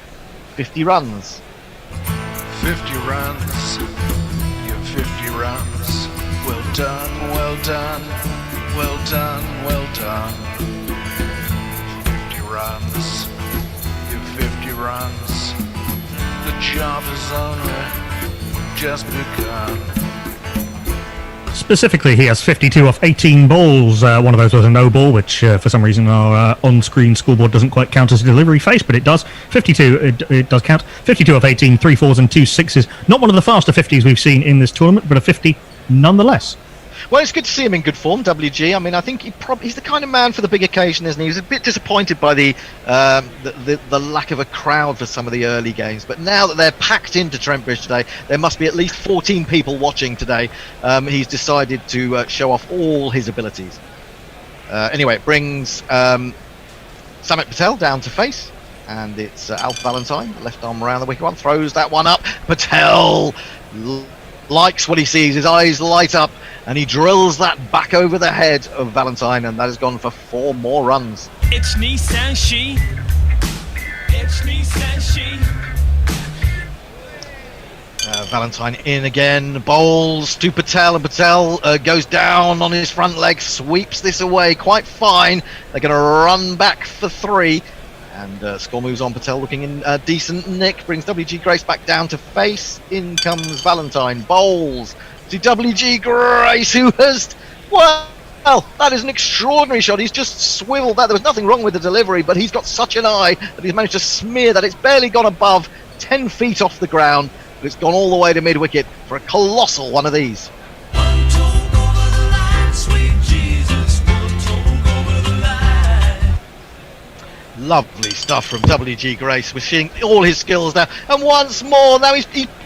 50 runs. 50 runs. You're 50 runs. Well done, well done, well done, well done. 50 runs. You're 50 runs. The job has only just begun. Specifically, he has 52 off 18 balls. One of those was a no ball, which for some reason our on-screen scoreboard doesn't quite count as a delivery face, but it does. 52, it does count. 52 off 18, 3 4s and 2 6s. Not one of the faster 50s we've seen in this tournament, but a 50 nonetheless. Well, it's good to see him in good form, WG. I mean, I think he's the kind of man for the big occasion, isn't he? He was a bit disappointed by the lack of a crowd for some of the early games. But now that they're packed into Trent Bridge today, there must be at least 14 people watching today. He's decided to show off all his abilities. Anyway, it brings Samit Patel down to face. And it's Alf Valentine, left arm around the wicket one, throws that one up. Patel likes what he sees, his eyes light up, and he drills that back over the head of Valentine, and that has gone for 4 more runs. It's Nissan She. It's Nissan She. Valentine in again, bowls to Patel, and Patel goes down on his front leg, sweeps this away quite fine. They're going to run back for 3. And score moves on. Patel looking in decent nick. Brings WG Grace back down to face. In comes Valentine. Bowls to WG Grace, who has... Well, that is an extraordinary shot. He's just swiveled that. There was nothing wrong with the delivery, but he's got such an eye that he's managed to smear that. It's barely gone above 10 feet off the ground, but it's gone all the way to mid-wicket for a colossal one of these. Lovely stuff from WG Grace. We're seeing all his skills now. And once more, now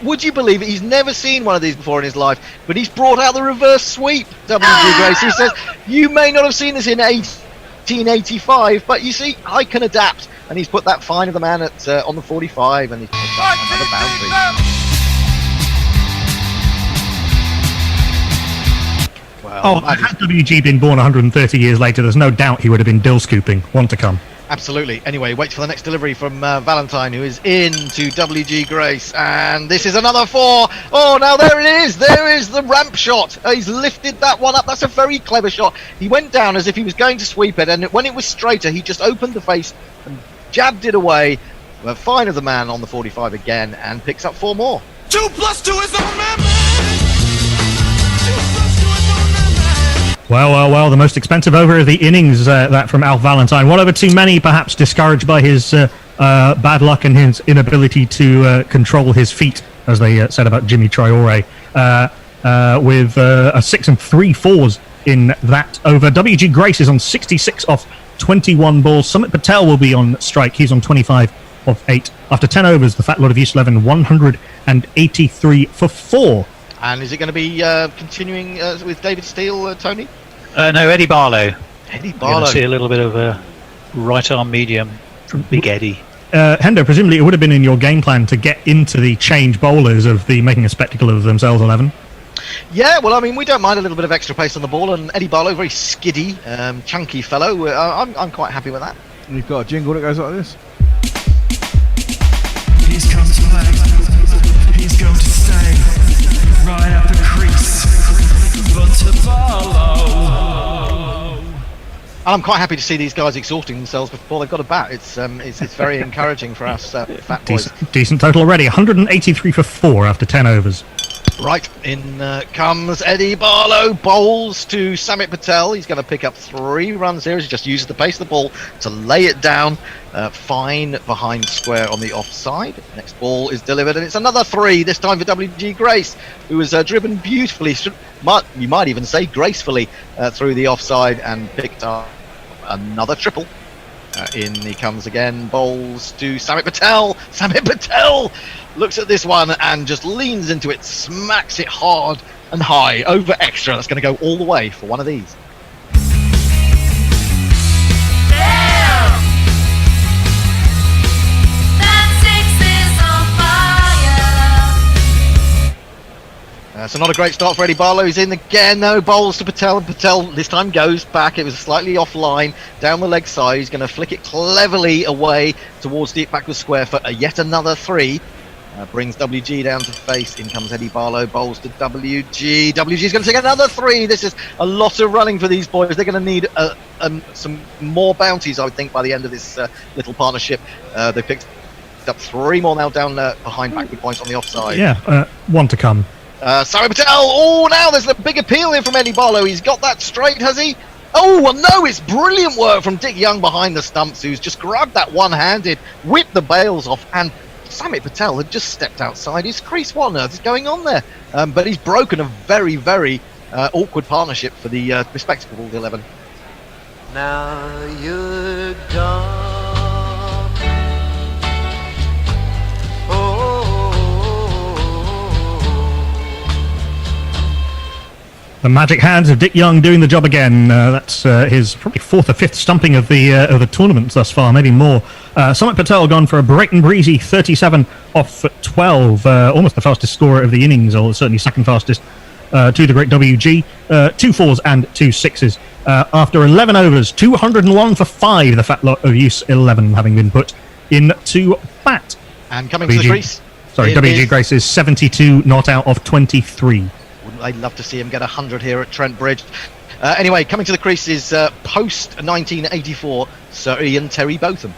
would you believe it? He's never seen one of these before in his life, but he's brought out the reverse sweep, WG Grace. He says, you may not have seen this in 1885, but you see, I can adapt. And he's put that fine of the man at on the 45, and he's picked up another boundary. Had WG been born 130 years later, there's no doubt he would have been dill scooping. One to come. Absolutely. Anyway, wait for the next delivery from Valentine, who is into WG Grace. And this is another 4. Oh, now there it is. There is the ramp shot. He's lifted that one up. That's a very clever shot. He went down as if he was going to sweep it. And when it was straighter, he just opened the face and jabbed it away. Fine of the man on the 45 again and picks up 4 more. 2 + 2 is on man. Well, the most expensive over of the innings, that from Alf Valentine. 1 over too many, perhaps discouraged by his bad luck and his inability to control his feet, as they said about Jimmy Traore, with a 6 and 3/4s in that over. WG Grace is on 66 off 21 balls. Sumit Patel will be on strike. He's on 25 of 8. After 10 overs, the Fat Lot of Use 11, 183 for 4. And is it going to be continuing with David Steele, Tony? No, Eddie Barlow. Eddie You're going Barlow. to see a little bit of a right arm medium from Big Eddie. Hendo, presumably it would have been in your game plan to get into the change bowlers of the making a spectacle of themselves 11. Yeah, well, I mean, we don't mind a little bit of extra pace on the ball, and Eddie Barlow, very skiddy, chunky fellow. I'm quite happy with that. And you've got a jingle that goes like this. He's come to play. He's going to stay right up the crease. But to follow. And I'm quite happy to see these guys exhausting themselves before they've got a bat. It's very encouraging for us fat boys. Decent total already. 183 for 4 after 10 overs. Right, in comes Eddie Barlow, bowls to Samit Patel. He's going to pick up 3 runs here as he just uses the pace of the ball to lay it down. Fine behind square on the offside. Next ball is delivered, and it's another 3, this time for WG Grace, who was driven beautifully, you might even say gracefully, through the offside and picked up another triple. In he comes again, bowls to Samit Patel. Samit Patel looks at this one and just leans into it, smacks it hard and high over extra. That's going to go all the way for one of these. So not a great start for Eddie Barlow. He's in again, though. Bowls to Patel, and Patel this time goes back. It was slightly offline, down the leg side. He's going to flick it cleverly away towards the backward square for yet another 3. Brings WG down to face. In comes Eddie Barlow. Bowls to WG. WG's going to take another 3. This is a lot of running for these boys. They're going to need some more bounties, I would think, by the end of this little partnership. They picked up 3 more now down behind backward points on the offside. Yeah, 1 to come. Samit Patel. Oh, now there's a big appeal here from Eddie Barlow. He's got that straight, has he? Oh, well, no, it's brilliant work from Dick Young behind the stumps, who's just grabbed that one-handed, whipped the bails off, and Samit Patel had just stepped outside his crease. What on earth is going on there? But he's broken a very, very awkward partnership for the respectable 11. Now you're gone. The magic hands of Dick Young doing the job again. That's his probably 4th or 5th stumping of the tournament thus far, maybe more. Samit Patel gone for a bright and breezy 37 off 12, almost the fastest scorer of the innings, or certainly second fastest to the great WG. 2 4s and 2 6s. After 11 overs, 201 for 5, the Fat Lot of Use 11 having been put into bat. And coming to the crease. Sorry, WG Grace is 72 not out of 23. I'd love to see him get 100 here at Trent Bridge. Anyway, coming to the crease is post-1984 Sir Ian Terry Botham.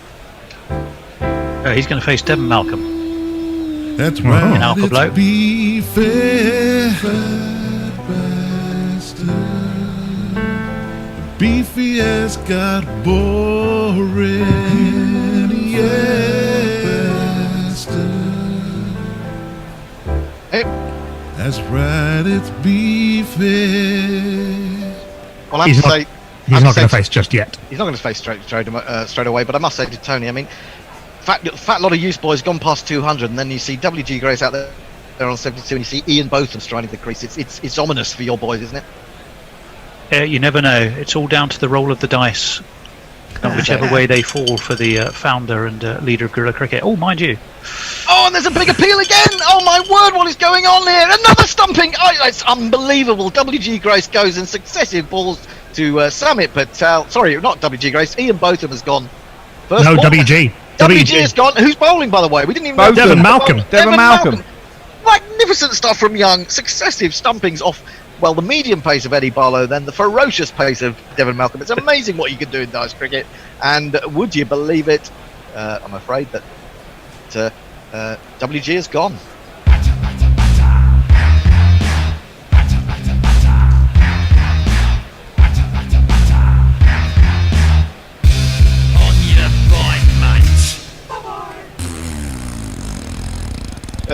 He's going to face Devon Malcolm. That's right. In Alpha Blow. Be fair, Beefy has got boring. That's right, it's beefy. Well, I have to say, he's not going to face just yet. He's not going to face straight away, but I must say to Tony, I mean, fat lot of Use boys gone past 200, and then you see WG Grace out there on 72, and you see Ian Botham striding the crease. It's ominous for your boys, isn't it? You never know. It's all down to the roll of the dice, whichever way they fall for the founder and leader of Guerrilla Cricket. Oh, mind you. Oh, and there's a big appeal again! Oh my word, what is going on here? Another stumping! Oh, it's unbelievable. WG Grace goes in successive balls to Samit Patel. Sorry, not WG Grace. Ian Botham has gone First No, ball. WG. WG is gone. Who's bowling, by the way? We didn't even Both know. Devon Malcolm. Devon Malcolm. Magnificent stuff from Young. Successive stumpings off, well, the medium pace of Eddie Barlow, then the ferocious pace of Devon Malcolm. It's amazing what you can do in dice cricket. And would you believe it? I'm afraid that WG is gone.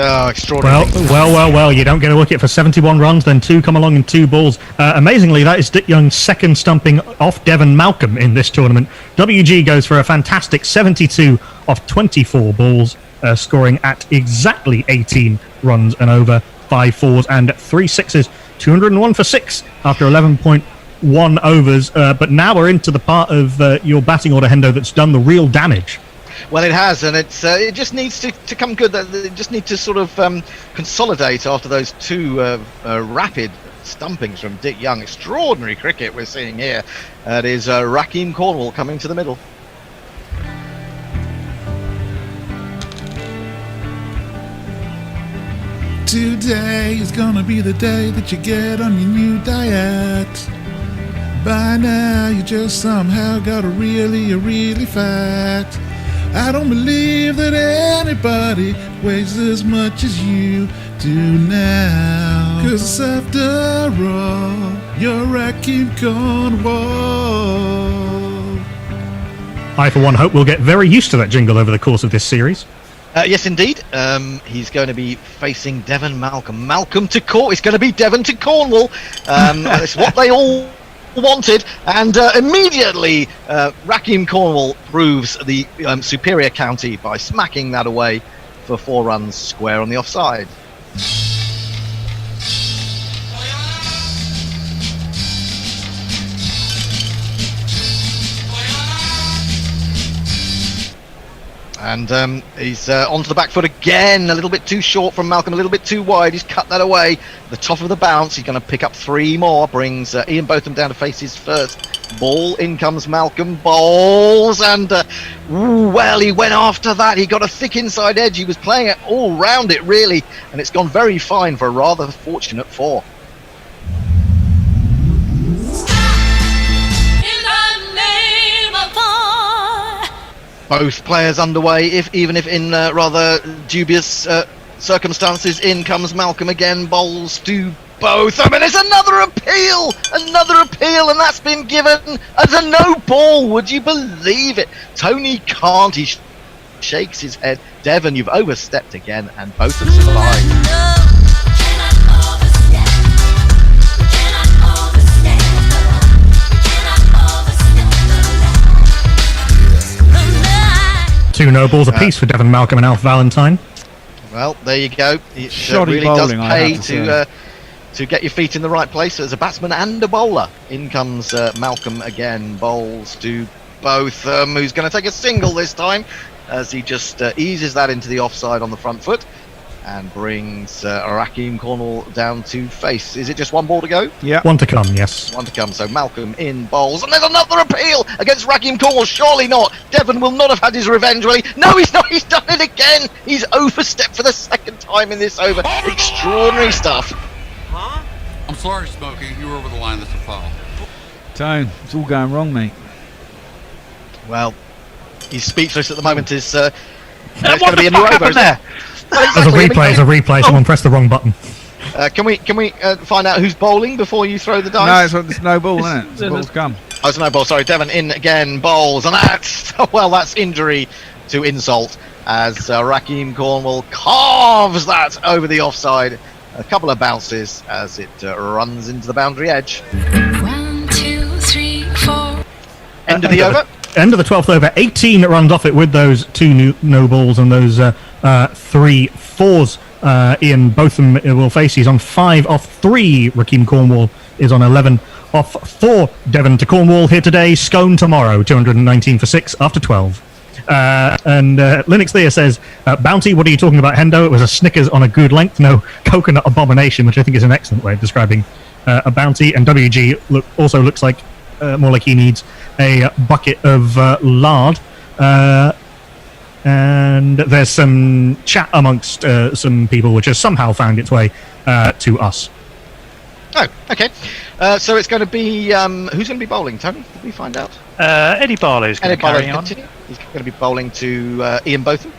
Oh, extraordinary. Well, you don't get a wicket for 71 runs, then 2 come along in 2 balls. Amazingly, that is Dick Young's second stumping off Devon Malcolm in this tournament. WG goes for a fantastic 72 off 24 balls, scoring at exactly 18 runs and over, 5 fours and 3 sixes, 201 for 6 after 11.1 overs. But now we're into the part of your batting order, Hendo, that's done the real damage. Well, it has, and it just needs to come good. It just need to sort of consolidate after those 2 rapid stumpings from Dick Young. Extraordinary cricket we're seeing here. It is Rakeem Cornwall coming to the middle. Today is gonna be the day that you get on your new diet. By now you just somehow got really fat. I don't believe that anybody weighs as much as you do now. 'Cause after all, you're Rakeem Cornwall. I, for one, hope we'll get very used to that jingle over the course of this series. Yes, indeed. He's going to be facing Devon Malcolm. Malcolm to Cornwall. It's going to be Devon to Cornwall. It's what they all wanted, and immediately Rakeem Cornwall proves the superior county by smacking that away for 4 runs square on the offside. And he's onto the back foot again, a little bit too short from Malcolm, a little bit too wide. He's cut that away. The top of the bounce, he's going to pick up 3 more, brings Ian Botham down to face his first ball. In comes Malcolm, bowls, and well, he went after that. He got a thick inside edge. He was playing it all round it, really, and it's gone very fine for a rather fortunate 4. Both players underway, even if in rather dubious circumstances. In comes Malcolm again, bowls to both. I mean, it's another appeal, and that's been given as a no ball. Would you believe it? Tony can't. He shakes his head. Devon, you've overstepped again, and both have survived. 2 no balls apiece for Devon Malcolm and Alf Valentine. Well, there you go. It Shoddy really bowling, does pay to get your feet in the right place as a batsman and a bowler. In comes Malcolm again, bowls to both. Who's going to take a single this time as he just eases that into the offside on the front foot and brings Rakeem Cornwall down to face. Is it just 1 ball to go? Yeah. 1 to come, yes. 1 to come. So Malcolm in bowls, and there's another appeal against Rakeem Cornwall. Surely not. Devon will not have had his revenge, will he? No, he's not. He's done it again. He's overstepped for the 2nd time in this over. Extraordinary stuff. Huh? I'm sorry, Smokey. You were over the line. That's a foul. Tone, it's all going wrong, mate. Well, he's speechless at the moment. There's going to be a new over there. There's a replay. Someone pressed the wrong button. Can we find out who's bowling before you throw the dice? No, it's no ball, isn't it? The ball's come. Oh, it's no ball. Sorry, Devon in again, bowls, and that's injury to insult as Rakeem Cornwall carves that over the offside. A couple of bounces as it runs into the boundary edge. 1, 2, 3, 4. End of the over. End of the 12th over. 18 runs off it with those 2 no balls and those 3 fours. Ian Botham will face. He's on 5 off 3. Rakeem Cornwall is on 11 off 4. Devon to Cornwall here today. Scone tomorrow. 219 for 6 after 12. And Linux Thea says, Bounty, what are you talking about, Hendo? It was a Snickers on a good length. No, coconut abomination, which I think is an excellent way of describing a bounty. And WG also looks like more like he needs a bucket of lard. And there's some chat amongst some people which has somehow found its way to us. Oh, okay. So it's going to be who's going to be bowling? Tony, did we find out? Eddie Barlow's going to carry on. He's going to be bowling to Ian Botham,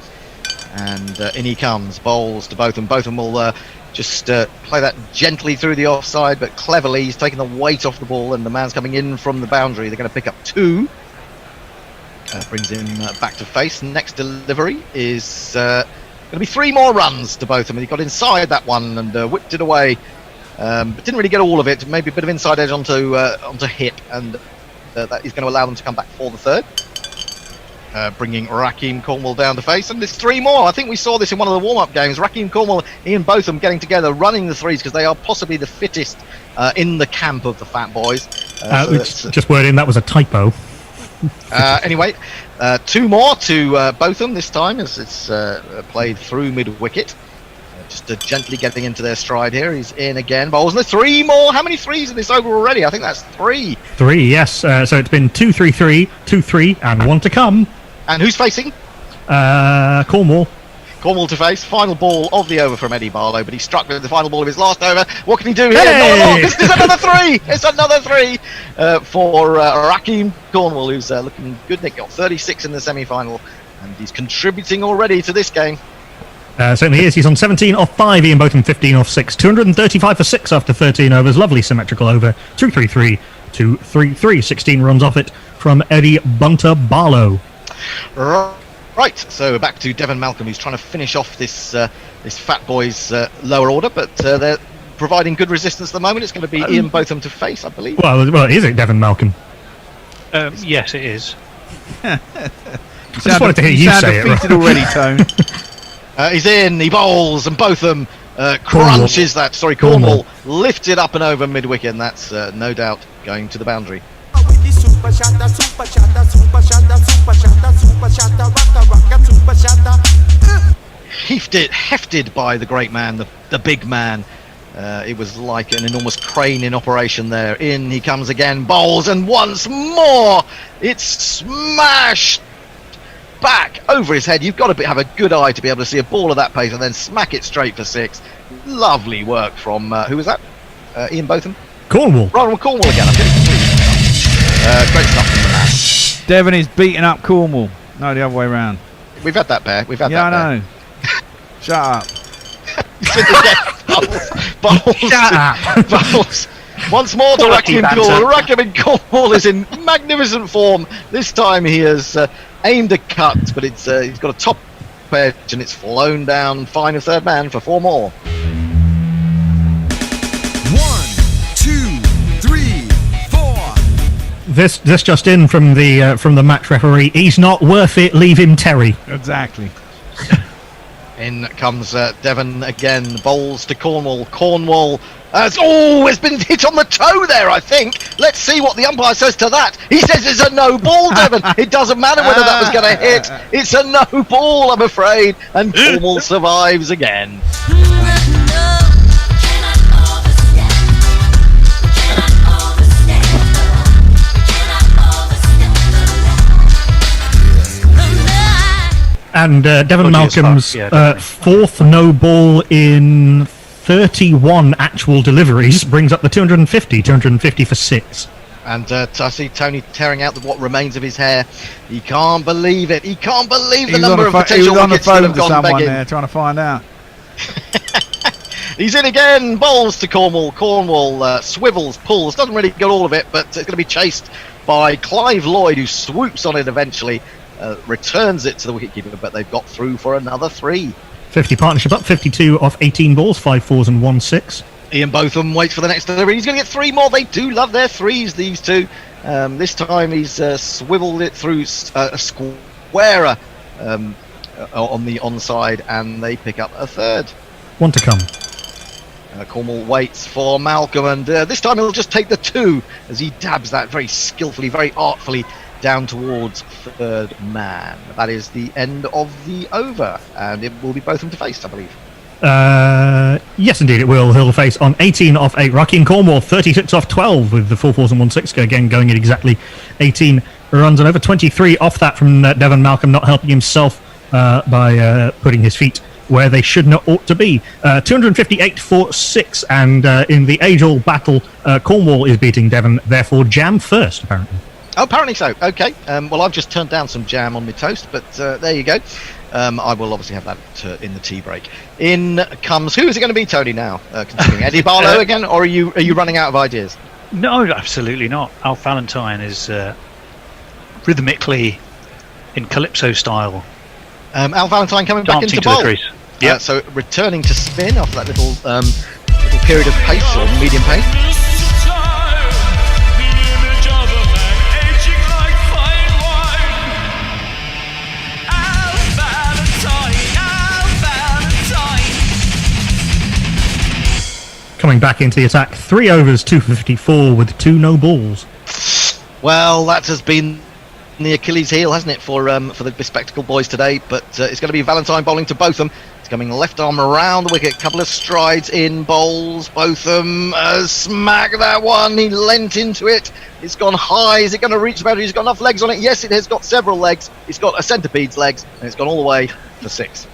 and in he comes, bowls to Botham. Botham will just play that gently through the offside, but cleverly he's taking the weight off the ball, and the man's coming in from the boundary. They're going to pick up 2. Brings him back to face. Next delivery is going to be 3 more runs to Botham. He got inside that one and whipped it away, but didn't really get all of it. Maybe a bit of inside edge onto hip, and that is going to allow them to come back for the 3rd. Bringing Raheem Cornwall down to face, and there's 3 more. I think we saw this in one of the warm-up games. Raheem Cornwall, Ian Botham getting together, running the 3s because they are possibly the fittest in the camp of the Fat Boys. Just word in, that was a typo. Anyway, 2 more to Botham this time as it's played through mid-wicket. Just gently getting into their stride here. He's in again. Bowls, and there's 3 more. How many 3s in this over already? I think that's 3. 3, yes. So it's been 2, 3, 3, 2, 3, and 1 to come. And who's facing? Cornwall. Cornwall to face. Final ball of the over from Eddie Barlow, but he struck with the final ball of his last over. What can he do here? Hey! Not a lot. This is another 3. It's another 3 for Raheem Cornwall, who's looking good. Nick got 36 in the semi-final, and he's contributing already to this game. Certainly is. He's on 17 off 5. Ian Botham 15 off 6. 235 for 6 after 13 overs. Lovely symmetrical over. 2-3-3, 2-3-3. 16 runs off it from Eddie Bunter Barlow. Right, so back to Devon Malcolm, who's trying to finish off this Fat Boys lower order, but they're providing good resistance at the moment. It's going to be Ian Botham to face, I believe. Well, is it Devon Malcolm? Yes, it is. I just wanted to hear you say it. Defeated already, Tone. He's in, he bowls, and Botham crunches that. Sorry, Cornwall lifts it up and over mid-wicket, and that's no doubt going to the boundary. Hefted by the great man, the big man. It was like an enormous crane in operation there. In he comes again, bowls, and once more it's smashed back over his head. You've got to have a good eye to be able to see a ball of that pace and then smack it straight for 6. Lovely work from who was that? Ian Botham? Cornwall. Ronald Cornwall again. I'm getting great stuff from the man. Devon is beating up Cornwall. No, the other way around. We've had that pair. I know. Shut up. Bowls. Shut up. Bowls. Once more to Raheem Cornwall. Raheem Cornwall is in magnificent form. This time he has aimed a cut, but it's he's got a top edge and it's flown down. Fine of 3rd man for 4 more. 1, 2, 3, 4. This just in from the match referee. He's not worth it. Leave him, Terry. Exactly. In comes Devon again. Bowls to Cornwall. Cornwall has been hit on the toe there, I think. Let's see what the umpire says to that. He says it's a no ball, Devon. It doesn't matter whether that was going to hit. It's a no ball, I'm afraid. And Cornwall survives again. And Devon Malcolm's 4th no ball in 31 actual deliveries brings up the 250 for 6. And I see Tony tearing out what remains of his hair. He can't believe it. He can't believe the number of potential wickets that have gone begging. There trying to find out. He's in again. Bowls to Cornwall. Cornwall swivels, pulls. Doesn't really get all of it, but it's going to be chased by Clive Lloyd, who swoops on it eventually. Returns it to the wicketkeeper, but they've got through for another 3. 50 partnership up, 52 off 18 balls, 5 4s and 1 6. Ian Botham waits for the next delivery. He's going to get 3 more. They do love their 3s, these two. This time he's swiveled it through a squarer on the onside, and they pick up a 3rd. 1 to come. Cornwall waits for Malcolm, and this time he'll just take the 2 as he dabs that very skillfully, very artfully down towards 3rd man. That is the end of the over, and it will be Botham to face, I believe. Yes, indeed it will. He'll face on 18 off 8. Raheem Cornwall 36 off 12 with the 4 4s and 1 6. Again, going at exactly 18 runs, and over 23 off that from Devon Malcolm, not helping himself by putting his feet where they should not ought to be. 258 for 6, and in the age-old battle, Cornwall is beating Devon, therefore jam first, apparently. Oh, apparently so. Okay. Well, I've just turned down some jam on my toast, but there you go. I will obviously have that in the tea break. In comes, who is it going to be, Tony, now? Continuing Eddie Barlow again, or are you running out of ideas? No, absolutely not. Alf Valentine is rhythmically in calypso style. Al Valentine coming back into to bowl. the crease. Yeah. So returning to spin after that little period of pace or medium pace. Coming back into the attack, 3 overs, 254 with 2 no balls. Well, that has been the Achilles heel, hasn't it, for the bespectacled boys today? But it's going to be Valentine bowling to Botham. He's coming left arm around the wicket, couple of strides in bowls. Botham smack that one. He leant into it. It's gone high. Is it going to reach the boundary? He's got enough legs on it. Yes, it has got several legs. It's got a centipede's legs, and it's gone all the way for 6.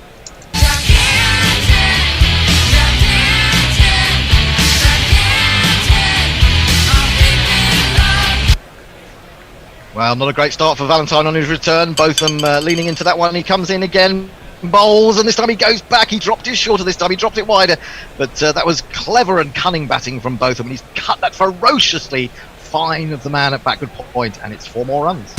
Well, not a great start for Valentine on his return. Botham leaning into that one. He comes in again, bowls, and this time he goes back. He dropped it shorter this time. He dropped it wider. But that was clever and cunning batting from Botham. And he's cut that ferociously fine of the man at backward point. And it's 4 more runs.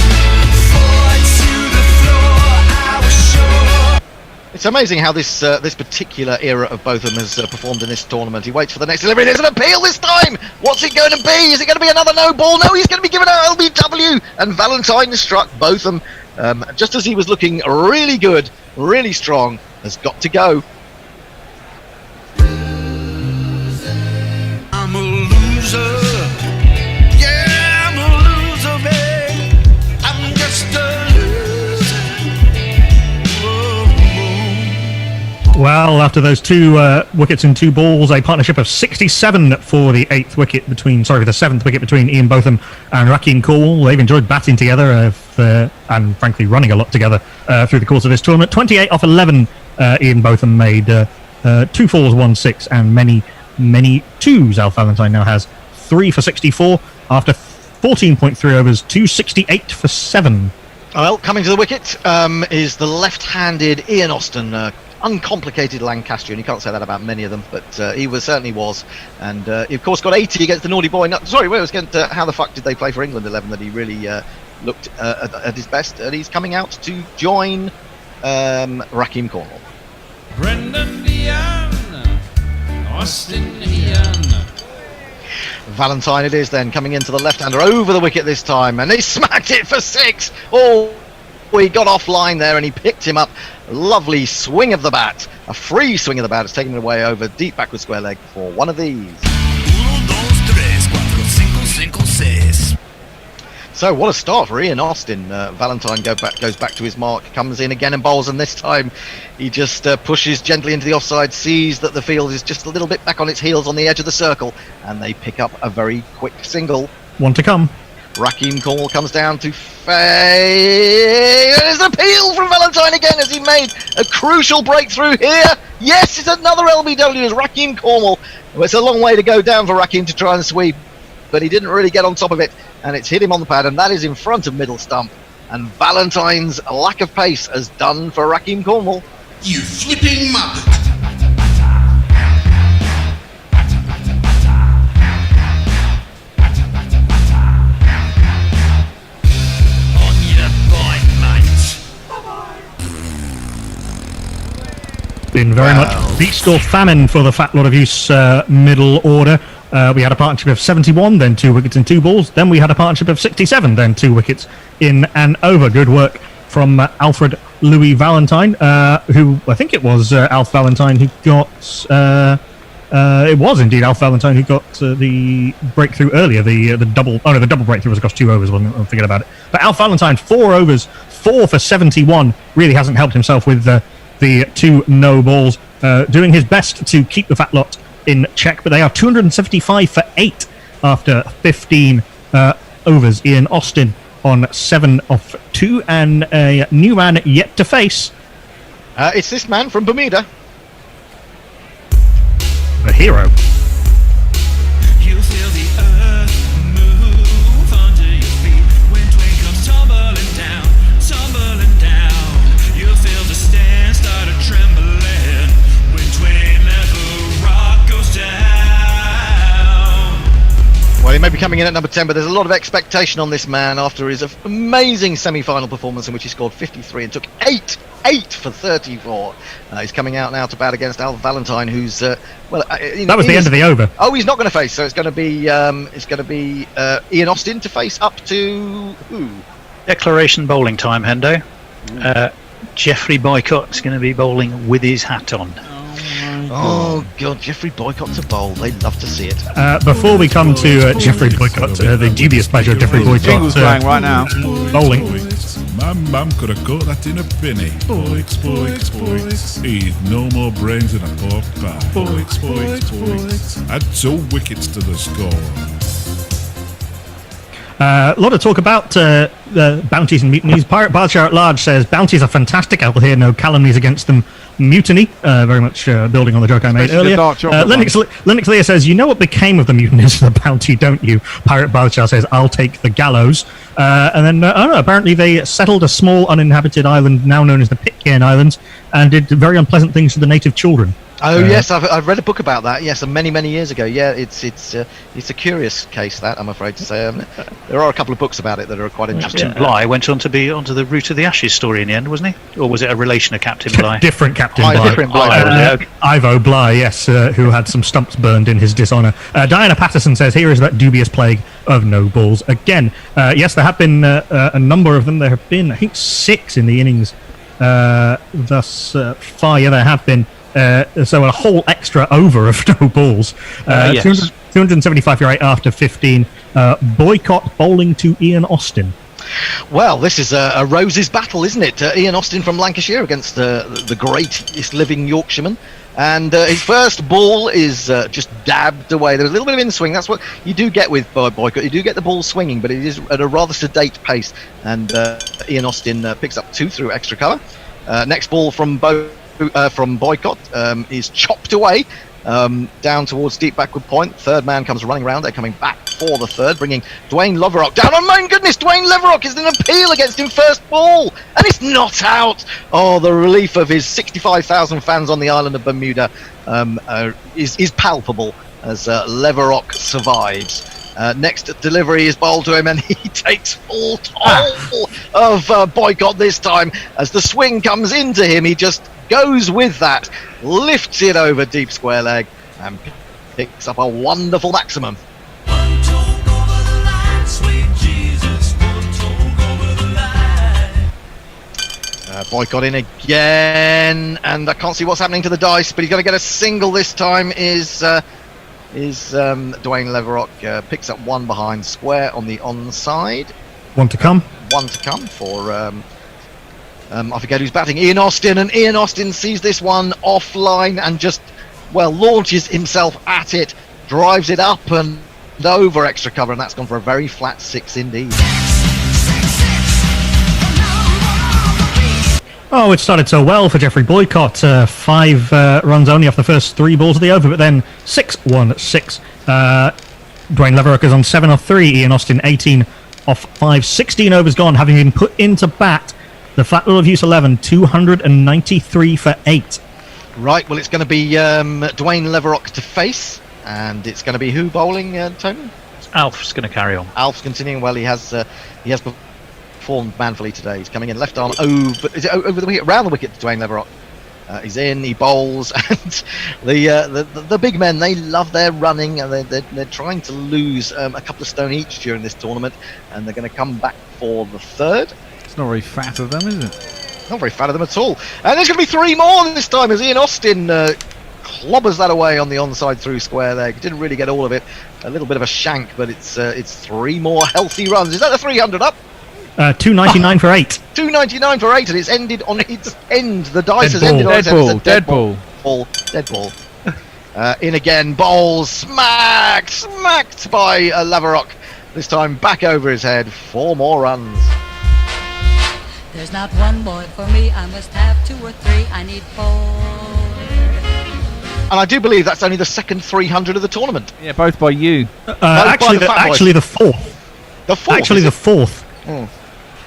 It's amazing how this particular era of Botham has performed in this tournament. He waits for the next delivery. There's an appeal this time. What's it going to be? Is it going to be another no ball? No, he's going to be given out LBW. And Valentine struck Botham just as he was looking really good, really strong. Has got to go. I'm a loser. Yeah, I'm a loser, babe. I'm just a loser. Well, after those 2 wickets and 2 balls, a partnership of 67 for the 7th wicket between Ian Botham and Rakeem Cornwall. They've enjoyed batting together and frankly running a lot together through the course of this tournament. 28 off 11, Ian Botham made 2 4s, 1 6, and many 2s. Alf Valentine now has 3 for 64 after 14.3 overs, 268 for 7. Well, coming to the wicket is the left-handed Ian Austin. Uncomplicated Lancastrian. You can't say that about many of them, but he certainly was. And he, of course, got 80 against the naughty boy. No, sorry, it was against how the fuck did they play for England 11 that he really looked at his best. And he's coming out to join Rakeem Cornwall. Brendan Ian, Austin Ian. Valentine it is then, coming into the left-hander over the wicket this time, and he smacked it for 6. Oh, he got offline there and he picked him up. Lovely swing of the bat, a free swing of the bat. It's taken it away over deep backward square leg for one of these. So what a start for Ian Austin. Valentine goes back to his mark, comes in again and bowls, and this time he just pushes gently into the offside, sees that the field is just a little bit back on its heels on the edge of the circle, and they pick up a very quick single. One to come. Rakeem Cornwall comes down to face. There's an appeal from Valentine again as he made a crucial breakthrough here. Yes, it's another LBW as Rakeem Cornwall. Well, it's a long way to go down for Rakeem to try and sweep, but he didn't really get on top of it, and it's hit him on the pad, and that is in front of middle stump. And Valentine's lack of pace has done for Rakeem Cornwall. You flipping muppet. Been very much feast or famine for the fat lot of use middle order. We had a partnership of 71, then 2 wickets and 2 balls. Then we had a partnership of 67, then 2 wickets in and over. Good work from Alfred Louis Valentine, who I think it was Alf Valentine who got. It was indeed Alf Valentine who got the breakthrough earlier. The double. Oh no, the double breakthrough was across 2 overs. I'm thinking about it. But Alf Valentine, 4 overs, 4 for 71. Really hasn't helped himself with the 2 no balls. Doing his best to keep the fat lot in check, but they are 275 for 8 after 15 overs. Ian Austin on 7 off 2, and a new man yet to face. It's this man from Bermuda. A hero. You feel the earth move under your feet when Dwayne comes tumbling down, tumbling down. You feel the stand start a trembling when Dwayne Leverrock goes down. Well, he may be coming in at number 10, but there's a lot of expectation on this man after his amazing semi-final performance in which he scored 53 and took 8 for 34. He's coming out now to bat against Al Valentine, who's that was the end of the over. Oh, he's not going to face. So it's going to be Ian Austin to face up to who? Declaration bowling time, Hendo. Jeffrey Boycott's going to be bowling with his hat on. Oh God, Jeffrey Boycott to bowl. They'd love to see it. Before we come to Jeffrey Boycott, the dubious pleasure of Jeffrey Boycott Jingle's playing right now. Bowling. My mum could have caught that in a penny. Boix. He's no more brains than a pork pie. Boix. Add 2 wickets to the score. A lot of talk about bounties and mutinies. Pirate Barshar at large says bounties are fantastic. I will hear no calumnies against them. Mutiny, very much building on the joke I made earlier. Linux Lear says, you know what became of the mutinies of the bounty, don't you? Pirate Barshar says, I'll take the gallows. And then, apparently they settled a small uninhabited island now known as the Pitcairn Islands and did very unpleasant things to the native children. Oh yes, I've read a book about that. Yes, many years ago. Yeah, it's a curious case, that I'm afraid to say. There are a couple of books about it that are quite interesting. Captain Bligh went on to be onto the Root of the Ashes story in the end, wasn't he? Or was it a relation of Captain Bligh? Different Captain Bligh. Different Bligh. Ivo Bligh, yes, who had some stumps burned in his dishonour. Diana Patterson says, here is that dubious plague of no balls again. Yes, there have been a number of them. There have been, I think, 6 in the innings thus far. Yeah, there have been. So a whole extra over of no balls. Yes. 275 for 8 after 15. Boycott bowling to Ian Austin. Well, this is a Rose's battle, isn't it? Ian Austin from Lancashire against the greatest living Yorkshireman. And his first ball is just dabbed away. There's a little bit of in-swing. That's what you do get with Boycott. You do get the ball swinging, but it is at a rather sedate pace. And Ian Austin picks up 2 through extra cover. Next ball from Boycott is chopped away down towards deep backward point. Third man comes running round. They're coming back for the third, bringing Dwayne Leverrock down. Oh my goodness, Dwayne Leverrock is an appeal against him first ball, and it's not out. Oh, the relief of his 65,000 fans on the island of Bermuda is palpable as Leverrock survives. Next delivery is bowled to him, and he takes full toll of Boycott this time. As the swing comes into him, he just goes with that, lifts it over deep square leg, and picks up a wonderful maximum. Boycott in again, and I can't see what's happening to the dice, but he's going to get a single this time. Is Dwayne Leverrock picks up 1 behind square on the onside. 1 to come. 1 to come for I forget who's batting. Ian Austin, and Ian Austin sees this one offline and just launches himself at it, drives it up and over extra cover, and that's gone for a very flat 6 indeed. Oh, it started so well for Jeffrey Boycott. 5 runs only off the first 3 balls of the over, but then 6-1-6. Dwayne Leverrock is on 7 off 3. Ian Austin 18 off 5. 16 overs gone, having been put into bat. The Flat Rule of Use 11, 293 for 8. Right, well, it's going to be Dwayne Leverrock to face, and it's going to be who bowling, Tony? Alf's going to carry on. Alf's continuing. Well, he has performed manfully today. He's coming in left arm over the wicket, round the wicket to Dwayne Leverrock. He's in, he bowls, and the big men, they love their running, and they're trying to lose a couple of stone each during this tournament, and they're going to come back for the third. It's not very fat of them, is it? Not very fat of them at all. And there's going to be 3 more this time as Ian Austin clobbers that away on the onside through square leg. Didn't really get all of it. A little bit of a shank, but it's 3 more healthy runs. Is that the 300 up? 299 for 8. 299 for 8, and it's ended on its end. The dice has Dead ended ball. on its end. Dead ball. Dead ball. In again, bowls, smacked by Leverrock, This time back over his head. 4 more runs. There's not one boy for me, I must have 2 or 3, I need 4. And I do believe that's only the second 300 of the tournament. Yeah, both by you. Actually, the fourth. The fourth? Actually, the fourth. Oh.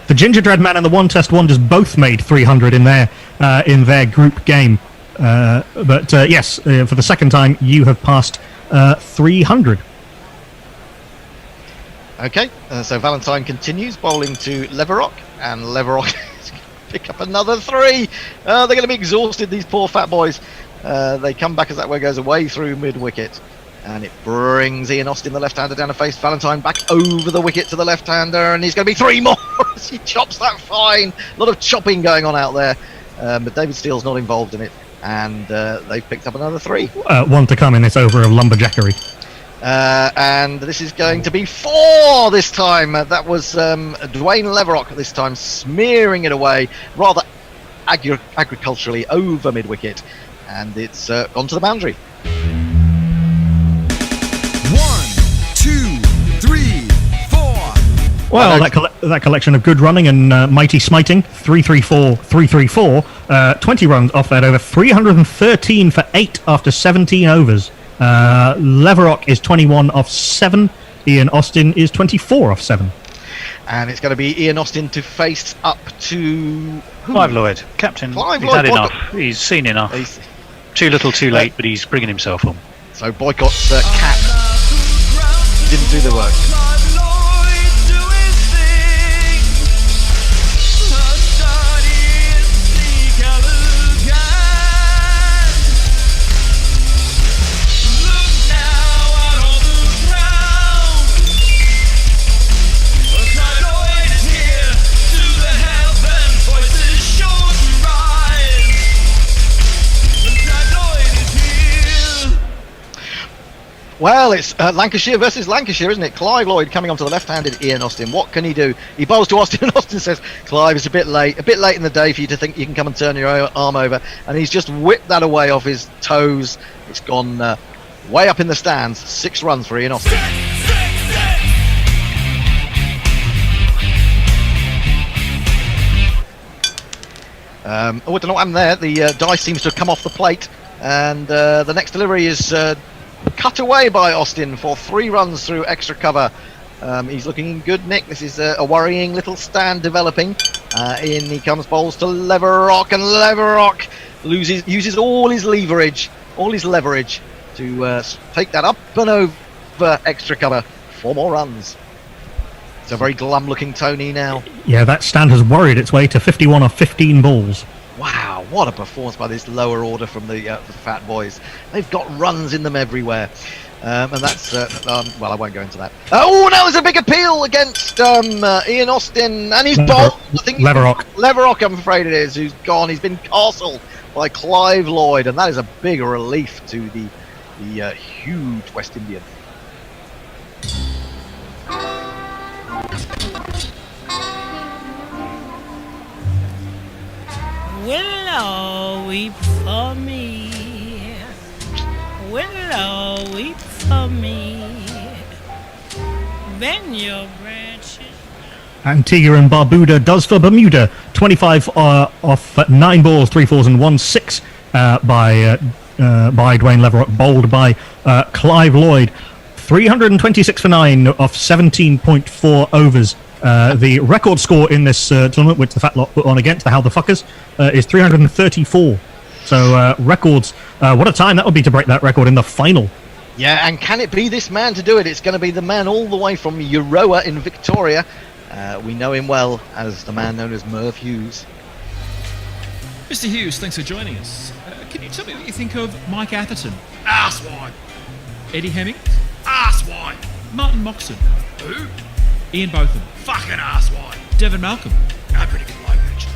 The Gingerbread Man and the One Test Wonders both made 300 in their group game. But yes, for the second time, you have passed 300. Okay, so Valentine continues bowling to Leverock, and Leverock is going to pick up another 3. They're going to be exhausted, these poor fat boys. They come back as that way goes away through mid-wicket, and it brings Ian Austin, the left-hander, down to face Valentine, back over the wicket to the left-hander, and he's going to be 3 more as he chops that fine. A lot of chopping going on out there, but David Steele's not involved in it, and they've picked up another 3. One to come in this over of lumberjackery. And this is going to be 4 this time. That was Dwayne Leverock this time, smearing it away rather agriculturally over mid-wicket, and it's gone to the boundary. 1, 2, 3, 4. Well, that collection of good running and mighty smiting, 334, 334, 20 runs off that over, 313 for 8 after 17 overs. Leverock is 21 off 7. Ian Austin is 24 off 7. And it's going to be Ian Austin to face up to... Clive Lloyd, captain. Clive He's Lloyd, had enough. He's seen enough. Too little, too late, but he's bringing himself on. So Boycott's cap didn't do the work. Well, it's Lancashire versus Lancashire, isn't it? Clive Lloyd coming onto the left-handed Ian Austin. What can he do? He bowls to Austin, and Austin says, Clive, it's a bit late in the day for you to think you can come and turn your arm over. And he's just whipped that away off his toes. It's gone way up in the stands. 6 runs for Ian Austin. I don't know what happened there. The dice seems to have come off the plate. And the next delivery is... cut away by Austin for 3 runs through extra cover. He's looking in good nick. This is a worrying little stand developing. In he comes, bowls to Leverock, and Leverock uses all his leverage to take that up and over extra cover. 4 more runs. It's a very glum looking Tony now. Yeah, that stand has worried its way to 51 off 15 balls. Wow, what a performance by this lower order from the fat boys. They've got runs in them everywhere. And that's, well, I won't go into that. Oh, now there's a big appeal against Ian Austin, and he's bowled. I think Leverock, I'm afraid it is, who's gone. He's been castled by Clive Lloyd, and that is a big relief to the huge West Indian. Willow, weep for me. Willow, weep for me. Bend your branches. Antigua and Barbuda does for Bermuda. 25 off 9 balls, 3 fours and 1 6 by Dwayne Leverock, bowled by Clive Lloyd. 326 for 9 off 17.4 overs. The record score in this tournament, which the Fat Lot put on against the How the Fuckers, is 334. So records, what a time that would be to break that record in the final. Yeah, and can it be this man to do it? It's going to be the man all the way from Euroa in Victoria. We know him well as the man known as Merv Hughes. Mr. Hughes, thanks for joining us. Can you tell me what you think of Mike Atherton? Arsewine. Eddie Hemmings? Arsewine. Martin Moxon? Who? Ian Botham. Fucking arsewine. Devon Malcolm. Pretty good bloke, actually.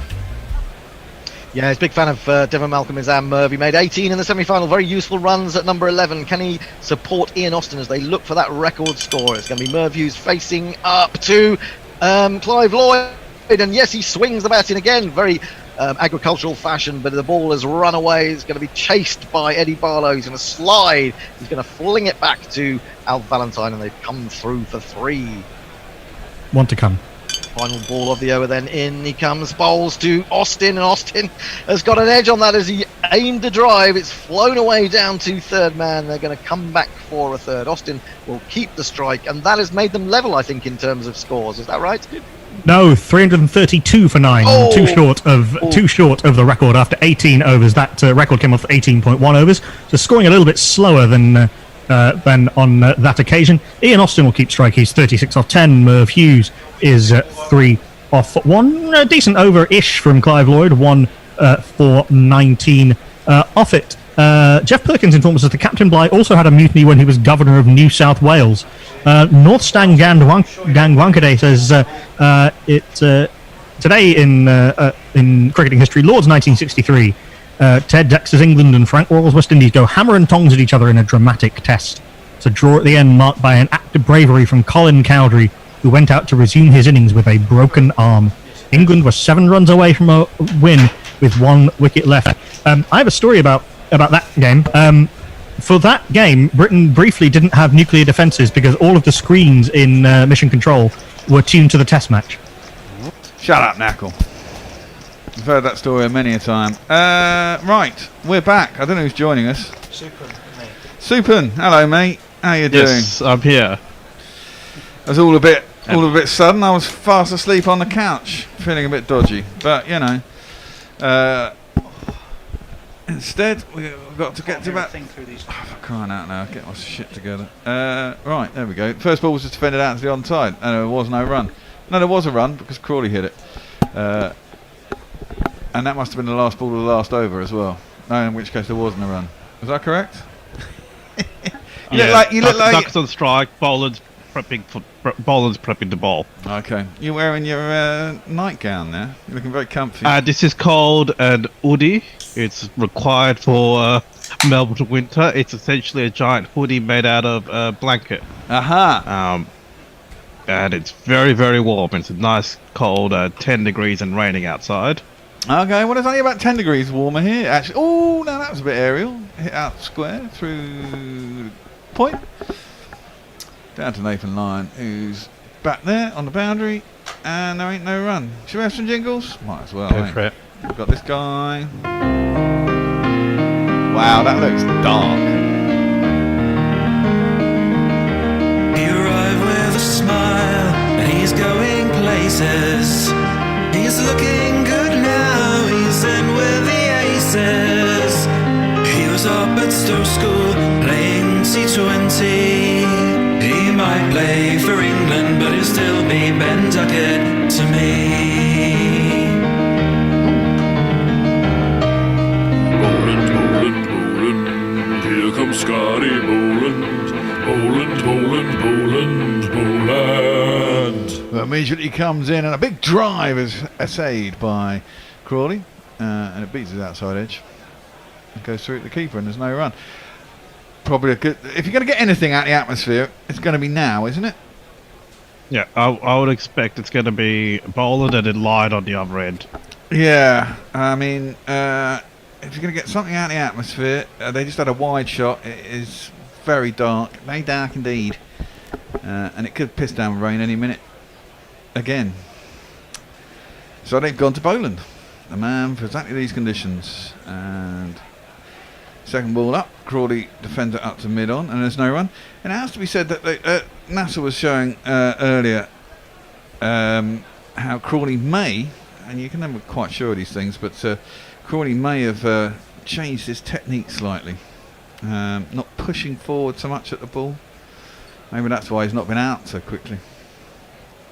Yeah, he's a big fan of Devon Malcolm, is Merv. He made 18 in the semi-final. Very useful runs at number 11. Can he support Ian Austin as they look for that record score? It's going to be Merv Hughes facing up to Clive Lloyd. And yes, he swings the bat in again. Very agricultural fashion, but the ball has run away. It's going to be chased by Eddie Barlow. He's going to slide. He's going to fling it back to Al Valentine, and they've come through for 3. want to come. Final ball of the over then. In he comes, bowls to Austin, and Austin has got an edge on that as he aimed the drive. It's flown away down to third man. They're going to come back for a third. Austin will keep the strike, and that has made them level, I think, in terms of scores. Is that right? No, 332 for 9. Oh! Too short of the record after 18 overs. That record came off 18.1 overs. So scoring a little bit slower than on that occasion. Ian Austin will keep strike. He's 36 off 10. Merv Hughes is 3 off 1. A decent over-ish from Clive Lloyd. 1 for 19 off it. Jeff Perkins informs us that Captain Bligh also had a mutiny when he was governor of New South Wales. North Stang Gangwankade says today in cricketing history, Lord's 1963. Ted Dexter's England and Frank Worrell's West Indies go hammer and tongs at each other in a dramatic test. It's a draw at the end marked by an act of bravery from Colin Cowdery, who went out to resume his innings with a broken arm. England were 7 runs away from a win with 1 wicket left. I have a story about that game. For that game, Britain briefly didn't have nuclear defences because all of the screens in Mission Control were tuned to the test match. Shut up, Knackle. I've heard that story many a time. Right, we're back. I don't know who's joining us. Supin, hello, mate. How you doing? Yes, I'm here. It was all a bit sudden. I was fast asleep on the couch, feeling a bit dodgy. But you know, instead we've got to get to that. For crying out now, get my shit together. Right, there we go. First ball was just defended out to the onside, and there was no run. No, there was a run because Crawley hit it. And that must have been the last ball of the last over as well. No, in which case there wasn't a run. Was that correct? You look like Ducks on strike, bowlers prepping the ball. Okay. You're wearing your nightgown there. You're looking very comfy. This is called an hoodie. It's required for Melbourne winter. It's essentially a giant hoodie made out of a blanket. Aha. And it's very, very warm. It's a nice cold 10 degrees and raining outside. Okay, well, it's only about 10 degrees warmer here, actually. Oh, no, that was a bit aerial. Hit out square through point. Down to Nathan Lyon, who's back there on the boundary, and there ain't no run. Should we have some jingles? Might as well. Go for it. We've got this guy. Wow, that looks dark. He arrived with a smile, and he's going places. He's looking good now, he's in with the aces. He was up at Stowe School playing T20. He might play for England, but he'll still be Ben Duckett to me. Boland, Boland, Boland, here comes Scotty Boland. Boland, Boland, Boland, Boland. Well, immediately comes in, and a big drive is essayed by Crawley, and it beats his outside edge. It goes through the keeper, and there's no run. Probably a good. If you're going to get anything out of the atmosphere, it's going to be now, isn't it? Yeah, I would expect it's going to be Boland and then Lyon on the other end. Yeah, I mean, if you're going to get something out of the atmosphere, they just had a wide shot. It is very dark, very dark indeed, and it could piss down rain any minute again. So they've gone to Boland, the man for exactly these conditions. And second ball up, Crawley defends it up to mid-on, and there's no run. And it has to be said that NASA was showing earlier how Crawley may, and you can never be quite sure of these things, but Crawley may have changed his technique slightly. Not pushing forward so much at the ball. Maybe that's why he's not been out so quickly.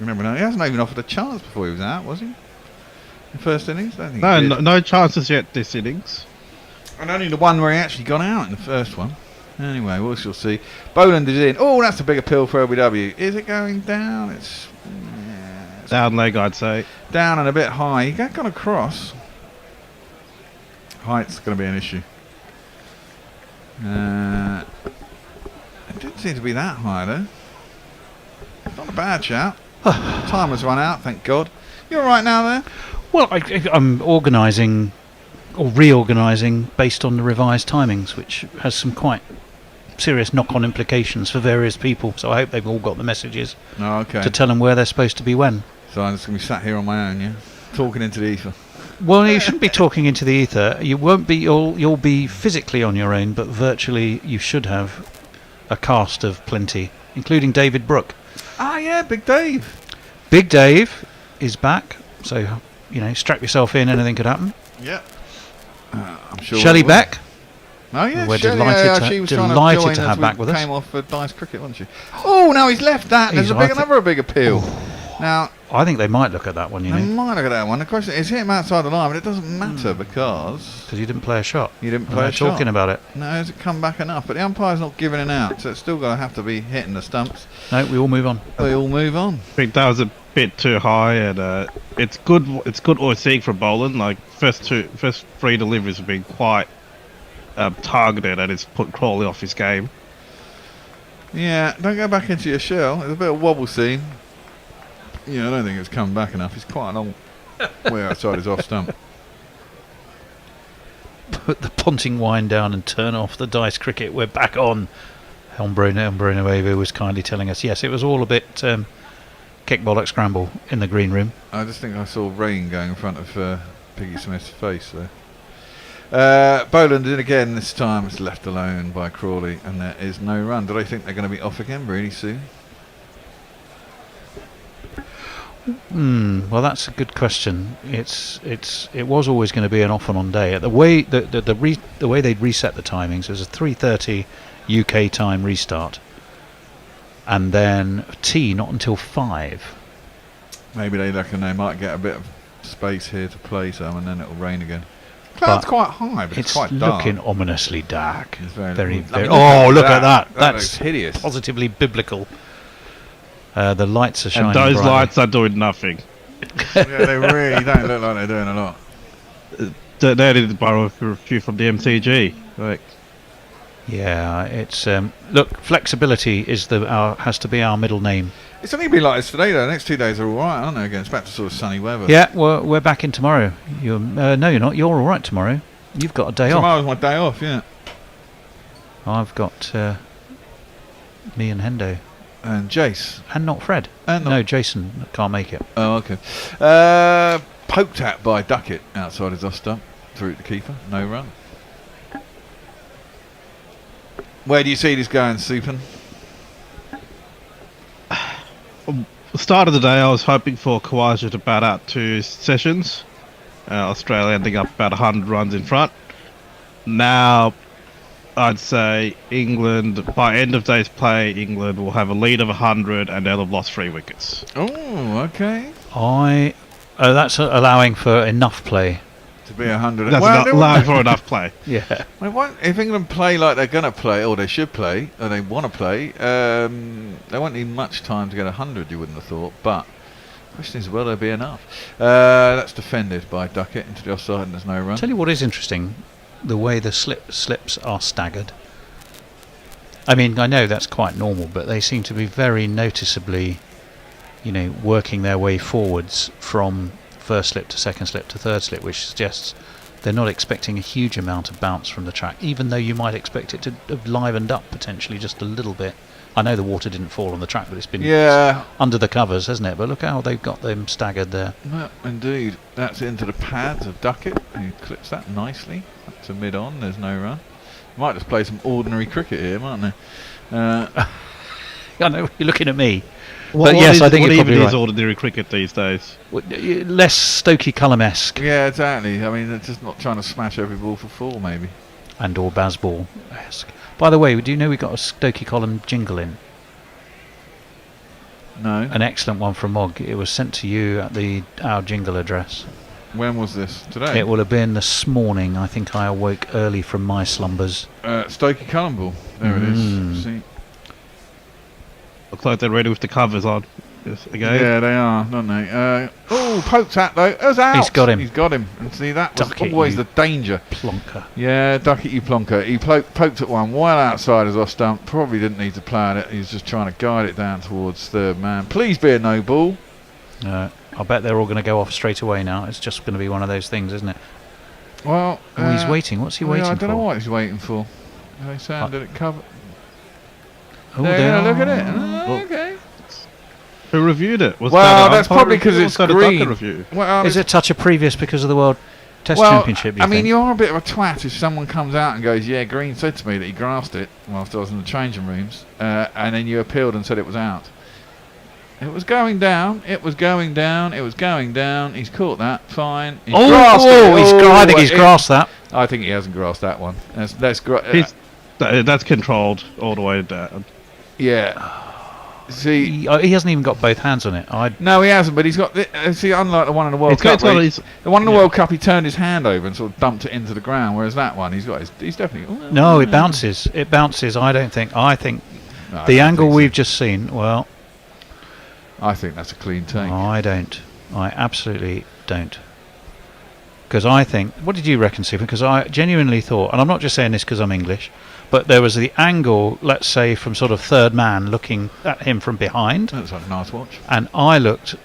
Remember, he hasn't even offered a chance before he was out, was he? In first innings? I don't think No chances yet this innings. And only the one where he actually got out in the first one. Anyway, we shall see. Boland is in. Oh, that's a big appeal for LBW. Is it going down? It's down leg, I'd say. Down and a bit high. He gone across. Height's going to be an issue. It didn't seem to be that high though. It's not a bad shout. Time has run out, thank God. You all right now there? Well, I'm organising or reorganising based on the revised timings, which has some quite serious knock-on implications for various people. So I hope they've all got the messages Oh, okay. to tell them where they're supposed to be when. So I'm just going to be sat here on my own, yeah? Talking into the ether. Well, you shouldn't be talking into the ether. You won't be. You'll be physically on your own, but virtually you should have a cast of plenty, including David Brooke. Ah, yeah, Big Dave. Big Dave is back, so strap yourself in. Anything could happen. Yeah. I'm sure. Shelley Beck. Oh yeah, We're Shelley, delighted she was to trying to join have us. back with us. Came off for Dice Cricket, wasn't she? Oh, now he's left that. And there's another big appeal. Now, I think they might look at that one. They might look at that one. The question is, hit him outside the line, but it doesn't matter because you didn't play a shot. You didn't play a shot. Talking about it. No, has it come back enough? But the umpire's not giving it out, so it's still going to have to be hitting the stumps. No, we all move on. We all move on. I think that was a bit too high, and it's good. It's good what we're seeing from Boland. Like first 3 deliveries have been quite targeted, and it's put Crawley off his game. Yeah, don't go back into your shell. There's a bit of wobble scene. Yeah, I don't think it's come back enough. He's quite a long way outside his off stump. Put the ponting wine down and turn off the Dice Cricket. We're back on. Bruno was kindly telling us, yes, it was all a bit kick bollock scramble in the green room. I just think I saw rain going in front of Piggy Smith's face there. Boland in again. This time it's left alone by Crawley, and there is no run. Do they think they're going to be off again really soon? Well, that's a good question. It was always going to be an off and on day. The way the way they'd reset the timings, it was a 3:30 UK time restart, and then tea not until 5. Maybe they reckon they might get a bit of space here to play some, and then it'll rain again. Cloud's quite high, but it's quite dark. Looking ominously dark. It's very oh, look at that! That That's looks hideous. Positively biblical. The lights are shining. And those brightly. lights are doing nothing. Yeah, they really don't look like they're doing a lot. They did borrow a few from the MTG. Like, yeah, it's look. Flexibility is has to be our middle name. It's only been like this today though. The next 2 days are all right, aren't they? Again, it's back to sort of sunny weather. Yeah, we're back in tomorrow. No, you're not. You're all right tomorrow. You've got a day off. Tomorrow's my day off. Yeah. I've got me and Hendo. And Jace. And not Fred. No, Jason can't make it. Oh, okay. Poked at by Duckett outside his off stump. Through the keeper. No run. Where do you see this going, Supin? the start of the day, I was hoping for Kawaja to bat out 2 sessions. Australia ending up about 100 runs in front. Now, I'd say England, by end of day's play, England will have a lead of 100 and they'll have lost 3 wickets. Oh, okay. That's allowing for enough play. To be 100. That's allowing for enough play. Yeah. Well, if England play like they're going to play, or they should play, or they want to play, they won't need much time to get 100, you wouldn't have thought. But the question is, will there be enough? That's defended by Duckett into the offside and there's no run. Tell you what is interesting, the way the slips are staggered. I mean, I know that's quite normal, but they seem to be very noticeably, working their way forwards from first slip to second slip to third slip, which suggests they're not expecting a huge amount of bounce from the track, even though you might expect it to have livened up potentially just a little bit. I know the water didn't fall on the track, but it's been under the covers, hasn't it? But look how they've got them staggered there. Well, indeed. That's into the pads of Duckett, who clips that nicely up to mid-on. There's no run. Might just play some ordinary cricket here, mightn't they? I know, you're looking at me. But yes, I think you're probably right. What even is ordinary cricket these days? Less Stokey Cullum-esque. Yeah, exactly. I mean, they're just not trying to smash every ball for 4, maybe. And or Bazball-esque. By the way, do you know we got a Stokey Cullum jingle in? No. An excellent one from Mog. It was sent to you at our jingle address. When was this? Today? It will have been this morning. I think I awoke early from my slumbers. Stokey Cullum ball. There it is. See. Looks like they're ready with the covers on. Again. Yeah, they are, don't they? Poked at though. It was out. He's got him. He's got him. And see, that was Duckett, always the danger. Plonker. Yeah, Duckett, you plonker. He poked at one well outside his off stump. Probably didn't need to play at it. He was just trying to guide it down towards third man. Please be a no ball. I bet they're all going to go off straight away now. It's just going to be one of those things, isn't it? Well, he's waiting. What's he waiting for? I don't know what he's waiting for. Are they saying did it cover? Oh, They're they gonna are. look at it. Oh, okay. Who reviewed it? Was Well, that an that's umpire probably because review or it's was that a Ducker green. review? Well, Is it touch a previous because of the World Test well, Championship? I mean, you are a bit of a twat if someone comes out and goes, "Yeah, Green said to me that he grasped it whilst I was in the changing rooms," and then you appealed and said it was out. It was going down. It was going down. It was going down. He's caught that. Fine. He's grasped it. I think he's grasped that. I think he hasn't grasped that one. That's controlled all the way down. Yeah. See, he hasn't even got both hands on it. No, he hasn't. But he's got. See, unlike the one in the World Cup, the one in the World Cup, he turned his hand over and sort of dumped it into the ground. Whereas that one, he's definitely. No, it bounces. It bounces. I think the angle we've just seen. Well, I think that's a clean take. I don't. I absolutely don't. Because I think. What did you reckon, Stephen? Because I genuinely thought, and I'm not just saying this because I'm English, but there was the angle, let's say, from sort of third man looking at him from behind. That's a nice watch. And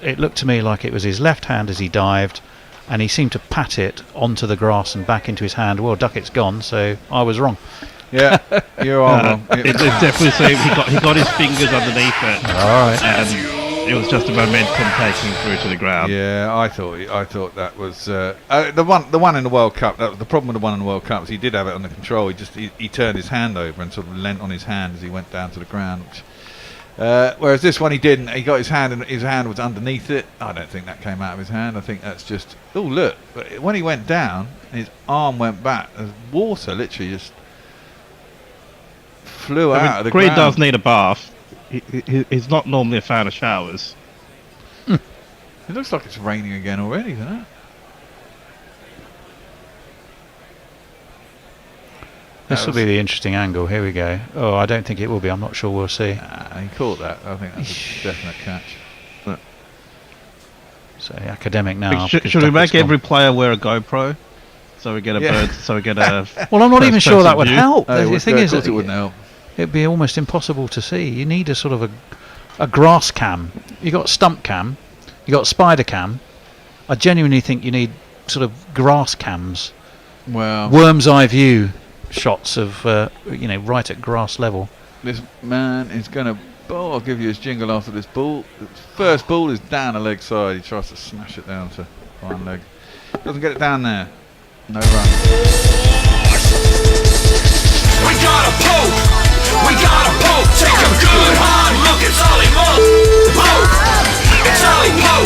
it looked to me like it was his left hand as he dived, and he seemed to pat it onto the grass and back into his hand. Well, Duckett's gone, so I was wrong. Yeah, you are wrong. It definitely seemed he got his fingers underneath it. All right. And it was just a momentum taking through to the ground. Yeah, I thought that was the one in the World Cup. That was the problem with the one in the World Cup. Was he did have it under control. He turned his hand over and sort of leant on his hand as he went down to the ground. Whereas this one he didn't. He got his hand and his hand was underneath it. I don't think that came out of his hand. I think that's just. Oh look! But when he went down, his arm went back. The water literally just flew out of the Green ground. does need a bath. He's not normally a fan of showers. It looks like it's raining again already, doesn't it? This will be the interesting angle. Here we go. Oh, I don't think it will be. I'm not sure. We'll see. He caught that. I think that's a definite catch. So academic now. Should we make every player wear a GoPro? So we get a bird. So we get a. Well, I'm not even sure that would help. The thing is, it wouldn't help. It'd be almost impossible to see. You need a sort of a grass cam. You got stump cam. You got spider cam. I genuinely think you need sort of grass cams. Well, worm's eye view shots of right at grass level. This man is going to. Oh, I'll give you his jingle after this ball. The first ball is down the leg side. He tries to smash it down to one leg. Doesn't get it down there. No run. We gotta poke. We gotta poke. Take a good hard look. It's Ollie Poke. Poke. It's Ollie Poke.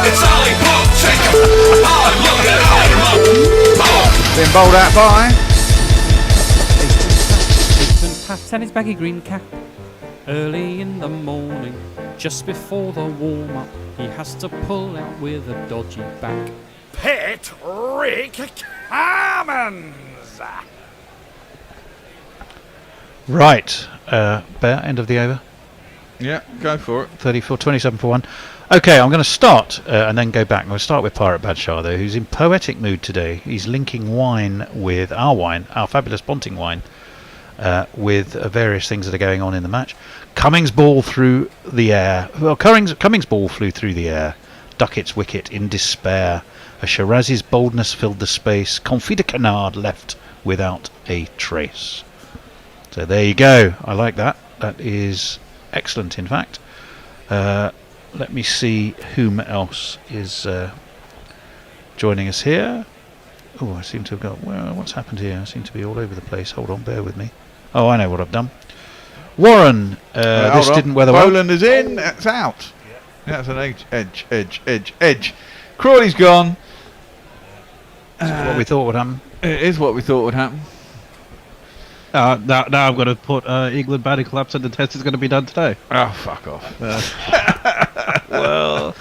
It's Ollie Poke. Take a hard look at Ollie Poke. Been bowled out by. Pat and his baggy green cap. Early in the morning, just before the warm-up, he has to pull out with a dodgy back. Patrick Cummins. Right, Bear, end of the over. Yeah, go for it. 27 for 1. Okay, I'm going to start and then go back. I'm going to start with Pirate Badshaw, though, who's in poetic mood today. He's linking wine with our fabulous Ponting wine, with various things that are going on in the match. Cummings' ball through the air. Well, Cummings' ball flew through the air. Duckett's wicket in despair. A Shirazi's boldness filled the space. Confit Canard left without a trace. So there you go. I like that. That is excellent, in fact. Let me see whom else is joining us here. Oh, I seem to have got... Well, what's happened here? I seem to be all over the place. Hold on, bear with me. Oh, I know what I've done. Warren, this didn't weather well. Poland is in. It's out. Yeah, that's an edge. Crawley's gone. What we thought would happen. It is what we thought would happen. Now I'm going to put England batting collapse and the test is going to be done today. Oh, fuck off. Well,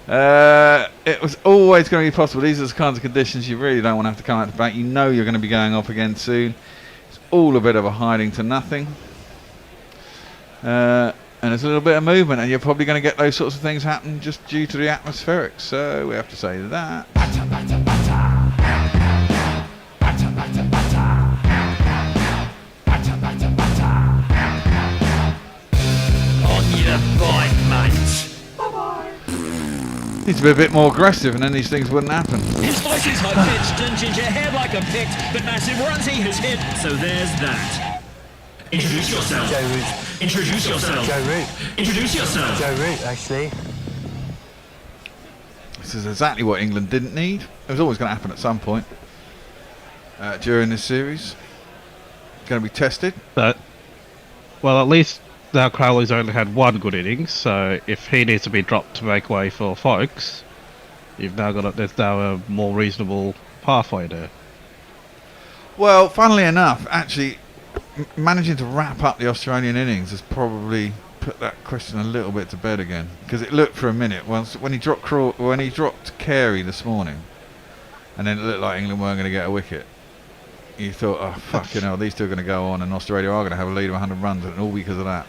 it was always going to be possible. These are the kinds of conditions you really don't want to have to come out to bat. You know you're going to be going off again soon. It's all a bit of a hiding to nothing. And there's a little bit of movement, and you're probably going to get those sorts of things happen just due to the atmospherics. So we have to say that. On your bike, mate. Needs to be a bit more aggressive, and then these things wouldn't happen. His voice is high-pitched and ginger hair like a pict, but massive runs he has hit, so there's that. Introduce yourself. Joe Root. Introduce yourself. Joe Root. Introduce yourself. Joe Root, actually. This is exactly what England didn't need. It was always going to happen at some point during this series. Going to be tested. But, well, at least now Crowley's only had one good innings, so if he needs to be dropped to make way for Folkes, there's now a more reasonable pathway there. Well, funnily enough, actually, managing to wrap up the Australian innings has probably put that question a little bit to bed again, because it looked for a minute when he dropped Carey this morning, and then it looked like England weren't going to get a wicket. You thought, oh fucking hell, these two are going to go on, and Australia are going to have a lead of 100 runs, and all because of that.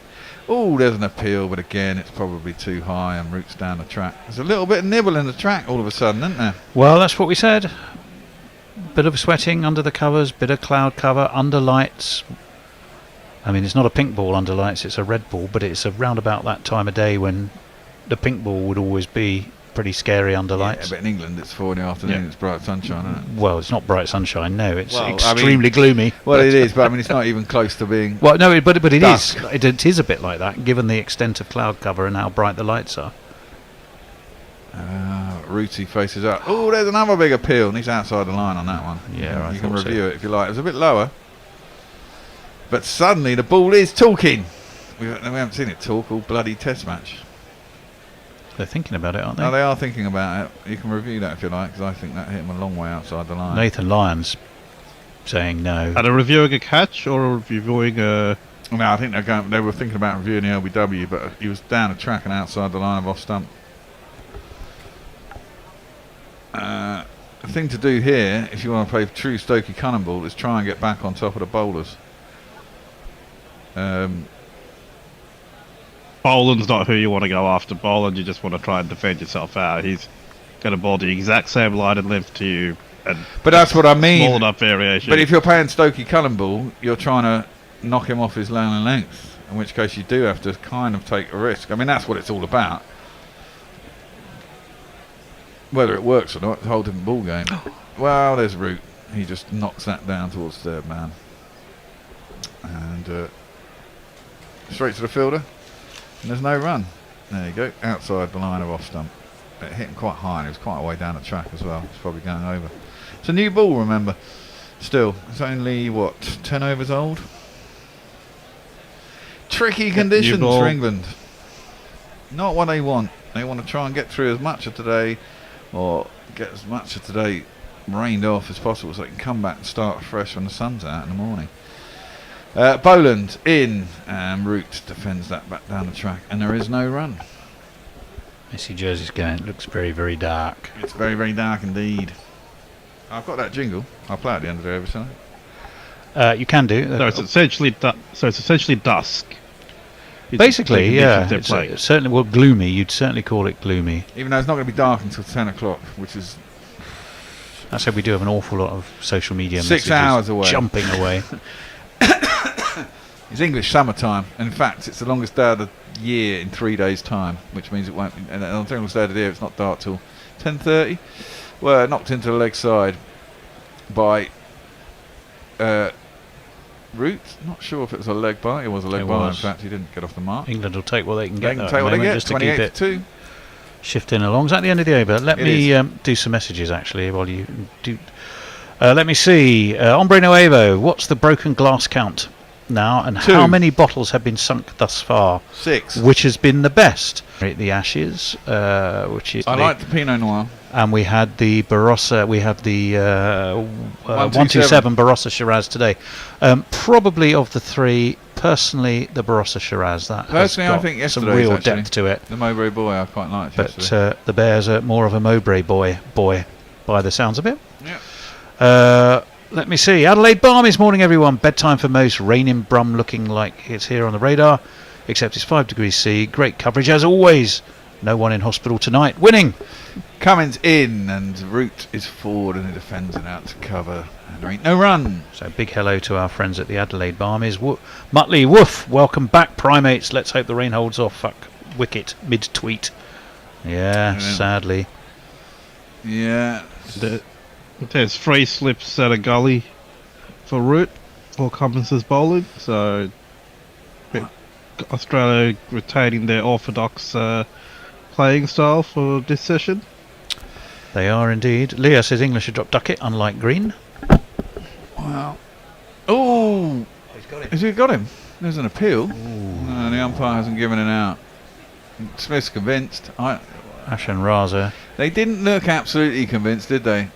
Oh, there's an appeal, but again, it's probably too high, and Root's down the track. There's a little bit of nibble in the track all of a sudden, isn't there? Well, that's what we said. Bit of sweating under the covers, bit of cloud cover, under lights. I mean, it's not a pink ball under lights, it's a red ball, but it's around about that time of day when the pink ball would always be pretty scary under lights. Yeah, but in England it's 4 in the afternoon, it's bright sunshine, isn't it? Well, it's not bright sunshine, no, it's Well, extremely gloomy. Well, it is, but I mean, it's not even close to being. Well, no, but it dusk. is. It is a bit like that, given the extent of cloud cover and how bright the lights are. Rooty faces up. Oh, there's another big appeal, and he's outside the line on that one. Yeah, you can thought so. review it if you like. It was a bit lower, but suddenly the ball is talking. We haven't seen it talk all bloody Test match. They're thinking about it, aren't they? No, they are thinking about it. You can review that if you like, because I think that hit him a long way outside the line. Nathan Lyons saying no. Are they reviewing a catch or reviewing a? No, I think they were thinking about reviewing the LBW, but he was down the track and outside the line of off stump. The thing to do here, if you want to play true Stokey Cannonball, is try and get back on top of the bowlers. Boland's not who you want to go after. Boland, you just want to try and defend yourself out. He's going to bowl the exact same line and length to you. But that's what I mean. Small enough variation. But if you're playing Stokey Cannonball, you're trying to knock him off his line and length, in which case you do have to kind of take a risk. I mean, that's what it's all about. Whether it works or not, it's a whole different ball game. Well, there's Root. He just knocks that down towards third man. And straight to the fielder. And there's no run. There you go. Outside the line of off stump. It hit him quite high, and it was quite a way down the track as well. It's probably going over. It's a new ball, remember. Still, it's only, 10 overs old? Tricky conditions for England. Not what they want. They want to try and get through as much of today, or get as much of today rained off as possible, so they can come back and start fresh when the sun's out in the morning. Boland in, and Root defends that back down the track, and there is no run. Missy Jersey's going. It looks very, very dark. It's very, very dark indeed. I've got that jingle. I'll play at the end of the over tonight. You can do. So it's essentially dusk. It's Basically, the yeah. conditions they're It's certainly gloomy. You'd certainly call it gloomy. Even though it's not going to be dark until 10 o'clock, which is. That's how we do have an awful lot of social media 6 messages hours away. jumping away. It's English summertime. In fact, it's the longest day of the year in 3 days' time, which means it won't. And on the longest day of the year, it's not dark till 10:30. Well, knocked into the leg side by Root. Not sure if it was a leg bite. It was a leg bite. In fact, he didn't get off the mark. England will take what they can get. They can take what they get. Just to keep it 28-2. shifting along. Is that the end of the over? Let me do some messages actually while you do. Let me see. Hombre Nuevo, what's the broken glass count now, and 2. how many bottles have been sunk thus far? 6. Which has been the best? The Ashes, which is. I like the Pinot Noir. And we had the Barossa. We have the 127 Barossa Shiraz today. Probably of the 3, personally, the Barossa Shiraz. That personally, has got I think some yesterday's real depth to it. The Mowbray Boy, I quite liked. But the Bears are more of a Mowbray boy, by the sounds of it. Yeah. Let me see. Adelaide Barmies, morning everyone. Bedtime for most. Rain in Brum looking like it's here on the radar, except it's 5 degrees C. Great coverage as always. No one in hospital tonight. Winning. Cummins in, and Root is forward, and he defends it out to cover, and there ain't no run. So big hello to our friends at the Adelaide Barmies. Muttley, woof, welcome back, primates. Let's hope the rain holds off. Fuck, wicket, mid-tweet. Yeah, sadly. Yeah. There's 3 slips at a gully for Root, or Cummins' bowling, so Australia retaining their orthodox playing style for this session? They are indeed. Leah says English should drop ducket, unlike green. Wow. Oh! Has he got him? There's an appeal. No, the umpire hasn't given it out. Smith's convinced. Ash and Raza. They didn't look absolutely convinced, did they?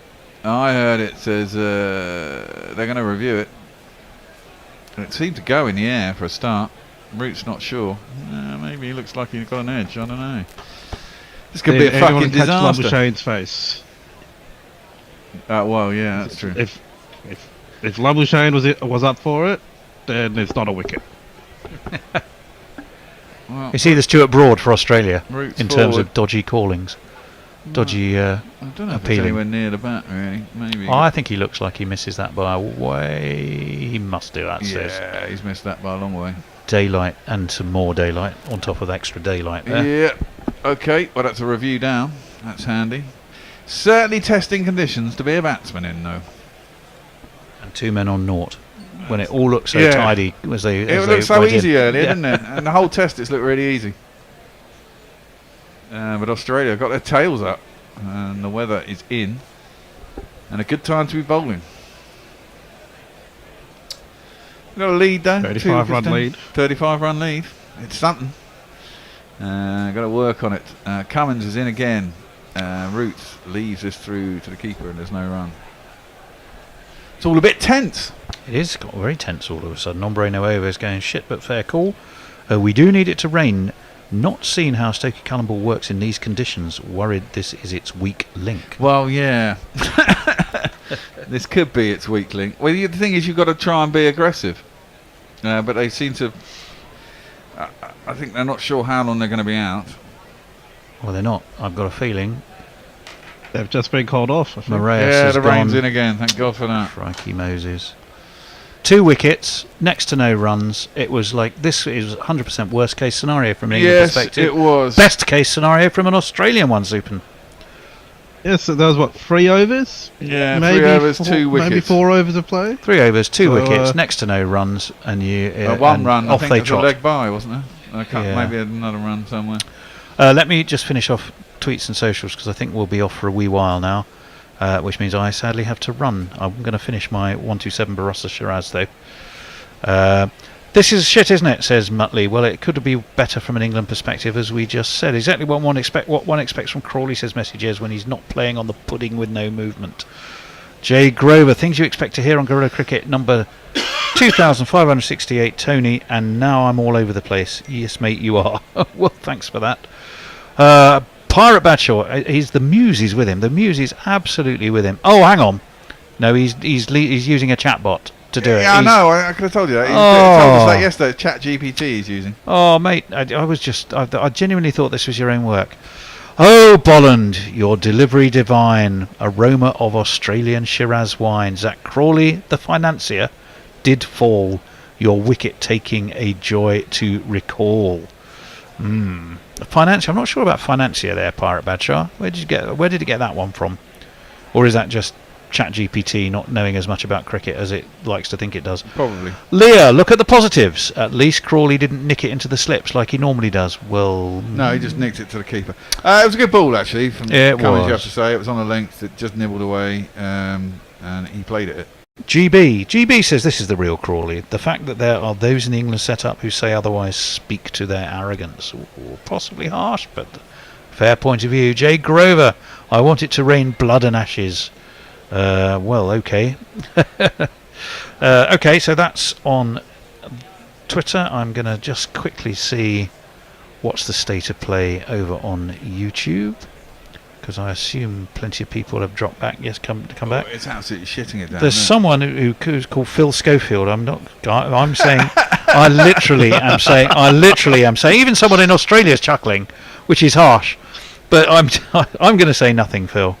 I heard it says they're going to review it. And it seemed to go in the air for a start. Root's not sure. Maybe he looks like he got an edge. I don't know. This could be a fucking disaster. Labuschagne's face. Well, yeah, that's true. If Labuschagne was up for it, then it's not a wicket. Well, you see the Stuart Broad for Australia Roots in terms forward. of dodgy callings, dodgy I don't know if it's appealing. anywhere near the bat, really. Maybe. I think he looks like he misses that by a way. He must do that. Yeah, he's missed that by a long way. Daylight and some more daylight on top of extra daylight there. Yeah. Okay, well, that's a review down. That's handy. Certainly testing conditions to be a batsman in, though. And 2 men on naught. When it all looked so tidy. It looked so easy earlier, didn't it? And the whole test, it's looked really easy. But Australia got their tails up. And the weather is in. And a good time to be bowling. We've got a lead, though. 35 run lead. 35 run lead. It's something. Got to work on it. Cummins is in again. Roots leaves this through to the keeper and there's no run. It's all a bit tense. It is got very tense all of a sudden. Ombre no over is going shit, but fair call. We do need it to rain. Not seen how Stokey Cannonball works in these conditions. Worried this is its weak link. Well, yeah. This could be its weak link. Well, the thing is, you've got to try and be aggressive. But they seem to... I think they're not sure how long they're going to be out. Well, they're not. I've got a feeling. They've just been called off. The rain's in again. Thank God for that. Crikey Moses. 2 wickets, next to no runs. It was like, this is 100% worst case scenario from an England perspective. Yes, it was. Best case scenario from an Australian one, Zupan. Yes, so that was what, 3 overs? Yeah, maybe 3 overs, 2 wickets. Maybe 4 overs of play? 3 overs, 2 wickets, next to no runs, and you... 1 run, off I think they there's a trot. leg by, wasn't there? Maybe another run somewhere. Let me just finish off tweets and socials, because I think we'll be off for a wee while now, which means I sadly have to run. I'm going to finish my 127 Barossa Shiraz, though. This is shit, isn't it? Says Muttley. Well, it could be better from an England perspective, as we just said. Exactly what one expects from Crawley, says messages, when he's not playing on the pudding with no movement. Jay Grover, things you expect to hear on Gorilla Cricket, number 2568, Tony, and now I'm all over the place. Yes, mate, you are. Well, thanks for that. Pirate Badshaw, the muse is with him. The muse is absolutely with him. Oh, hang on. No, he's using a chatbot to do it. Yeah, I know. I could have told you that. He told us that yesterday. Chat GPT he's using. Oh, mate, I genuinely thought this was your own work. Oh, Bolland, your delivery divine. Aroma of Australian Shiraz wine. Zach Crawley, the financier, did fall. Your wicket taking a joy to recall. Financier. I'm not sure about financier there, Pirate Badshaw. Where did it get that one from? Or is that just ChatGPT not knowing as much about cricket as it likes to think it does? Probably. Leah, look at the positives. At least Crawley didn't nick it into the slips like he normally does. Well, no, he just nicked it to the keeper. It was a good ball, actually, from Cummins, you have to say. It was on a length, it just nibbled away, and he played it. GB says this is the real Crawley. The fact that there are those in the England setup who say otherwise speak to their arrogance. Or possibly harsh, but fair point of view. Jay Grover, I want it to rain blood and ashes. Well, okay. Okay, so that's on Twitter. I'm going to just quickly see what's the state of play over on YouTube, because I assume plenty of people have dropped back. Yes, come back. It's absolutely shitting it down. There's someone who's called Phil Schofield. I'm saying I literally am saying even someone in Australia is chuckling, which is harsh, but I'm going to say nothing, Phil.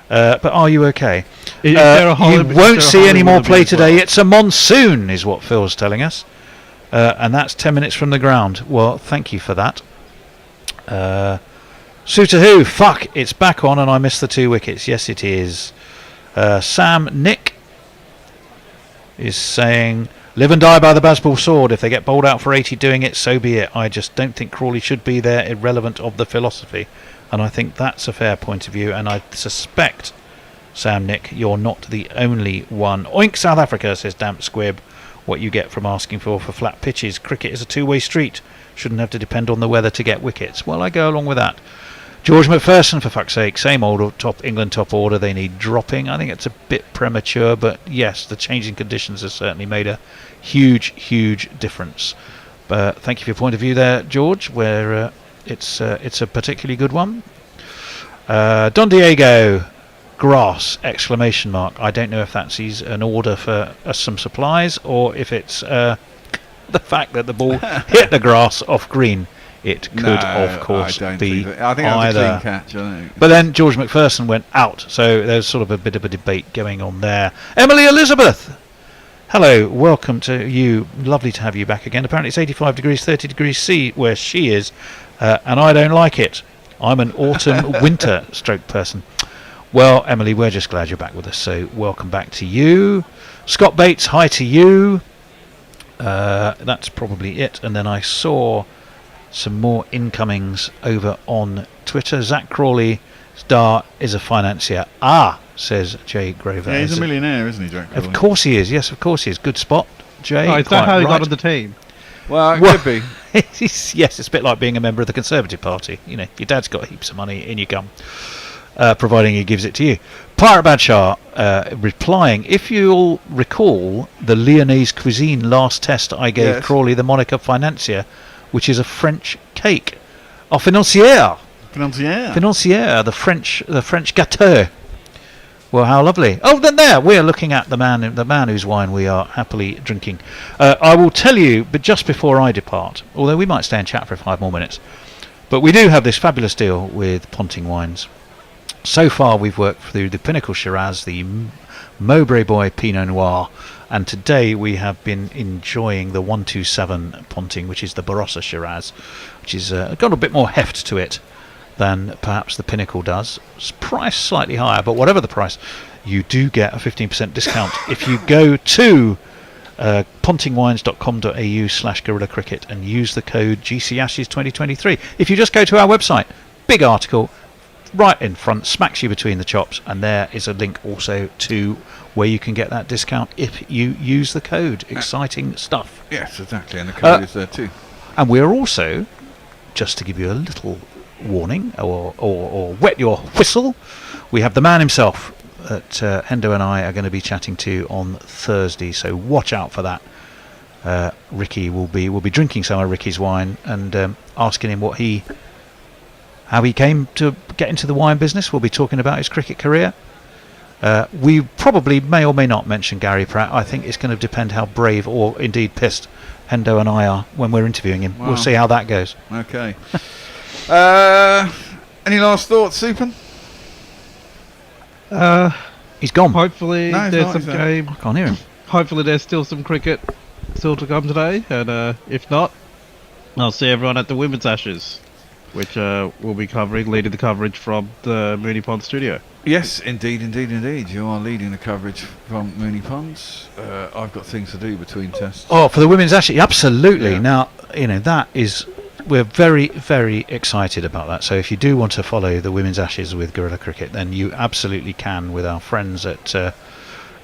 But are you okay? You won't see any more play today. It's a monsoon, is what Phil's telling us. And that's 10 minutes from the ground. Well, thank you for that. Suitor who? Fuck, it's back on and I missed the 2 wickets. Yes, it is. Sam Nick is saying, Live and die by the baseball sword. If they get bowled out for 80 doing it, so be it. I just don't think Crawley should be there, irrelevant of the philosophy. And I think that's a fair point of view. And I suspect, Sam Nick, you're not the only one. Oink South Africa, says Damp Squib. What you get from asking for flat pitches. Cricket is a two-way street. Shouldn't have to depend on the weather to get wickets. Well, I go along with that. George McPherson, for fuck's sake, same old England top order. They need dropping. I think it's a bit premature, but yes, the changing conditions has certainly made a huge difference. But thank you for your point of view there, George, where it's a particularly good one. Don Diego, grass, exclamation mark. I don't know if that's an order for some supplies or if it's the fact that the ball hit the grass off green. It could, of course, be I think either. that was a clean catch. I think. But then George McPherson went out, so there's sort of a bit of a debate going on there. Emily Elizabeth, hello, welcome to you. Lovely to have you back again. Apparently it's 85 degrees, 30 degrees C where she is, and I don't like it. I'm an autumn-winter stroke person. Well, Emily, we're just glad you're back with us, so welcome back to you. Scott Bates, hi to you. That's probably it. And then I saw some more incomings over on Twitter. Zach Crawley Star is a financier. Says Jay Grover. Yeah, he's a millionaire, isn't he, Jack Crawley? Of course he is. Yes, of course he is. Good spot, Jay. Oh, is that how he got on the team? Well, it could be. Yes, it's a bit like being a member of the Conservative Party. You know, your dad's got heaps of money, in you come. Providing he gives it to you. Pirate Badshah replying, if you'll recall the Lyonnaise cuisine last test, I gave Crawley the moniker financier, which is a French cake. Oh, financière, the French gâteau. Well, how lovely. Oh, then there we're looking at the man whose wine we are happily drinking. I will tell you, but just before I depart, although we might stay and chat for 5 more minutes, but we do have this fabulous deal with Ponting Wines. So far we've worked through the Pinnacle Shiraz, the Mowbray Boy Pinot Noir, and today we have been enjoying the 127 Ponting, which is the Barossa Shiraz, which is got a bit more heft to it than perhaps the Pinnacle does. It's priced slightly higher, but whatever the price, you do get a 15% discount if you go to pontingwines.com.au/Guerrilla Cricket and use the code GCAshes2023. If you just go to our website, big article, right in front, smacks you between the chops, and there is a link also to where you can get that discount if you use the code. Exciting stuff. Yes, exactly, and the code is there too. And we're also, just to give you a little warning or wet your whistle, we have the man himself that Hendo and I are going to be chatting to on Thursday, so watch out for that. Ricky will be drinking some of Ricky's wine and asking him how he came to get into the wine business. We'll be talking about his cricket career. We probably may or may not mention Gary Pratt. I think it's going to depend how brave or indeed pissed Hendo and I are when we're interviewing him. Wow. We'll see how that goes. Okay. Any last thoughts, Supin? He's gone. Hopefully there's some game. I can't hear him. Hopefully there's still some cricket still to come today, and if not, I'll see everyone at the Women's Ashes, which we'll be leading the coverage from the Mooney Pond studio. Yes, indeed. You are leading the coverage from Mooney Ponds. I've got things to do between tests. Oh, for the Women's Ashes, absolutely. Yeah. Now, that is, we're very, very excited about that. So if you do want to follow the Women's Ashes with Guerrilla Cricket, then you absolutely can with our friends at...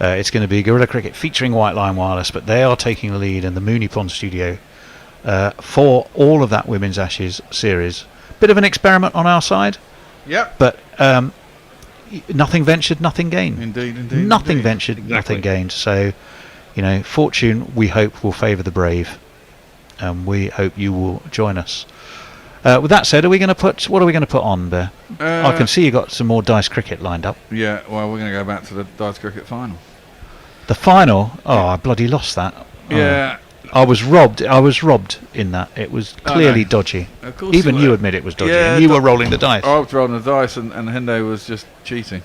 it's going to be Guerrilla Cricket featuring White Line Wireless, but they are taking the lead in the Mooney Pond studio for all of that Women's Ashes series. Bit of an experiment on our side. Yep. But nothing ventured, nothing gained. Indeed. Nothing ventured, nothing gained. So, fortune, we hope, will favour the brave. And we hope you will join us. With that said, what are we going to put on there? I can see you got some more dice cricket lined up. Yeah, well, we're going to go back to the dice cricket final. The final? Oh, I bloody lost that. Yeah. I was robbed in that. It was clearly dodgy. Of course. Even you admit it was dodgy, yeah, and you were rolling the dice. I was rolling the dice, and Hendo was just cheating.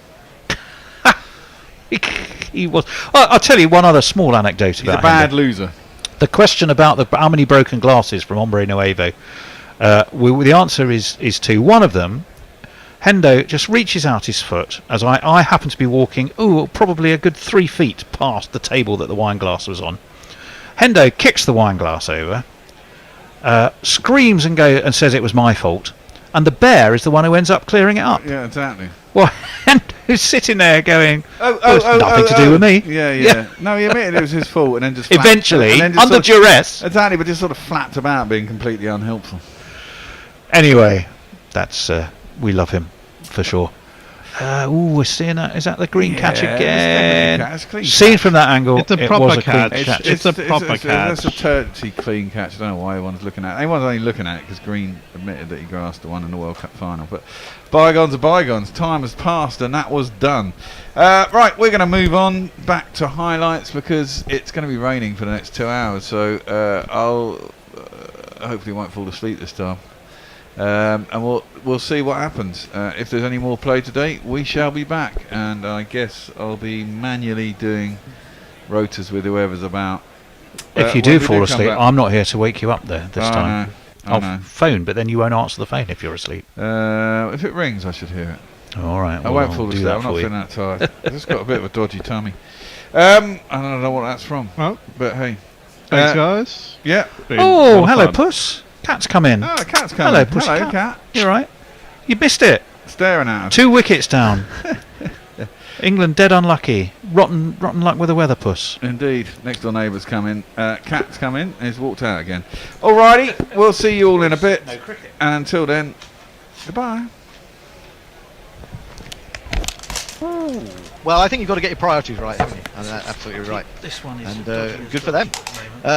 He was. I'll tell you one other small anecdote about him. He's a bad loser. The question about how many broken glasses from Hombre Nuevo, the answer is 2. One of them, Hendo just reaches out his foot as I happen to be walking, probably a good 3 feet past the table that the wine glass was on. Hendo kicks the wine glass over, screams and says it was my fault, and the bear is the one who ends up clearing it up. Yeah, exactly. Well, Hendo's sitting there going, it's nothing to do with me. Yeah. No, he admitted it was his fault, and then just eventually, and then just under duress. Exactly, but just sort of flapped about, being completely unhelpful. Anyway, that's we love him for sure. We're seeing that. Is that the green catch again? It's clean Seen catch. from that angle, It's a it proper was a catch. clean catch. It's a proper catch. It's a dirty clean catch. I don't know why everyone's looking at it. Everyone's only looking at it because Green admitted that he grassed the one in the World Cup final. But bygones are bygones. Time has passed and that was done. Right, we're going to move on back to highlights because it's going to be raining for the next 2 hours. So I'll hopefully won't fall asleep this time. And we'll see what happens. If there's any more play today, we shall be back, and I guess I'll be manually doing rotas with whoever's about. If you do fall asleep, I'm not here to wake you up there this time. I'll phone, but then you won't answer the phone if you're asleep. If it rings, I should hear it. All right. I won't fall asleep. I'm not feeling that tired. I've just got a bit of a dodgy tummy. I don't know what that's from. Well, but hey, thanks, guys. Yeah. Oh, hello, Puss. Cat's come in. Oh, cat's come hello, in. Puss. Hello, cat. You all right? You missed it. Staring at us. 2 wickets down. England dead unlucky. Rotten luck with the weather, Puss. Indeed. Next door neighbour's come in. Cat's come in and he's walked out again. Alrighty, we'll see you all in a bit. No cricket. And until then, goodbye. Well, I think you've got to get your priorities right, haven't you? And absolutely right. This one is and good for them.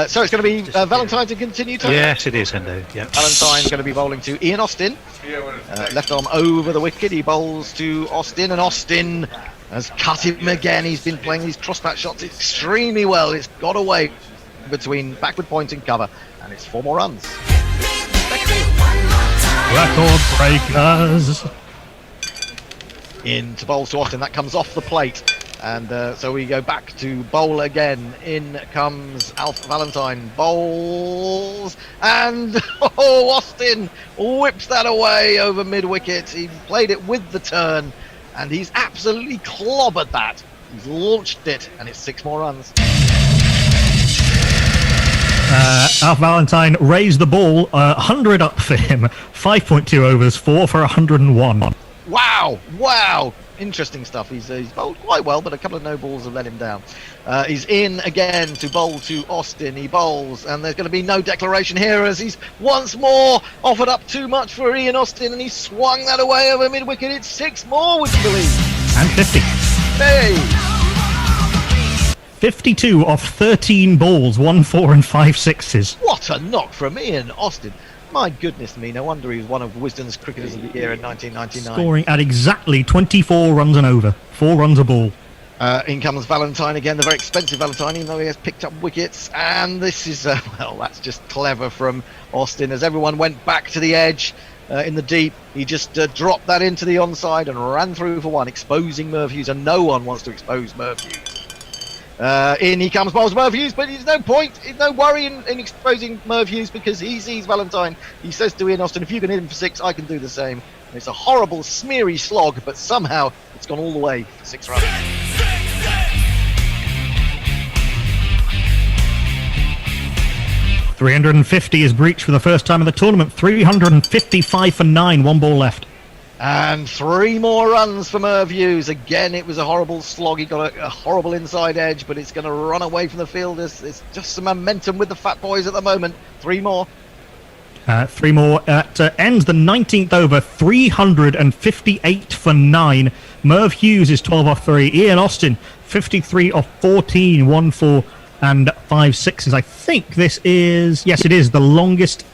So it's going to be Valentine to continue to. Yes, it is, Hendo. Yep. Valentine's going to be bowling to Ian Austin. Left arm over the wicket. He bowls to Austin, and Austin has cut him again. He's been playing these cross-bat shots extremely well. It's got away between backward point and cover, and it's 4 more runs. Record breakers. In to bowl to Austin, that comes off the plate, and so we go back to bowl again. In comes Alf Valentine, bowls, and Austin whips that away over mid-wicket. He played it with the turn, and he's absolutely clobbered that. He's launched it, and it's 6 more runs. Alf Valentine raised the ball, 100 up for him, 5.2 overs, 4 for 101. Wow! Interesting stuff. He's bowled quite well, but a couple of no balls have let him down. He's in again to bowl to Austin. He bowls, and there's going to be no declaration here as he's once more offered up too much for Ian Austin, and he swung that away over mid-wicket. It's 6 more, would you believe? And 50. Hey! 52 off 13 balls, 1 4 and 5 sixes. What a knock from Ian Austin. My goodness me, no wonder he was one of Wisden's Cricketers of the Year in 1999. Scoring at exactly 24 runs and over, 4 runs a ball. In comes Valentine again, the very expensive Valentine, even though he has picked up wickets. And this is, well, that's just clever from Austin. As everyone went back to the edge in the deep, he just dropped that into the onside and ran through for 1, exposing Merv Hughes. And no one wants to expose Merv Hughes. In he comes, bowls Merv Hughes, but there's no point, there's no worry in exposing Merv Hughes because he sees Valentine. He says to Ian Austin, if you can hit him for 6, I can do the same. And it's a horrible, smeary slog, but somehow it's gone all the way for 6 runs. .350 is breached for the first time in the tournament. 355 for 9, 1 ball left. And 3 more runs for Merv Hughes. Again, it was a horrible slog. He got a horrible inside edge, but it's going to run away from the fielders. It's just some momentum with the fat boys at the moment. 3 more. 3 more. Ends the 19th over. 358 for 9. Merv Hughes is 12 off 3. Ian Austin, 53 off 14. 1 4 and 5 sixes. I think this is... Yes, it is the longest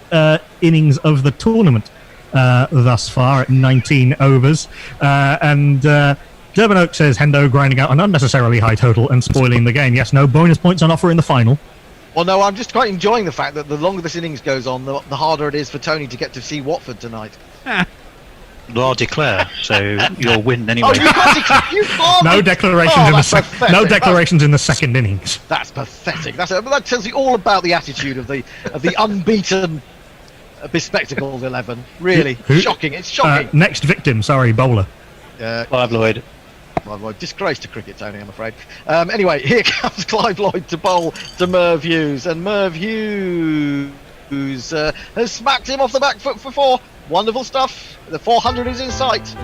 innings of the tournament. Thus far at 19 overs. Durban Oak says Hendo grinding out an unnecessarily high total and spoiling the game. Yes, no bonus points on offer in the final. Well, no, I'm just quite enjoying the fact that the longer this innings goes on, the harder it is for Tony to get to see Watford tonight. Well, I'll declare, so you'll win anyway. Oh, you can't declare. No declarations no declarations in the second innings. That's pathetic. That tells you all about the attitude of the unbeaten, bespectacled 11. Really shocking. It's shocking. Next victim, sorry, bowler. Clive Lloyd. Well, disgrace to cricket, Tony, I'm afraid. Anyway, here comes Clive Lloyd to bowl to Merv Hughes, and Merv Hughes has smacked him off the back foot for 4. Wonderful stuff. The 400 is in sight.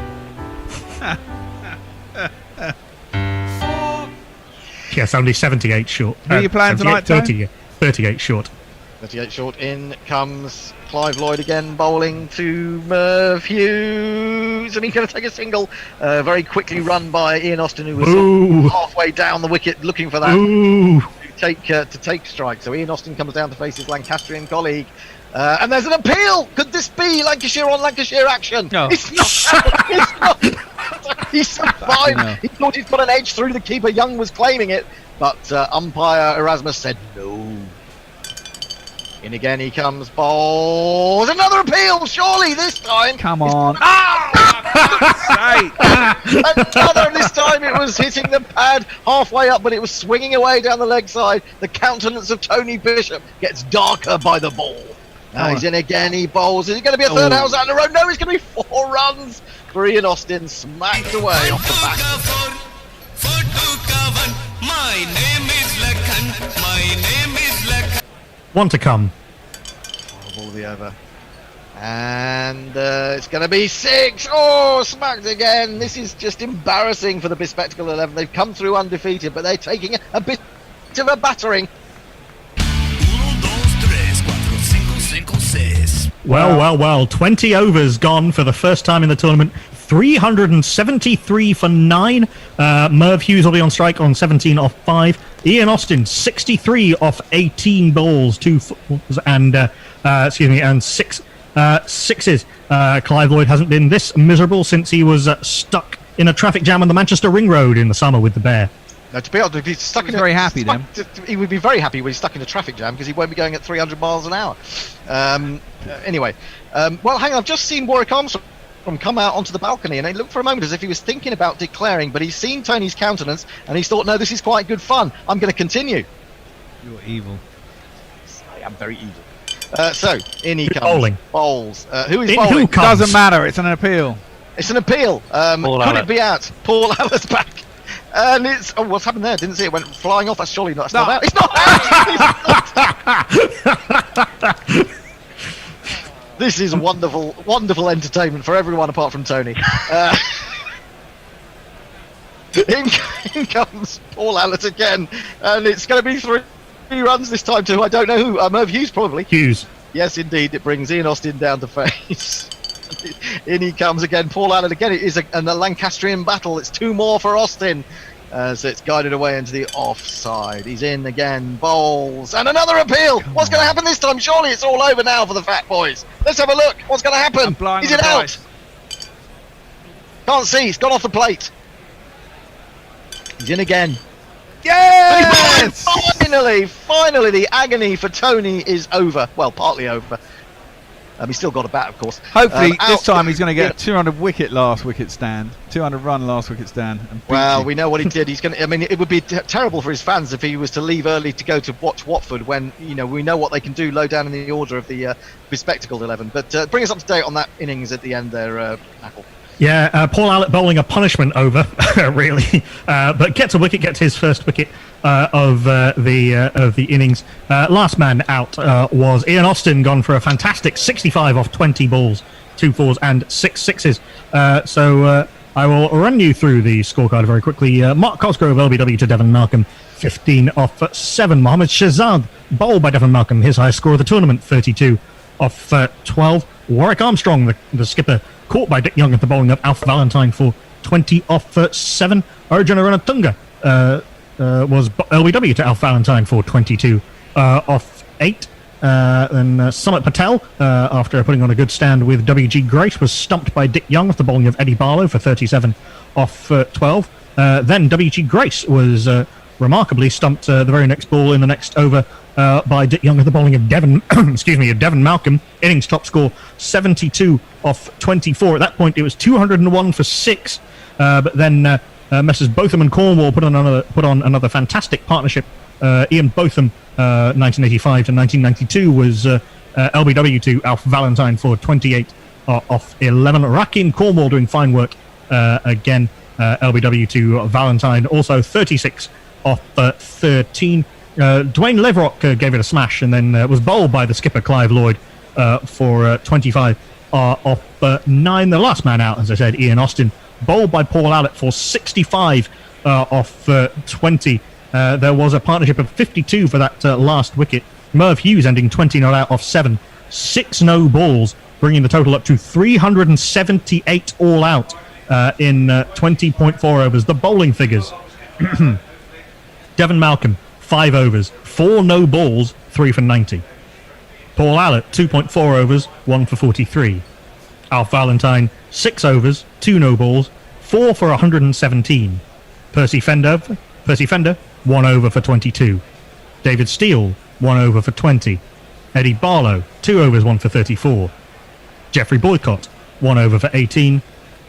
Yes, only 78 short. Who are you playing tonight, 38 short. 38 short. In comes Clive Lloyd again, bowling to Merv Hughes, and he's going to take a single. Very quickly run by Ian Austin, who was sort of halfway down the wicket looking for that to take strike. So Ian Austin comes down to face his Lancastrian colleague. And there's an appeal. Could this be Lancashire on Lancashire action? No. It's not. It's not. He's so fine. He thought he'd got an edge through the keeper. Young was claiming it, but umpire Erasmus said no. In again he comes, bowls. Another appeal, surely this time. Come on. Another, this time it was hitting the pad halfway up, but it was swinging away down the leg side. The countenance of Tony Bishop gets darker by the ball. Now he's in again, he bowls. Is it going to be a third house out in a row? No, it's going to be 4 runs for Ian Austin, smacked away off the back. My name is Lakhan. My name is Lakhan. One to come. Ball of the over. And it's going to be 6. Oh, smacked again. This is just embarrassing for the Bespectacled 11. They've come through undefeated, but they're taking a bit of a battering. Well. 20 overs gone for the first time in the tournament. 373 for 9. Merv Hughes will be on strike on 17 off 5. Ian Austin 63 off 18 balls, 2 fours and and 6 sixes. Clive Lloyd hasn't been this miserable since he was stuck in a traffic jam on the Manchester Ring Road in the summer with the bear. Now, to be able to be stuck in very happy then. He would be very happy when he's stuck in a traffic jam because he won't be going at 300 miles an hour. Anyway, well, hang on. I've just seen Warwick Armstrong come out onto the balcony, and it looked for a moment as if he was thinking about declaring, but he's seen Tony's countenance and he's thought, no, this is quite good fun. I'm going to continue. You're evil. I am very evil. So, in he comes. Bowling. Bowls. Who is bowling? Who comes? Doesn't matter. It's an appeal. It's an appeal. Could it be out? Paul Allen's back. And it's... Oh, what's happened there? Didn't see it. Went flying off. That's surely not... It's not out. It's not out! This is wonderful, wonderful entertainment for everyone apart from Tony. In comes Paul Allen again. And it's going to be 3 runs this time too. I don't know who. Merv Hughes, probably. Hughes. Yes, indeed. It brings Ian Austin down to face. In he comes again. Paul Allen again. It is a Lancastrian battle. It's 2 more for Austin. So it's guided away into the offside. He's in again. Bowls. And another appeal. What's going to happen this time? Surely it's all over now for the Fat Boys. Let's have a look. What's going to happen? Is it out? Can't see. He's gone off the plate. He's in again. Yes! Finally, the agony for Tony is over. Well, partly over. He's still got a bat, of course. Hopefully, this time he's going to get a 200 last wicket stand. 200 run last wicket stand. Well, we know what he did. He's going to. I mean, it would be terrible for his fans if he was to leave early to go to watch Watford when we know what they can do low down in the order of the Bespectacled 11. But bring us up to date on that innings at the end there, Apple. Yeah, Paul Allett bowling a punishment over, really, but gets a wicket, gets his first wicket of the innings. Last man out was Ian Austin, gone for a fantastic 65 off 20 balls, 2 fours and 6 sixes. So I will run you through the scorecard very quickly. Mark Cosgrove, LBW to Devon Markham, 15 off 7. Mohammad Shahzad, bowled by Devon Markham, his highest score of the tournament, 32 off 12. Warwick Armstrong, the skipper, caught by Dick Young at the bowling of Alf Valentine for 20 off 7. Arjuna Ranatunga was LBW to Alf Valentine for 22 off 8. Then Summit Patel, after putting on a good stand with WG Grace, was stumped by Dick Young at the bowling of Eddie Barlow for 37 off 12. Then WG Grace was remarkably stumped the very next ball in the next over by Dick Young at the bowling of Devon, of Devon Malcolm. Innings top score 72 off 24. At that point, it was 201 for 6. But then Messrs. Botham and Cornwall put on another fantastic partnership. Ian Botham, 1985 to 1992, was LBW to Alf Valentine for 28 off 11. Rakim Cornwall doing fine work again LBW to Valentine, also 36 off 13. Dwayne Leverock gave it a smash and then was bowled by the skipper Clive Lloyd for 25 off 9. The last man out, as I said, Ian Austin, bowled by Paul Allett for 65 off 20. There was a partnership of 52 for that last wicket. Merv Hughes ending 20 not out off 7. 6 no balls, bringing the total up to 378 all out in 20.4 overs. The bowling figures. Devon Malcolm, 5 overs, 4 no balls, 3 for 90. Paul Allett, 2.4 overs, 1 for 43. Alf Valentine, 6 overs, 2 no balls, 4 for 117. Percy Fender, 1 over for 22. David Steele, 1 over for 20. Eddie Barlow, 2 overs, 1 for 34. Geoffrey Boycott, 1 over for 18.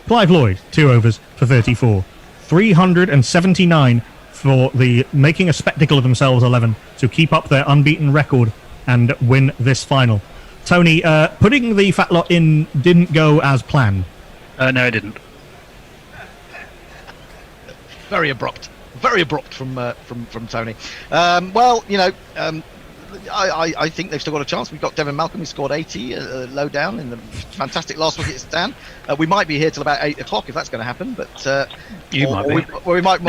Clive Lloyd, 2 overs for 34. 379 for the making a spectacle of themselves 11 to keep up their unbeaten record and win this final. Tony, putting the fat lot in didn't go as planned. No, it didn't. Very abrupt from Tony. Well, you know, I think they've still got a chance. We've got Devon Malcolm, who scored 80 low down in the fantastic last wicket stand. We might be here till about 8 o'clock if that's going to happen, but we might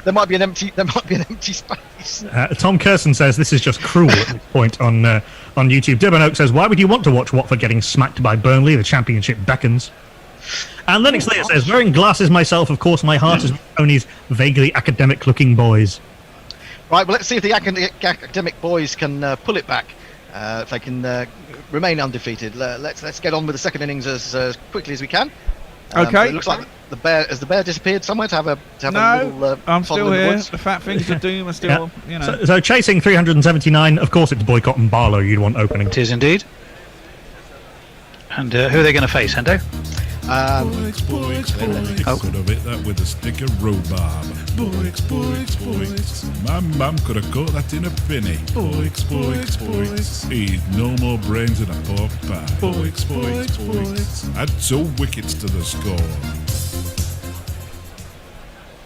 there might be an empty space. Tom Kerson says this is just cruel at this point on YouTube. Dibon Oak says, why would you want to watch Watford getting smacked by Burnley? The championship beckons. And Lennox Lear says, wearing glasses myself, of course my heart is with Tony's vaguely academic looking boys. Right, well, let's see if the academic boys can pull it back. If they can remain undefeated. Let's get on with the second innings as quickly as we can. Okay. It looks like the bear disappeared somewhere to have a little. I'm still here. The fat fingers of doom are still, you know. So chasing 379. Of course, it's Boycott and Barlow you'd want opening. It is indeed. And who are they going to face, Hendo? Boix. Could have hit that with a stick of rhubarb. Boix. My mum could have caught that in a penny. Boix. He's no more brains than a pork pie. Boix. Add 2 wickets to the score.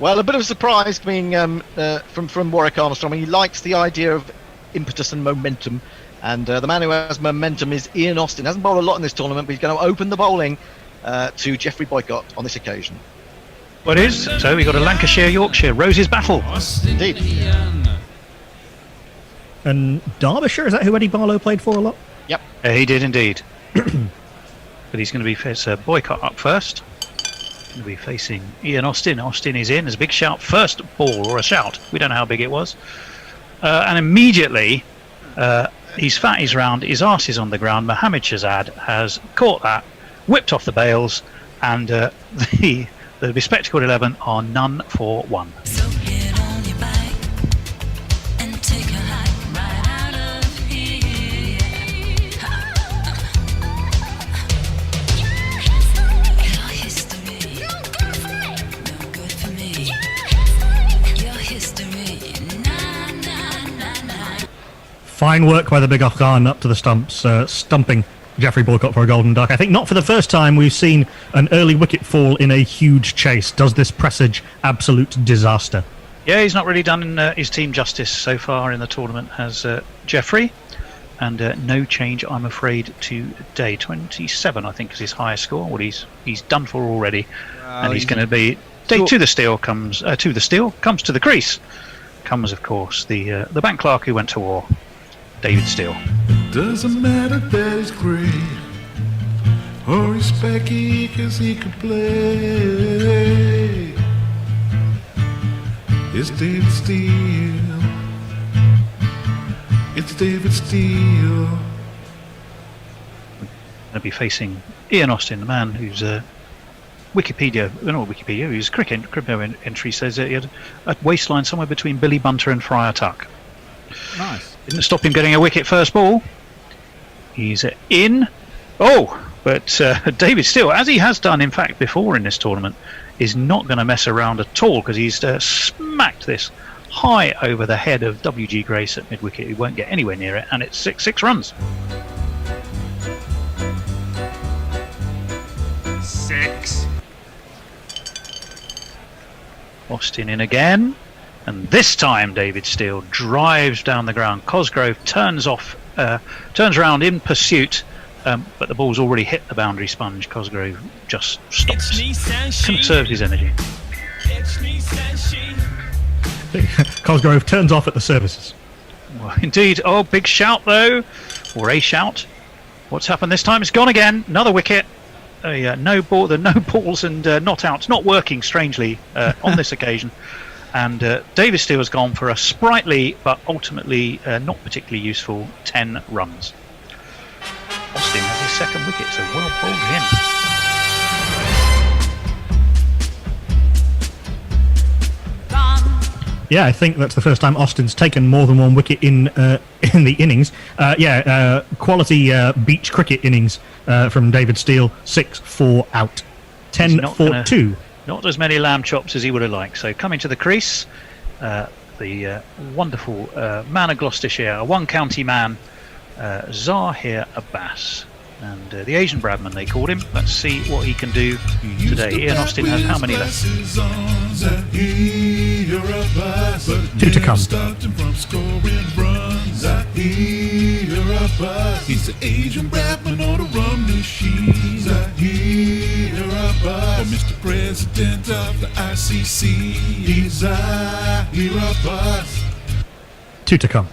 Well, a bit of a surprise being from Warwick Armstrong. He likes the idea of impetus and momentum. And the man who has momentum is Ian Austin. Hasn't bowled a lot in this tournament, but he's going to open the bowling to Geoffrey Boycott on this occasion. Well, it is. So we've got a Lancashire-Yorkshire Roses battle. Indeed. And Derbyshire, is that who Eddie Barlow played for a lot? Yep. He did indeed. But he's going to be facing Boycott up first. Going to be facing Ian Austin. Austin is in. There's a big shout. First ball, or a shout. We don't know how big it was. And immediately... his fat is round, his arse is on the ground. Mohammed Shahzad has caught that, whipped off the bails, and the bespectacled 11 are none for 1. Fine work by the big Afghan up to the stumps, stumping Geoffrey Boycott for a golden duck. I think not for the first time we've seen an early wicket fall in a huge chase. Does this presage absolute disaster? Yeah, he's not really done his team justice so far in the tournament, has Geoffrey. And no change, I'm afraid, today. 27, I think, is his highest score. What he's done for already. And he's going to be... to the steal comes to the crease. Comes, of course, the bank clerk who went to war. David Steele. It doesn't matter that he's great or he's specky, cause he can play. It's David Steele. It's David Steele. Going to be facing Ian Austin, the man who's whose cricket entry says that he had a waistline somewhere between Billy Bunter and Friar Tuck. Nice. Didn't stop him getting a wicket first ball. He's in. But David Steele, as he has done in fact before in this tournament, is not going to mess around at all, because he's smacked this high over the head of W.G. Grace at mid-wicket. He won't get anywhere near it, and it's 6 runs. 6. Austin in again, and this time David Steele drives down the ground. Cosgrove turns around in pursuit, but the ball's already hit the boundary sponge. Cosgrove just stops, conserves his energy. Cosgrove turns off at the services. Well, indeed. Oh, big shout though, or a shout. What's happened this time? It's gone again. Another wicket. No ball. The no balls and not outs not working strangely on this occasion. And David Steele has gone for a sprightly but ultimately not particularly useful 10 runs. Austin has his second wicket, so well bowled in. Yeah, I think that's the first time Austin's taken more than one wicket in the innings. Quality beach cricket innings from David Steele. 6-4 out. 10 for 2. Not as many lamb chops as he would have liked. So coming to the crease, the wonderful man of Gloucestershire, a one-county man, Zahir Abbas. And the Asian Bradman, they called him. Let's see what he can do today. Ian Austin has how many left? 2 to come. He's the Asian Bradman on a rum machine. Or Mr. President of the ICC. He's Zahir. 2 to come.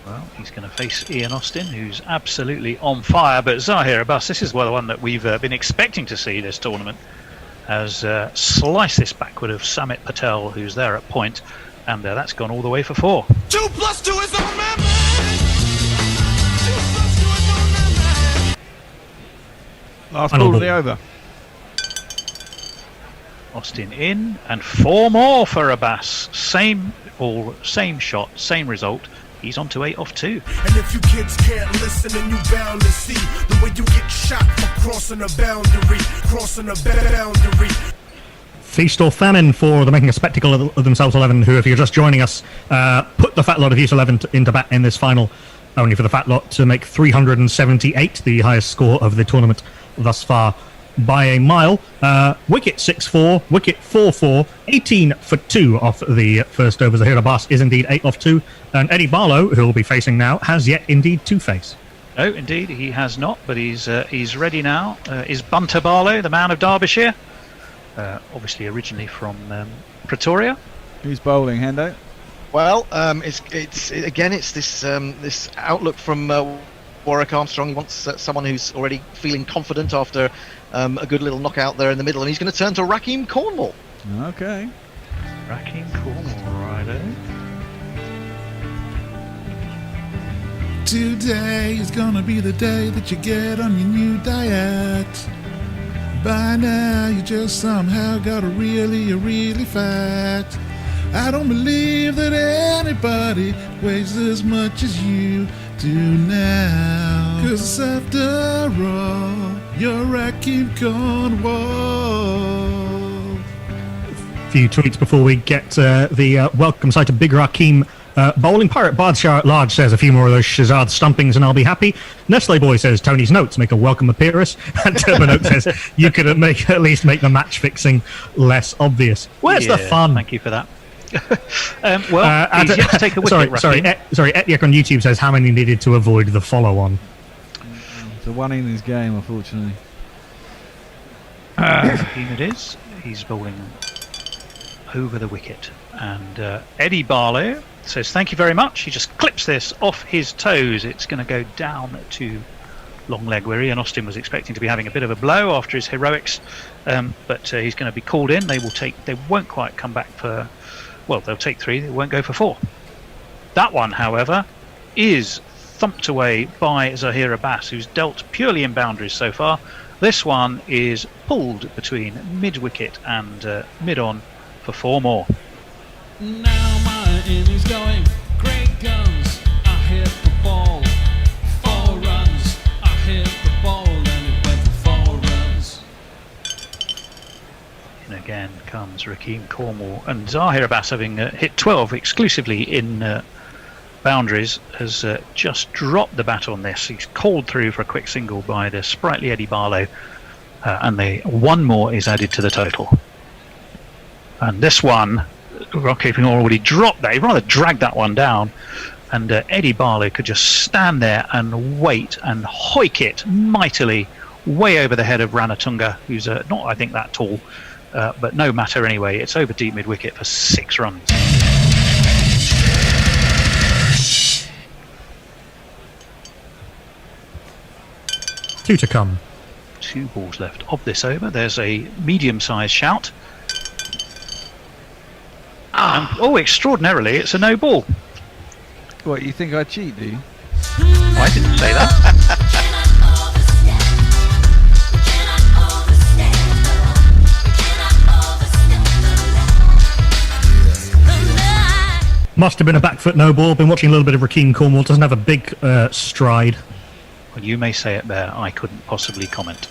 Well, he's going to face Ian Austin, who's absolutely on fire. But Zahir Abbas, this is the one that we've been expecting to see this tournament, has sliced this backward of Samit Patel, who's there at point, and that's gone all the way for 4. 2 + 2 is on man. Last ball of the over. Austin in, and 4 more for Abbas. Same ball, same shot, same result. He's on to 8 off 2. And if you kids can't listen, then you bound to see the way you get shot for crossing a boundary, Feast or famine for the making a spectacle of themselves 11, who, if you're just joining us, put the fat lot of Youth 11 into bat in this final, only for the fat lot to make 378, the highest score of the tournament thus far by a mile. Wicket 6-4, wicket 4-4, 18 for 2 off the first over. Zahir Abbas is indeed 8 off 2, and Eddie Barlow, who will be facing now, has yet indeed to face. No, indeed he has not, but he's ready now. Is Bunter Barlow, the man of Derbyshire, obviously originally from Pretoria. Who's bowling, Hendo? Well, it's this outlook from Warwick Armstrong. He wants someone who's already feeling confident after a good little knockout there in the middle, and he's going to turn to Rakeem Cornwall. Okay. Rakeem Cornwall, righto. Today is gonna be the day that you get on your new diet. By now you just somehow got really fat. I don't believe that anybody weighs as much as you do now. 'Cause after all, you're Rakeem Cornwall. Few tweets before we get the welcome side to Big Rakeem bowling. Pirate Bardshire at large says a few more of those Shazad stumpings and I'll be happy. Nestle Boy says Tony's notes make a welcome appearance. And Turbo Note says you could at least make the match fixing less obvious. Where's the fun? Thank you for that. He's yet to take a wicket. Sorry, Etiek on YouTube says how many needed to avoid the follow-on. It's a one innings game, unfortunately. It is. He's bowling over the wicket, and Eddie Barlow says thank you very much. He just clips this off his toes. It's going to go down to long leg, where Ian Austin was expecting to be having a bit of a blow after his heroics, but he's going to be called in. They won't quite come back for. Well, they'll take 3. They won't go for 4. That one, however, is thumped away by Zahir Abbas, who's dealt purely in boundaries so far. This one is pulled between mid-wicket and mid-on for 4 more. Now my innings going, great guns, I hit the ball, 4 runs, I hit the ball and it went for 4 runs. And again comes Rakeem Cornwall, and Zahir Abbas, having hit 12 exclusively in boundaries, has just dropped the bat on this. He's called through for a quick single by the sprightly Eddie Barlow, and 1 more is added to the total. And this one, Rock Keeping already dropped that. He rather dragged that one down. And Eddie Barlow could just stand there and wait and hoik it mightily way over the head of Ranatunga, who's not, I think, that tall. But no matter anyway, it's over deep mid-wicket for 6 runs. Two to come. 2 balls left of this over. There's a medium-sized shout. And, extraordinarily, it's a no ball. What, you think I cheat, do you? I didn't say that. Must have been a back foot no ball. Been watching a little bit of Rakeem Cornwall. Doesn't have a big stride. Well, you may say it there. I couldn't possibly comment.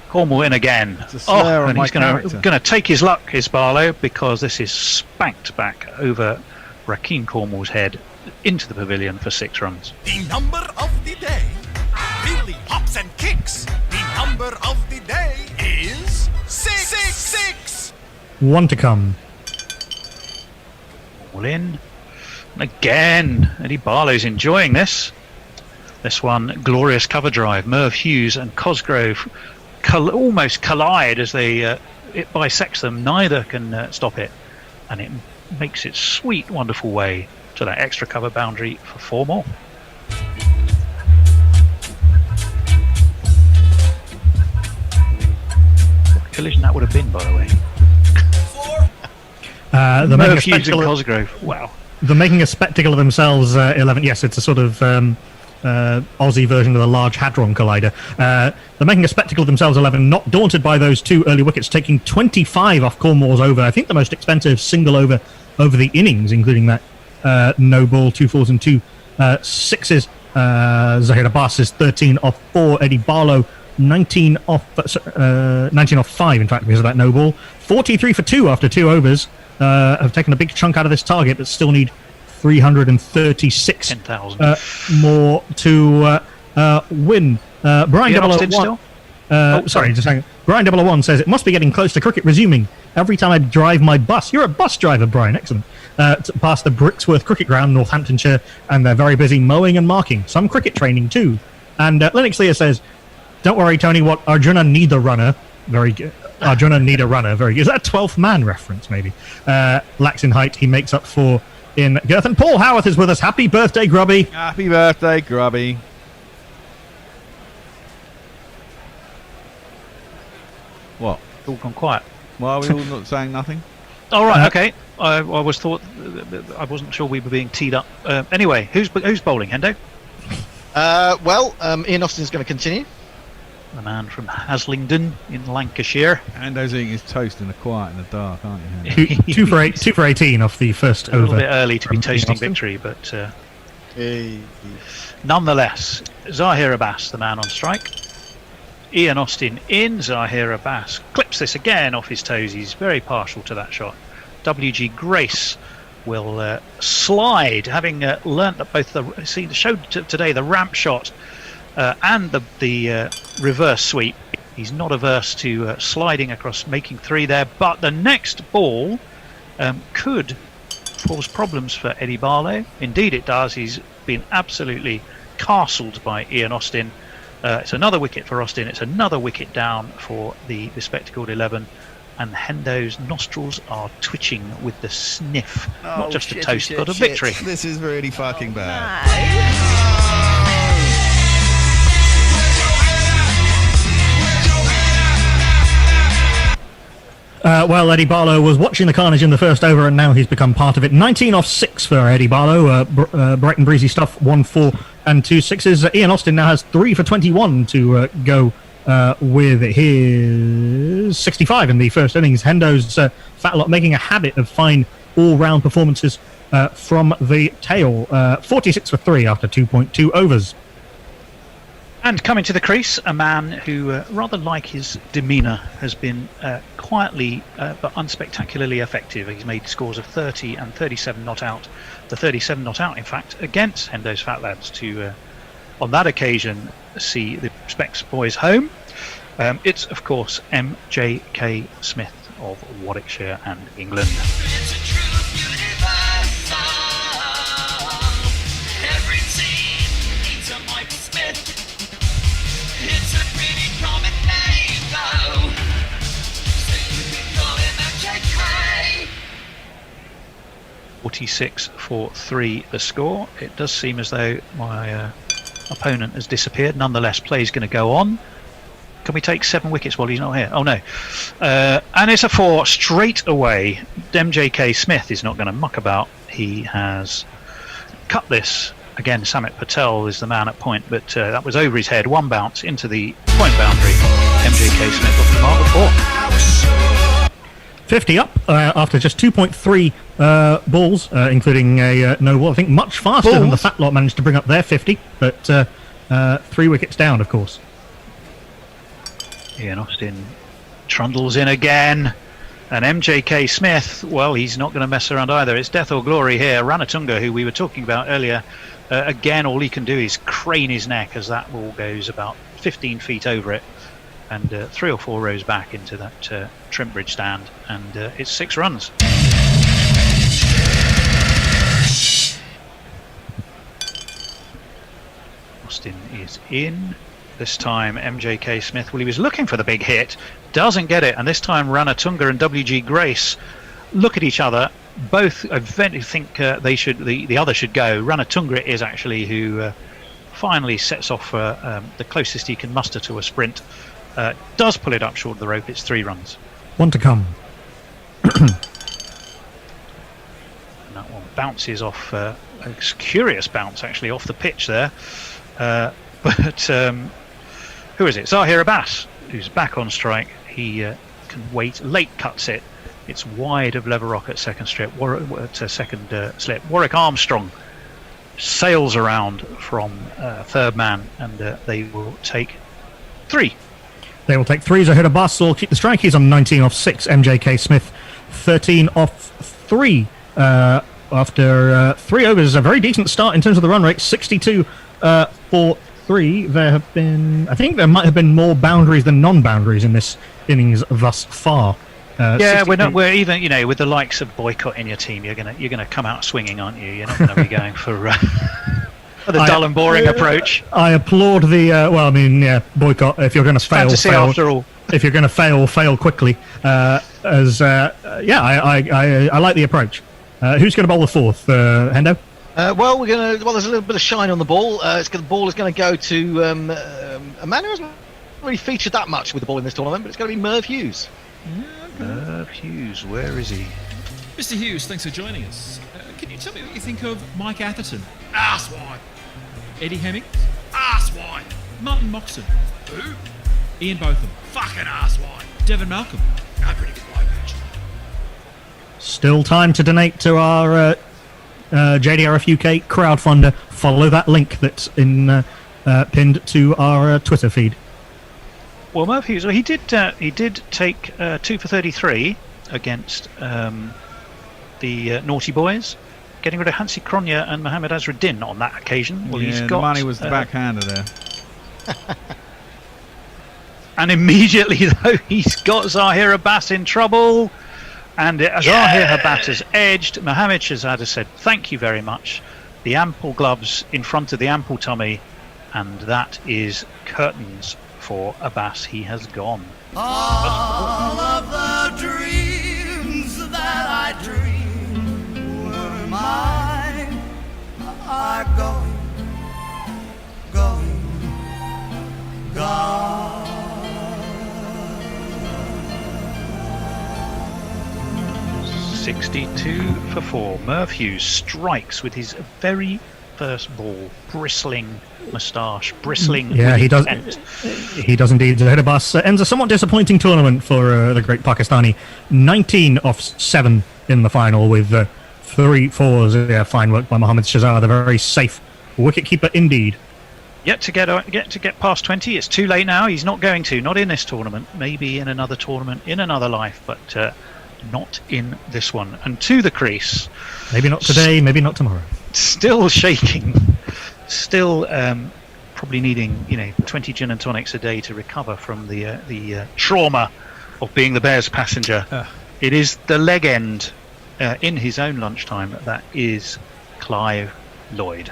Cornwall in again. And he's going to take his luck, is Barlow, because this is spanked back over Rakeem Cornwall's head into the pavilion for 6 runs. The number of the day really hops and kicks. The number of the day is 666. 1 to come. All in. And again, Eddie Barlow's enjoying this. This one, glorious cover drive. Merv Hughes and Cosgrove almost collide as it bisects them. Neither can stop it. And it makes its sweet, wonderful way to that extra cover boundary for 4 more. What collision that would have been, by the way. They're making a spectacle of Cosgrove. Wow. They're making a spectacle of themselves. 11. Yes, it's a sort of Aussie version of the Large Hadron Collider. They're making a spectacle of themselves. 11. Not daunted by those 2 early wickets, taking 25 off Cornwall's over. I think the most expensive single over the innings, including that no ball, 2 4s and 2 6s. Zahir Abbas is 13 off 4. Eddie Barlow 19 off 5. In fact, because of that no ball. 43 for 2 after 2 overs. Have taken a big chunk out of this target, but still need 336 more to win. Brian 001. Sorry, just hang on. Brian 001 says it must be getting close to cricket resuming. Every time I drive my bus, you're a bus driver, Brian. Excellent. Past the Brixworth Cricket Ground, Northamptonshire, and they're very busy mowing and marking. Some cricket training too. And Lennox Lear says, "Don't worry, Tony. What Arjuna need a runner. Very good. Arjuna need a runner. Very good. Is that a 12th man reference? Maybe. Lacks in height. He makes up for in girth. And Paul Howarth is with us. Happy birthday, Grubby. Happy birthday, Grubby. What? It's all gone quiet. Why are we all not saying nothing? All right. Okay. I I wasn't sure we were being teed up. Anyway, who's bowling, Hendo? Ian Austin's going to continue. The man from Haslingden in Lancashire. Hendo's eating his toast in the quiet in the dark, aren't you? 2 for 18 off the first over. A little bit early to be toasting victory, but nonetheless, Zahir Abbas, the man on strike. Ian Austin in. Zahir Abbas clips this again off his toes. He's very partial to that shot. WG Grace will slide, having learnt that both showed today the ramp shot and the reverse sweep. He's not averse to sliding across, making 3 there. But the next ball could cause problems for Eddie Barlow. Indeed, it does. He's been absolutely castled by Ian Austin. It's another wicket for Austin. It's another wicket down for the bespectacled 11. And Hendo's nostrils are twitching with the sniff. Not just a toast, but a victory. This is really fucking bad. Well, Eddie Barlow was watching the carnage in the first over, and now he's become part of it. 19 off 6 for Eddie Barlow. Bright and breezy stuff. 1 4 and 2 6s. Ian Austin now has 3 for 21 to go with his 65 in the first innings. Hendo's fat lot making a habit of fine all-round performances from the tail. 46 for 3 after 2.2 overs. And coming to the crease, a man who, rather like his demeanour, has been quietly but unspectacularly effective. He's made scores of 30 and 37 not out. The 37 not out, in fact, against Hendo's Fat Lads to, on that occasion, see the Specs boys home. It's, of course, M.J.K. Smith, of Warwickshire and England. Every team needs a Mike Smith. It's a pretty common name, though. So you can call him MJK. 46-3 the score. It does seem as though my opponent has disappeared. Nonetheless, play is going to go on. Can we take 7 wickets while he's not here? Oh no. And it's a 4 straight away. MJK Smith is not going to muck about. He has cut this. Again, Samit Patel is the man at point, but that was over his head. 1 bounce into the point boundary. MJK Smith off the mark with 4. 50 up after just 2.3 balls, including a no ball. I think much faster than the Fat Lot managed to bring up their 50, but 3 wickets down, of course. Ian Austin trundles in again. And MJK Smith, well, he's not going to mess around either. It's death or glory here. Ranatunga, who we were talking about earlier, again, all he can do is crane his neck as that ball goes about 15 feet over it and 3 or 4 rows back into that Trentbridge stand. And it's 6 runs. Austin is in. This time MJK Smith, well, he was looking for the big hit, doesn't get it, and this time Ranatunga and WG Grace look at each other. Both think the other should go. Ranatunga is actually who finally sets off the closest he can muster to a sprint. Does pull it up short of the rope. It's 3 runs. 1 to come. And that one bounces off a curious bounce actually off the pitch there. But who is it? Zahir Abbas, who's back on strike. He can wait. Late cuts it. It's wide of Leverrock at second strip. Second slip. Warwick Armstrong sails around from third man, and they will take 3. They will take 3. Zahir Abbas will keep the strike. He's on 19 off 6. MJK Smith 13 off 3. After 3 overs, a very decent start in terms of the run rate. 62 for 3. There have been, I think there might have been more boundaries than non-boundaries in this innings thus far. Yeah, we're even, you know, with the likes of Boycott in your team, you're gonna come out swinging, aren't you? You're not going to be going for the dull and boring approach. I applaud the Boycott. If you're going to fail, after all. If you're going to fail quickly. I like the approach. Who's going to bowl the 4th, Hendo? There's a little bit of shine on the ball. The ball is going to go to a man who hasn't really featured that much with the ball in this tournament, but it's going to be Merv Hughes. Merv Hughes, where is he? Mr. Hughes, thanks for joining us. Can you tell me what you think of Mike Atherton? Arsewine. Eddie Hemmings? Arsewine. Martin Moxon? Who? Ian Botham? Fucking arsewine. Devon Malcolm? Pretty good bloke, actually. Still time to donate to our JDRF UK crowdfunder. Follow that link that's in pinned to our Twitter feed. Well, Merv Hughes, he did take 2 for 33 against the Naughty Boys, getting rid of Hansi Kronya and Mohamed Azruddin on that occasion. Well, he's got the money was the backhander there. And immediately, though, he's got Zahir Abbas in trouble. And Zahir Abbas has edged. Mohamed Shahzad has said, thank you very much. The ample gloves in front of the ample tummy. And that is curtains for Abbas. He has gone. All of the dreams that I dreamed were mine are going, gone. 62 for 4. Merv Hughes strikes with his very first ball, bristling moustache, bristling. Yeah, he does. Intent. He does indeed. Zahir Abbas ends a somewhat disappointing tournament for the great Pakistani. 19 off 7 in the final with 3 fours. Yeah, fine work by Mohamed Shahzad, the very safe wicketkeeper indeed. Yet to get past 20. It's too late now. He's not going to. Not in this tournament. Maybe in another tournament, in another life, but not in this one. And to the crease. Maybe not today. Maybe not tomorrow. Still shaking. Still probably needing 20 gin and tonics a day to recover from the trauma of being the Bears' passenger. It is the leg end in his own lunchtime. That is Clive Lloyd.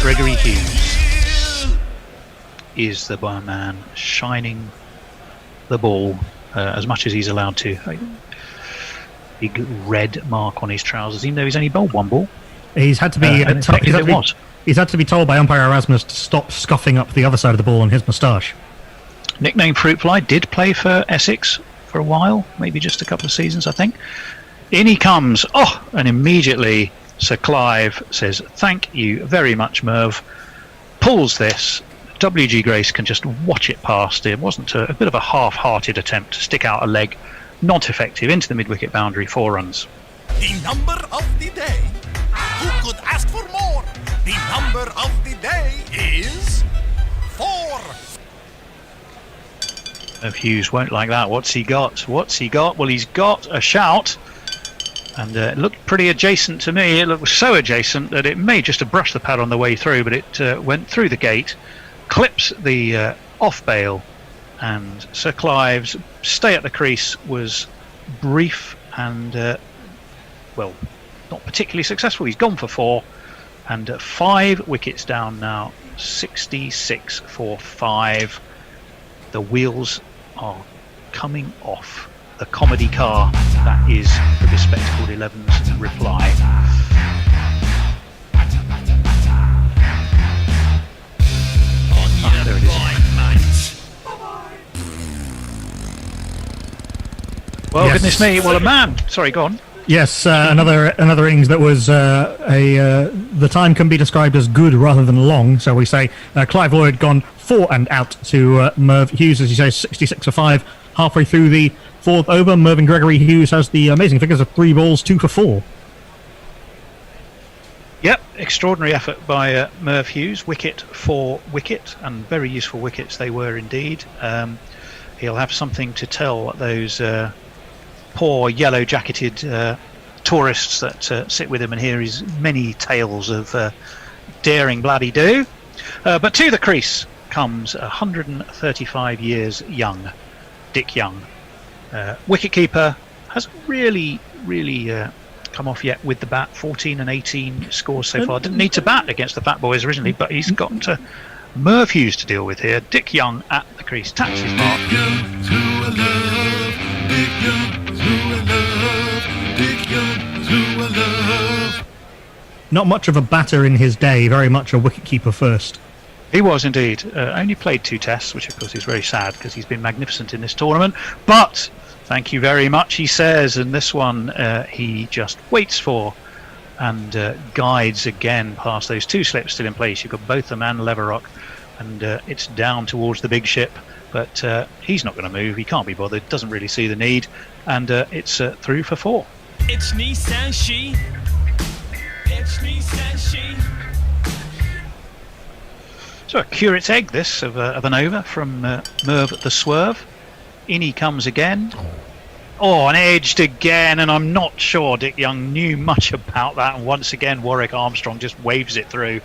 Gregory Hughes is the man shining the ball as much as he's allowed to. Big red mark on his trousers, even though he's only bowled one ball. He's had to be he's had to be told by umpire Erasmus to stop scoffing up the other side of the ball on his moustache. Nicknamed Fruit Fly, did play for Essex for a while, maybe just a couple of seasons, I think. In he comes, and immediately Sir Clive says, "Thank you very much, Merv." Pulls this. W.G. Grace can just watch it past. It wasn't a bit of a half-hearted attempt to stick out a leg. Not effective. Into the mid-wicket boundary. 4 runs. The number of the day. Who could ask for more? The number of the day is 4. Hughes won't like that. What's he got? Well, he's got a shout. And it looked pretty adjacent to me. It looked so adjacent that it may just have brushed the pad on the way through, but it went through the gate, clips the off bail, and Sir Clive's stay at the crease was brief and, not particularly successful. He's gone for 4, and 5 wickets down now, 66 for 5. The wheels are coming off the comedy car. That is the bespectacled 11's reply. There it is. Well, yes. Goodness me, well, a man. Sorry, go on. Yes, another innings that was the time can be described as good rather than long. So we say Clive Lloyd gone 4 and out to Merv Hughes, as you say, 66 for 5. Halfway through the 4th over, Mervyn Gregory Hughes has the amazing figures of 3 balls, 2 for 4. Yep, extraordinary effort by Merv Hughes. Wicket for wicket, and very useful wickets they were indeed. He'll have something to tell those poor yellow-jacketed tourists that sit with him and hear his many tales of daring bloody do. But to the crease comes 135 years young Dick Young. Wicketkeeper hasn't really come off yet with the bat. 14 and 18 scores so far. Didn't need to bat against the Fat Boys originally, but he's got Merv Hughes to deal with here. Dick Young at the crease, taps his mark. Not much of a batter in his day, very much a wicketkeeper first. He was indeed. Only played 2 tests, which of course is very sad because he's been magnificent in this tournament. But thank you very much, he says, and this one he just waits for and guides again past those 2 slips still in place. You've got Botham and Leverock, and it's down towards the big ship, but he's not going to move. He can't be bothered, doesn't really see the need, and it's through for 4. It's Nissan She. It's Nissan She. So a curate's egg, this, of an over from Merv the Swerve. In he comes again. And edged again, and I'm not sure Dick Young knew much about that. And once again, Warwick Armstrong just waves it through.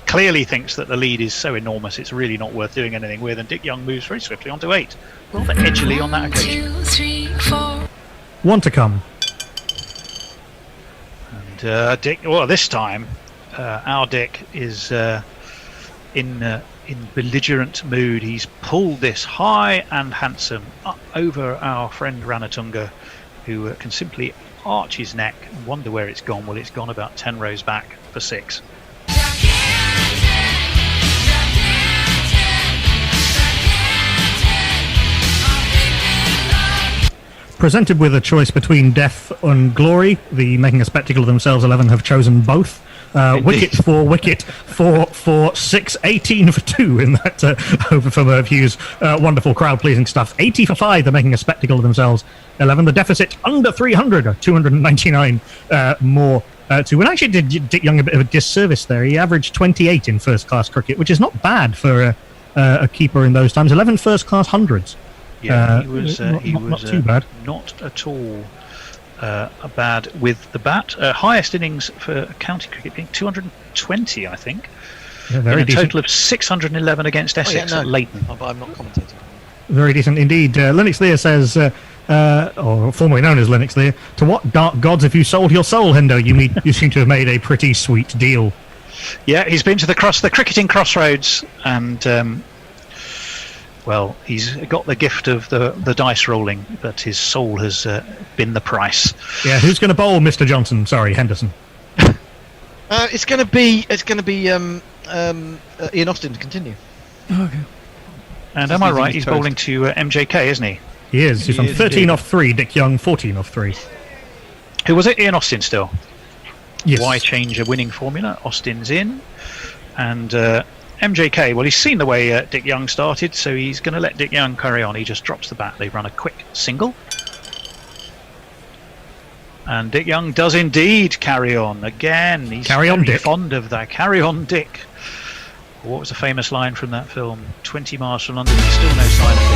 Clearly thinks that the lead is so enormous, it's really not worth doing anything with. And Dick Young moves very swiftly on to 8. Rather edgily on that occasion. 1, 2, 3, 4. 1 to come. And Dick, this time, our Dick is in belligerent mood. He's pulled this high and handsome up over our friend Ranatunga, who can simply arch his neck and wonder where it's gone. Well, it's gone about 10 rows back for 6. Presented with a choice between death and glory, the Making a Spectacle of Themselves 11 have chosen both. Wicket for wicket for 6, 18 for 2 in that over for Merv Hughes. Wonderful crowd pleasing stuff. 80 for 5, they're making a spectacle of themselves. 11, the deficit under 300, 299 more to win. Actually did Dick Young a bit of a disservice there. He averaged 28 in first class cricket, which is not bad for a keeper in those times. 11 first class hundreds. Yeah, he was not too bad. Not at all bad with the bat. Highest innings for county cricket being 220, I think. Yeah, very in a decent. total of 611 against Essex at Leighton. I'm not commentating. Very decent indeed. Linux Lear says, or formerly known as Linux Lear, to what dark gods have you sold your soul, Hendo? You seem to have made a pretty sweet deal. Yeah, he's been to the cricketing crossroads, and well, he's got the gift of the dice rolling, but his soul has been the price. Yeah, who's going to bowl, Mr. Johnson? Sorry, Henderson. It's going to be Ian Austin to continue. Okay. And am I right? He's bowling to MJK, isn't he? He is. He's on 13 off 3. Dick Young 14 off 3. Who was it? Ian Austin still. Yes. Why change a winning formula? Austin's in, and MJK. Well, he's seen the way Dick Young started, so he's going to let Dick Young carry on. He just drops the bat. They run a quick single. And Dick Young does indeed carry on again. He's Carry on, very Dick. fond of that. Carry on, Dick. What was the famous line from that film? 20 miles from London, still no sign of Dick.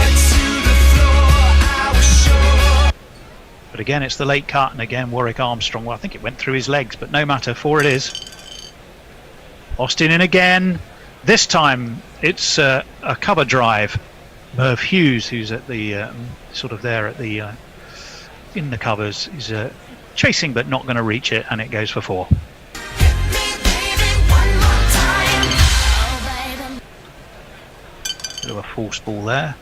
But again, it's the late cut, and again, Warwick Armstrong. Well, I think it went through his legs, but no matter. 4 it is. Austin in again. This time, it's a cover drive. Merv Hughes, who's at the sort of there at the in the covers, is chasing but not going to reach it, and it goes for 4. Bit of a force ball there,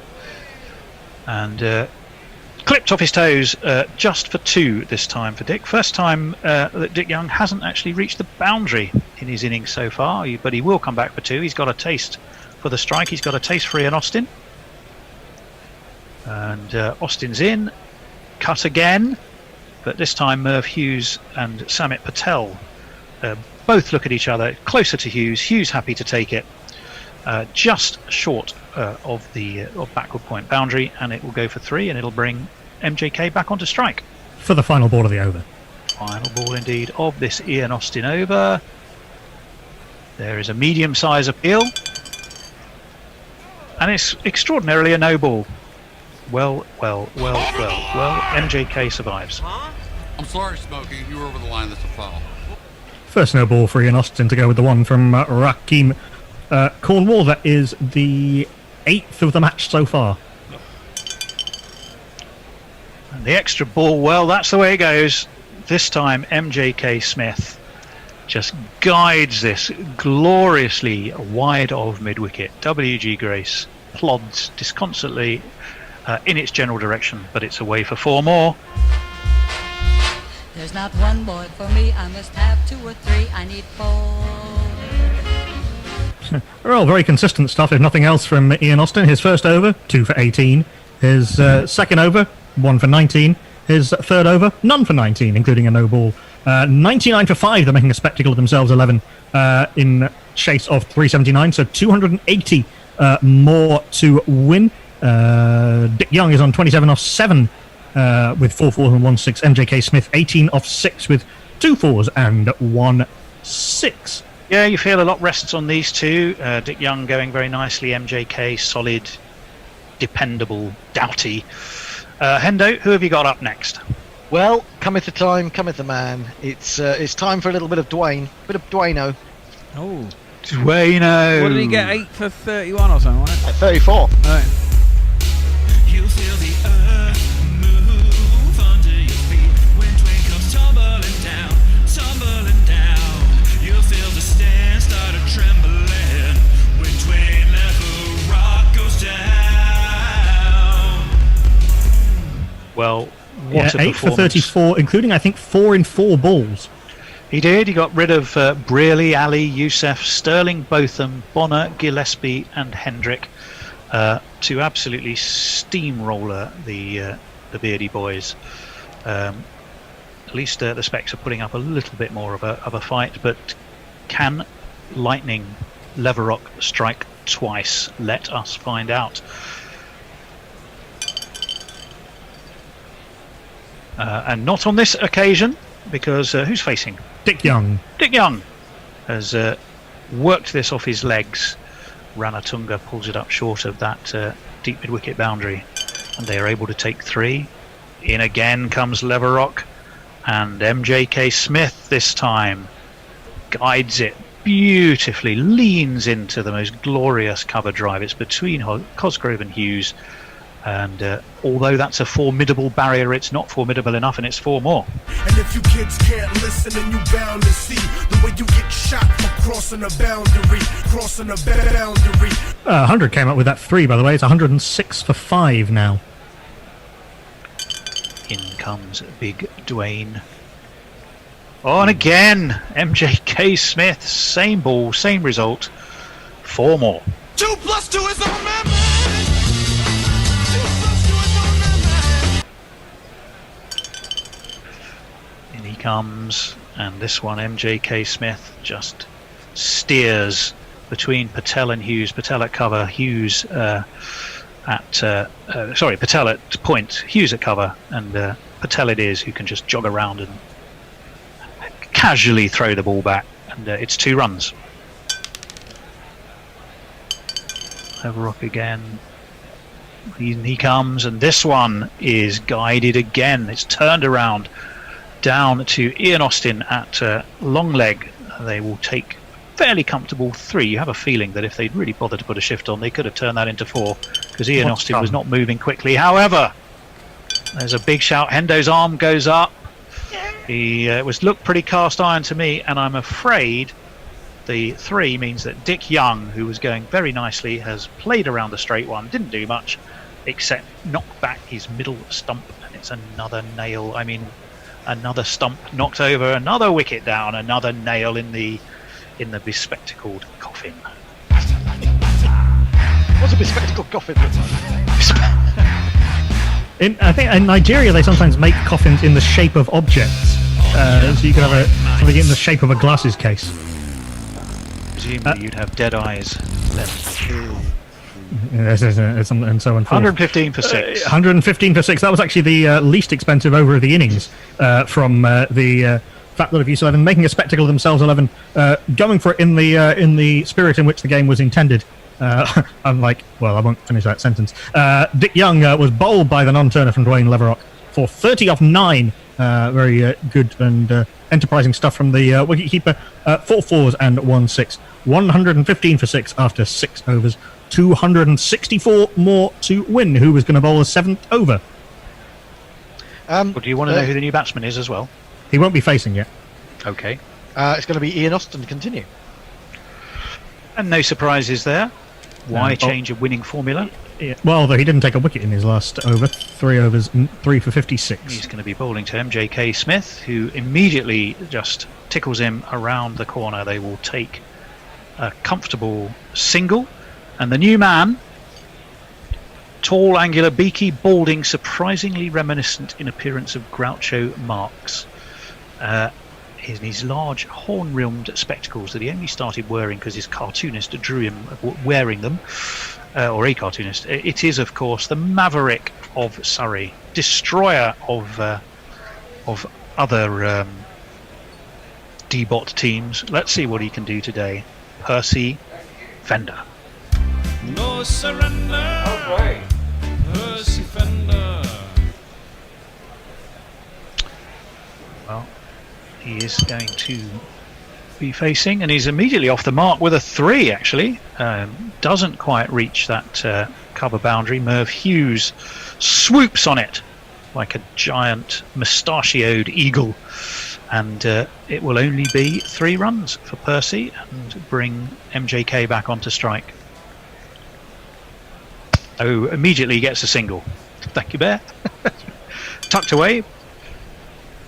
and clipped off his toes just for 2 this time for Dick. First time that Dick Young hasn't actually reached the boundary in his innings so far, but he will come back for 2. He's got a taste for the strike. He's got a taste for Ian Austin, and Austin's in. Cut again, but this time Merv Hughes and Samit Patel both look at each other, closer to Hughes. Hughes happy to take it, just short of the backward point boundary, and it will go for 3, and it'll bring MJK back onto strike. For the final ball of the over. Final ball indeed of this Ian Austin over. There is a medium size appeal, and it's extraordinarily a no ball. Well, MJK survives. I'm sorry, Smokey, you were over the line. That's a foul. First no ball for Ian Austin to go with the one from Rakim Cornwall. That is the 8th of the match so far. And the extra ball, well, that's the way it goes. This time MJK Smith just guides this gloriously wide of mid-wicket. WG Grace plods disconsolately in its general direction, but it's away for 4 more. There's not one boy for me, I must have 2 or 3, I need 4. They're all very consistent stuff, if nothing else, from Ian Austin. His first over, 2 for 18. His second over, 1 for 19. His third over, none for 19, including a no ball. 99 for 5, they're making a spectacle of themselves, 11 in chase of 379, so 280 more to win. Dick Young is on 27 off 7 with 4 4s and 1 6. MJK Smith 18 off 6 with 2 4s and 1 6. Yeah, you feel a lot rests on these two. Dick Young going very nicely. MJK solid, dependable, doughty. Hendo, who have you got up next? Well, cometh the time, cometh the man. It's time for a little bit of Dwayne, bit of Dwayno. Oh, Dwayno. What did he get? 8 for 31 or something, wasn't it? 34. Right. You feel the earth move under your feet when Dwayne comes tumbling down, tumbling down. You feel the stand start a trembling when Dwayne level rock goes down. Well, what a 8 for performance. 34, including I think 4 in 4 balls. He did. He got rid of Brearley, Ali, Youssef, Sterling, Botham, Bonner, Gillespie and Hendrick to absolutely steamroller the Beardy boys. At least the Specs are putting up a little bit more of a fight, but Can lightning Leverock strike twice? Let us find out. And not on this occasion, because who's facing? Dick Young. Dick Young has worked this off his legs. Ranatunga pulls it up short of that deep mid-wicket boundary, and they are able to take 3. In again comes Leverock, and MJK Smith this time guides it beautifully, leans into the most glorious cover drive. It's between Cosgrove and Hughes, and although that's a formidable barrier, it's not formidable enough, and it's 4 more. And if you kids can't listen, then you bound to see the way you get shot for crossing a boundary, crossing a boundary. 100 came up with that 3, by the way. It's 106 for 5 now. In comes Big Dwayne. Oh, and again, MJK Smith, same ball, same result, 4 more. 2 + 2 is a remember. In he comes, and this one, MJK Smith just steers between Patel and Hughes. Patel at cover, Hughes Patel at point, Hughes at cover, and Patel it is who can just jog around and casually throw the ball back, and it's 2 runs. Leverock again. He comes, and this one is guided again. It's turned around down to Ian Austin at long leg. They will take fairly comfortable 3. You have a feeling that if they'd really bothered to put a shift on, they could have turned that into 4, because Ian Austin was not moving quickly. However, there's a big shout. Hendo's arm goes up. He looked pretty cast iron to me, and I'm afraid the 3 means that Dick Young, who was going very nicely, has played around the straight one, didn't do much except knock back his middle stump, and it's another nail. I mean, another stump knocked over, another wicket down, another nail in the bespectacled coffin. What's a bespectacled coffin? I think in Nigeria they sometimes make coffins in the shape of objects, so you can have something in the shape of a glasses case. Presumably you'd have dead eyes left. And so on. 115 for 6. 115 for 6. That was actually the least expensive over of the innings from the Fat Lot of Use 11, making a spectacle of themselves 11, going for it in the spirit in which the game was intended. I'm like, well, I won't finish that sentence. Dick Young was bowled by the non-turner from Dwayne Leverock for 30 off 9. Very good and enterprising stuff from the wicketkeeper. 4 fours and 1 6. 115 for 6 after 6 overs. 264 more to win. Who was going to bowl the 7th over? Well, do you want to know who the new batsman is as well? He won't be facing yet. Okay. It's going to be Ian Austin to continue. And no surprises there. Why change a winning formula? Yeah. Well, though he didn't take a wicket in his last over. 3 overs, 3 for 56. He's going to be bowling to MJK Smith, who immediately just tickles him around the corner. They will take a comfortable single. And the new man, tall, angular, beaky, balding, surprisingly reminiscent in appearance of Groucho Marx. His large horn-rimmed spectacles that he only started wearing because his cartoonist drew him wearing them, or a cartoonist. It is, of course, the Maverick of Surrey, destroyer of other D-bot teams. Let's see what he can do today. Percy Fender. No surrender. All right. Percy Fender. Well, he is going to be facing, and he's immediately off the mark with a 3, actually. Doesn't quite reach that cover boundary. Merv Hughes swoops on it like a giant mustachioed eagle, and it will only be 3 runs for Percy and bring MJK back onto strike. Oh, immediately gets a single. Thank you, Bear. Tucked away.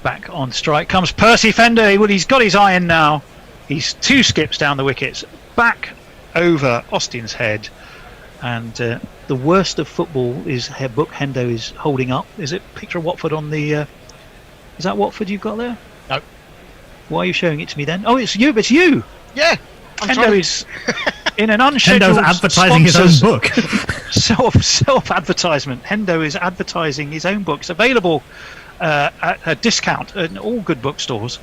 Back on strike comes Percy Fender. Well, he's got his iron now. He's 2 skips down the wickets, back over Austin's head, and the worst of football is her book Hendo is holding up. Is it picture of Watford on the? Is that Watford you've got there? No. Why are you showing it to me then? Oh, it's you. It's you. Yeah. Hendo is in an unscheduled Hendo's advertising his own book. self-advertisement. Hendo is advertising his own book. It's available at a discount in all good bookstores.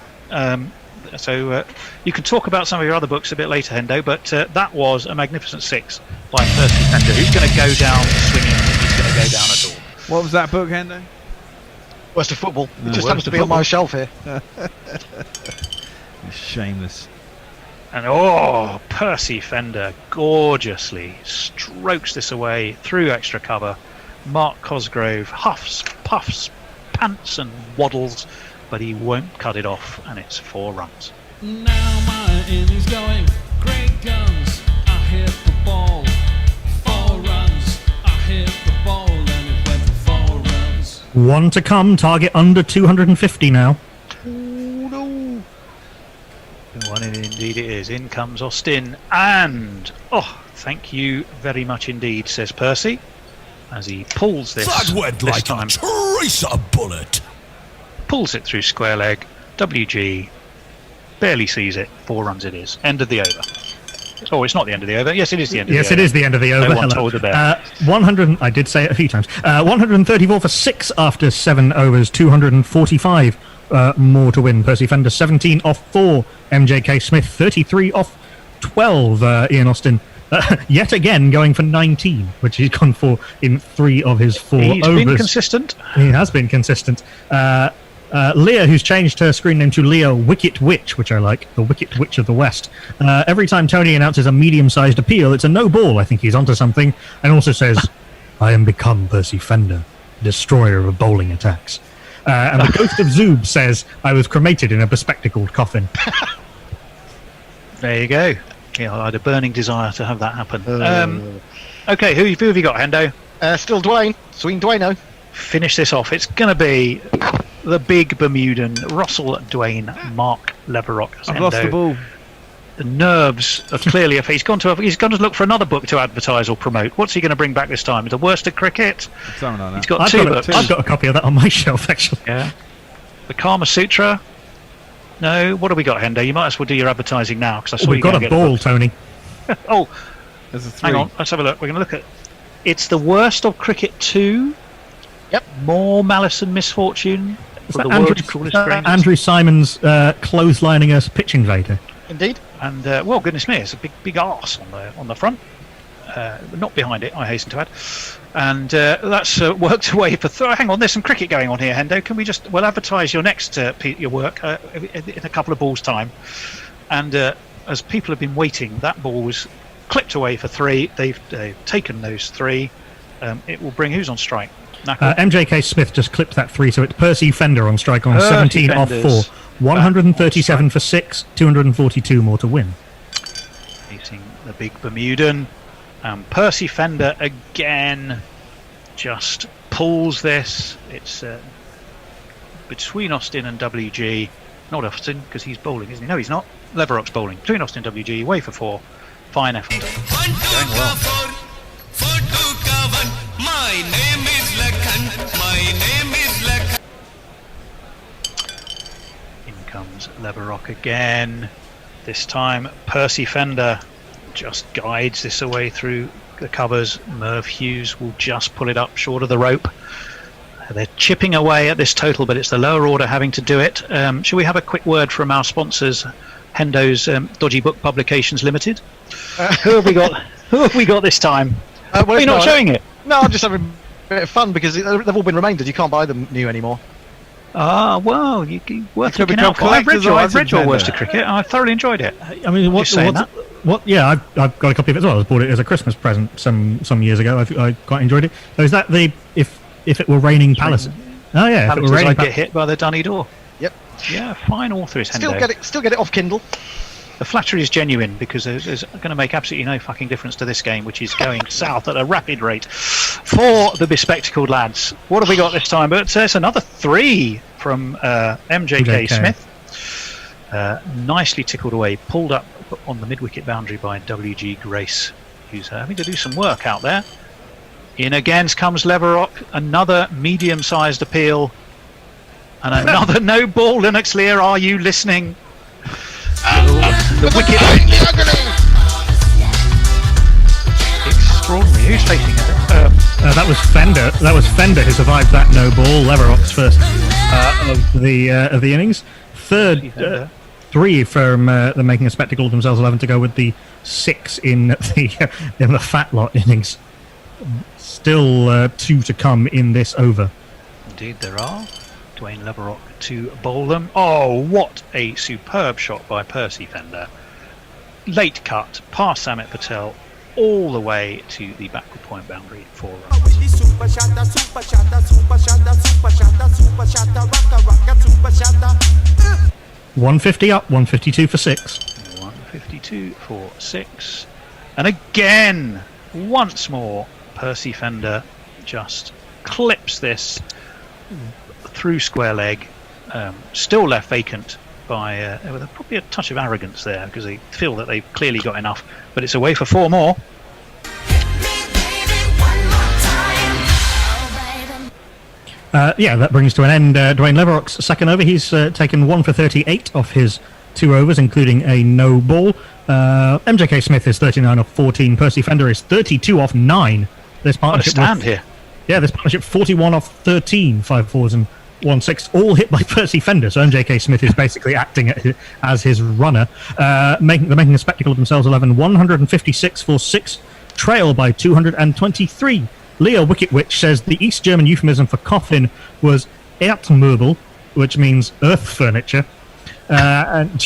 So you can talk about some of your other books a bit later, Hendo, but that was a magnificent 6 by Percy Fender, who's going to go down swinging. He's going to go down a door. What was that book, Hendo? Worst of Football. It just happens to be on my shelf here. Shameless. And Percy Fender gorgeously strokes this away through extra cover. Mark Cosgrove huffs, puffs, pants and waddles, but he won't cut it off, and it's 4 runs. Now my innings going, great guns, I hit the ball, 4 runs, I hit the ball, and it went for 4 runs. 1 to come, target under 250 now. One indeed it is. In comes Austin, and thank you very much indeed, says Percy, as he pulls this. That went this like time. a tracer bullet. Pulls it through square leg. WG barely sees it. 4 runs it is. End of the over. Oh, it's not the end of the over. Yes, it is the end of the over. Yes, it is the end of the over. No one told the bear. 100. I did say it a few times. 134 for 6 after 7 overs. 245 more to win. Percy Fender 17 off 4. MJK Smith 33 off 12. Ian Austin yet again going for 19, which he's gone for in 3 of his 4 overs. He's been consistent. He has been consistent. Leah, who's changed her screen name to Leah Wicket Witch, which I like, the Wicket Witch of the West. Every time Tony announces a medium-sized appeal, it's a no ball. I think he's onto something. And also says, I am become Percy Fender, destroyer of bowling attacks. And the ghost of Zoob says, I was cremated in a bespectacled coffin. There you go. Yeah, I had a burning desire to have that happen. Okay, who have you got, Hendo? Still Dwayne. Swing Dwayno. Finish this off. It's going to be the big Bermudan, Russell Dwayne, Mark Leverock. I've lost the ball. The nerves are clearly he's gone to look for another book to advertise or promote. What's he going to bring back this time? The worst of cricket. Something like that. He's got 2 books. I've got a copy of that on my shelf, actually. Yeah. The Kama Sutra. No, what have we got, Hendo? You might as well do your advertising now, because I saw We've you got a ball, Tony. There's a 3. Hang on, let's have a look. We're going to look at. It's the worst of cricket 2. Yep. More malice and misfortune. For the world's cruelest strangers. Andrew Simon's clotheslining us pitch invader. Indeed. And well, goodness me, it's a big arse on the front, not behind it, I hasten to add. And that's worked away for. Hang on, there's some cricket going on here, Hendo. Can we we'll advertise your next your work in a couple of balls' time. And as people have been waiting, that ball was clipped away for 3. They've taken those 3. It will bring who's on strike? MJK Smith just clipped that 3, so it's Percy Fender on strike on 17 off 4. 137 for 6, 242 more to win. Facing the big Bermudan. Percy Fender again just pulls this. It's between Austin and WG. Not Austin, because he's bowling, isn't he? No, he's not. Leverock's bowling. Between Austin and WG, way for 4. Fine effort. Going well. My name is Lakhan. My name is Lakhan. In comes Leverock again. This time, Percy Fender just guides this away through the covers. Merv Hughes will just pull it up short of the rope. They're chipping away at this total, but it's the lower order having to do it. Shall we have a quick word from our sponsors, Hendo's Dodgy Book Publications Limited? Who have we got? Who have we got this time? Are you not showing it? No, I'm just having a bit of fun because they've all been remaindered. You can't buy them new anymore. Well, worth looking out for. I've read your Worst of Cricket. I thoroughly enjoyed it. I mean, yeah, I've got a copy of it as well. I bought it as a Christmas present some years ago. I quite enjoyed it. So is that if it were raining Palace? Oh yeah, if it were raining, I'd get hit by the dunny door. Yep. Yeah, fine author is Hendo. Still get it off Kindle. The flattery is genuine because it's going to make absolutely no fucking difference to this game, which is going south at a rapid rate for the bespectacled lads. What have we got this time? But it's another 3 from MJK Smith. Nicely tickled away, pulled up on the mid-wicket boundary by WG Grace, who's having to do some work out there. In again comes Leverock, another medium-sized appeal, and another no ball. Lennox Lear, are you listening? the wicket. Extraordinary. Who's facing it? That was Fender. That was Fender who survived that no ball. Leverrock's first of the innings. Third, 3 from the making a spectacle of themselves 11 to go with the 6 in the fat lot innings. Still 2 to come in this over. Indeed, there are. Dwayne Leverrock to bowl them. Oh, what a superb shot by Percy Fender. Late cut past Samit Patel all the way to the backward point boundary for runs. 150 up, 152 for 6. 152 for 6. And again, once more, Percy Fender just clips this through square leg. Still left vacant by with probably a touch of arrogance there, because they feel that they've clearly got enough. But it's away for 4 more. That brings to an end Dwayne Leverrock's second over. He's taken 1 for 38 off his 2 overs, including a no ball. MJK Smith is 39 off 14. Percy Fender is 32 off 9. This partnership here. Yeah, this partnership 41 off 13, 5 fours and 1 6, all hit by Percy Fender. So MJK Smith is basically acting as his runner. Making a spectacle of themselves 11, 156 for 6, trail by 223. Leo Wicketwitch says the East German euphemism for coffin was Erdmöbel, which means earth furniture. And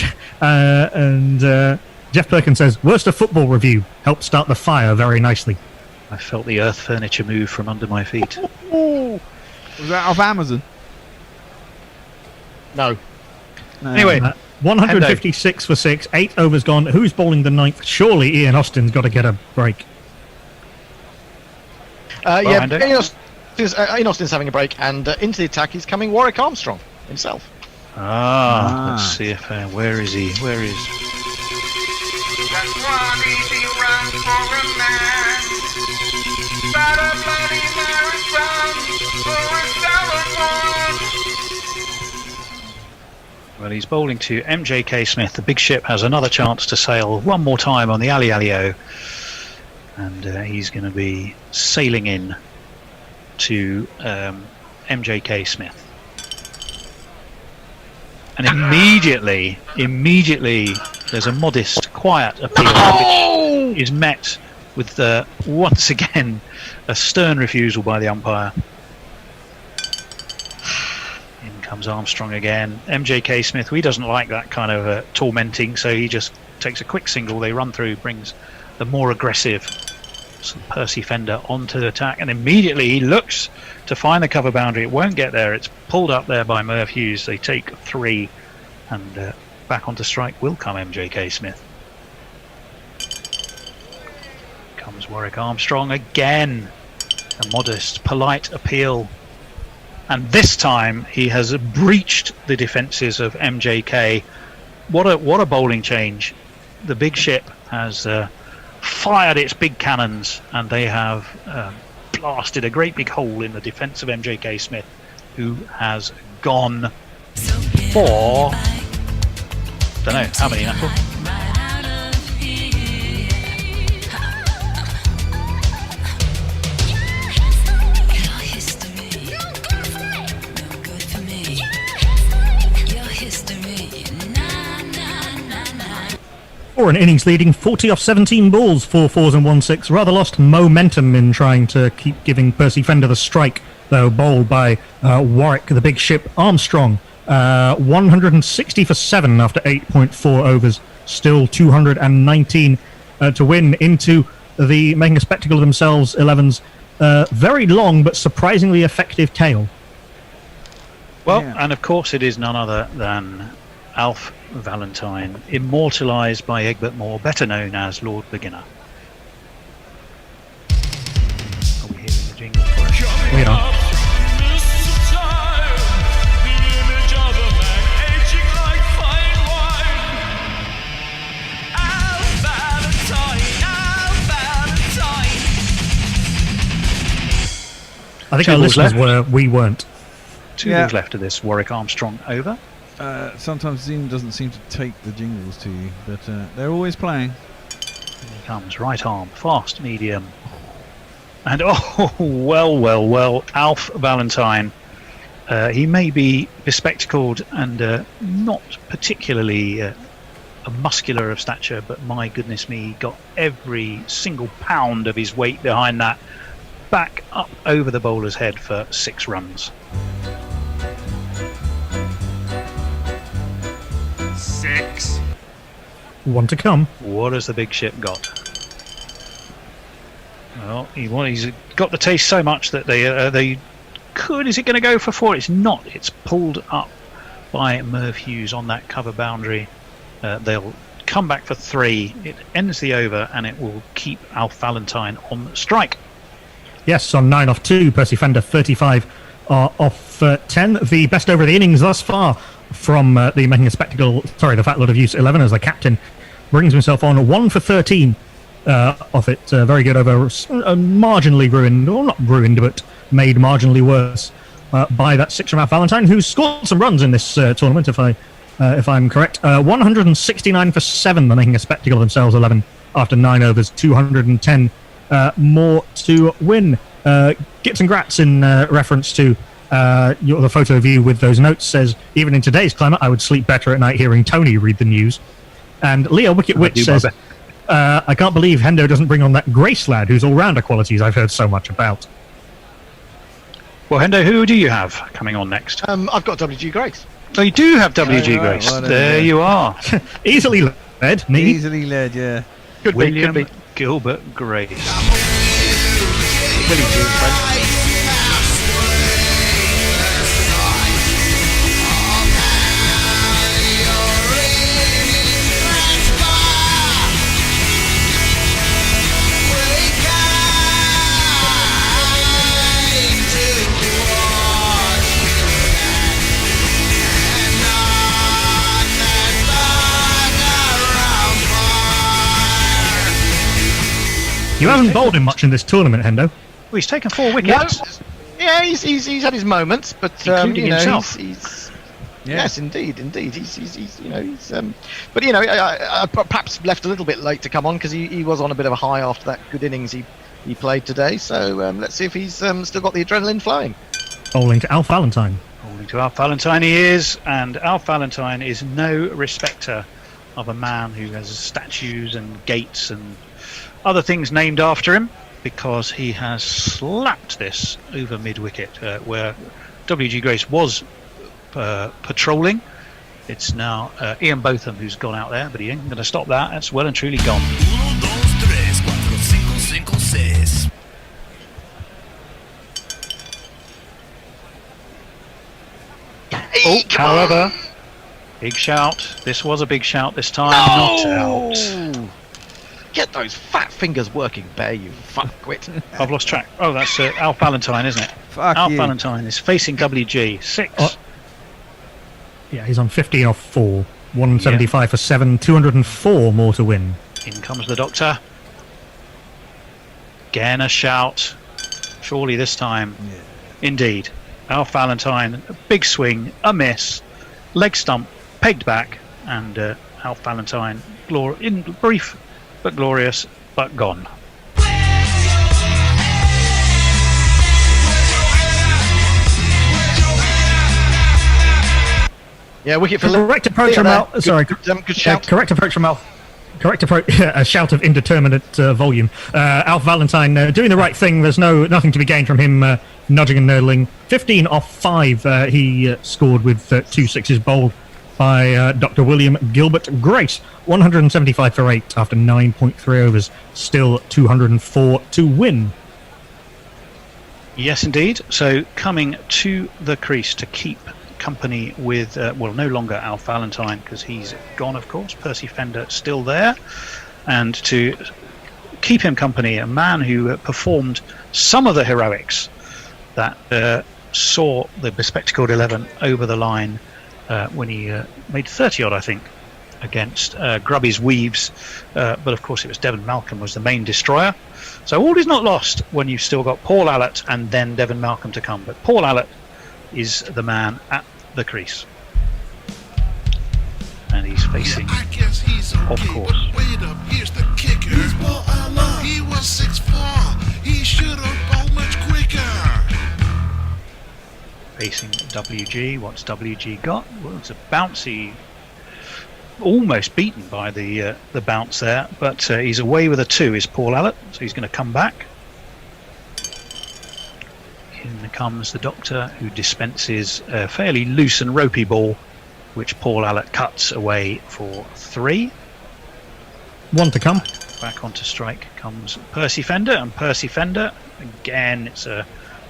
Jeff Perkins says, Worcester Football Review helped start the fire very nicely. I felt the earth furniture move from under my feet. Was that off Amazon? No. Anyway, 156 for 6, 8 overs gone. Who's bowling the 9th? Surely Ian Austin's got to get a break. Ian Austin's having a break, and into the attack is coming Warwick Armstrong himself. Let's see if where is he? Where is? That's one easy run for a man. But a bloody marathon for a Well, he's bowling to MJK Smith. The big ship has another chance to sail one more time on the Ali Ali-O. And he's going to be sailing in to MJK Smith. And immediately, there's a modest, quiet appeal, which is met with, once again, a stern refusal by the umpire. In comes Armstrong again. MJK Smith, he doesn't like that kind of tormenting, so he just takes a quick single. They run through, brings the more aggressive Percy Fender onto the attack, and immediately he looks to find the cover boundary. It won't get there. It's pulled up there by Merv Hughes. They take 3, and back onto strike will come MJK Smith. Comes Warwick Armstrong again. A modest, polite appeal, and this time he has breached the defences of MJK. What a bowling change! The big ship has fired its big cannons, and they have blasted a great big hole in the defence of MJK Smith, who has gone for, don't know how many, Knuckle? For an innings leading 40 off 17 balls, 4 fours and 1 6. Rather lost momentum in trying to keep giving Percy Fender the strike, though bowled by Warwick, the big ship Armstrong. 160 for 7 after 8.4 overs. Still 219 to win into the making a spectacle of themselves 11's very long but surprisingly effective tail. Well, and of course it is none other than Alf Valentine, immortalised by Egbert Moore, better known as Lord Beginner. Are we hearing the jingle for it? We are. I think our listeners were, we weren't. 2 balls left of this Warwick Armstrong over. Sometimes Zoom doesn't seem to take the jingles to you, but they're always playing. Here he comes, right arm, fast, medium. And well, Alf Valentine. He may be bespectacled and not particularly muscular of stature, but my goodness me, he got every single pound of his weight behind that, back up over the bowler's head for 6 runs. 6. One to come. What has the big ship got? Well, he's got the taste so much that they could. Is it going to go for 4? It's not. It's pulled up by Merv Hughes on that cover boundary. They'll come back for 3. It ends the over, and it will keep Alf Valentine on strike. Yes, on 9 off 2, Percy Fender 35 off 10. The best over the innings thus far from the Making a Spectacle, the Fat Lot of Use 11 as the captain brings himself on 1 for 13 off it. Very good over, marginally ruined, or not ruined, but made marginally worse by that 6 from Alf Valentine, who's scored some runs in this tournament, if I'm correct. 169 for 7, they're making a spectacle of themselves, 11 after 9 overs, 210 more to win. Gits and Grats in reference to the photo of you with those notes says, even in today's climate, I would sleep better at night hearing Tony read the news. And Leo Wicket Witch says, I can't believe Hendo doesn't bring on that Grace lad whose all-rounder qualities I've heard so much about. Well, Hendo, who do you have coming on next? I've got WG Grace. Oh, you do have WG Grace. Well, there you are. Easily led, me. Easily led, yeah. William Gilbert Grace. Willie Jean, friend. You haven't bowled him much in this tournament, Hendo. Well, he's taken 4 wickets. No. Yeah, he's had his moments, but including himself. Yes, indeed. He's but I perhaps left a little bit late to come on because he was on a bit of a high after that good innings he played today. So let's see if he's still got the adrenaline flowing. Bowling to Alf Valentine. Bowling to Alf Valentine he is, and Alf Valentine is no respecter of a man who has statues and gates and other things named after him, because he has slapped this over mid-wicket where WG Grace was patrolling. It's now Ian Botham who's gone out there, but he ain't going to stop that. That's well and truly gone. 1, 2, 3, 4, 5, 6. Oh, however, big shout. This was a big shout this time. Not out. Get those fat fingers working, Bear, you fuckwit. I've lost track. Oh, that's Alf Valentine, isn't it? Fuck Alf you. Valentine is facing WG. 6. Yeah, he's on 15 off 4. 175 for 7, 204 more to win. In comes the doctor. Again a shout. Surely this time. Yeah. Indeed. Alf Valentine, a big swing, a miss, leg stump, pegged back, and Alf Valentine, brief but glorious, but gone. Yeah, wicket for correct approach from Alf. Sorry, good shout. Correct approach from Alf. Correct approach. A shout of indeterminate volume. Alf Valentine doing the right thing. There's nothing to be gained from him nudging and nurdling. 15 off 5. He scored with 2 sixes bowled by Dr. William Gilbert Grace. 175 for 8 after 9.3 overs. Still 204 to win. Yes, indeed. So coming to the crease to keep company with, no longer Alf Valentine because he's gone, of course. Percy Fender still there. And to keep him company, a man who performed some of the heroics that saw the bespectacled 11 over the line when he made 30 odd, I think, against Grubby's Weaves, but of course it was Devon Malcolm was the main destroyer. So all is not lost when you've still got Paul Allott and then Devon Malcolm to come, but Paul Allott is the man at the crease. facing, I guess he's okay, of course. but wait up, here's the kicker. He's Paul Allen. He was 6'4". He should have bowled much quicker. Facing WG. What's WG got? Well, it's a bouncy, almost beaten by the bounce there, but he's away with a 2 is Paul Allett, so he's going to come back. In comes the doctor, who dispenses a fairly loose and ropey ball, which Paul Allett cuts away for 3. 1 to come. Back onto strike comes Percy Fender, and Percy Fender, again, it's a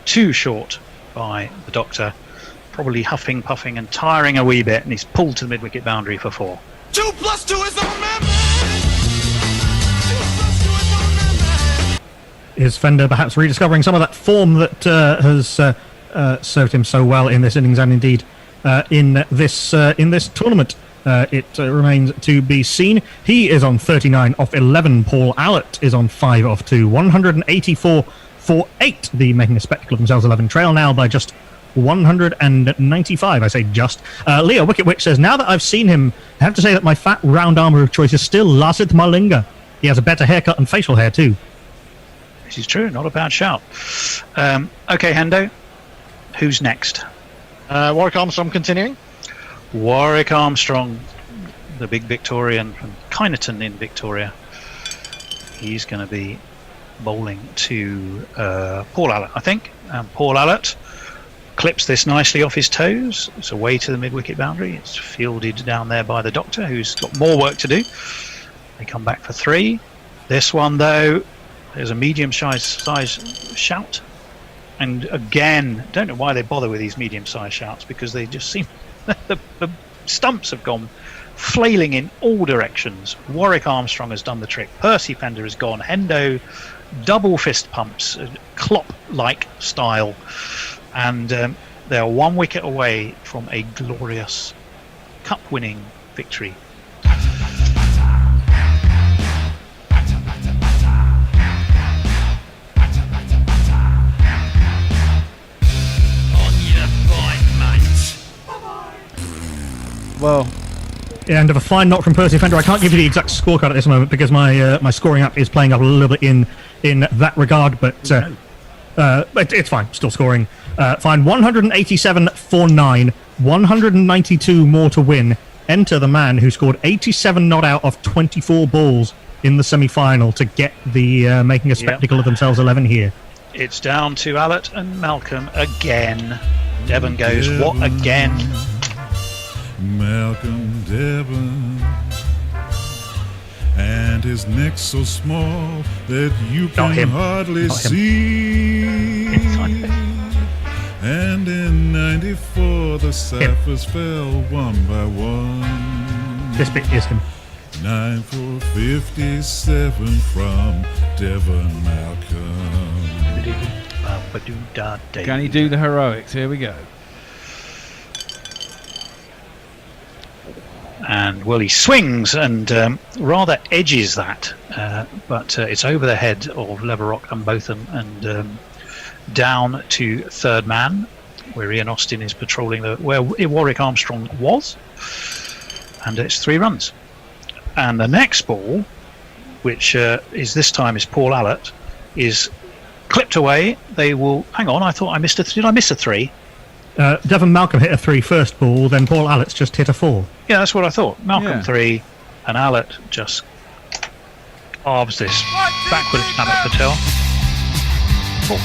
2 short by the doctor, probably huffing, puffing and tiring a wee bit, and he's pulled to the mid-wicket boundary for 4. 2 + 2 is a man. Is Fender perhaps rediscovering some of that form that has served him so well in this innings and indeed in this tournament? It remains to be seen. He is on 39 off 11. Paul Allett is on 5 off 2. 184 for 8. The making a spectacle of themselves 11 trail now by just 195. I say just. Leo Wicket Witch says, now that I've seen him, I have to say that my fat round armour of choice is still Lasith Malinga. He has a better haircut and facial hair too. This is true, not a bad shout. Okay, Hendo, who's next? Warwick Armstrong continuing. Warwick Armstrong, the big Victorian from Kyneton in Victoria. He's going to be bowling to Paul Allett, I think. And Paul Allett clips this nicely off his toes. It's away to the mid-wicket boundary. It's fielded down there by the doctor, who's got more work to do. They come back for 3. This one, though, there's a medium-size shout. And again, don't know why they bother with these medium-sized shouts, because they just seem... the stumps have gone flailing in all directions. Warwick Armstrong has done the trick. Percy Fender has gone. Hendo double fist pumps, Klopp-like style. And they are 1 wicket away from a glorious cup-winning victory. Well, and of a fine knock from Percy Fender. I can't give you the exact scorecard at this moment because my scoring app is playing up a little bit in that regard, but it's fine. Still scoring fine. 187 for 9, 192 more to win. Enter the man who scored 87 not out of 24 balls in the semi-final to get the making a spectacle of themselves 11 here. It's down to Allett and Malcolm again. Devon goes, what again? Malcolm Devon, and his neck so small that you can hardly see. And in 94 the ciphers fell 1 by 1. This bit is him. 9 for 57 from Devon Malcolm. Can he do the heroics? Here we go. And well, he swings and rather edges that, but it's over the head of Leverock and Botham and down to third man, where Ian Austin is patrolling where Warwick Armstrong was, and it's 3 runs. And the next ball, which is this time is Paul Allett, is clipped away. They will hang on. I thought I missed did I miss a 3? Devon Malcolm hit a 3 first ball, then Paul Allett's just hit a 4. Yeah, that's what I thought. Malcolm 3, and Allett just carves this backwards Allett Patel. 4.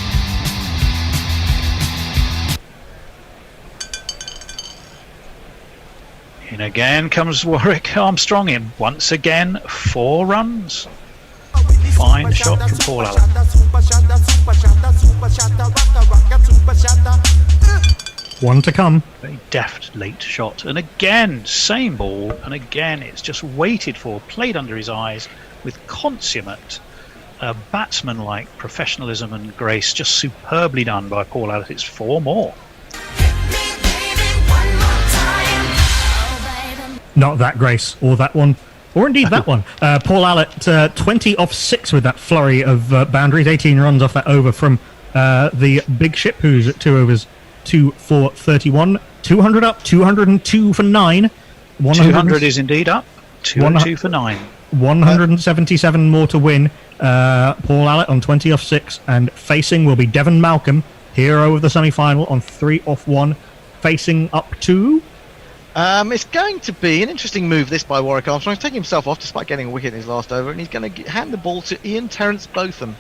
In again comes Warwick Armstrong in once again 4 runs. Fine shot from Paul Allett. 1 to come. Very deft late shot, and again same ball, and again it's just waited for, played under his eyes with consummate batsman-like professionalism and grace, just superbly done by Paul Allett. It's 4 more. Not that grace, or that one, or indeed that one. Paul Allett 20 off 6 with that flurry of boundaries, 18 runs off that over from the big ship, who's at 2 overs 2 for 31, 200 up, 202 for 9, 200 is indeed up. 202 for 9. 177 more to win. Paul Allett on 20 off 6, and facing will be Devon Malcolm, hero of the semi-final, on 3 off 1, facing up to... It's going to be an interesting move, this, by Warwick Armstrong. He's taking himself off despite getting a wicket in his last over, and he's going to hand the ball to Ian Terence Botham.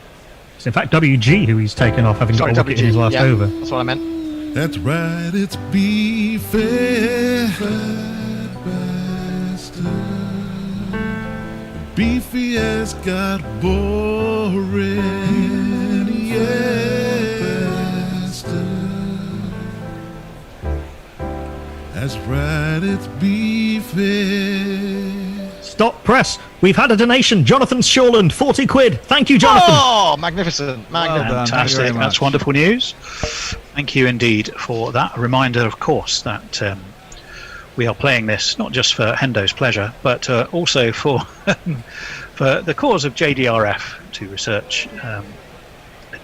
It's in fact WG who he's taken off, having got a wicket in his last over. That's what I meant. That's right, it's be fair. Beefy has got boring. That's right, it's beefy. Stop press. We've had a donation. Jonathan Shawland, 40 quid. Thank you, Jonathan. Oh, magnificent. Fantastic. That's wonderful news. Thank you indeed for that. A reminder, of course, that we are playing this not just for Hendo's pleasure, but also for for the cause of JDRF, to research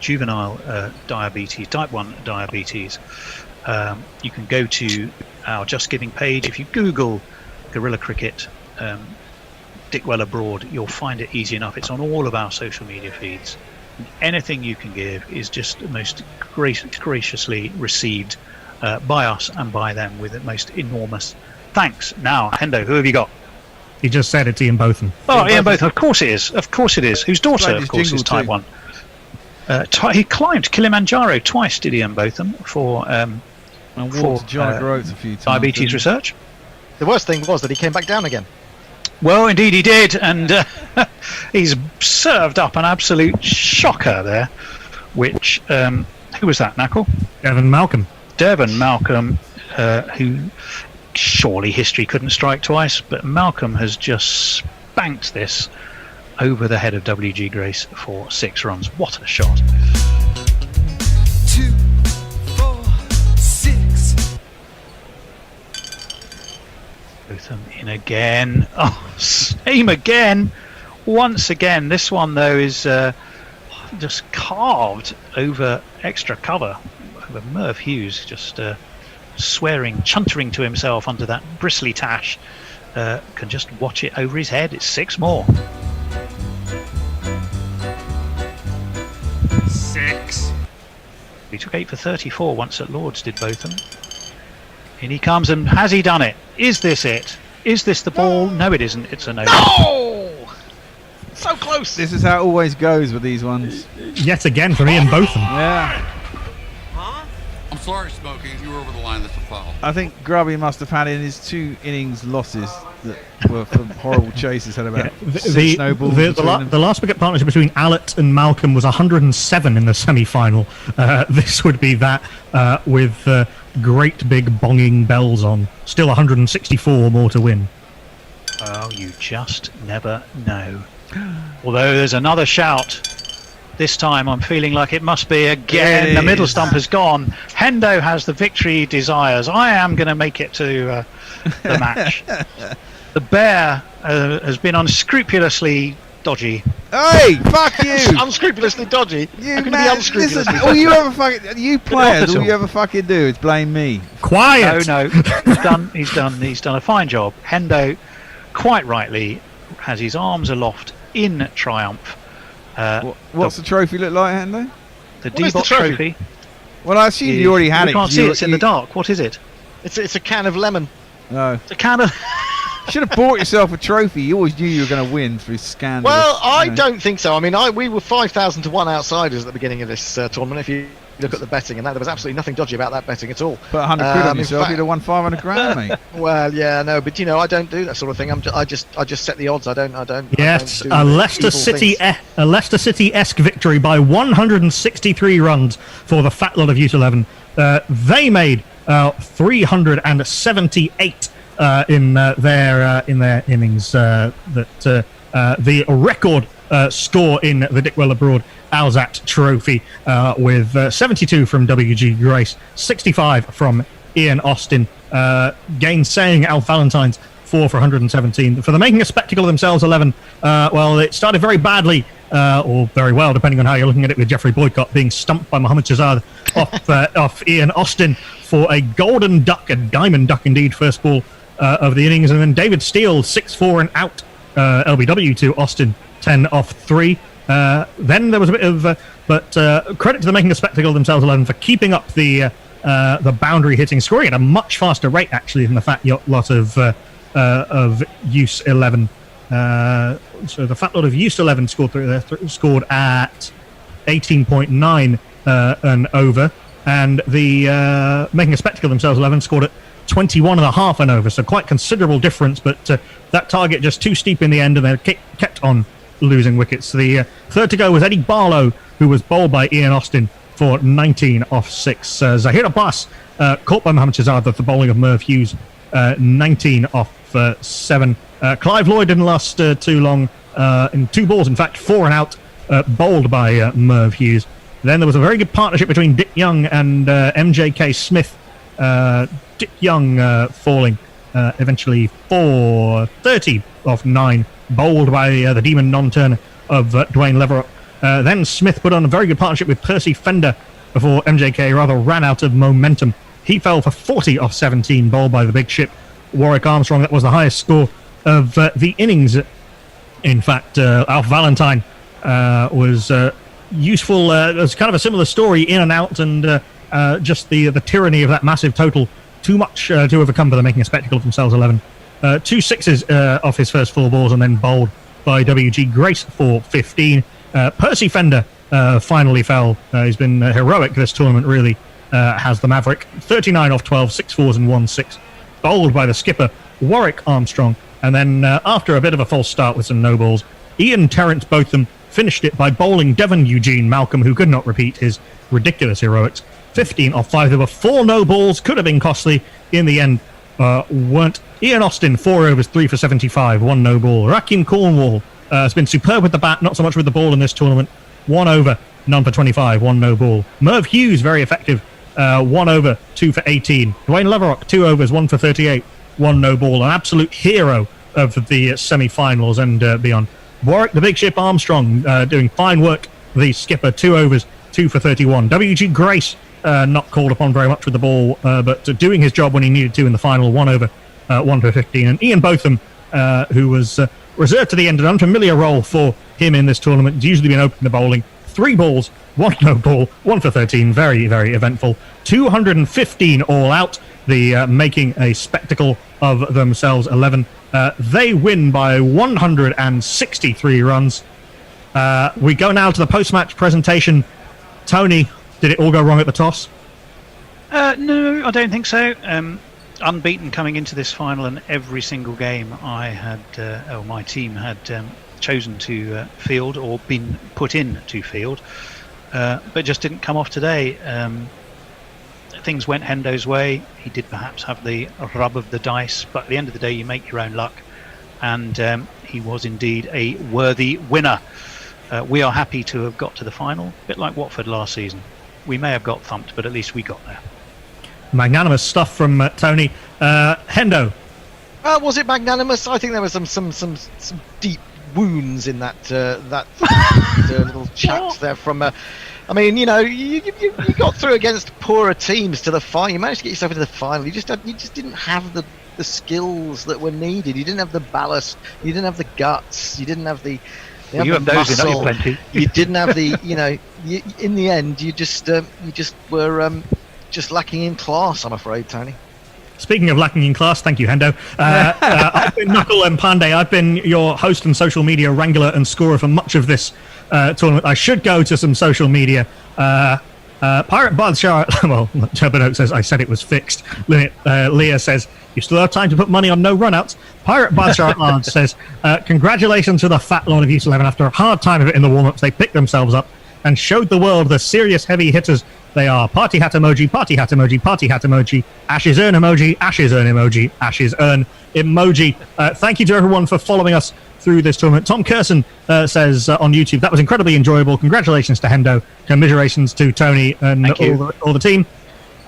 juvenile diabetes, type 1 diabetes. You can go to our Just Giving page. If you Google Guerrilla Cricket Dick Well Abroad, you'll find it easy enough. It's on all of our social media feeds. And anything you can give is just most graciously received by us and by them with the most enormous thanks. Now, Hendo, who have you got? He just said it's Ian Botham. Oh, Ian Botham, of course it is. Of course it is. Whose daughter, of course, is type 1. He climbed Kilimanjaro twice, did Ian Botham, for John Groats a few times, diabetes research. The worst thing was that he came back down again. Well, indeed he did, and he's served up an absolute shocker there, which, who was that, Knackle? Devon Malcolm. Devon Malcolm, who surely history couldn't strike twice, but Malcolm has just spanked this over the head of WG Grace for 6 runs. What a shot. 2, 4, 6. Botham in again. Oh, same again. Once again. This one, though, is just carved over extra cover. Over Merv Hughes, just swearing, chuntering to himself under that bristly tash. Can just watch it over his head. It's 6 more. 6. He took 8 for 34 once at Lord's, did Botham. In he comes, and has he done it? Is this it? Is this the ball? No, it isn't. It's a no. No! So close. This is how it always goes with these ones. Yet again from Ian Botham. Yeah. I'm sorry, Smokey. You were over the line. That's a foul. I think Grubby must have had in his 2 innings losses that were from horrible chases, had about 6 no balls between them. The last wicket partnership between Allett and Malcolm was 107 in the semi-final. This would be that with great big bonging bells on. Still 164 more to win. Oh, you just never know. Although there's another shout. This time I'm feeling like it must be again. The middle stump has gone. Hendo has the victory he desires. I am going to make it to the match. The bear has been unscrupulously dodgy. Hey, fuck you! Unscrupulously dodgy? You How can man, you be unscrupulously listen, dodgy? all you ever fucking, you players, all you ever fucking do is blame me. Quiet! No, he's done a fine job. Hendo, quite rightly, has his arms aloft in triumph. What's the trophy look like, Hendo? The D-Bot trophy. Well, I assume you already had it. You can't see it. It's in the dark. What is it? It's a can of lemon. No. It's a can of... Should have bought yourself a trophy. You always knew you were going to win through scandal. Well, I don't think so. I mean, we were 5,000 to 1 outsiders at the beginning of this tournament. If you look at the betting, and that there was absolutely nothing dodgy about that betting at all. Put 100 quid on yourself, you'd have won 500 grand, mate. Well, yeah, no, but I don't do that sort of thing. I just set the odds. I don't. Yes, I don't a Leicester City-esque victory by 163 runs for the fat lot of Youth 11. They made 378 in their innings. The record score in the Dick Well Abroad Alzat Trophy with 72 from WG Grace, 65 from Ian Austin, gainsaying Al Valentine's 4 for 117. For the making a spectacle of themselves 11, well, it started very badly, or very well, depending on how you're looking at it, with Jeffrey Boycott being stumped by Mohammad Shahzad off Ian Austin for a golden duck, a diamond duck indeed, first ball of the innings. And then David Steele, 6-4 and out, LBW to Austin, 10 off 3. Then there was a bit of, but credit to the Making a Spectacle of Themselves 11 for keeping up the boundary hitting, scoring at a much faster rate actually than the Fat Lot of Use 11. So the Fat Lot of Use 11 scored at 18.9 and over, and the Making a Spectacle of Themselves 11 scored at 21.5 and over. So quite considerable difference, but that target just too steep in the end, and they kept on losing wickets. The third to go was Eddie Barlow, who was bowled by Ian Austin for 19 off 6. Zahir Abbas caught by Mohammad Shahzad for bowling of Merv Hughes, 19 off 7. Clive Lloyd didn't last too long, in 2 balls, in fact 4 and out, bowled by Merv Hughes. Then there was a very good partnership between Dick Young and MJK Smith. Dick Young falling eventually for 30 off 9, bowled by the Demon non-turner of Dwayne Leverott. Then Smith put on a very good partnership with Percy Fender before MJK rather ran out of momentum. He fell for 40 off 17, bowled by the big ship Warwick Armstrong. That was the highest score of the innings. In fact, Alf Valentine was useful. It was kind of a similar story, in and out, and just the tyranny of that massive total. Too much to overcome for the Making a Spectacle of Themselves 11. 2 sixes off his first 4 balls, and then bowled by W.G. Grace for 15. Percy Fender finally fell. He's been heroic this tournament, really, has the Maverick. 39 off 12, 6 fours and 1 6. Bowled by the skipper, Warwick Armstrong. And then after a bit of a false start with some no balls, Ian Terrence Botham finished it by bowling Devon Eugene Malcolm, who could not repeat his ridiculous heroics. 15 off 5. There were 4 no balls, could have been costly. In the end, weren't. Ian Austin, 4 overs, 3 for 75, 1 no ball. Rakim Cornwall has been superb with the bat, not so much with the ball in this tournament. 1 over, none for 25, 1 no ball. Merv Hughes, very effective. 1 over, 2 for 18. Dwayne Leverott, 2 overs, 1 for 38, 1 no ball. An absolute hero of the semi-finals and beyond. Warwick, the big ship Armstrong, doing fine work. The skipper, 2 overs, 2 for 31. W.G. Grace, not called upon very much with the ball, but doing his job when he needed to in the final. 1 over, 1 for 15. And Ian Botham, who was reserved to the end, an unfamiliar role for him in this tournament. He's usually been open to bowling. 3 balls, 1 no ball, 1 for 13. Very, very eventful. 215 all out. The Making a Spectacle of Themselves 11. They win by 163 runs. We go now to the post-match presentation. Tony, did it all go wrong at the toss? No, I don't think so. Unbeaten coming into this final, and every single game I had, my team had chosen to field or been put in to field, but just didn't come off today. Things went Hendo's way. He did perhaps have the rub of the dice, but at the end of the day, you make your own luck, and he was indeed a worthy winner. We are happy to have got to the final, a bit like Watford last season. We may have got thumped, but at least we got there. Magnanimous stuff from Tony. Hendo. Was it magnanimous? I think there were some deep wounds in that little chat there from. I mean, you know, you got through against poorer teams to the final. You managed to get yourself into the final. You just didn't have the skills that were needed. You didn't have the ballast. You didn't have the guts. You didn't have the. Well, you have those in your plenty. You didn't have the. You know, in the end, you just were just lacking in class. I'm afraid, Tony. Speaking of lacking in class, thank you, Hendo. I've been Knuckle Pandey. I've been your host and social media wrangler and scorer for much of this tournament. I should go to some social media. Pirate Badshah, well, Turbanote says, I said it was fixed. Leah says, you still have time to put money on no runouts. Pirate Badshah says, congratulations to the Fat Lot of Use 11. After a hard time of it in the warm-ups, they picked themselves up and showed the world the serious heavy hitters they are. Party hat emoji, party hat emoji, party hat emoji, Ashes Earn emoji, Ashes Earn emoji, Ashes Earn emoji. Thank you to everyone for following us through this tournament. Tom Curson says on YouTube, that was incredibly enjoyable. Congratulations to Hendo. Commiserations to Tony and all the team.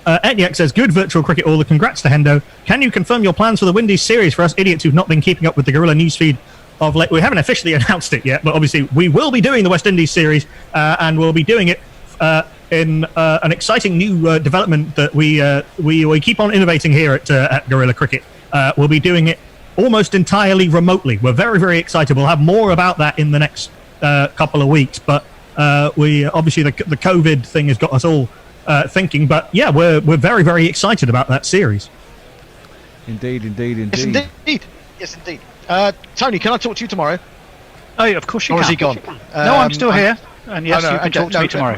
Etniak says, good virtual cricket all the congrats to Hendo. Can you confirm your plans for the Windies series for us idiots who've not been keeping up with the Guerrilla newsfeed of late? We haven't officially announced it yet, but obviously we will be doing the West Indies series and we'll be doing it in an exciting new development that we keep on innovating here at Guerrilla Cricket. we'll be doing it almost entirely remotely. We're very, very excited. We'll have more about that in the next couple of weeks, but we obviously the COVID thing has got us all thinking. But yeah, we're very, very excited about that series. Indeed. Yes, indeed. Yes, indeed. Tony, can I talk to you tomorrow? Oh, yeah, of course you can. Or is he gone? No, I'm still here. And yes, you can talk to me tomorrow.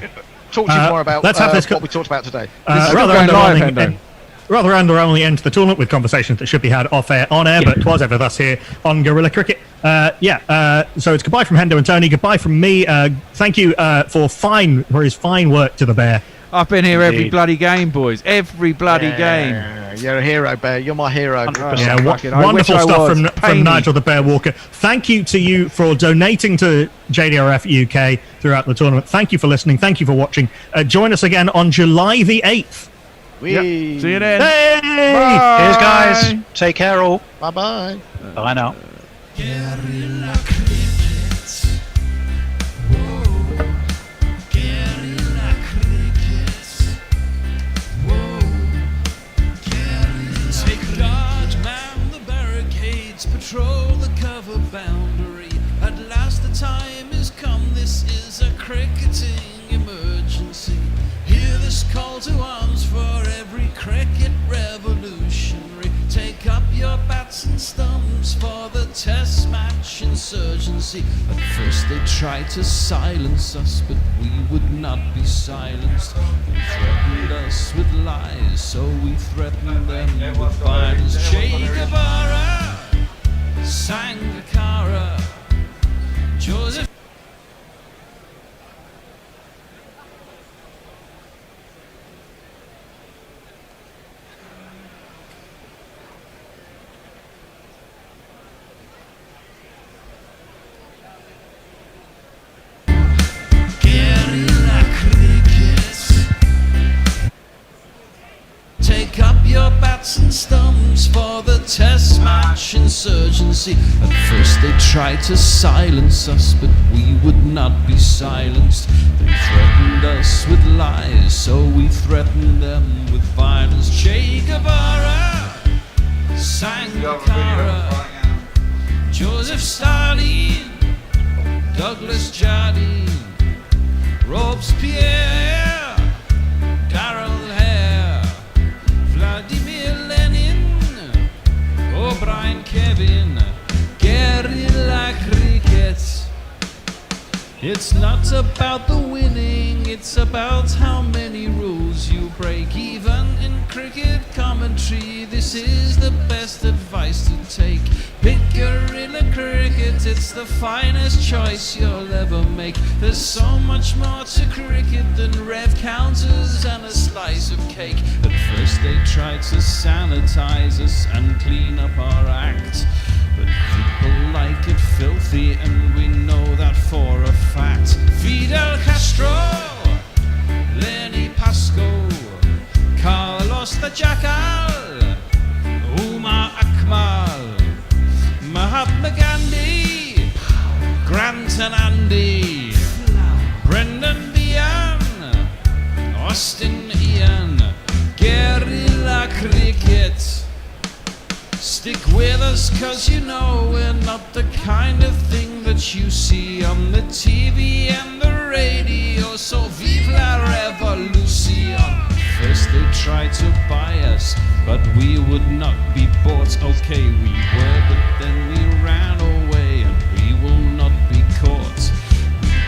Talk to you tomorrow about let's have this what we talked about today. Rather underwhelmingly end the tournament with conversations that should be had off air, on air, but twas ever thus here on Guerrilla Cricket. So it's goodbye from Hendo and Tony. Goodbye from me. Thank you for his fine work to the Bear. I've been here every bloody game, boys. Every bloody game. You're a hero, Bear. You're my hero. Yeah, wonderful stuff from Nigel the Bear Walker. Thank you to you for donating to JDRF UK throughout the tournament. Thank you for listening. Thank you for watching. Join us again on July the 8th. Yep. See you then. Hey! Bye. Cheers, guys. Take care, all. Bye-bye. Bye now. Guerrilla cricket. Whoa. Guerrilla cricket. Whoa. Guerrilla. Take guard, man the barricades, patrol the cover boundary. At last the time is come. This is a cricketing emergency. Hear this call to arms for every cricket revolutionary. Take up your bats and stumps for the test match insurgency. At first they tried to silence us, but we would not be silenced. They threatened us with lies, so we threatened them with violence. Che Guevara, Sangakkara, Joseph. Take up your bats and stumps for the test match insurgency. At first they tried to silence us, but we would not be silenced. They threatened us with lies, so we threatened them with violence. Che Guevara, Sangakkara, Joseph Stalin, Douglas Jardine, Robespierre, Darrell Hare, Vladimir Lenin, O'Brien Kevin, guerrilla cricket. It's not about the winning, it's about how many rules you break. Even in cricket commentary, this is the best advice to take. Pick guerrilla cricket, it's the finest choice you'll ever make. There's so much more to cricket than rev counters and a slice of cake. At first they tried to sanitize us and clean up our act, but people like it filthy, and we know that for a fact. Fidel Castro, Lenny Pasco, Carlos the Jackal, Umar Akmal, Mahatma Gandhi, Grant and Andy, Brendan Behan, Austin Ian, guerrilla cricket. Stick with us, cause you know we're not the kind of thing that you see on the TV and the radio. So vive la revolution. First they tried to buy us, but we would not be bought. Okay, we were, but then we ran away, and we will not be caught.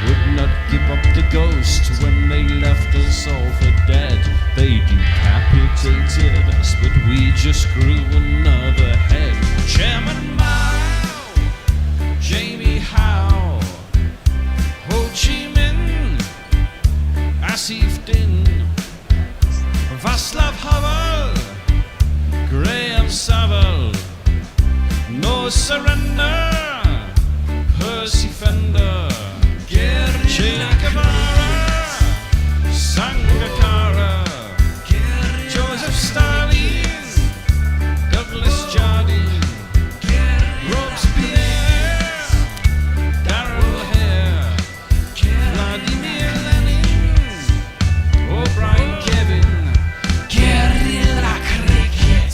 We would not give up the ghost when they left us all for dead. They decapitated us, but we just grew another head. Chairman Mao, Jamie Howe, Ho Chi Minh, Asif Din, Václav Havel, Graham Saville, No Surrender, Percy Fender, Che Guevara, Sangakkara, Joseph Stalin, Douglas Jardine, Robespierre, Darrell Hare, Vladimir Lenin, O'Brien Kevin, guerrilla cricket.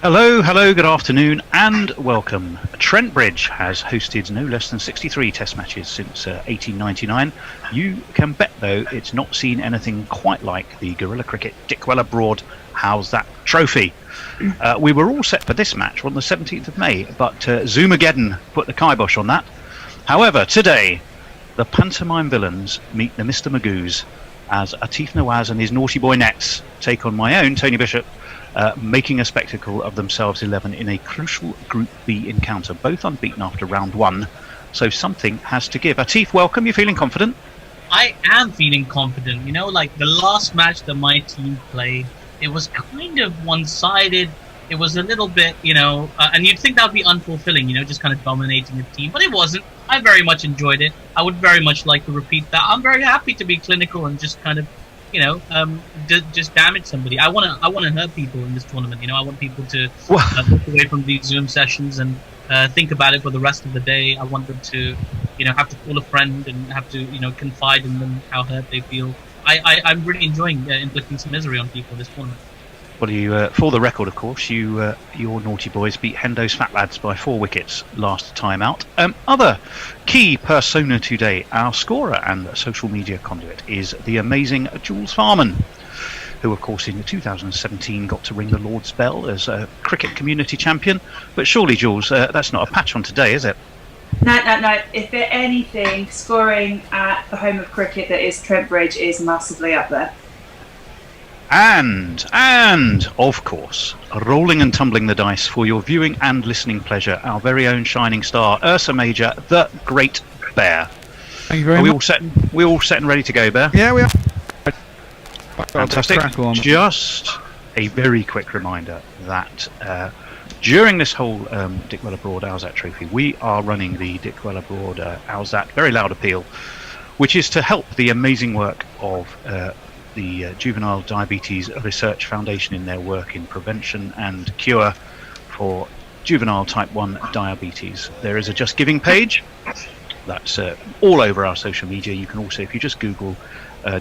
Hello, good afternoon, and welcome. Trent Bridge has hosted no less than 63 Test matches since 1899. You can bet, though, it's not seen anything quite like the Guerrilla Cricket Dick Weller Broad How's That Trophy. We were all set for this match on the 17th of May, but Zoomageddon put the kibosh on that. However, today, the pantomime villains meet the Mr. Magoos as Atif Nawaz and his naughty boy Nets take on my own Tony Bishop, making a spectacle of themselves 11 in a crucial Group B encounter, both unbeaten after round 1. So something has to give. Atif, welcome. You feeling confident? I am feeling confident. You know, like the last match that my team played, it was kind of one-sided. It was a little bit, and you'd think that would be unfulfilling, just kind of dominating the team, but it wasn't. I very much enjoyed it. I would very much like to repeat that. I'm very happy to be clinical and just kind of, just damage somebody. I want to hurt people in this tournament. I want people to look away from these Zoom sessions and think about it for the rest of the day. I want them to, have to call a friend and have to, confide in them how hurt they feel. I'm really enjoying inflicting some misery on people this tournament. Well, you, for the record, of course, your naughty boys beat Hendo's Fat Lads by 4 wickets last time out. Other key persona today, our scorer and social media conduit, is the amazing Jules Farman, who, of course, in 2017 got to ring the Lord's bell as a cricket community champion. But surely, Jules, that's not a patch on today, is it? No. If there anything, scoring at the home of cricket that is Trent Bridge is massively up there. And of course, rolling and tumbling the dice for your viewing and listening pleasure, our very own shining star, Ursa Major, the Great Bear. Thank you very much. We all set and ready to go, Bear? Yeah, we are. Fantastic. Just a very quick reminder that during this whole Dick Weller Broad How's That Trophy, we are running the Dick Weller Broad How's That Very Loud Appeal, which is to help the amazing work of the Juvenile Diabetes Research Foundation in their work in prevention and cure for juvenile type 1 diabetes. There is a Just Giving page that's all over our social media. You can also, if you just Google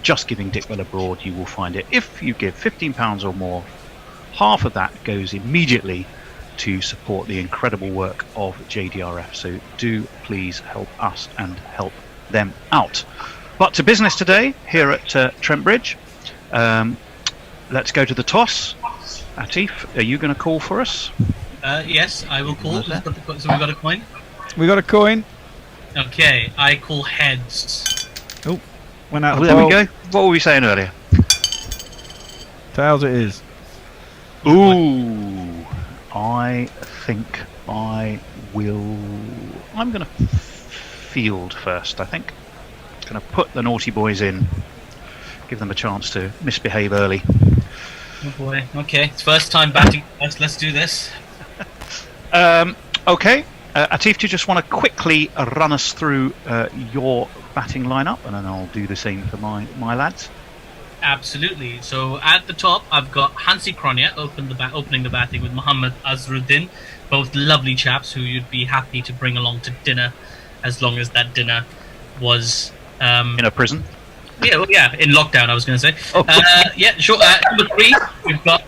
Just Giving Dick Weller Broad, you will find it. If you give £15 or more, half of that goes immediately to support the incredible work of JDRF. So do please help us and help them out. But to business today here at Trent Bridge. Let's go to the toss. Atif, are you going to call for us? Yes, I will call. So we got a coin? We got a coin. Okay, I call heads. Oh, went out. There we go. What were we saying earlier? Tails it is. Ooh, I think I'm going to field first, I think. Going to put the naughty boys in, give them a chance to misbehave early. Oh boy, okay, it's first time batting first, let's do this. Okay, Atif, do you just want to quickly run us through your batting lineup, and then I'll do the same for my lads? Absolutely. So at the top, I've got Hansi Kronia opening the batting with Mohammad Azruddin, both lovely chaps who you'd be happy to bring along to dinner, as long as that dinner was in a prison. Yeah, in lockdown, I was going to say. Oh. Yeah, sure. Number 3, we've got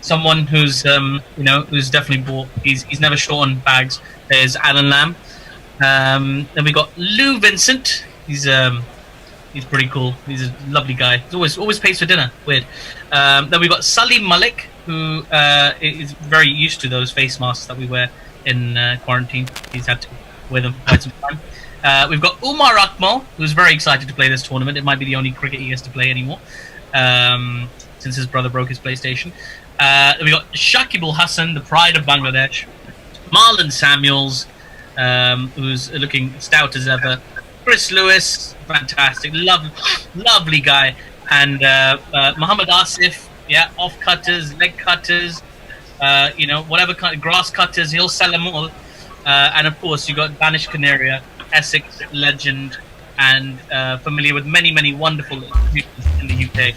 someone who's who's definitely he's never short on bags. There's Alan Lamb. Then we got Lou Vincent. He's pretty cool. He's a lovely guy. He always pays for dinner. Weird. Then we got Salim Malik, who is very used to those face masks that we wear in quarantine. He's had to wear them for quite some time. We've got Umar Akmal, who's very excited to play this tournament. It might be the only cricket he has to play anymore, since his brother broke his PlayStation. Then we got Shakibul Hassan, the pride of Bangladesh. Marlon Samuels, who's looking stout as ever. Chris Lewis, fantastic, lovely guy. And Muhammad Asif, off cutters, leg cutters, whatever kind of grass cutters, he'll sell them all. And of course, you got Danish Canaria, Essex legend, and familiar with many wonderful institutions in the UK.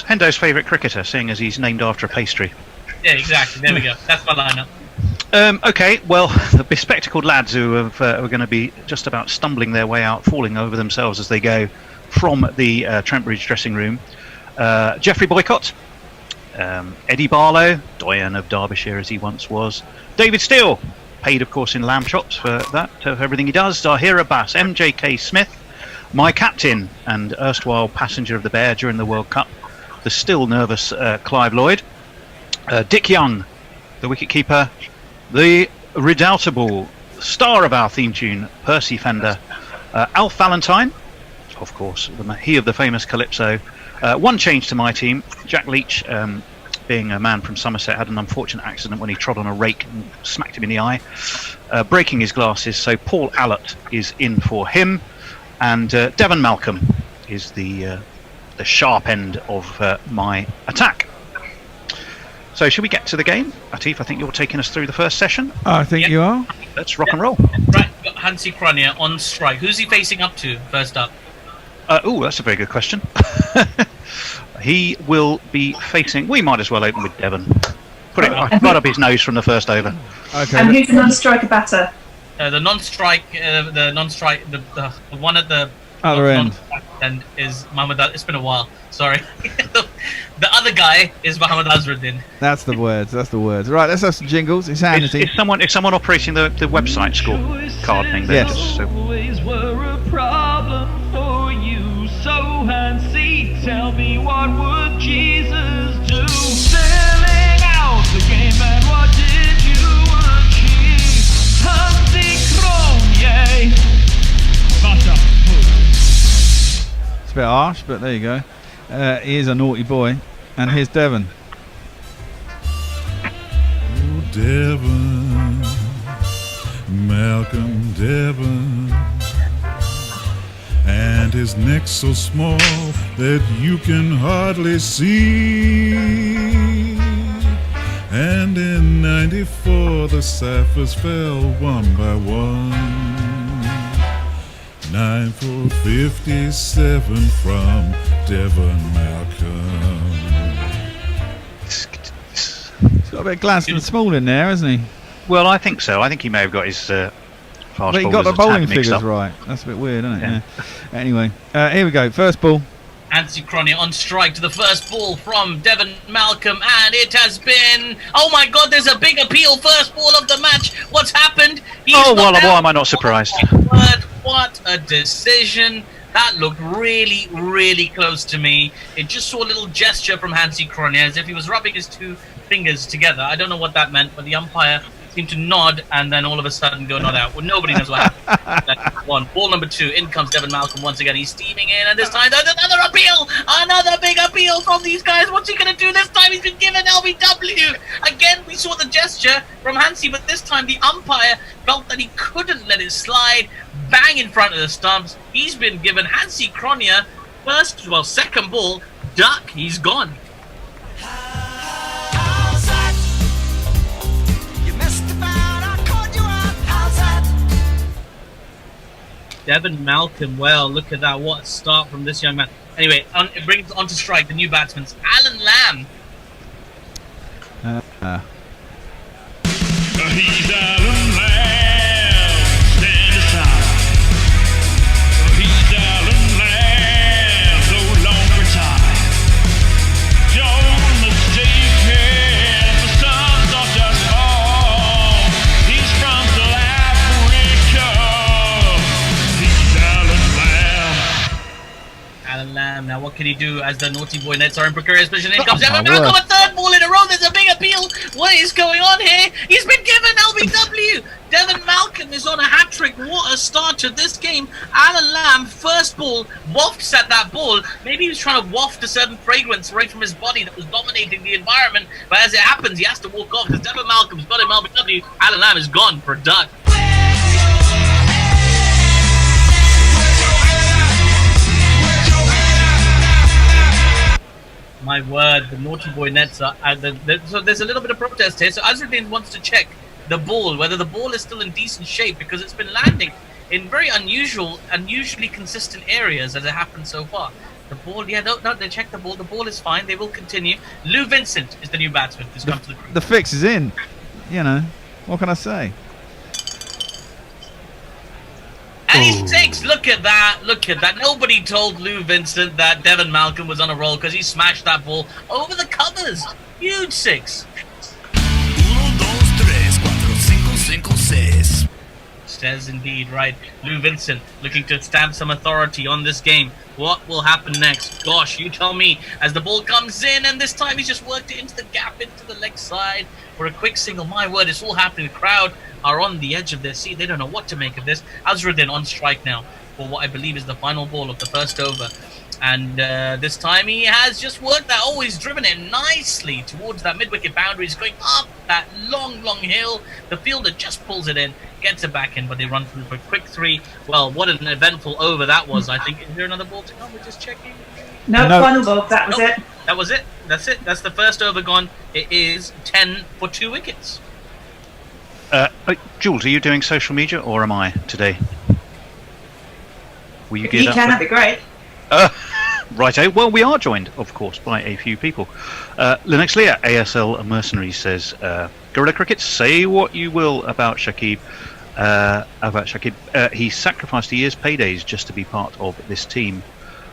Hendo's favourite cricketer, seeing as he's named after a pastry. Yeah, exactly. There we go. That's my lineup. Okay, well, the bespectacled lads who are going to be just about stumbling their way out, falling over themselves as they go from the Trent Bridge dressing room. Geoffrey Boycott, Eddie Barlow, doyen of Derbyshire as he once was. David Steele, paid of course in lamb chops for that, for everything he does. Zahira Bass, MJK Smith, my captain and erstwhile passenger of the Bear during the World Cup, the still nervous Clive Lloyd, Dick Young, the wicketkeeper, the redoubtable star of our theme tune, Percy Fender, Alf Valentine, of course, he of the famous Calypso. One change to my team, Jack Leach, being a man from Somerset, had an unfortunate accident when he trod on a rake and smacked him in the eye, breaking his glasses, so Paul Allott is in for him, and Devon Malcolm is the sharp end of my attack. So should we get to the game? Atif, I think you're taking us through the first session. I think you are. Let's rock and roll. Right, got Hansi Cronje on strike. Who's he facing up to first up? That's a very good question. He will be facing... We might as well open with Devon. Put it right up his nose from the first over. Okay. And who's the non-striker batter? The non-strike, the one at the other end. And is Mohammad. It's been a while. Sorry. The other guy is Mohammad Azruddin. That's the words. Right, let's have some jingles. It's Hannity. Is someone operating the website score card thing there? Yes. Always were a problem for you. So Hansi, tell me what would Jesus do? Filling out the game, and what did you achieve? Hansi Cronje. It's a bit harsh, but there you go. He is a naughty boy. And here's Devon. Oh, Devon, Malcolm Devon, and his neck so small that you can hardly see. And in '94 the ciphers fell one by one. 9 for 57 from Devon Malcolm. He's got a bit of Gladstone Small in there, hasn't he? Well, I think so. I think he may have got his fast but he got the bowling figures right. That's a bit weird, isn't it? Yeah. Anyway, here we go. First ball. Hansi Cronje on strike to the first ball from Devon Malcolm, and it has been... Oh my God, there's a big appeal. First ball of the match. What's happened? Why am I not surprised? What a decision. That looked really, really close to me. It just saw a little gesture from Hansi Cronje as if he was rubbing his two fingers together. I don't know what that meant, but the umpire seemed to nod and then all of a sudden go not out. Well, nobody knows what happened. That's one. Ball number 2. In comes Devon Malcolm once again. He's steaming in, and this time there's another appeal. Another big appeal from these guys. What's he going to do this time? He's been given LBW. Again, we saw the gesture from Hansi, but this time the umpire felt that he couldn't let it slide. Bang in front of the stumps. He's been given Hansi Cronje second ball. Duck. He's gone. Devon Malcolm, well, look at that. What a start from this young man. Anyway, it brings on to strike the new batsman, Alan Lamb. He's Alan Lamb, stand aside. He's Alan Lamb, no longer tied. Don't mistake him, the sun's not just home. He's from South Africa. He's Alan Lamb. Alan Lamb, now what can he do as the naughty boy Nets are in precarious position? In comes Devon Malcolm, a third ball in a row. There's a big appeal. What is going on here? He's been given LBW. Devon Malcolm is on a hat-trick. What a start to this game. Alan Lamb, first ball, wafts at that ball. Maybe he was trying to waft a certain fragrance right from his body that was dominating the environment. But as it happens, he has to walk off because Devon Malcolm's got him LBW. Alan Lamb is gone for a duck. My word, the naughty boy Nets are... so there's a little bit of protest here. So Azruddin wants to check the ball, whether the ball is still in decent shape, because it's been landing in very unusually consistent areas as it happened so far. The ball, yeah, no, they checked the ball. The ball is fine. They will continue. Lou Vincent is the new batsman who's come to the crew. The fix is in. You know, what can I say? And he takes, look look at that. Look at that. Nobody told Lou Vincent that Devin Malcolm was on a roll because he smashed that ball over the covers. Huge six. 1, 2, 3, 4, 5, 5, 6. Says indeed, right. Lou Vincent looking to stamp some authority on this game. What will happen next? Gosh, you tell me. As the ball comes in, and this time he's just worked it into the gap, into the leg side for a quick single. My word, it's all happening. The crowd are on the edge of their seat. They don't know what to make of this. Azruddin on strike now for what I believe is the final ball of the first over. And this time he has just worked that. Oh, he's driven it nicely towards that mid-wicket boundary. He's going up that long, long hill. The fielder just pulls it in, gets it back in, but they run through for a quick three. Well, what an eventful over that was, I think. Is there another ball to come? We're just checking. No, final ball. That was it. That was it. That's it. That's the first over gone. It is 10 for 2 wickets. Jules, are you doing social media or am I today? Will you If get you up? can, that'd be great. Righto. Well, we are joined, of course, by a few people. Linux Leah, ASL Mercenary, says, Gorilla Cricket, say what you will about Shakib. He sacrificed a year's paydays just to be part of this team.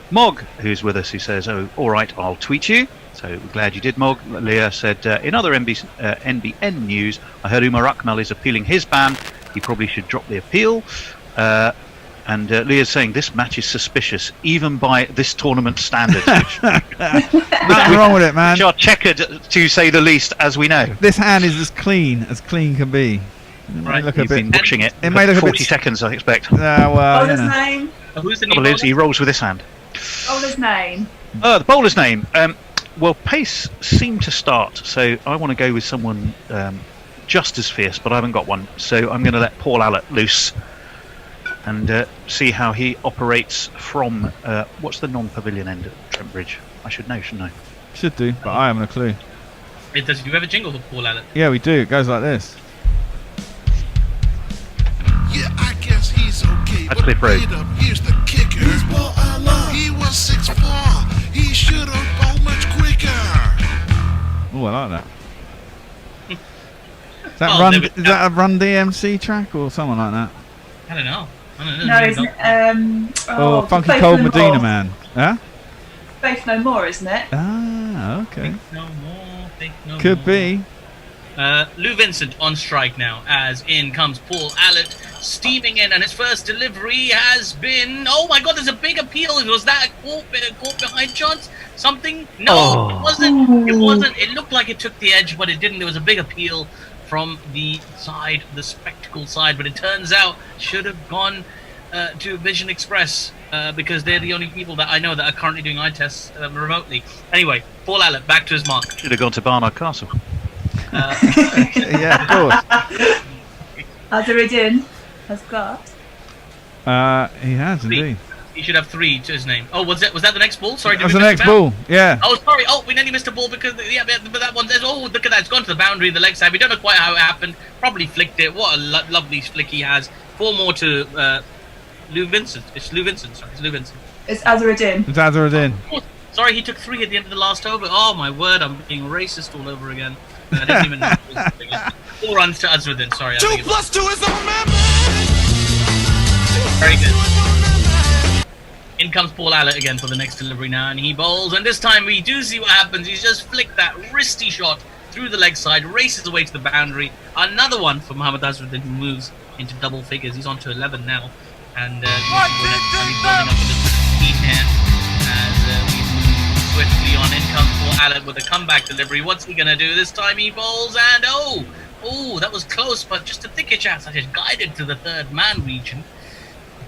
Mog, who's with us, who says, oh, all right, I'll tweet you. So we're glad you did, Mog. Leah said, in other NBN news, I heard Umar Akmal is appealing his ban. He probably should drop the appeal. And Leah's saying this match is suspicious, even by this tournament standards. Nothing wrong with it, man. Which are checkered, to say the least, as we know. This hand is as clean can be. Right, look you've been watching it. It may look 40 a bit seconds, I expect. Bowler's name. Who's the Trouble is, he rolls with this hand. Bowler's name. The bowler's name. Well, pace seemed to start, so I want to go with someone just as fierce, but I haven't got one. So I'm going to let Paul Allett loose and see how he operates from what's the non-pavilion end at Trent Bridge? I should know, shouldn't I? Should do, but I haven't a clue. Does you ever jingle for Paul Allett? Yeah, we do. It goes like this. Yeah, I guess he's okay. That's Cliff Road. Here's the kicker. He was 6'4". He should have bowled much quicker. Oh, I like that. Is that a Run DMC track or something like that? I don't know. No, isn't it? Funky Faith Cold No Medina More. Man. Huh? Faith No More, isn't it? Ah, okay. No more. Could be. Lou Vincent on strike now, as in comes Paul Allett, steaming in, and his first delivery has been... Oh my god, there's a big appeal. Was that a caught behind chance? Something? No, It wasn't. It wasn't. It looked like it took the edge, but it didn't. There was a big appeal from the side, the spectacle side, but it turns out should have gone to Vision Express because they're the only people that I know that are currently doing eye tests remotely. Anyway, Paul Allett back to his mark. Should have gone to Barnard Castle. Yeah, of course. Azruddin has got. He has indeed. He should have 3 to his name. Oh, was that the next ball? Sorry, That's the next ball. Yeah. Oh, sorry. Oh, we nearly missed a ball because but that one. Oh, look at that! It's gone to the boundary, the leg side. We don't know quite how it happened. Probably flicked it. What a lovely flick he has. 4 more to Lou Vincent. It's Lou Vincent. Sorry, it's Lou Vincent. It's Azruddin. It's Azruddin. Oh, sorry, he took 3 at the end of the last over. Oh my word! I'm being racist all over again. I didn't even know. 4 runs to Azruddin. Sorry. 2 plus 2 is a member. Very good. In comes Paul Allett again for the next delivery now, and he bowls, and this time we do see what happens. He's just flicked that wristy shot through the leg side, races away to the boundary. Another one for Mohammad Azruddin, who moves into double figures. He's on to 11 now, and he's building up a little speed here as we move swiftly on. In comes Paul Allett with a comeback delivery. What's he going to do? This time he bowls, and oh, that was close, but just a thicker chance. I just guided to the third man region.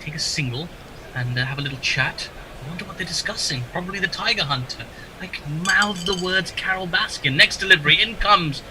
Take a single and have a little chat. I wonder what they're discussing. Probably the Tiger Hunter. I can mouth the words Carol Baskin. Next delivery, in comes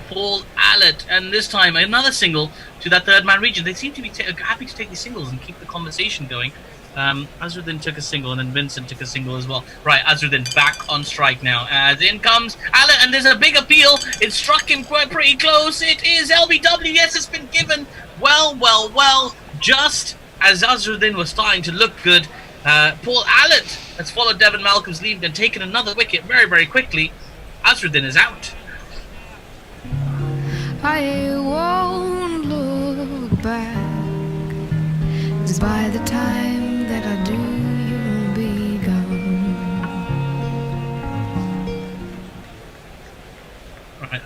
Paul Allett, and this time another single to that third man region. They seem to be happy to take these singles and keep the conversation going. Azruddin took a single, and then Vincent took a single as well. Right, Azruddin back on strike now, as in comes Allett, and there's a big appeal. It struck him quite pretty close. It is LBW. Yes, it's been given. Well, just as Azruddin was starting to look good, Paul Allett has followed Devin Malcolm's lead and taken another wicket very, very quickly. Azruddin is out. I won't look back, 'cause by the time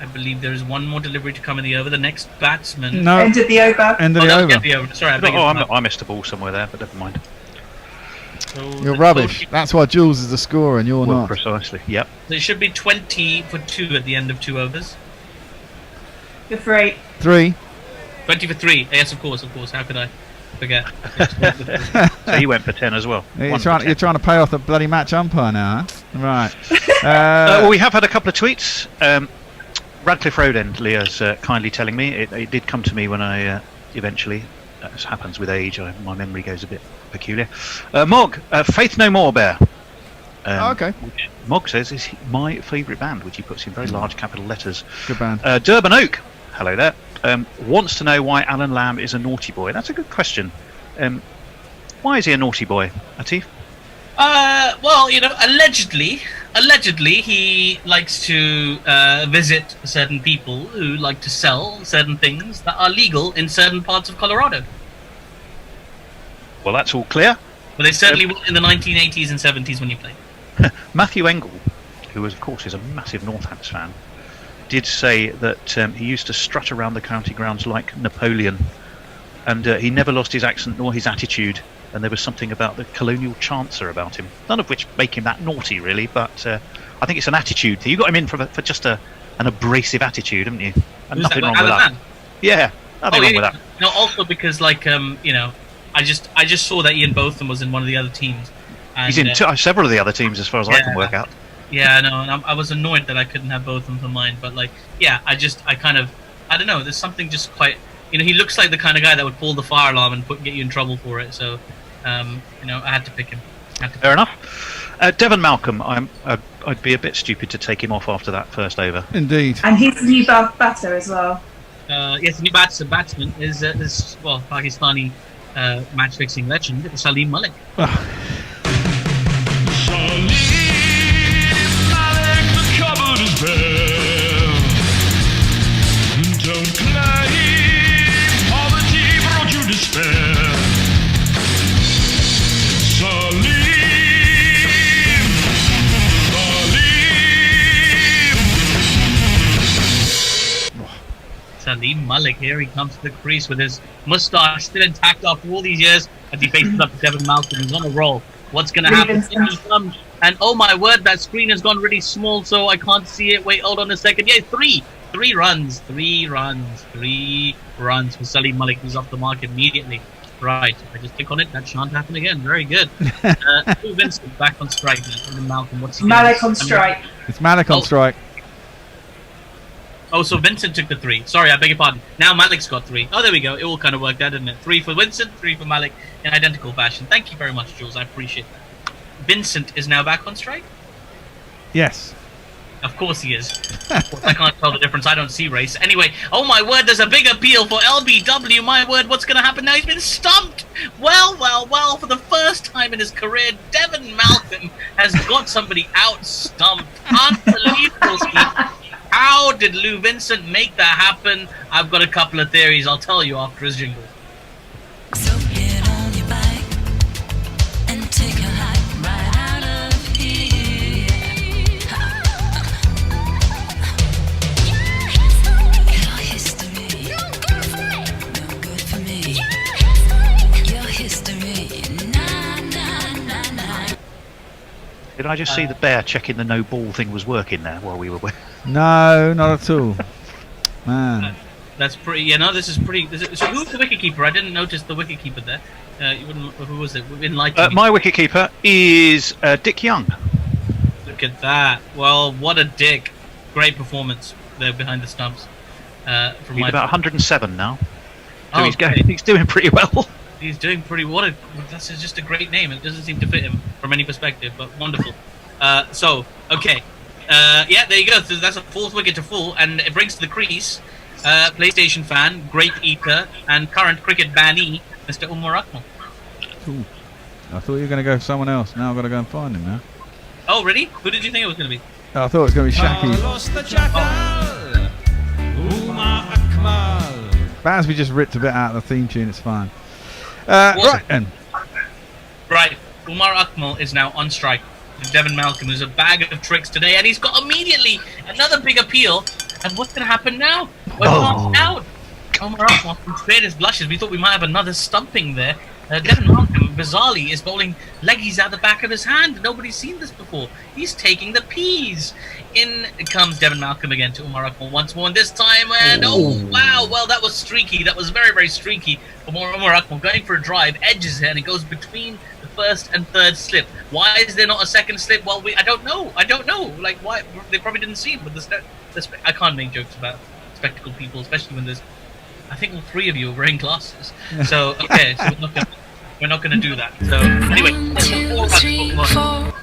I believe there is one more delivery to come in the over. The next batsman. No. End of the over. End of Oh, the that was over. end of the over. Sorry, I beg your pardon. I missed a ball somewhere there, but never mind. So You're the rubbish. total- That's why Jules is the scorer and you're Well, not. precisely. Yep. So it should be 20 for 2 at the end of 2 overs. You're free. 3. 20 for 3. Yes, of course. How could I forget? So he went for 10 as well. You're One for trying 10. to pay off the bloody match umpire now, huh? Right. Well, we have had a couple of tweets. Radcliffe Road End, Leah's kindly telling me. It did come to me when I eventually, as happens with age, my memory goes a bit peculiar. Mog, Faith No More Bear. Okay. Mog says is my favourite band, which he puts in very large capital letters. Good band. Durban Oak, hello there, wants to know why Alan Lamb is a naughty boy. That's a good question. Why is he a naughty boy, Atif? Well, allegedly he likes to visit certain people who like to sell certain things that are legal in certain parts of Colorado. Well, that's all clear. But they certainly were in the 1980s and 70s when he played. Matthew Engel, who of course is a massive Northants fan, did say that he used to strut around the county grounds like Napoleon, and he never lost his accent nor his attitude, and there was something about the colonial chancer about him, none of which make him that naughty really, but I think it's an attitude. You got him in for just an abrasive attitude, haven't you? And Who's nothing that, wrong with Alan that. Lamb? Yeah, nothing wrong with that. No, also because I just saw that Ian Botham was in one of the other teams. And, He's in several of the other teams as far as I can work out. Yeah, I know, and I was annoyed that I couldn't have both of them for mine. But I don't know. There's something just quite, he looks like the kind of guy that would pull the fire alarm and get you in trouble for it. So, I had to pick him. Fair enough. Devon Malcolm, I'd be a bit stupid to take him off after that first over. Indeed. And he's the new batter as well. Yes, the new batsman is Pakistani match fixing legend Salim Malik. Cupboard is bare. Don't claim poverty brought you despair. Salim Malik, here he comes to the crease with his moustache still intact after all these years as he faces up to Devon Malcolm, who's on a roll. What's going to happen? Here he comes. And oh my word, that screen has gone really small, so I can't see it. Wait, hold on a second. Yeah, three runs for Salim Malik, who's off the mark immediately. Right, if I just click on it, that shan't happen again. Very good. Lou Vincent back on strike. Devon Malcolm, what's he Malik on strike. It's Malik on strike. Oh, so Vincent took the 3. Sorry, I beg your pardon. Now Malik's got 3. Oh, there we go. It all kind of worked out, didn't it? 3 for Vincent, 3 for Malik in identical fashion. Thank you very much, Jules. I appreciate that. Vincent is now back on strike? Yes. Of course he is. Of course, I can't tell the difference. I don't see race. Anyway, oh my word, there's a big appeal for LBW. My word, what's going to happen now? He's been stumped. Well, for the first time in his career, Devon Malcolm has got somebody out-stumped. Unbelievable, Steve. How did Lou Vincent make that happen? I've got a couple of theories. I'll tell you after his jingle. So get on your bike and take a hike right out of here. Your history, no good for me. Your history, nah. Did I just see the bear checking the no ball thing was working there while we were away? No, not at all. Man. That's pretty. This is pretty. So who's the wicketkeeper? I didn't notice the wicketkeeper there. Who was it? Enlighten me. My wicketkeeper is Dick Young. Look at that. Well, what a dick. Great performance there behind the stumps. He's about 107 now. So Oh, he's doing pretty well. He's doing pretty well. That's just a great name. It doesn't seem to fit him from any perspective, but wonderful. Okay. Yeah, there you go. So that's a 4th wicket to fall, and it brings to the crease PlayStation fan, great eater, and current cricket bannee, Mr. Umar Akmal. Ooh. I thought you were going to go for someone else. Now I've got to go and find him now. Oh, really? Who did you think it was going to be? Oh, I thought it was going to be Shaki. Umar Akmal. Basby just ripped a bit out of the theme tune. It's fine. Right then. Right. Umar Akmal is now on strike. Devon Malcolm, who's a bag of tricks today, and he's got immediately another big appeal. And what's going to happen now? We're passed out. Omar Akmal spared his blushes. We thought we might have another stumping there. Devin Malcolm, bizarrely, is bowling leggies out the back of his hand. Nobody's seen this before. He's taking the P's. In comes Devin Malcolm again to Umar Akmal once more, and this time, and wow, well, that was streaky. That was very, very streaky from Umar Akmal, going for a drive, edges it, and it goes between the first and third slip. Why is there not a second slip? Well, I don't know. Like, why? They probably didn't see him, but I can't make jokes about spectacled people, especially when there's, I think all three of you are wearing glasses. So, okay, so we're not going to do that. So, anyway. 1, 2, 3, 4.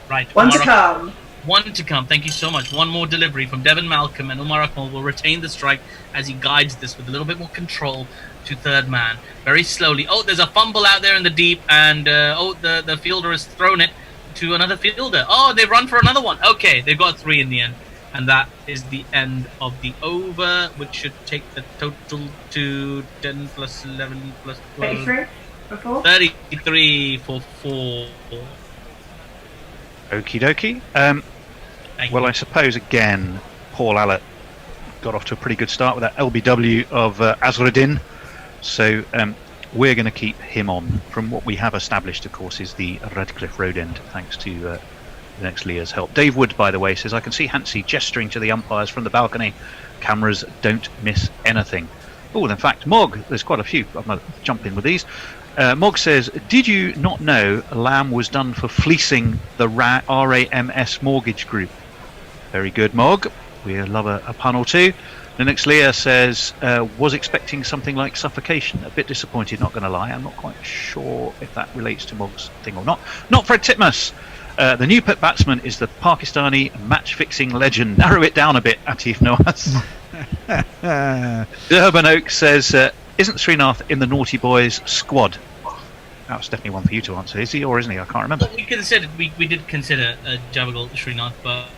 Right. One to come. One to come. Thank you so much. One more delivery from Devin Malcolm, and Umar Akmal will retain the strike as he guides this with a little bit more control to third man. Very slowly. Oh, there's a fumble out there in the deep, and the fielder has thrown it to another fielder. Oh, they run for another one. Okay, they've got 3 in the end. And that is the end of the over, which should take the total to 10 plus 11 plus 12. 33 for 4? 33 for 4. Okie dokie. Well, I suppose, again, Paul Allett got off to a pretty good start with that LBW of Azruddin. So we're going to keep him on. From what we have established, of course, is the Radcliffe Road end, thanks to the next Leah's help. Dave Wood, by the way, says, I can see Hansi gesturing to the umpires from the balcony. Cameras don't miss anything. Oh, in fact, Mog, there's quite a few. I'm going to jump in with these. Mog says, did you not know Lamb was done for fleecing the RAMS mortgage group? Very good, Mog. We love a pun or two. The next Leah says, was expecting something like suffocation. A bit disappointed, not going to lie. I'm not quite sure if that relates to Mog's thing or not. Not Fred Titmus. The new pit batsman is the Pakistani match-fixing legend. Narrow it down a bit, Atif Nawaz. Durban Oak says, isn't Srinath in the Naughty Boys squad? That's definitely one for you to answer. Is he or isn't he? I can't remember. Well, we did consider Javagal Srinath, but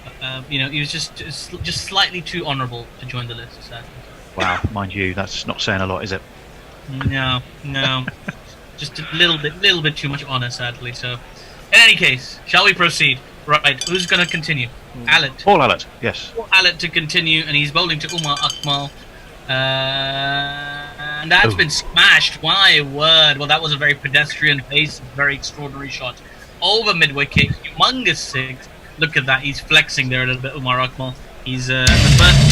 he was just slightly too honourable to join the list. Sadly. Wow, mind you, that's not saying a lot, is it? No, just a little bit too much honour, sadly. So, in any case, shall we proceed? Right, who's going to continue? Allett. Paul Allett, yes. Paul Allett to continue, and he's bowling to Umar Akmal. And that's been smashed. My word. Well, that was a very pedestrian pace, very extraordinary shot. Over mid-wicket, humongous 6. Look at that. He's flexing there a little bit, Umar Akmal. He's the first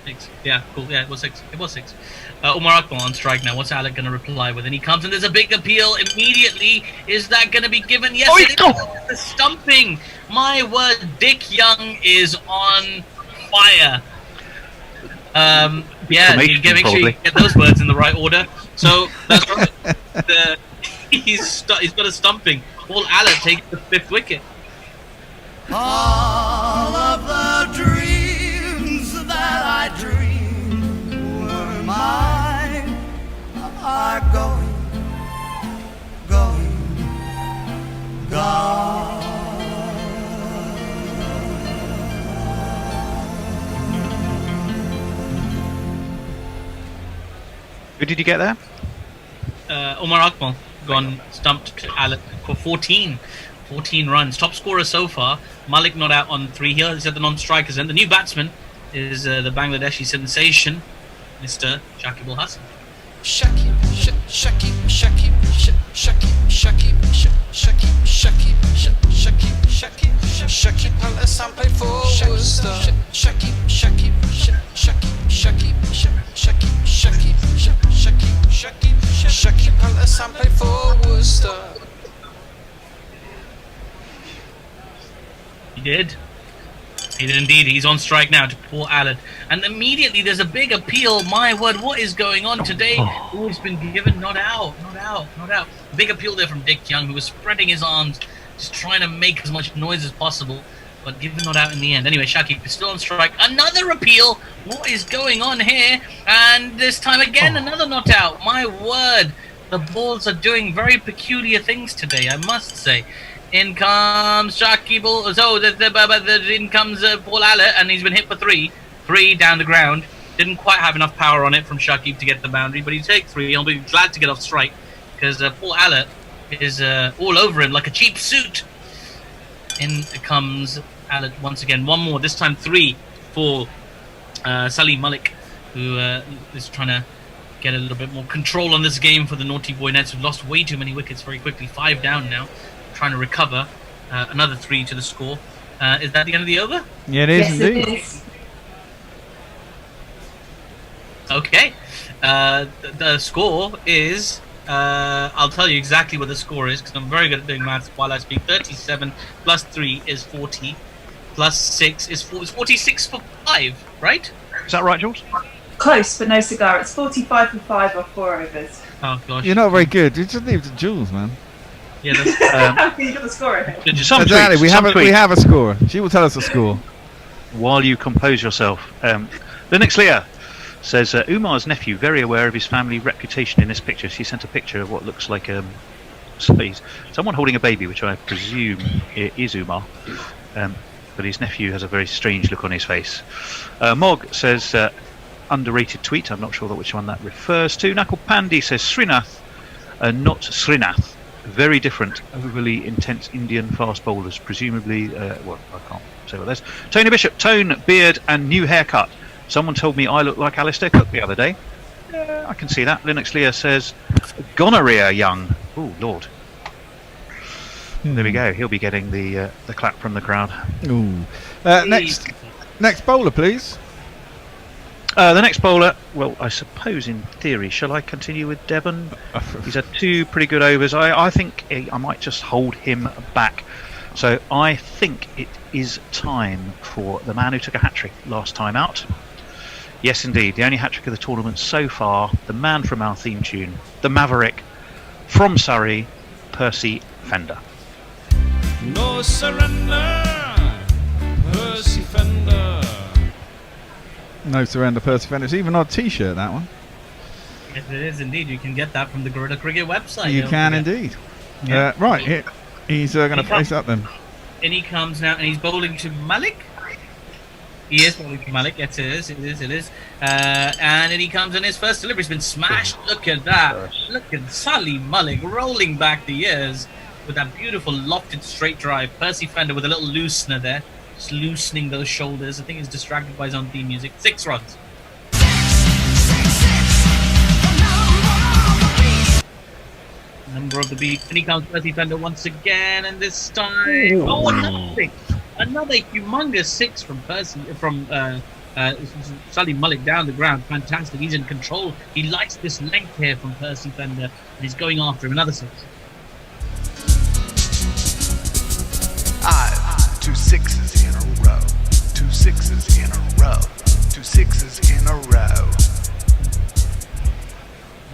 6. Yeah, cool. Yeah, it was 6. Umar Akmal on strike now. What's Alec going to reply with? And he comes and there's a big appeal immediately. Is that going to be given? Yes, it is. The stumping. My word, Dick Young is on fire. Yeah, you make sure you get those words in the right order. So that's right. He's got a stumping. Paul Allett takes the 5th wicket. All of the dreams that I dreamed were mine are gone. Who did you get there? Umar Akmal gone stumped to Allett for 14 runs. Top scorer so far. Malik not out on 3 here. These are the non-strikers. And the new batsman is the Bangladeshi sensation, Mr. Shakib Al Hasan. Shakib Al Hasan played for Worcester. Shakib Al Hasan played for Worcester. He did indeed. He's on strike now to Paul Allett. And immediately there's a big appeal. My word, what is going on today? Oh, he's been given not out. Big appeal there from Dick Young, who was spreading his arms, just trying to make as much noise as possible, but given not out in the end. Anyway, Shakib is still on strike. Another appeal. What is going on here? And this time again, another not out. My word, the balls are doing very peculiar things today, I must say. In comes Shakib. In comes Paul Allett, and he's been hit for 3 down the ground. Didn't quite have enough power on it from Shakib to get the boundary, but he takes 3. He'll be glad to get off strike because Paul Allett is all over him like a cheap suit. in comes Alec once again. One more, this time 3 for Salim Malik, who is trying to get a little bit more control on this game for the Naughty Boy Nets, who've lost way too many wickets very quickly. 5 down now, trying to recover. Another 3 to the score. Is that the end of the over? Yeah, it is Yes, indeed. it is. Okay. The score is... I'll tell you exactly what the score is, because I'm very good at doing maths while I speak. 37 plus 3 is 40. Plus 6 is 46 for 5, right? Is that right, Jules? Close, but no cigar. It's 45 for 5 off 4 overs. Oh, gosh. You're not very good. You just leave it to Jules, man. Yeah, that's, How can you get the score ahead? Exactly. We have a score. She will tell us the score. While you compose yourself. Linux Leah says, Umar's nephew, very aware of his family reputation in this picture. She sent a picture of what looks like someone holding a baby, which I presume is Umar. But his nephew has a very strange look on his face. Mog says, underrated tweet. I'm not sure which one that refers to. Knuckle Pandy says, Srinath, not Srinath. Very different, overly intense Indian fast bowlers. Presumably, well, I can't say what this. Tony Bishop, tone, beard, and new haircut. Someone told me I look like Alistair Cook the other day. I can see that. Linux Leah says, gonorrhea young. Oh, Lord. There we go. He'll be getting the clap from the crowd. Ooh. Next bowler, please. The next bowler, well, I suppose in theory, shall I continue with Devon? He's had 2 pretty good overs. I think I might just hold him back. So I think it is time for the man who took a hat-trick last time out. Yes, indeed, the only hat-trick of the tournament so far, the man from our theme tune, the Maverick, from Surrey, Percy Fender. No surrender, Percy Fender. No surrender, Percy Fender. It's even on a T-shirt, that one. Yes, it is indeed. You can get that from the Gorilla Cricket website. You can indeed. Yeah. Right, he's going to face up then. And he comes now, and he's bowling to Malik. He is bowling to Malik. Yes, it is. And then he comes, and his first delivery's been smashed. Look at that. Look at Salim Malik rolling back the years with that beautiful lofted straight drive. Percy Fender with a little loosener there. Just loosening those shoulders. I think he's distracted by his own theme music. 6 runs. Number of the beat. And he comes Percy Fender once again, and this time, another humongous 6 from Salim Malik down the ground. Fantastic. He's in control. He likes this length here from Percy Fender, and he's going after him. Another 6. 2 6s in a row. 2 6s in a row. 2 6s in a row.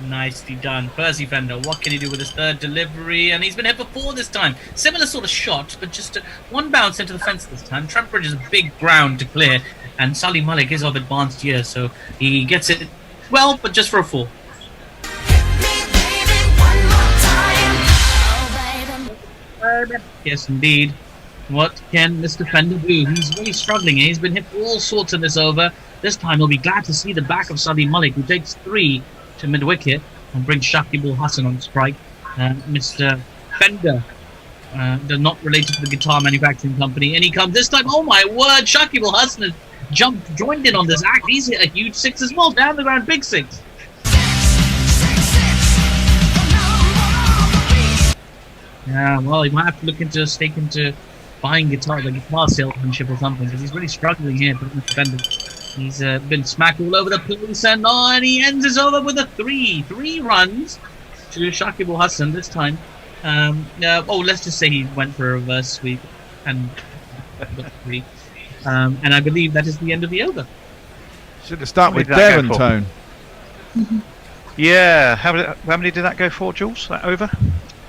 Nicely done. Percy Fender, what can he do with his 3rd delivery? And he's been hit for 4 this time. Similar sort of shot, but just 1 bounce into the fence this time. Trent Bridge is a big ground to clear, and Salim Malik is of advanced years, so he gets it well, but just for a 4. Yes, indeed. What can Mr. Fender do? He's really struggling. He's been hit all sorts in this over. This time he'll be glad to see the back of Salim Malik, who takes 3 to mid-wicket and brings Shakib Ul Hassan on strike. Mr. Fender, they're not related to the guitar manufacturing company. And he comes this time. Oh my word! Shakib Ul Hassan has joined in on this act. He's hit a huge 6 as well. Down the ground, big 6. Yeah, well, he might have to look into buying the guitar salesmanship or something, because he's really struggling here. But Mr. Fender, he's been smacked all over the place, and he ends his over with a 3. 3 runs to Shakib Ul Hassan this time. Let's just say he went for a reverse sweep and got 3. And I believe that is the end of the over. Should have started with Devon tone. Yeah, how many did that go for, Jules? That over?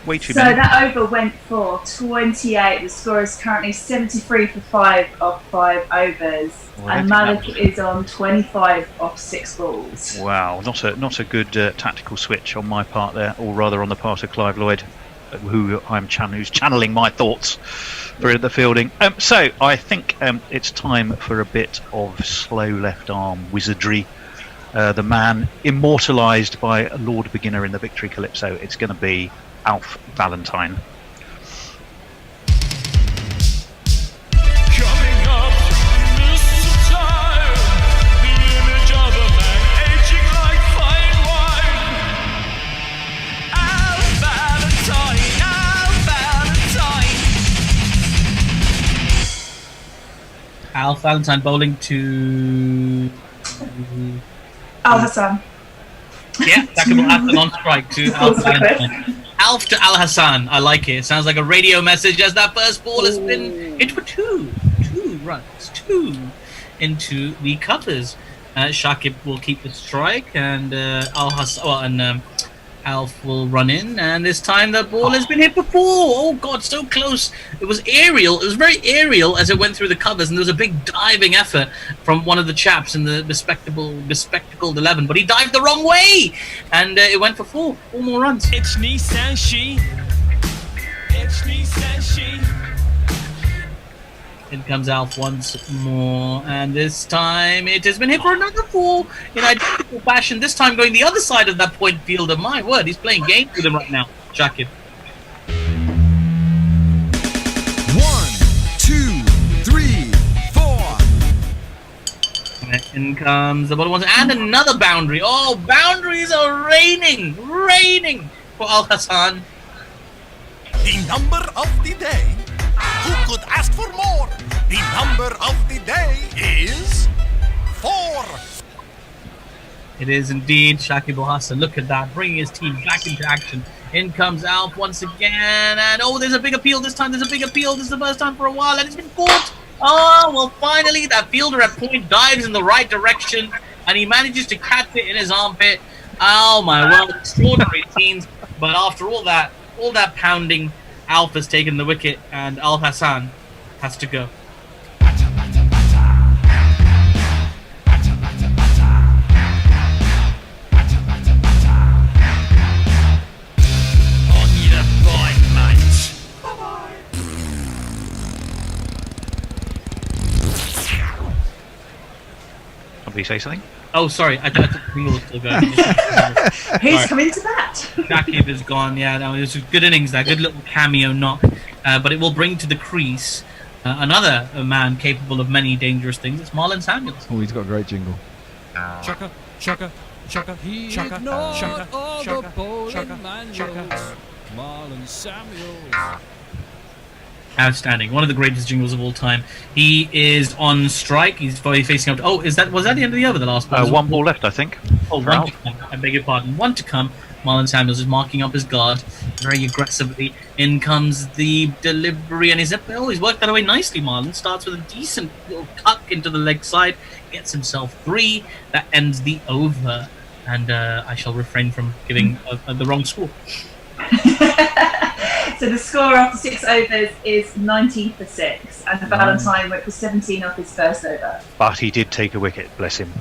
Way too many. So that over went for 28. The score is currently 73 for 5 off 5 overs. Well, and Malik is on 25 off 6 balls. Wow, not a good tactical switch on my part there, or rather on the part of Clive Lloyd, who's channeling my thoughts for the fielding. So I think it's time for a bit of slow left arm wizardry. The man immortalised by Lord Beginner in the Victory Calypso. It's going to be Alf Valentine. Alf Valentine bowling to Al Hassan. Yeah, Shakib Al Hassan on strike to Alf Valentine. Alf to Al Hassan. I like it. It sounds like a radio message as that first ball has been hit for two runs, two into the covers. Shakib will keep the strike, and Alf will run in, and this time the ball has been hit for four. Oh God, so close! It was aerial. It was very aerial as it went through the covers, and there was a big diving effort from one of the chaps in the bespectacled 11, but he dived the wrong way, and it went for four more runs. It's Nissan she. It's Nissan she. In comes Alf once more, and this time it has been hit for another four in identical fashion, this time going the other side of that point fielder. My word, he's playing games with him right now, Shakib. 1, 2, 3, 4. In comes the bottom one, and another boundary. Oh, boundaries are raining for Al Hassan. The number of the day. Who could ask for more? The number of the day is 4. It is indeed Shakib Al Hassan. Look at that, bringing his team back into action. In comes Alf once again, and oh, there's a big appeal this time. There's a big appeal. This is the first time for a while, and it's been caught. Oh, well, finally, that fielder at point dives in the right direction, and he manages to catch it in his armpit. Oh my word, extraordinary scenes. But after all that pounding, Alf has taken the wicket, and Al Hassan has to go. On your bike, mate. Somebody say something? Oh, sorry, I thought the jingle was still going. Who's coming to bat? Shakib is gone. Yeah, no, it was a good innings, that good little cameo knock. But it will bring to the crease another man capable of many dangerous things. It's Marlon Samuels. Oh, he's got a great jingle. Chugga, chugga, chugga, chugga, chugga, chugga, chugga, chugga. Marlon Samuels. Outstanding. One of the greatest jingles of all time. He is on strike. He's facing up. Oh, was that the end of the over, the last ball? One ball left, I think. Oh, one to come. I beg your pardon. One to come. Marlon Samuels is marking up his guard very aggressively. In comes the delivery, and he's worked that away nicely. Marlon starts with a decent little cut into the leg side, gets himself 3. That ends the over, and I shall refrain from giving the wrong score. So the score after 6 overs is 19 for 6, and Valentine went for 17 off his first over. But he did take a wicket, bless him.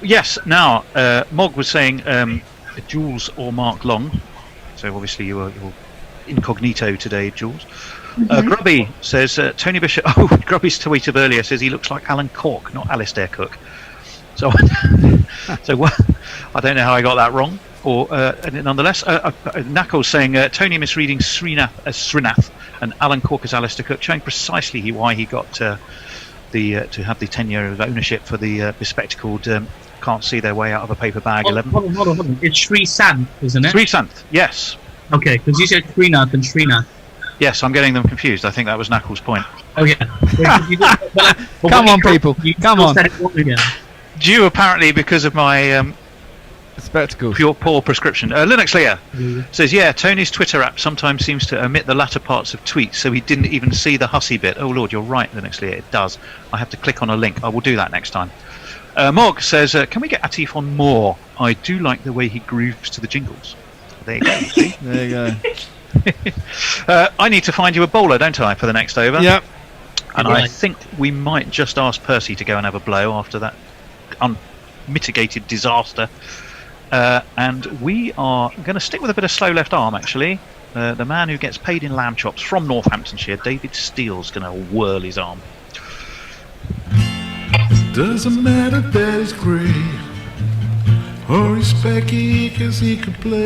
Yes, now, Mog was saying Jules or Mark Long. So obviously you're incognito today, Jules. Grubby says, Tony Bishop... Oh, Grubby's tweet of earlier says he looks like Alan Cork, not Alistair Cook. So, I don't know how I got that wrong. Or nonetheless, Knuckles saying Tony misreading Srinath as Srinath and Alan Cork as Alistair Cook, showing precisely why he got to have the tenure of ownership for the bespectacled can't see their way out of a paper bag 11. Hold on. It's Sri Sant, isn't it? Sri Sant, yes. Okay, because you said Srinath and Srinath. Yes, I'm getting them confused. I think that was Knuckles' point. Oh yeah. Come on, people. Come on. Due apparently because of my spectacles. Poor prescription. Linux Leah says, yeah, Tony's Twitter app sometimes seems to omit the latter parts of tweets, so he didn't even see the hussy bit. Oh Lord, you're right, Linux Leah, it does. I have to click on a link. I will do that next time. Mog says, can we get Atif on more? I do like the way he grooves to the jingles. There you go. See? There you go. I need to find you a bowler, don't I, for the next over? Yep. And I think we might just ask Percy to go and have a blow after that unmitigated disaster. And we are going to stick with a bit of slow left arm, actually. The man who gets paid in lamb chops from Northamptonshire, David Steele's going to whirl his arm. Doesn't matter that he's great or he's specky, cause he can play.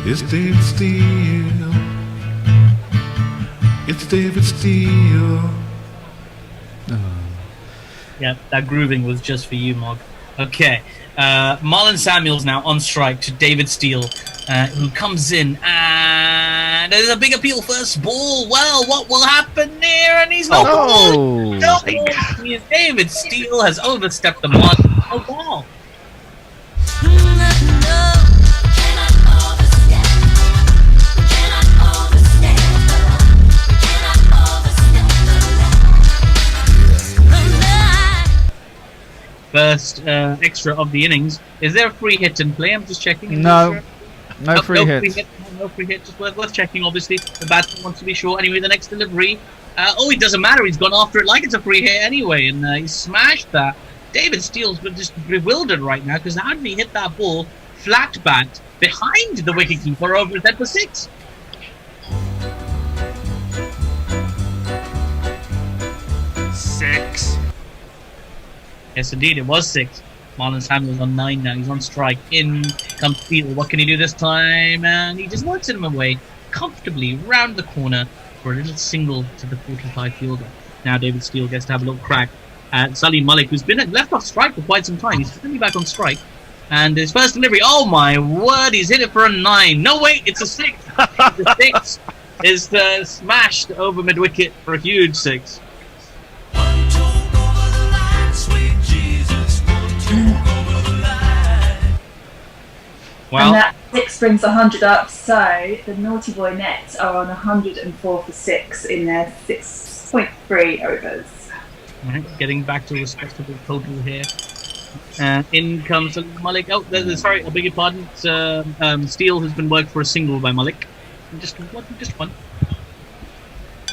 It's David Steele. It's David Steele. Yeah, that grooving was just for you, Mog. Okay, Marlon Samuels now on strike to David Steele, who comes in, and And there's a big appeal first ball. Well, what will happen there? And he's not Oh. no ball. David Steele has overstepped the mark. No ball. First extra of the innings. Is there a free hit in play? I'm just checking. No free hits. No free hit. Just worth checking. Obviously, the batsman wants to be sure. Anyway, the next delivery. It doesn't matter. He's gone after it like it's a free hit anyway, and he smashed that. David Steele's just bewildered right now because how did he hit that ball flat bat behind the wicketkeeper over his head for 6? Six. Yes, indeed, it was 6. Marlon Samuels on 9 now. He's on strike. In comes Steele. What can he do this time? And he just knocks him away comfortably round the corner for a little single to the 45 fielder. Now David Steele gets to have a little crack at Salim Malik, who's been left off strike for quite some time. He's finally back on strike. And his first delivery, oh my word, he's hit it for a 9. No, wait, it's a 6. The 6 is smashed over mid-wicket for a huge 6. Well, and that 6 brings 100 up, so the Naughty Boy Nets are on 104 for 6 in their 6.3 overs. Right, getting back to a respectable total here. In comes Malik. Oh, sorry, I beg your pardon. Steele has been worked for a single by Malik. Just one.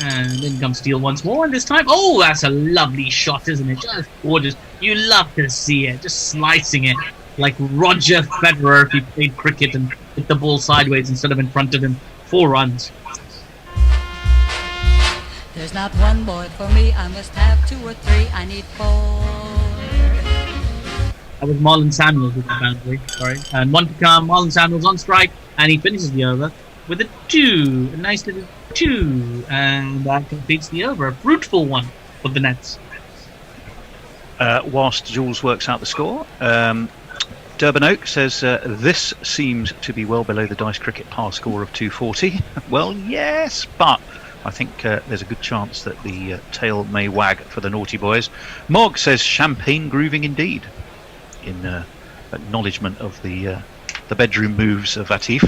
And in comes Steele once more, and this time, oh, that's a lovely shot, isn't it? Just gorgeous. You love to see it, just slicing it like Roger Federer if he played cricket and hit the ball sideways instead of in front of him. 4 runs. There's not one boy for me, I must have 2 or 3, I need 4. That was Marlon Samuels with the boundary, sorry. And one to come, Marlon Samuels on strike, and he finishes the over with a 2. A nice little 2. And that completes the over. A fruitful one for the Nets. Whilst Jules works out the score, Durban Oak says, this seems to be well below the Dice Cricket par score of 240. Well, yes, but I think there's a good chance that the tail may wag for the naughty boys. Mog says, champagne grooving indeed, in acknowledgement of the bedroom moves of Atif.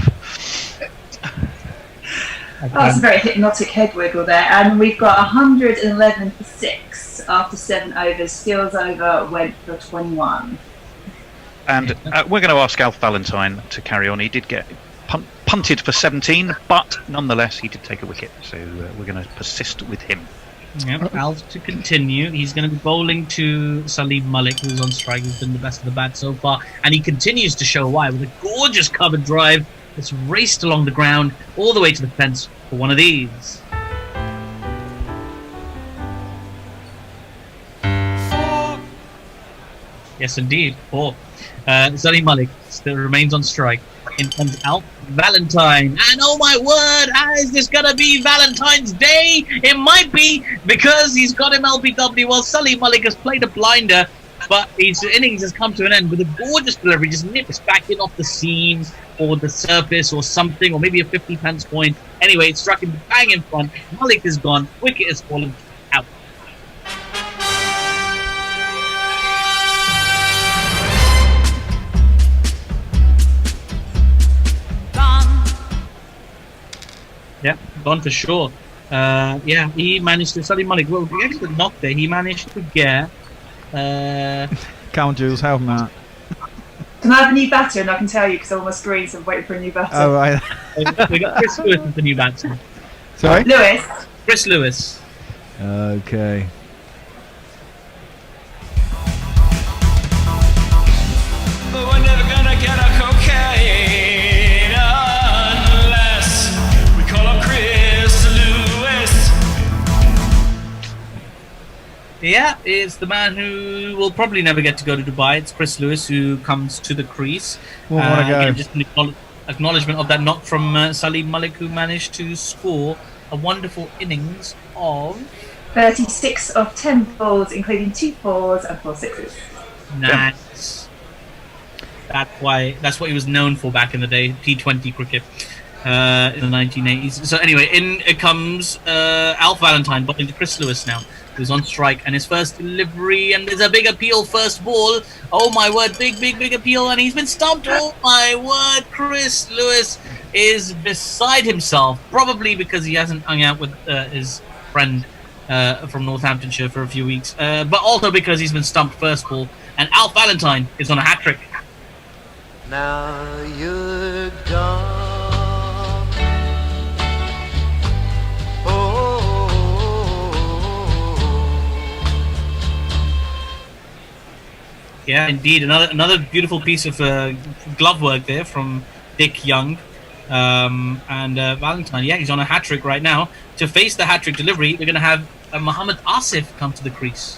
That's a very hypnotic head wiggle there. And we've got 111 for 6 after 7 overs. Steele's over went for 21. And we're going to ask Alf Valentine to carry on. He did get punted for 17, but nonetheless he did take a wicket. So we're going to persist with him. Yep, Alf to continue. He's going to be bowling to Salim Malik, who's on strike, who's been the best of the bat so far. And he continues to show why with a gorgeous covered drive that's raced along the ground all the way to the fence for one of these. 4. Yes, indeed, 4. Salim Malik still remains on strike. In comes Alf Valentine. And oh my word, is this going to be Valentine's Day? It might be, because he's got him LBW. Well, Salim Malik has played a blinder, but his innings has come to an end with a gorgeous delivery. Just nips back in off the seam or the surface or something, or maybe a 50 pence coin. Anyway, it struck him bang in front. Malik is gone. Wicket is fallen. Out. Yeah, gone for sure. Yeah, he managed to. Salim Malik, well, he actually got knocked there. He managed to get. Come on, Jules, help him out. Can I have a new batter? And I can tell you because I'm on my screen, so I'm waiting for a new batter. Oh, right. We got Chris Lewis as the new batsman. Sorry? Lewis. Chris Lewis. Okay. But we're never gonna get a cocaine unless we call up Chris Lewis. Yeah, it's the man who will probably never get to go to Dubai. It's Chris Lewis who comes to the crease. Well, again, just an acknowledgement of that knock from Salim Malik, who managed to score a wonderful innings of 36 of 10 balls, including 2 4s and 4 6s. Nice. That's what he was known for back in the day, T20 cricket. in the 1980s. So anyway, in comes Alf Valentine, bowling to Chris Lewis now, who's on strike, and his first delivery, and there's a big appeal, first ball. Oh my word, big appeal, and he's been stumped. Oh my word, Chris Lewis is beside himself, probably because he hasn't hung out with his friend from Northamptonshire for a few weeks, but also because he's been stumped first ball, and Alf Valentine is on a hat-trick. Now you're gone. Yeah, indeed. Another beautiful piece of glove work there from Dick Young. And Valentine, yeah, he's on a hat-trick right now. To face the hat-trick delivery, we're going to have Mohammad Asif come to the crease.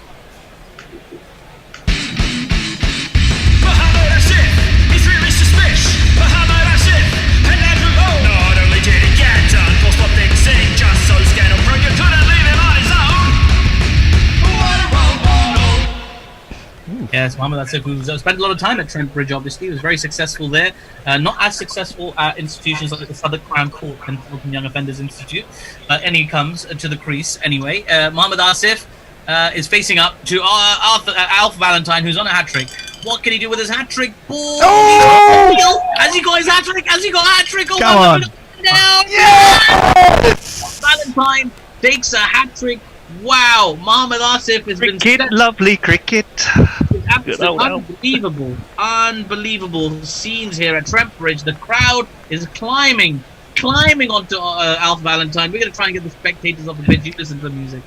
Mohammad Asif is really suspicious. Mohammad Asif and Andrew O. Not only did he get done for something sing, just so scandal prone you couldn't leave him on his own. Yes, Mohammad Asif, who spent a lot of time at Trent Bridge, obviously. He was very successful there. Not as successful at institutions like the Southwark Crown Court and Fulton Young Offenders Institute. And he comes to the crease anyway. Mohammad Asif is facing up to Alf Valentine, who's on a hat-trick. What can he do with his hat-trick ball? Oh! Has he got his hat-trick? Has he got a hat-trick? Oh, come on. Now! Yes! Valentine takes a hat-trick. Wow, Mohammad Asif has been... Lovely cricket. Unbelievable scenes here at Trent Bridge. The crowd is climbing onto Alf Valentine. We're going to try and get the spectators off the pitch. You listen to the music.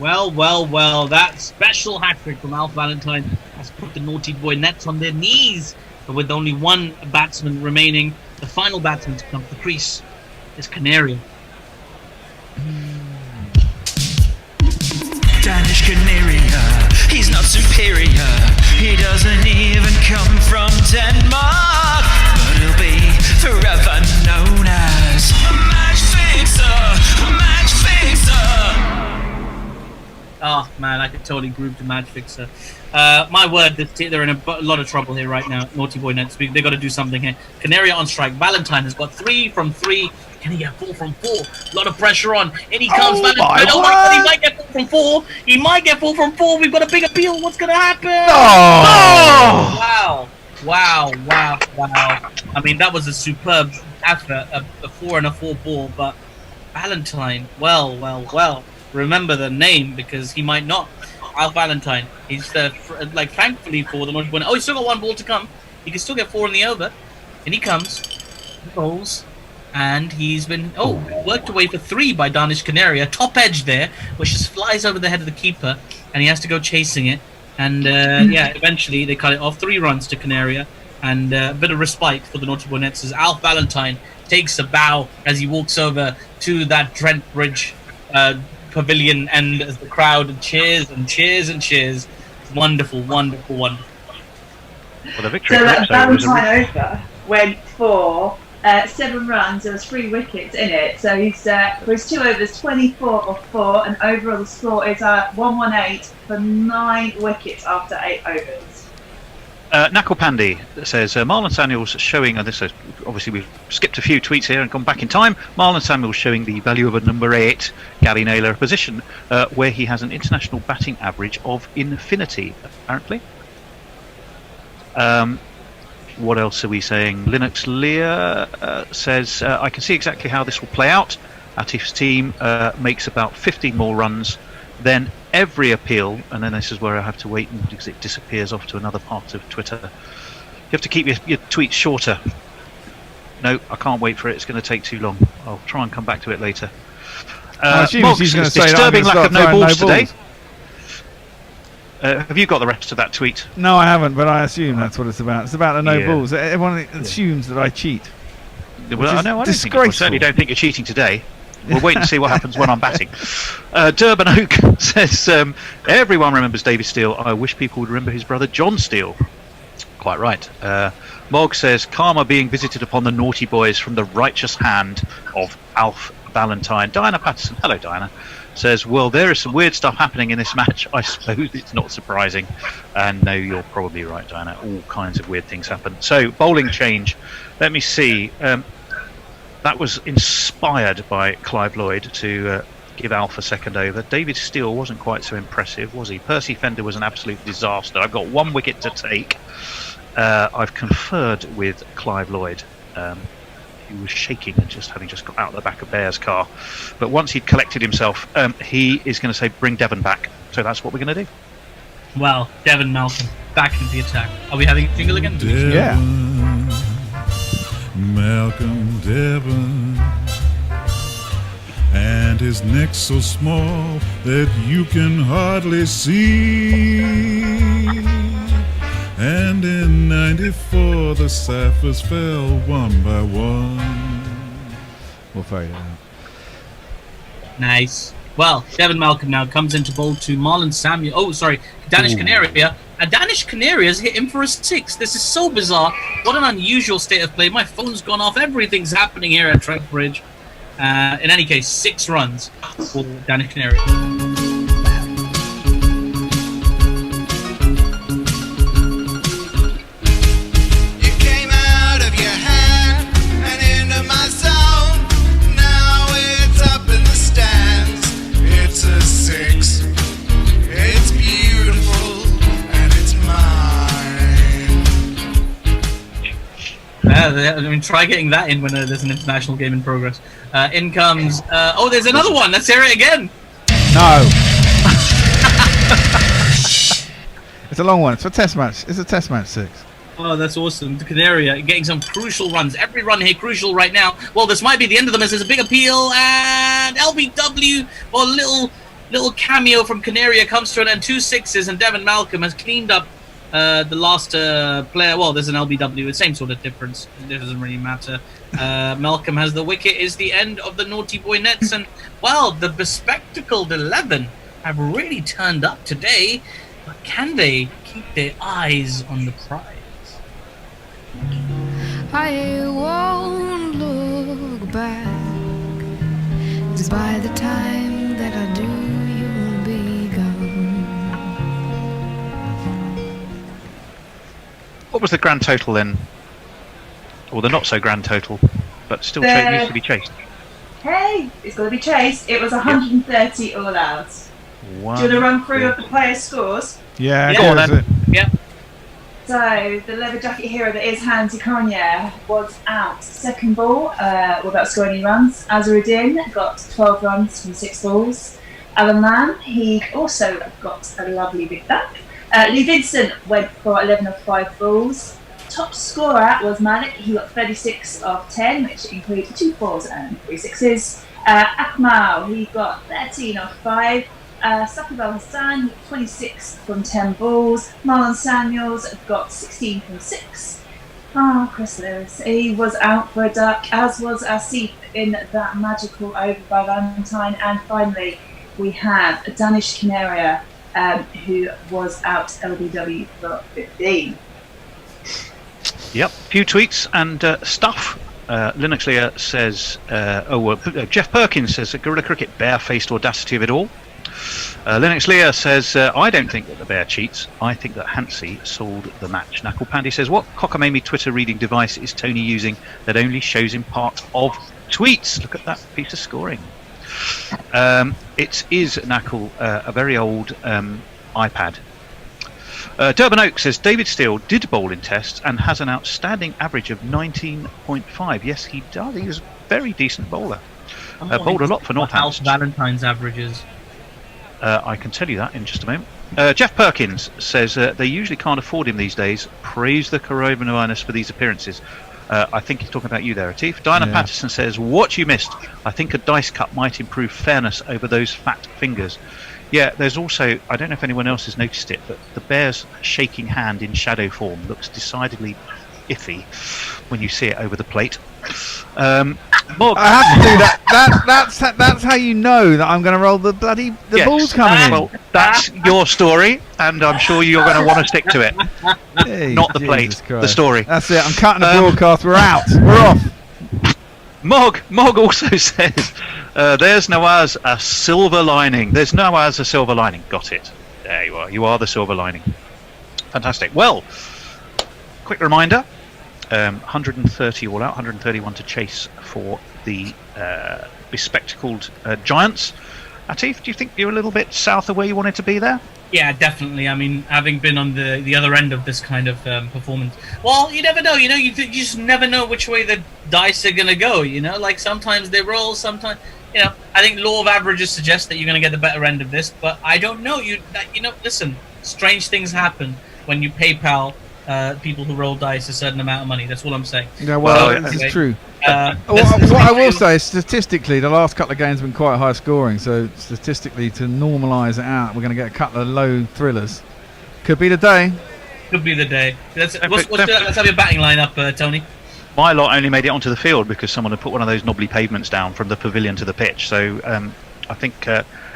Well, that special hat-trick from Alf Valentine has put the Naughty Boy Nets on their knees. But with only one batsman remaining, the final batsman to come to the crease is Canaria. Danish Canaria, he's not superior. He doesn't even come from Denmark, but he'll be forever known as a match fixer, a match fixer. Oh man, I could totally group the match fixer. My word, they're in a lot of trouble here right now. Naughty Boy Nets, they've got to do something here. Canaria on strike. Valentine has got 3 from 3. Can he get 4 from 4? A lot of pressure on. In he comes, Valentine. Oh my God, he might get 4 from 4. He might get 4 from 4. We've got a big appeal. What's going to happen? Oh! Wow. I mean, that was a superb effort, a 4 and a 4 ball, but Valentine, well. Remember the name because he might not. Alf Valentine. He's thankfully for the Naughty Boy. Oh, he's still got 1 ball to come. He can still get 4 in the over. And he comes, he bowls, and he's been worked away for 3 by Danish Canaria. Top edge there, which just flies over the head of the keeper, and he has to go chasing it. And eventually they cut it off. 3 runs to Canaria, and a bit of respite for the Naughty Boy Nets as Alf Valentine takes a bow as he walks over to that Trent Bridge pavilion, and as the crowd cheers. Wonderful. Well, the victory So that Valentine over went for 7 runs. There was 3 wickets in it. So he's for his 2 overs, 24 or 4, and overall the score is 118 for 9 wickets after 8 overs. Nakul Pandey says Marlon Samuels showing, and this is obviously we've skipped a few tweets here and gone back in time. Marlon Samuels showing the value of a number 8, Gary Naylor, a position where he has an international batting average of infinity, apparently. What else are we saying? Linux Lear says I can see exactly how this will play out. Atif's team makes about 15 more runs, then every appeal, and then this is where I have to wait because it disappears off to another part of Twitter. You have to keep your tweets shorter. No, I can't wait for it. It's going to take too long. I'll try and come back to it later. Moggs, she's going to say disturbing lack of no balls today. Have you got the rest of that tweet? No, I haven't, but I assume that's what it's about. It's about the no balls. Everyone assumes that I cheat. Well, I certainly don't think you're cheating today. We'll wait and see what happens when I'm batting. Durban Oak says, everyone remembers David Steele. I wish people would remember his brother John Steele. Quite right. Mog says, karma being visited upon the naughty boys from the righteous hand of Alf Valentine. Diana Patterson, hello Diana, says, well, there is some weird stuff happening in this match. I suppose it's not surprising. And no, you're probably right, Diana. All kinds of weird things happen. So, bowling change. Let me see. That was inspired by Clive Lloyd to give Alpha second over. David Steele wasn't quite so impressive, was he? Percy Fender was an absolute disaster. I've got 1 wicket to take. I've conferred with Clive Lloyd. He was shaking and having just got out of the back of Bear's car. But once he'd collected himself, he is going to say, bring Devon back. So that's what we're going to do. Well, Devon Malcolm, back into the attack. Are we having a jingle again? Devon, Yeah. Malcolm Devon, and his neck so small that you can hardly see. And in 94 the Ciphers fell one by one. We'll fade it out. Nice. Well, Devon Malcolm now comes into bowl to Marlon Samuel. Oh, sorry, Danish Canaria. And Danish Canaria's hit him for a 6. This is so bizarre. What an unusual state of play. My phone's gone off. Everything's happening here at Trent Bridge. In any case, 6 runs for Danish Canaria. I mean, try getting that in when there's an international game in progress. In comes... oh, there's another one! Let's hear it again! No! It's a long one. It's a test match. It's a test match 6. Oh, that's awesome. The Canaria getting some crucial runs. Every run here crucial right now. Well, this might be the end of them as there's a big appeal. And LBW, or little cameo from Canaria comes to an end. 2 6s, and Devon Malcolm has cleaned up the last player. Well, there's an LBW, the same sort of difference. It doesn't really matter. Malcolm has the wicket. Is the end of the Naughty Boy Nets, and well, the bespectacled 11 have really turned up today. But can they keep their eyes on the prize? I won't look back, 'cause by the time that I do, you'll be gone. What was the grand total then? Or the not so grand total, but still needs to be chased. Hey, it's going to be chased. It was 130 all out. Wow. Do you want to run through the players' scores? Yeah, go on then. Yeah. So, the leather jacket hero that is Hansi Cronje was out second ball without scoring any runs. Azharuddin got 12 runs from 6 balls. Alan Lamb, he also got a lovely big duck. Lee Vincent went for 11 of 5 balls. Top scorer was Malik. He got 36 of 10, which included 2 4s and 3 6s. Akmal, he got 13 of 5. Saqib Al Hassan, 26 from 10 balls. Marlon Samuels got 16 from 6. Chris Lewis, he was out for a duck, as was Asif in that magical over by Valentine. And finally, we have Danish Canaria, who was out LBW for 15. Yep, few tweets and stuff. Linux Lear says, Jeff Perkins says that Guerrilla Cricket barefaced audacity of it all. Linux Lear says, I don't think that the bear cheats. I think that Hansi sold the match. Knuckle Pandy says, what cockamamie Twitter reading device is Tony using that only shows him part of tweets? Look at that piece of scoring. It is, Knuckle, a very old iPad. Durban Oak says David Steele did bowl in tests and has an outstanding average of 19.5. Yes, he does. He was a very decent bowler. Bowled a lot for Northampton. Valentine's averages. I can tell you that in just a moment. Jeff Perkins says they usually can't afford him these days. Praise the coronavirus for these appearances. I think he's talking about you there, Atif. Diana Patterson says, what you missed. I think a dice cut might improve fairness over those fat fingers. Yeah, there's also, I don't know if anyone else has noticed it, but the bear's shaking hand in shadow form looks decidedly iffy when you see it over the plate. I have to do that. That's how you know that I'm going to roll the ball's coming in. Well, that's your story, and I'm sure you're going to want to stick to it. Hey, not the plate, Christ. the story. That's it. I'm cutting the broadcast. We're out. We're off. Mog also says, There's Noah's a silver lining. There's Noah's a silver lining. Got it. There you are. You are the silver lining. Fantastic. Well, quick reminder. 130 all out, 131 to chase for the bespectacled giants. Atif, do you think you're a little bit south of where you wanted to be there? Yeah, definitely. I mean, having been on the other end of this kind of performance, well, you never know. You just never know which way the dice are going to go. Like sometimes they roll, sometimes. I think law of averages suggests that you're going to get the better end of this, but I don't know. Listen, strange things happen when you PayPal people who roll dice a certain amount of money. That's all I'm saying. Yeah, well, this is true. What I will say is, statistically, the last couple of games have been quite high scoring. So statistically, to normalise it out, we're going to get a couple of low thrillers. Could be the day. Could be the day. Let's have your batting line up, Tony. My lot only made it onto the field because someone had put one of those knobbly pavements down from the pavilion to the pitch. So I think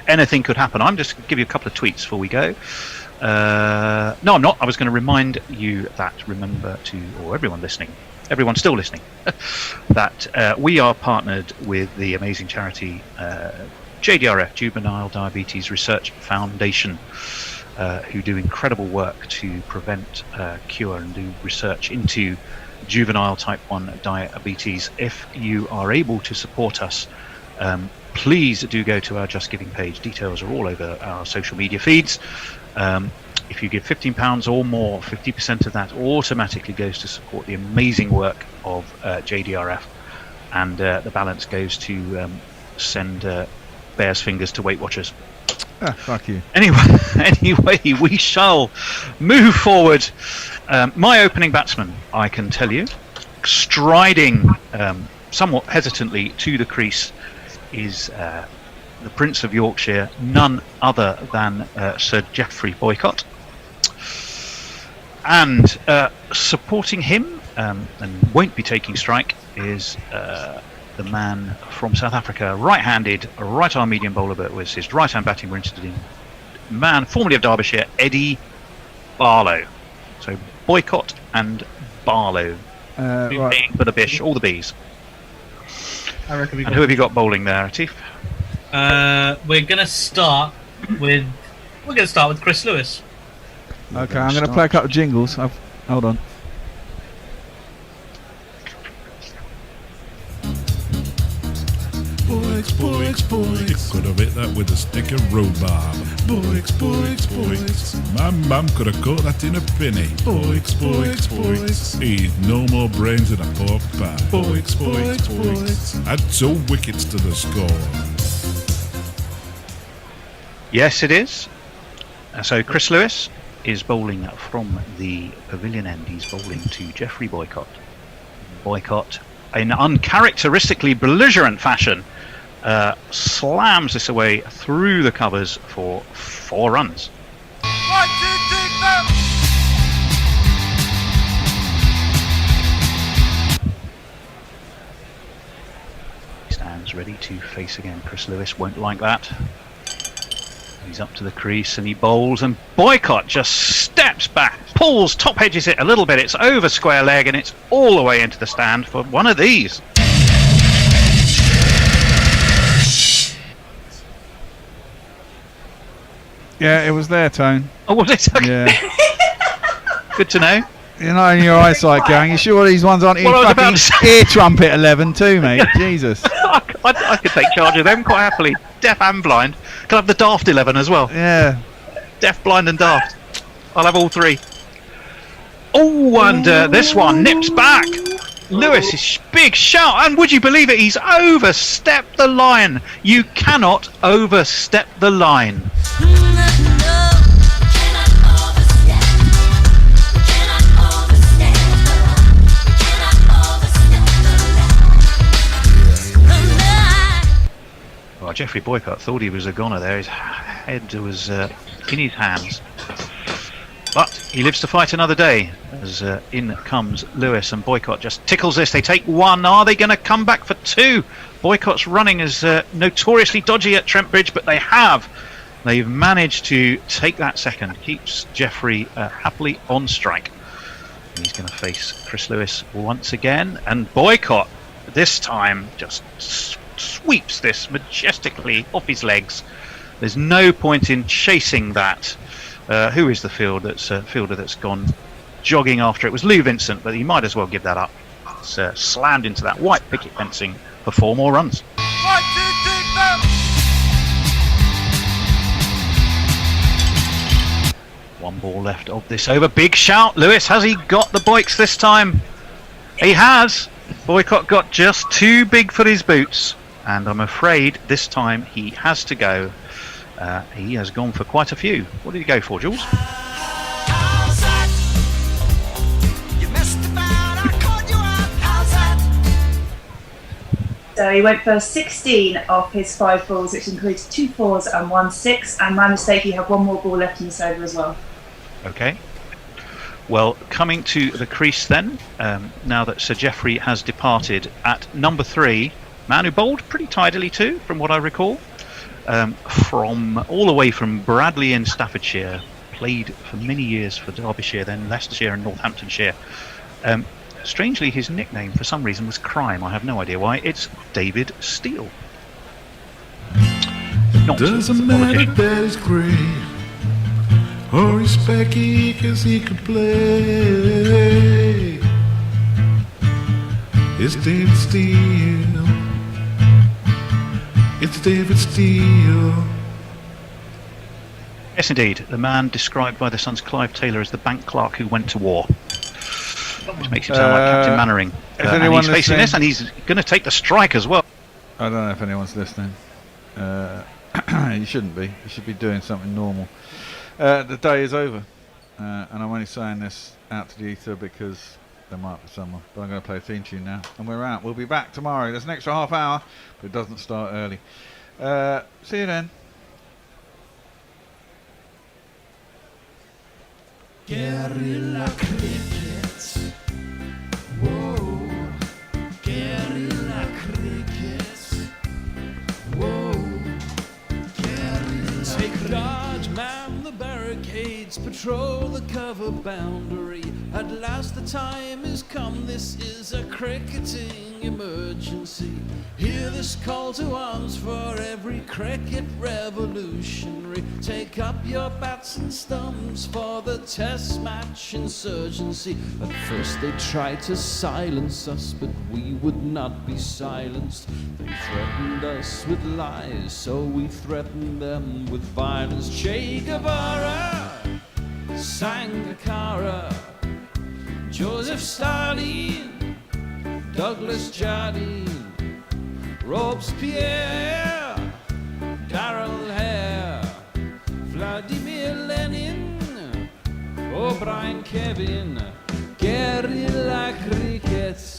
anything could happen. I'm just going to give you a couple of tweets before we go. No, I'm not. I was going to remind you that, or everyone listening, everyone still listening, that we are partnered with the amazing charity JDRF, Juvenile Diabetes Research Foundation, who do incredible work to prevent, cure and do research into juvenile type 1 diabetes. If you are able to support us, please do go to our Just Giving page. Details are all over our social media feeds. If you give £15 or more, 50% of that automatically goes to support the amazing work of JDRF, and the balance goes to send bear's fingers to Weight Watchers. Fuck you. Anyway, we shall move forward. My opening batsman, I can tell you, striding somewhat hesitantly to the crease, is the Prince of Yorkshire, none other than Sir Geoffrey Boycott. And supporting him, and won't be taking strike, is the man from South Africa, right-handed, right-arm medium bowler, but was his right-hand batting we're interested in. Man, formerly of Derbyshire, Eddie Barlow. So Boycott and Barlow. Right. For the bish, all the bees. I reckon we and who have you got bowling there, Atif? We're gonna start with Chris Lewis. Okay, I'm going to play a couple of jingles. Hold on. Boix. Could have hit that with a stick of rhubarb. Boix. My mum could have caught that in a penny. Boix. He's no more brains than a pork pie. Boix. Add 2 wickets to the score. Yes, it is. So Chris Lewis is bowling from the pavilion end. He's bowling to Geoffrey Boycott. Boycott, in uncharacteristically belligerent fashion, slams this away through the covers for 4 runs. 1, 2, 3, He stands ready to face again. Chris Lewis won't like that. He's up to the crease and he bowls, and Boycott just steps back, pulls, top hedges it a little bit. It's over square leg and it's all the way into the stand for one of these. Yeah, it was there, Tone. Oh, was it? Okay. Yeah. Good to know. You're not in your eyesight, gang. You sure these ones aren't fucking ear trumpet 11 too, mate? Jesus. I could take charge of them quite happily. Deaf and blind. Could have the daft 11 as well. Yeah. Deaf, blind and daft. I'll have all 3. Oh, and this one nips back. Lewis's big shout, and would you believe it, he's overstepped the line. You cannot overstep the line. Well, Geoffrey Boycott thought he was a goner there. His head was in his hands. But he lives to fight another day, as in comes Lewis, and Boycott just tickles this. They take 1. Are they going to come back for 2? Boycott's running is notoriously dodgy at Trent Bridge, but they have. They've managed to take that second. Keeps Geoffrey happily on strike. And he's going to face Chris Lewis once again, and Boycott this time just sweeps this majestically off his legs. There's no point in chasing that. Who is the fielder that's gone jogging after it? It was Lou Vincent, but he might as well give that up. It's slammed into that white picket fencing for 4 more runs. 1, 2, 3, 4. 1 ball left of this over. Big shout, Lewis. Has he got the Boyks this time? He has. Boycott got just too big for his boots, and I'm afraid this time he has to go. He has gone for quite a few. What did he go for, Jules? So he went for 16 of his 5 balls, which includes 2 4s and 1 6. And my mistake, he had 1 more ball left in this over as well. Okay. Well, coming to the crease then, now that Sir Geoffrey has departed, at number 3, man who bowled pretty tidily too, from what I recall, from all the way from Bradley in Staffordshire, played for many years for Derbyshire, then Leicestershire and Northamptonshire. Strangely, his nickname for some reason was Crime. I have no idea why. It's David Steele. Doesn't matter that he's grey or he's specky, 'cause he could play. It's David Steele. It's David Steele. Yes, indeed. The man described by the Sun's Clive Taylor as the bank clerk who went to war. Which makes him sound like Captain Mannering. And he's facing this, and he's going to take the strike as well. I don't know if anyone's listening. You shouldn't be. You should be doing something normal. The day is over. And I'm only saying this out to the ether because there might be someone. But I'm going to play a theme tune now. And we're out. We'll be back tomorrow. There's an extra half hour, but it doesn't start early. See you then. Guerrilla crickets. Whoa. Guerrilla crickets. Whoa. Guerrilla. Take guard, man the barricades, patrol the cover boundary. At last the time is come, this is a cricketing emergency. Hear this call to arms for every cricket revolutionary. Take up your bats and stumps for the test match insurgency. At first they tried to silence us, but we would not be silenced. They threatened us with lies, so we threatened them with violence. Che Guevara, Sangakkara, Joseph Stalin, Douglas Jardine, Robespierre, Darrell Hare, Vladimir Lenin, O'Brien Kevin, guerrilla cricket.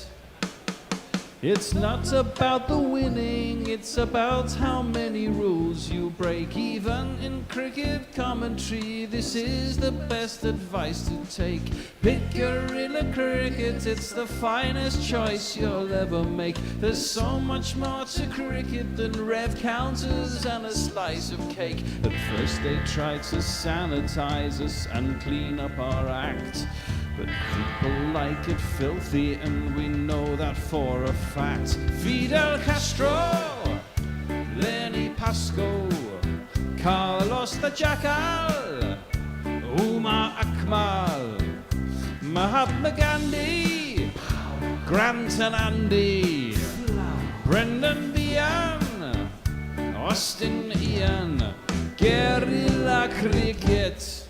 It's not about the winning, it's about how many rules you break. Even in cricket commentary, this is the best advice to take. Pick guerrilla cricket, it's the finest choice you'll ever make. There's so much more to cricket than rev counters and a slice of cake. At first they tried to sanitize us and clean up our act, but people like it filthy, and we know that for a fact. Fidel Castro, Lenny Pascoe, Carlos the Jackal, Umar Akmal, Mahatma Gandhi, Grant and Andy, Brendan Behan, Austin Ian, guerrilla cricket.